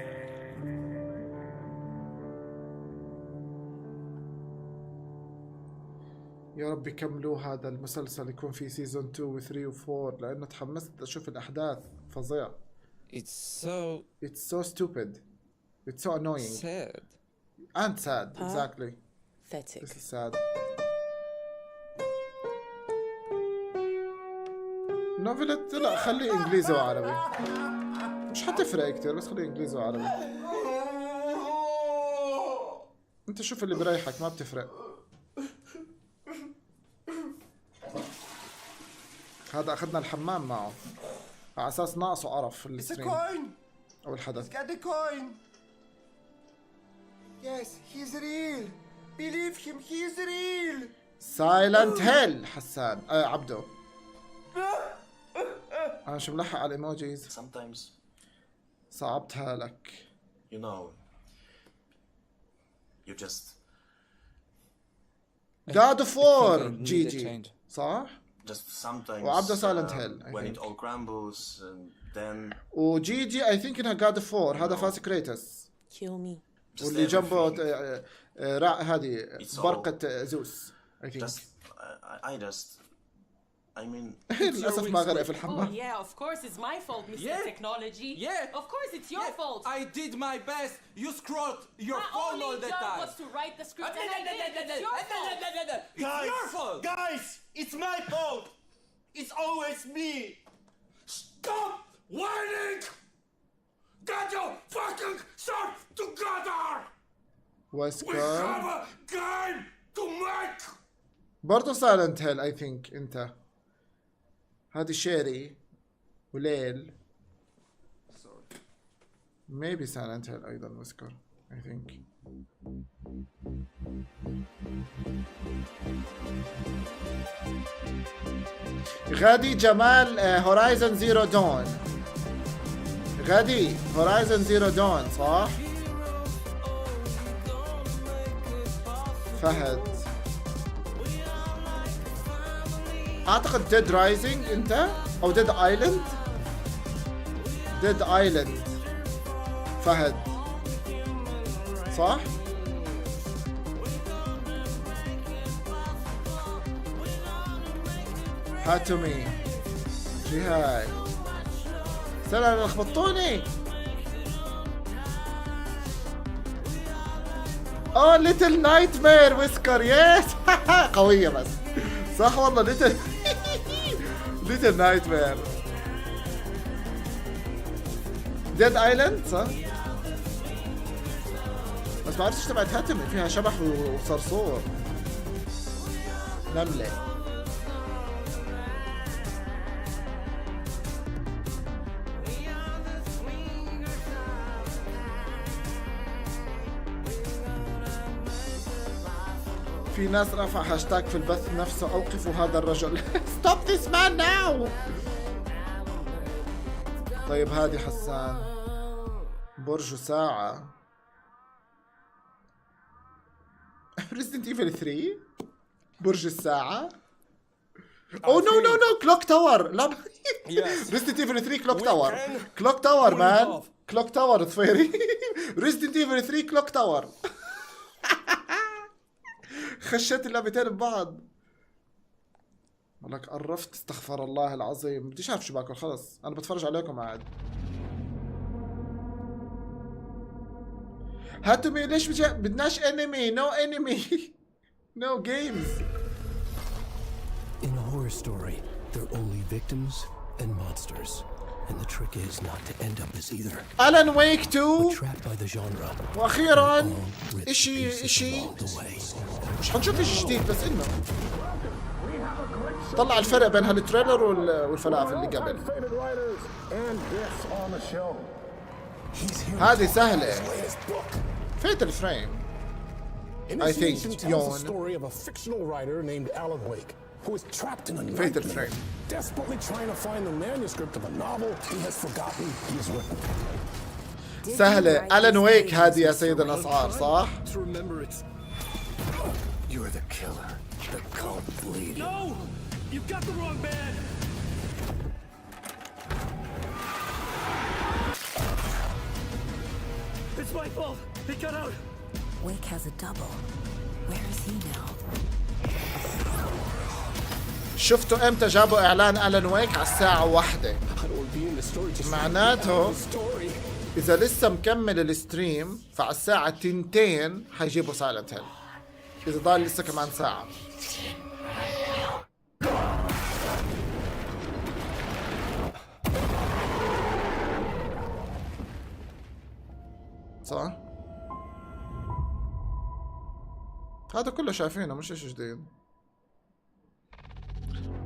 يا رب يكملوا هذا المسلسل، يكون في سيزون 2 و 3 و 4 لأنه تحمست أشوف الأحداث. فظيع. It's so stupid. It's so annoying. Sad. And sad. Exactly. Pathetic. This is sad. نوفلت لا خليه إنجليزي وعربي. مش حتفرق كتير بس خليه إنجليزي وعربي. أنت شوف اللي بريحك ما بتفرق. هذا اخذنا الحمام معه على اساس ناقصه قرف في الستريم او الحدث. He's got the coin. Yes, he's real. Believe him, he's real. سايلنت هيل حسان عبده. انا شو ملحق على الايموجيز. Sometimes صعبتها لك. you know you just God of War جي صح؟ just sometimes وعبده سايلنت هيل when it all crumbles and then وجي I think انها God of War. هذا فاس كريتوس Kill me. واللي جنبه هذه برقة زوس I think. I mean للأسف ما غرق في الحمام. Oh yeah, of course it's my fault, Mr. Technology. Yeah. Of course it's your fault. I did my best. You scrolled your phone all the time. My only job was to write the script and I did. It's your fault. It's your fault. Guys, it's my fault. It's always me. Stop whining. Get your fucking self together. We have a game to make. برضو سايلنت هيل I think انت. هذه شيري وليل. maybe سايلنت هيل ايضا ويسكر I think. غادي جمال هورايزن زيرو دون. غادي هورايزن زيرو دون صح؟ فهد اعتقد ديد رايزنج انت او ديد ايلاند. ديد ايلاند فهد صح؟ هاتومي جهاي سلام لخبطوني. اوه ليتل نايت مير ويسكر يس قوية بس صح والله ليتل نايت مير. ديد ايلاند صح؟ بس ما عرفتش تبعت هاتمي فيها شبح وصرصور نملة. في ناس رفع هاشتاج في البث نفسه اوقفوا هذا الرجل. Stop this man now. طيب هذه حسان برج ساعة. Resident Evil 3 برج الساعة. Oh no no no clock tower. لا Resident Evil 3 clock tower. Clock tower man. Clock tower الثفيري. Resident Evil 3 clock tower. خشيت اللعبتين ببعض. ولك قرفت استغفر الله العظيم. بديش اعرف شو باكل خلص انا بتفرج عليكم قاعد. هاتومي ليش بدناش انمي. نو انمي نو جيمز. In a horror story, they're only victims and monsters. And the trick is not to end up as either. Alan Wake 2 trapped by the genre. واخيرا اشي مش حنشوف اشي جديد بس انه طلع الفرق بين هالتريلر والفلافل اللي قبل. هذه سهلة. فيتل فريم I think يون. story of a fictional writer named Alan Wake who is trapped in a Fatal nightmare, frame. desperately trying to find the manuscript of a novel he has forgotten he has written. سهلة. ألان ويك هذه يا سيد الأسعار صح؟ You're the killer. The cult bleed. No! You've got the wrong band! It's my fault! He got out! Wake has a double. Where is he now? شفتوا امتى جابوا اعلان ألان ويك على الساعة 1؟ معناته اذا لسه مكمل الستريم فعلى الساعة 2 حيجيبوا سايلنت هيل. اذا ضال لسه كمان ساعة. صح؟ هذا كله شايفينه مش اشي جديد.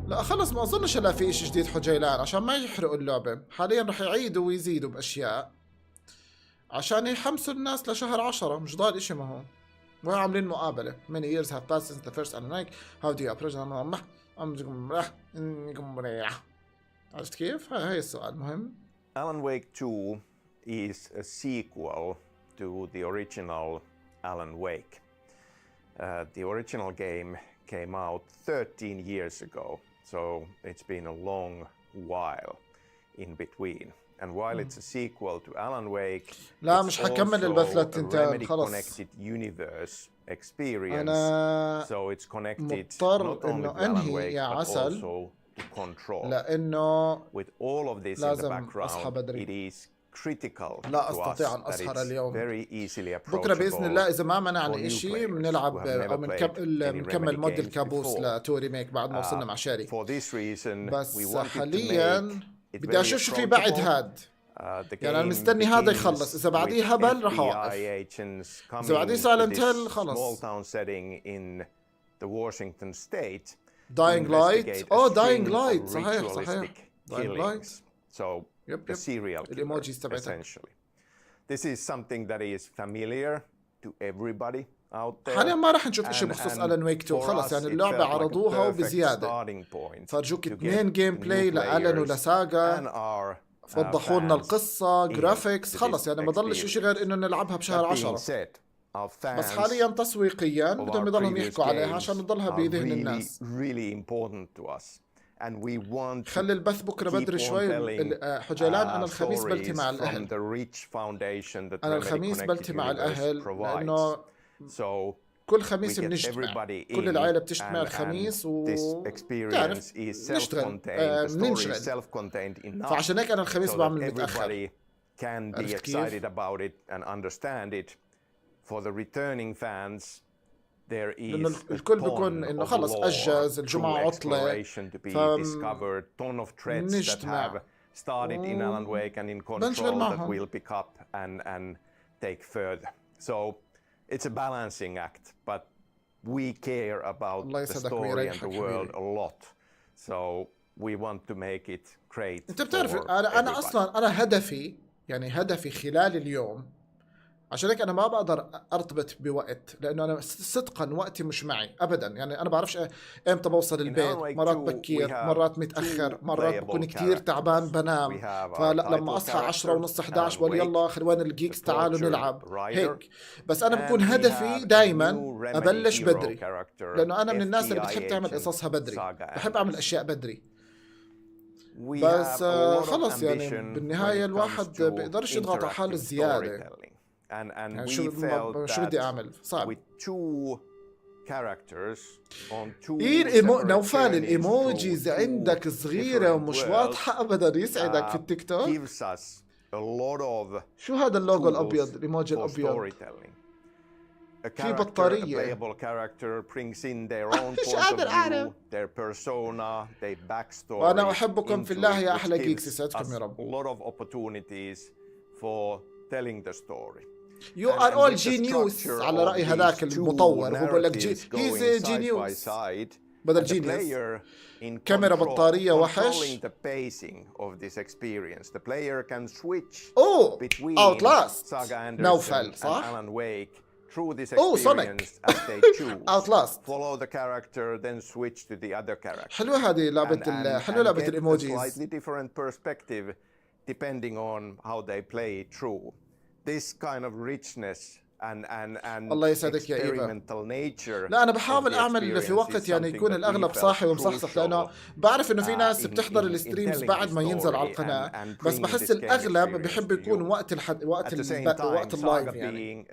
لا خلص ما اظنش الا في شيء جديد حجيلان عشان ما يحرقوا اللعبة. حاليا رح يعيدوا ويزيدوا باشياء عشان يحمسوا الناس لشهر 10. مش ضايل اشي ما هو. وهي عاملين مقابلة. Many years have passed since the first Alan Wake. How do you approach عرفت كيف؟ هاي السؤال مهم. Alan Wake 2 is a sequel to the original Alan Wake. The original game came out 13 years ago, so it's been a long while in between. And while it's a sequel to Alan Wake, لا مش حكمل البث للتنتين خلص. connected universe experience. أنا so it's connected مضطر إنه أنهي يا عسل to control. لأنه with all of this in the لازم أصحى background, بدري. it is critical لا to us أستطيع أن that أسهر it's اليوم. very easily بكرة بإذن الله إذا ما approachable منعني for new إشي players بنلعب who have أو never played any بنكمل Remedy مود games الكابوس before. لتو ريميك بعد ما وصلنا مع شاري. For this reason, we بس wanted to حاليا make it بدي أشوف شو في بعد approachable. هاد. The يعني أنا game مستني هذا begins يخلص. إذا بعديه with هبل رح FBI أوقف. agents coming إذا بعديه to Silent this Hill خلص. small town setting in the Washington state. Dying Light. Dying Light. صحيح صحيح. Dying Light. So a serial killer, essentially. This is something that is familiar to everybody out there. حاليا ما راح نشوف شيء بخصوص ألان ويك 2 خلص. يعني اللعبة عرضوها وبزيادة. فرجوك 2 جيم بلاي لألان ولساغا. وضحوا لنا القصة جرافيكس خلص. يعني ما ضلش شيء غير إنه نلعبها بشهر 10. بس حاليا تسويقيا بدهم يضلهم يحكوا عليها عشان تضلها بذهن الناس. خلي البث بكره بدري شوي. حجيلان انا الخميس بلتي مع الاهل. انا الخميس بلتي مع الاهل لانه كل خميس بنجتمع. كل العائله بتجتمع الخميس وتعرف نشتغل ننشغل. فعشان هيك انا الخميس بعمل متاخر. عرفت كيف؟ For the returning fans, there is لأنه الكل بيكون إنه خلص أجز الجمعة عطلة. discovered ton of threats that have started in Alan Wake and in control that we'll pick up and take further. So it's a balancing act, but we care about the story and the world a lot. So we want to make it great. أنت بتعرف أنا أصلاً أنا هدفي خلال اليوم. عشان هيك انا ما بقدر ارتبط بوقت لانه انا صدقا وقتي مش معي ابدا. يعني انا بعرفش امتى بوصل البيت. مرات بكير مرات متاخر مرات بكون كتير تعبان بنام. فلما اصحى 10 ونص 11 بقول يلا وين الجيكس تعالوا نلعب هيك. بس انا بكون هدفي دائما ابلش بدري لانه انا من الناس اللي بتحب تعمل قصصها بدري. بحب اعمل اشياء بدري. بس خلص يعني بالنهايه الواحد بيقدرش يضغط على حاله زياده. And شو بدي أعمل صعب. نوفال الإيموجيز عندك صغيرة ومش واضحة أبدا. يسعدك في التيك توك. شو هذا اللوجو الأبيض الإيموجي الأبيض؟ في بطارية. مش قادر أعرف. وأنا أحبكم في الله يا أحلى جيكس. يسعدكم يا رب. You are all genius على رأي هذاك المطور. هو بقول لك he's a genius بدل genius. كاميرا بطارية وحش. Outlast نوفل صح؟ Sonic Outlast. Follow the character then switch to the other character. حلوة هذه لعبة حلوة لعبة الإيموجيز. Slightly different perspective depending on how they play through. This kind of richness and الله يسعدك يا experimental nature. لا أنا بحاول أعمل في وقت يعني يكون الأغلب صاحي ومصحصح لأنه بعرف إنه في ناس بتحضر الستريمز بعد ما ينزل على القناة. بس بحس الأغلب بحب يكون وقت اللايف يعني.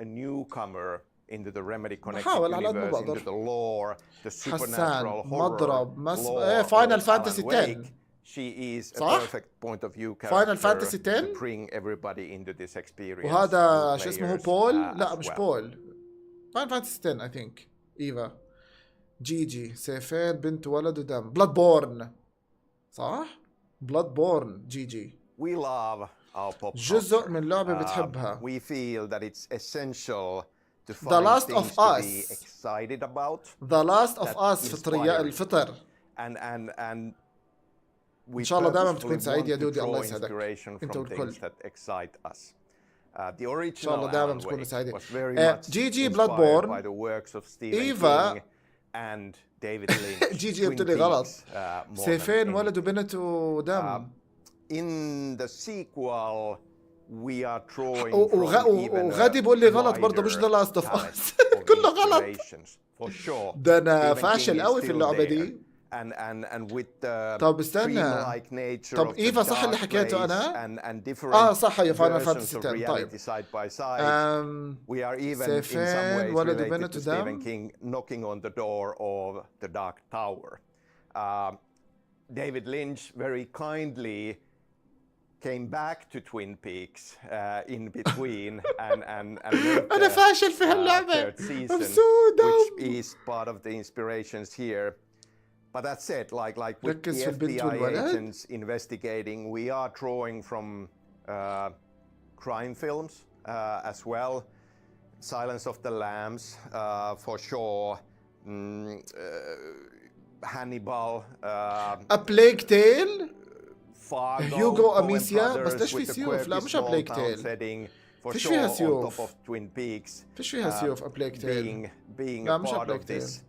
into the Remedy connected بحاول على قد ما universe, into the lore, the supernatural horror, مضرب Final Fantasy 10. She is a صح؟ perfect point of view Final character Fantasy 10 to bring everybody into this experience. وهذا شو اسمه هو بول؟ لا مش بول. Final Fantasy 10 I think. إيفا جيجي سيفين بنت ولد ودم. Bloodborne صح؟ Bloodborne جيجي. We love our pop جزء من لعبة بتحبها. We feel that it's essential to The find Last things of to Us. be excited about. The Last of Us الفطر and we إن شاء الله دائما purposefully بتكون سعيد يا want to دودي الله draw يسعدك inspiration أنت from والكل. things that excite us. The إن شاء الله original دائما Alan بتكونوا Wake سعيدين. was very much جي جي inspired بلادبورن by the works of Stephen إيفا King and David Lynch. جي جي Twin قلت لي غلط Peaks, more than سيفين ولد anything. وبنت ودم. In the sequel we are drawing from even وغادي بقول لي غلط برضه مش ذا لاست اوف اس كله غلط. for sure. ده انا Stephen فاشل King is قوي في still اللعبة there. دي. And with the طب استنى. dreamlike nature طب of the إيفا صح اللي dark حكيته place أنا؟ and different صح هي فاينل versions فانتسي of 10. طيب. reality side by side. We are even in some سيفين ways ولد related وبنت to Stephen ودم. King knocking on the door of the Dark Tower. David Lynch very kindly came back to Twin Peaks in between and أنا فاشل في هاللعبة. third season, which is part of the inspirations here. But that said, like with the FBI agents investigating, we are drawing from crime films as well. Silence of the Lambs, for sure. Hannibal. A Plague Tale. Fargo, هيوغو Coen أميسيا بس Brothers ليش في with the سيوف؟ لا quirky مش A small Plague town Tale. setting, for فيش sure فيها on top سيوف. of Twin Peaks. فيش فيها سيوف A Plague Tale. Being لا a مش A part of Plague Tale. this.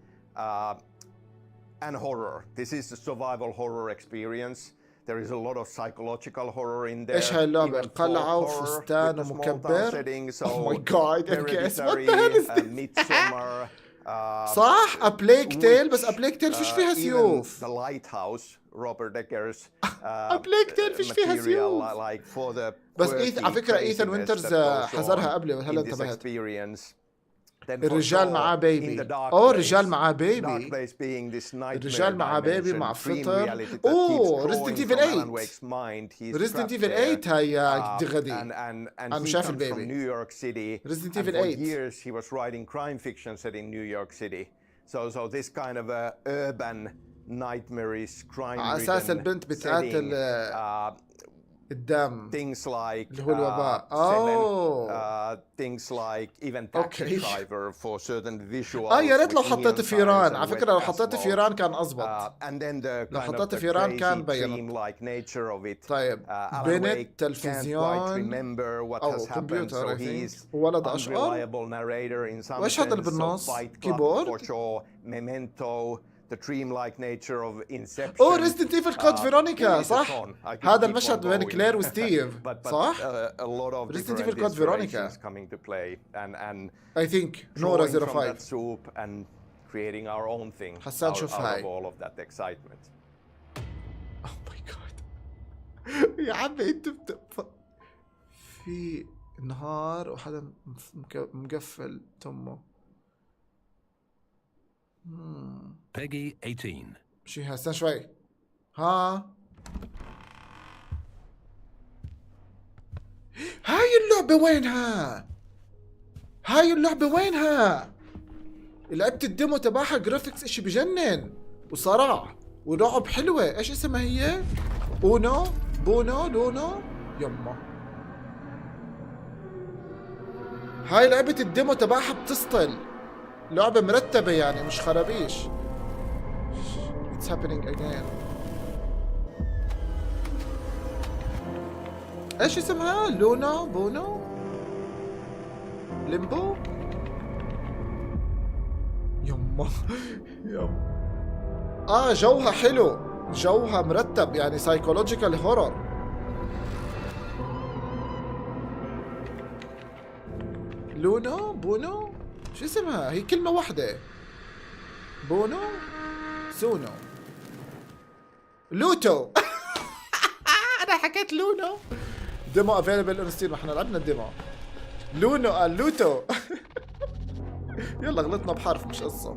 And horror. This is a survival horror experience. There is a lot of psychological horror in there. ايش هاللعبة؟ Even قلعة folk horror وفستان with the small ومكبر. town setting, so Oh my god MKS what Hereditary, the hell is this؟ Midsommar. صح A Plague Tale بس A Plague Tale فيش فيها سيوف. The Lighthouse, Robert Eggers. A Plague Tale فيش فيها سيوف. Like for the بس على فكرة إيثان وينترز حذرها قبلي هلا انتبهت. الرجال معاه بيبي. الرجال معاه بيبي. الرجال معاه بيبي مع فطر. ريزدنت ايفل 8. ريزدنت ايفل 8 هاي دغدي. أنا مش شايف البيبي. ريزدنت ايفل 8. For years he was writing crime fiction set in New York City. So this kind of a urban nightmarish crime على أساس البنت بتقاتل الدم. Things like اللي هو الوباء. things like even taxi driver for certain visuals. يا ريت لو حطيت في إيران. على فكرة لو حطيت في إيران كان أضبط. And then the لو kind حطيت of في إيران كان بينت. like nature of it. طيب بنت تلفزيون أو كمبيوتر ولد أشقر. وإيش هذا اللي بالنص؟ كيبورد. Memento. The dreamlike nature of Inception. ريزدنت ايفل كود فيرونيكا صح؟ هذا المشهد بين كلير وستيف صح؟ ريزدنت ايفل كود فيرونيكا. I think Nora 05. and creating our own thing حسان شوف هاي. all of that excitement. Oh my god. يا عمي انت في نهار وحدا مقفل تمه. Peggy 18. شي هستنى شوي. ها هاي اللعبة وينها؟ هاي اللعبة وينها؟ لعبت الديمو تبعها جرافيكس اشي بجنن وصراع ولعب حلوة. ايش اسمها هي؟ بونو لونو يما. هاي لعبة الديمو تبعها بتسطل. لعبة مرتبة يعني مش خرابيش. It's happening again. ايش اسمها؟ لونا بونو ليمبو يما جوها حلو. جوها مرتب يعني سايكولوجيكال هورر. لونا بونو شو اسمها؟ هي كلمة واحدة. بونو سونو لوتو. أنا حكيت لونو. ديمو افيلبل اون ستيم. احنا لعبنا الديمو. لونو لوتو. يلا غلطنا بحرف مش قصة.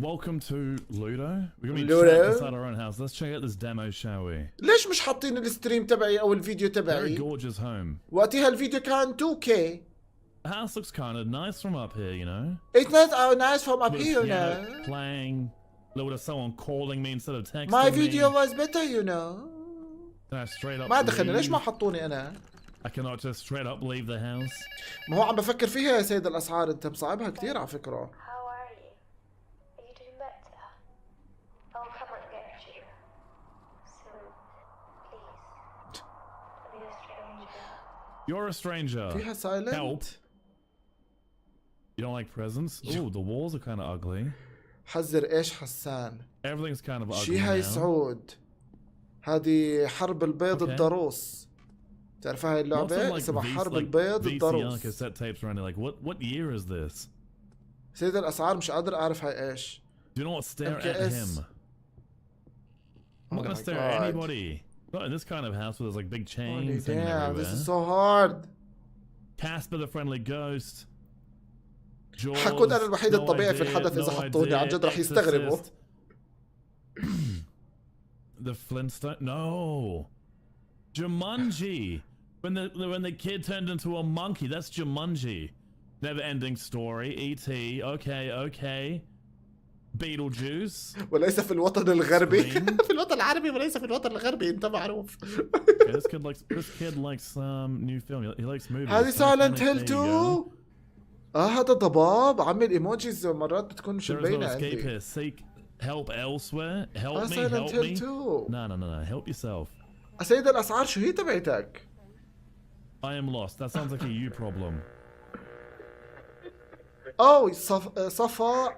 Welcome to Ludo. We're gonna be Ludo. inside our own house. Let's check out this demo, shall we? ليش مش حاطين الستريم تبعي أو الفيديو تبعي؟ Very gorgeous home. وقتها الفيديو كان 2K. The house looks kind of nice from up here, you know. It's not nice from up here, you know. Playing. A little bit of someone calling me instead of texting My me. video was better, you know. Can I straight up ما دخلني leave? ليش ما حطوني أنا؟ I cannot just straight up leave the house. ما هو عم بفكر فيها يا سيد الأسعار. أنت مصعبها كتير على فكرة. How are you? Are you doing better? Oh, come on, You're a stranger. فيها silent. Help. You don't like presents? Ooh, the walls are kind of ugly. حذر ايش حسان. Everything's kind of ugly. شي هاي سعود. هذه حرب البيض الضروس. تعرف هاي اللعبة؟ اسمها حرب البيض الضروس. Like what year is this? سيد الأسعار مش قادر أعرف هاي إيش. Do not stare at him. I'm not gonna stare at anybody. Not in this kind of house where there's like big chains. Damn, this is so hard. Casper the friendly ghost. حكون أنا الوحيد الطبيعي في الحدث إذا حطوني عن جد رح يستغربوا. The Flintstone? No. Jumanji. When the kid turned into a monkey, that's Jumanji. Never-ending story. E.T. Okay. Beetlejuice. وليس في الوطن الغربي. في الوطن العربي وليس في الوطن الغربي. أنت معروف. This kid likes new film. He likes movies. هذه Silent Hill 2. هذا ضباب عامل ايموجيز مرات بتكون مش مبينة عندي. Help elsewhere. Help me. Silent Help Hill me. 2. No. Help yourself. سيد الأسعار شو هي تبعتك؟ I am lost. That sounds like a you problem. أو صفا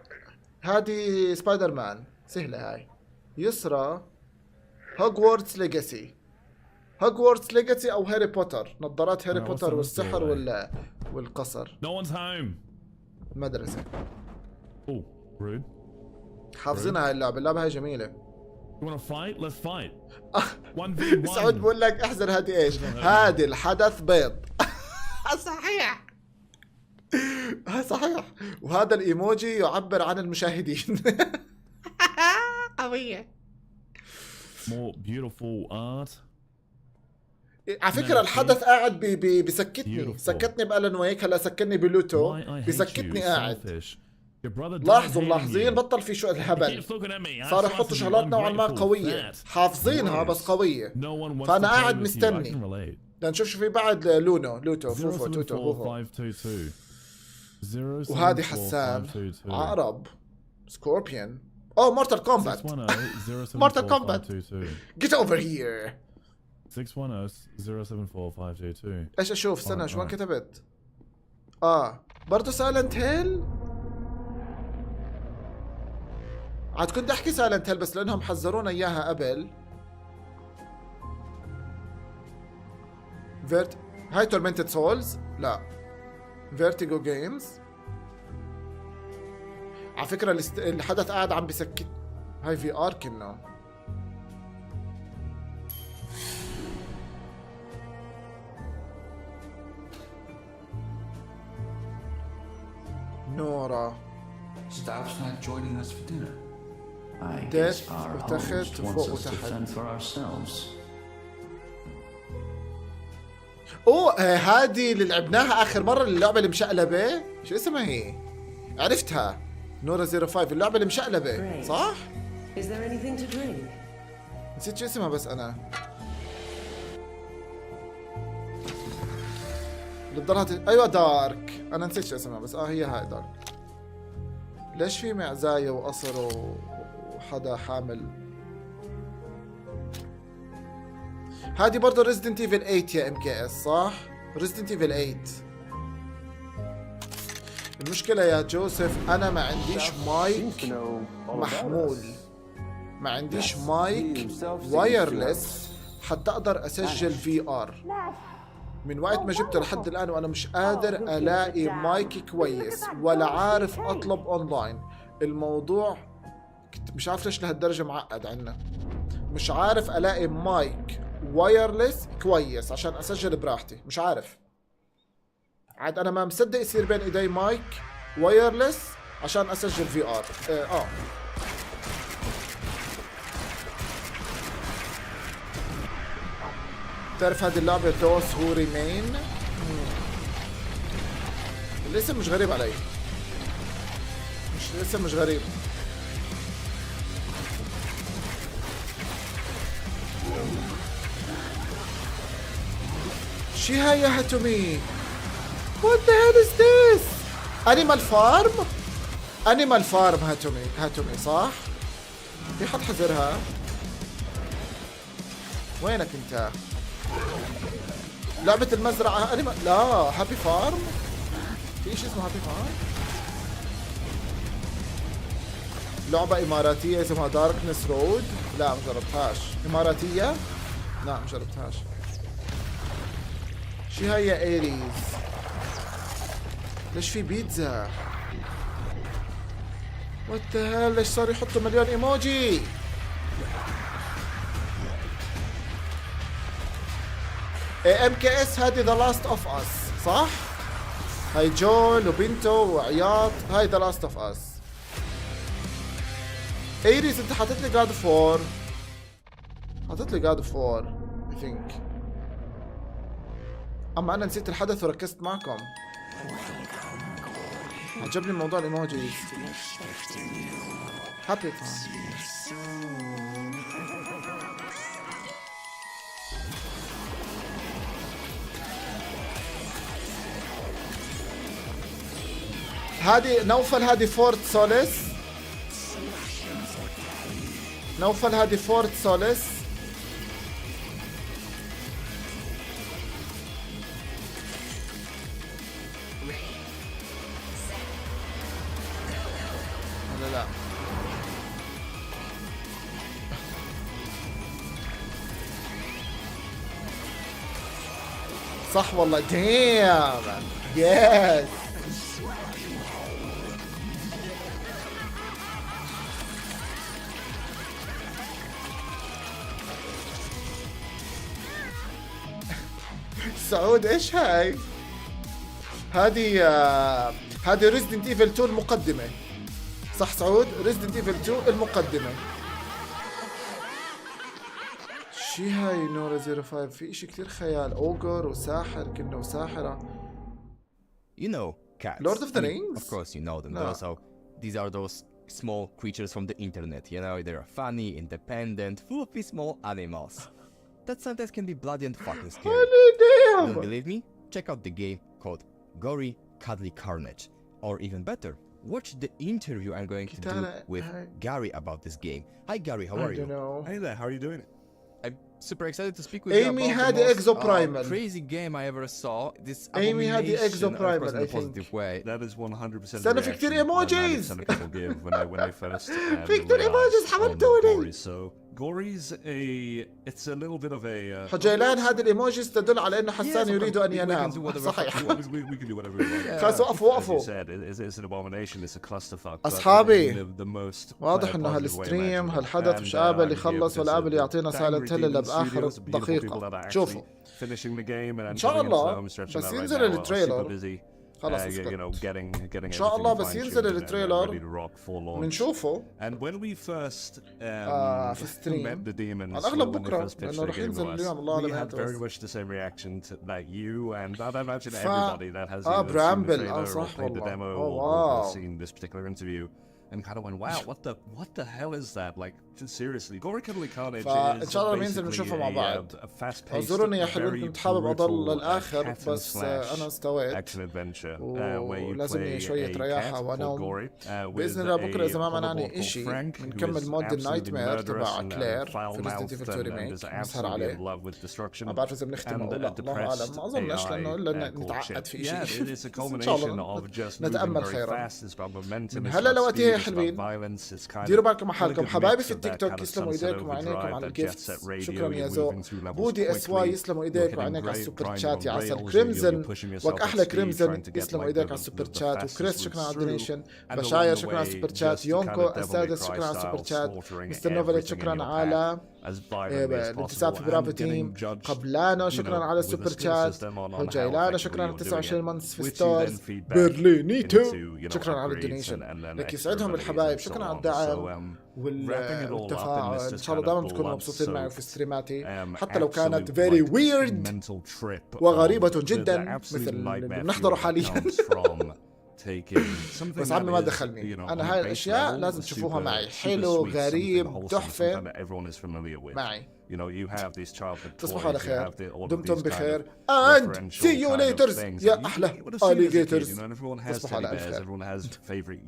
هذه سبايدر مان سهلة هاي. يسرى هوغورتس ليجاسي. هوغورتس ليجاسي أو هاري بوتر. نظارات هاري بوتر والسحر والقصر. No one's home. مدرسة. Oh, rude. حافظينها هاي اللعبة هاي جميلة. You wanna fight? Let's fight. 1v1. سعود بقول لك احذر هذه ايش؟ هذه الحدث بيض. صحيح. صحيح. وهذا الايموجي يعبر عن المشاهدين. قوية. More beautiful art. على فكرة الحدث قاعد بسكتني. سكتني بألان ويك هلا سكتني بلوتو. بسكتني قاعد. لاحظوا ملاحظين بطل في شو الهبل. صار يحطوا شغلات نوعا ما قوية. حافظينها بس قوية. فأنا قاعد مستني. لنشوف شو في بعد لوتو فوفو توتو هوهو. وهذه حسان عقرب سكوربيون. اوه مورتال كومبات. مورتال كومبات. Get over here. 610-074-522. ايش اشوف استنى شو كتبت؟ برضه سايلنت هيل؟ عاد كنت احكي سايلنت هيل بس لانهم حذرونا اياها قبل. هاي تورمنتد سولز؟ لا. فيرتيجو جيمز. على فكرة الحدث قاعد عم بسكت. هاي في ار كنا. نورا. Staff's not joining us for dinner. I guess our host wants us to fend for ourselves. هذه اللي لعبناها آخر مرة اللعبة اللي مشقلبة. شو اسمها هي؟ عرفتها. نورا 05 اللعبة اللي مشقلبة صح؟ Is there anything to drink? نسيت شو اسمها بس أنا. اللي بضلها أيوة دارك. أنا نسيت شو اسمها بس هي هاي دارك. ليش في معزاية وقصر وحدا حامل؟ هذه برضه ريزيدنت ايفل 8 يا ام كي اس صح؟ ريزيدنت ايفل 8. المشكلة يا جوزيف أنا ما عنديش مايك محمول. ما عنديش مايك وايرلس حتى أقدر أسجل في ار. من وقت ما جبته لحد الآن وأنا مش قادر ألاقي مايك كويس ولا عارف أطلب أونلاين. الموضوع مش عارف ليش لهالدرجة معقد عنا. مش عارف ألاقي مايك وايرلس كويس عشان أسجل براحتي. مش عارف. عاد أنا ما مصدق يصير بين إيدي مايك وايرلس عشان أسجل في ار. تعرف هذه اللعبة دوس هو ريمين؟ الاسم مش غريب علي. الاسم مش غريب. شي هاي يا هاتومي؟ What the hell is this? Animal Farm؟ Animal Farm هاتومي صح؟ في حد حذرها؟ وينك انت؟ لعبة المزرعة لا هابي فارم، في شيء اسمه هابي فارم. لعبة إماراتية اسمها داركنس رود، لا ما جربتهاش. إماراتية؟ لا ما جربتهاش. شو هي يا ايريز؟ ليش في بيتزا؟ وات ذا هيل، ليش صار يحطوا مليون ايموجي؟ MKS هذه ذا لاست اوف اس صح؟ هاي جول وبنته وعياط، هاي ذا لاست اوف اس. ايريز انت حاطط لي جاد فور، حاطط لي جاد فور I think. اما انا نسيت الحدث وركزت معكم. عجبني موضوع الايموجيز. هابي هذه نوفل، هذه فورت سوليس. نوفل هذه فورت سوليس. ولا لا؟ صح والله. ديم يس. سعود ايش هاي؟ هذه ريزدنت ايفل 2 المقدمة صح سعود؟ ريزدنت ايفل 2 المقدمة. شي هاي نورا 05 في اشي كثير خيال، اوجر وساحر كنا وساحرة. You know cats. Lord of the Rings? Of course you know them. No. These are those small creatures from the internet, you know, they're funny, independent, full of these small animals. That sometimes can be bloody and fucking scary. Don't believe me? Check out the game called Gory Cuddly Carnage. Or even better, watch the interview I'm going to do with Gary about this game. Hi Gary, how are you? Hey there, how are you doing? I'm super excited to speak with Amy you about had the most Exo Primal. crazy game I ever saw. This Amy had the Exo abomination, Primal, of course, in I a positive way. That is 100% استنى في كثير emojis. people give when they first في كثير emojis حملتوني. So Gory's it's a little bit of a حجيلان هذه الايموجيز تدل على انه حسان يريد ان ينام. صحيح. we can do whatever we want. خلاص وقفوا. As you said, it's an abomination, it's a clusterfuck. اصحابي واضح انه هالستريم هالحدث مش قابل يخلص ولا قابل يعطينا سايلنت هيل الا باخر دقيقة. شوفوا ان شاء الله بس ينزل التريلر خلاص ان شاء الله بس ينزل التريلر بنشوفه في ستريم على الاغلب بكره لانه رح ينزل اليوم الله اعلم امتى. برامبل صح والله. And kind of went, wow, what the hell is that? Like, seriously, Gory Cuddly Carnage فإن شاء الله بينزل نشوفه مع بعض. اعذروني يا حلوين كنت حابب أضل للآخر بس أنا استويت ولازم شوية رياحة وأنام. بإذن الله بكرة إذا ما منعني إشي بنكمل مود النايت مير تبع كلير في ريزدنت ايفل 2 ريميك نسهر عليه. ما بعرف إذا بنختم أو لا الله أعلم، ما أظنش لأنه إلا نتعقد في إشي. إن شاء الله نتأمل خيرا. هلا لوقتي يا حلوين ديروا بالكم على حالكم حبايبي في التيك توك، يسلموا ايديكم وعينيكم على الجيفت. شكرا يا ذوق. بودي اس واي يسلموا ايديك وعينيك على السوبر تشات يا عسل. كريمزن وك احلى كريمزن يسلموا ايديك على السوبر تشات. وكريس شكرا على الدونيشن. بشاير شكرا على السوبر تشات. يونكو السادس شكرا على السوبر تشات. مستر نوفلت شكرا على الانتساب في برافو تيم. قبلانو شكرا على السوبر تشات. هجيلان شكرا على 29 مانس في ستارز. برلينيتو شكرا على الدونيشن. لك يسعدهم الحبايب. شكرا على الدعم والتفاعل. ان شاء الله دائما تكونوا مبسوطين معي في ستريماتي حتى لو كانت very weird وغريبة جدا مثل اللي بنحضره حاليا. بس عمي ما دخلني. انا هاي الاشياء لازم تشوفوها معي. حلو غريب تحفة معي. تصبحوا على خير، دمتم بخير and see you later يا احلى alligators. تصبحوا على الف خير.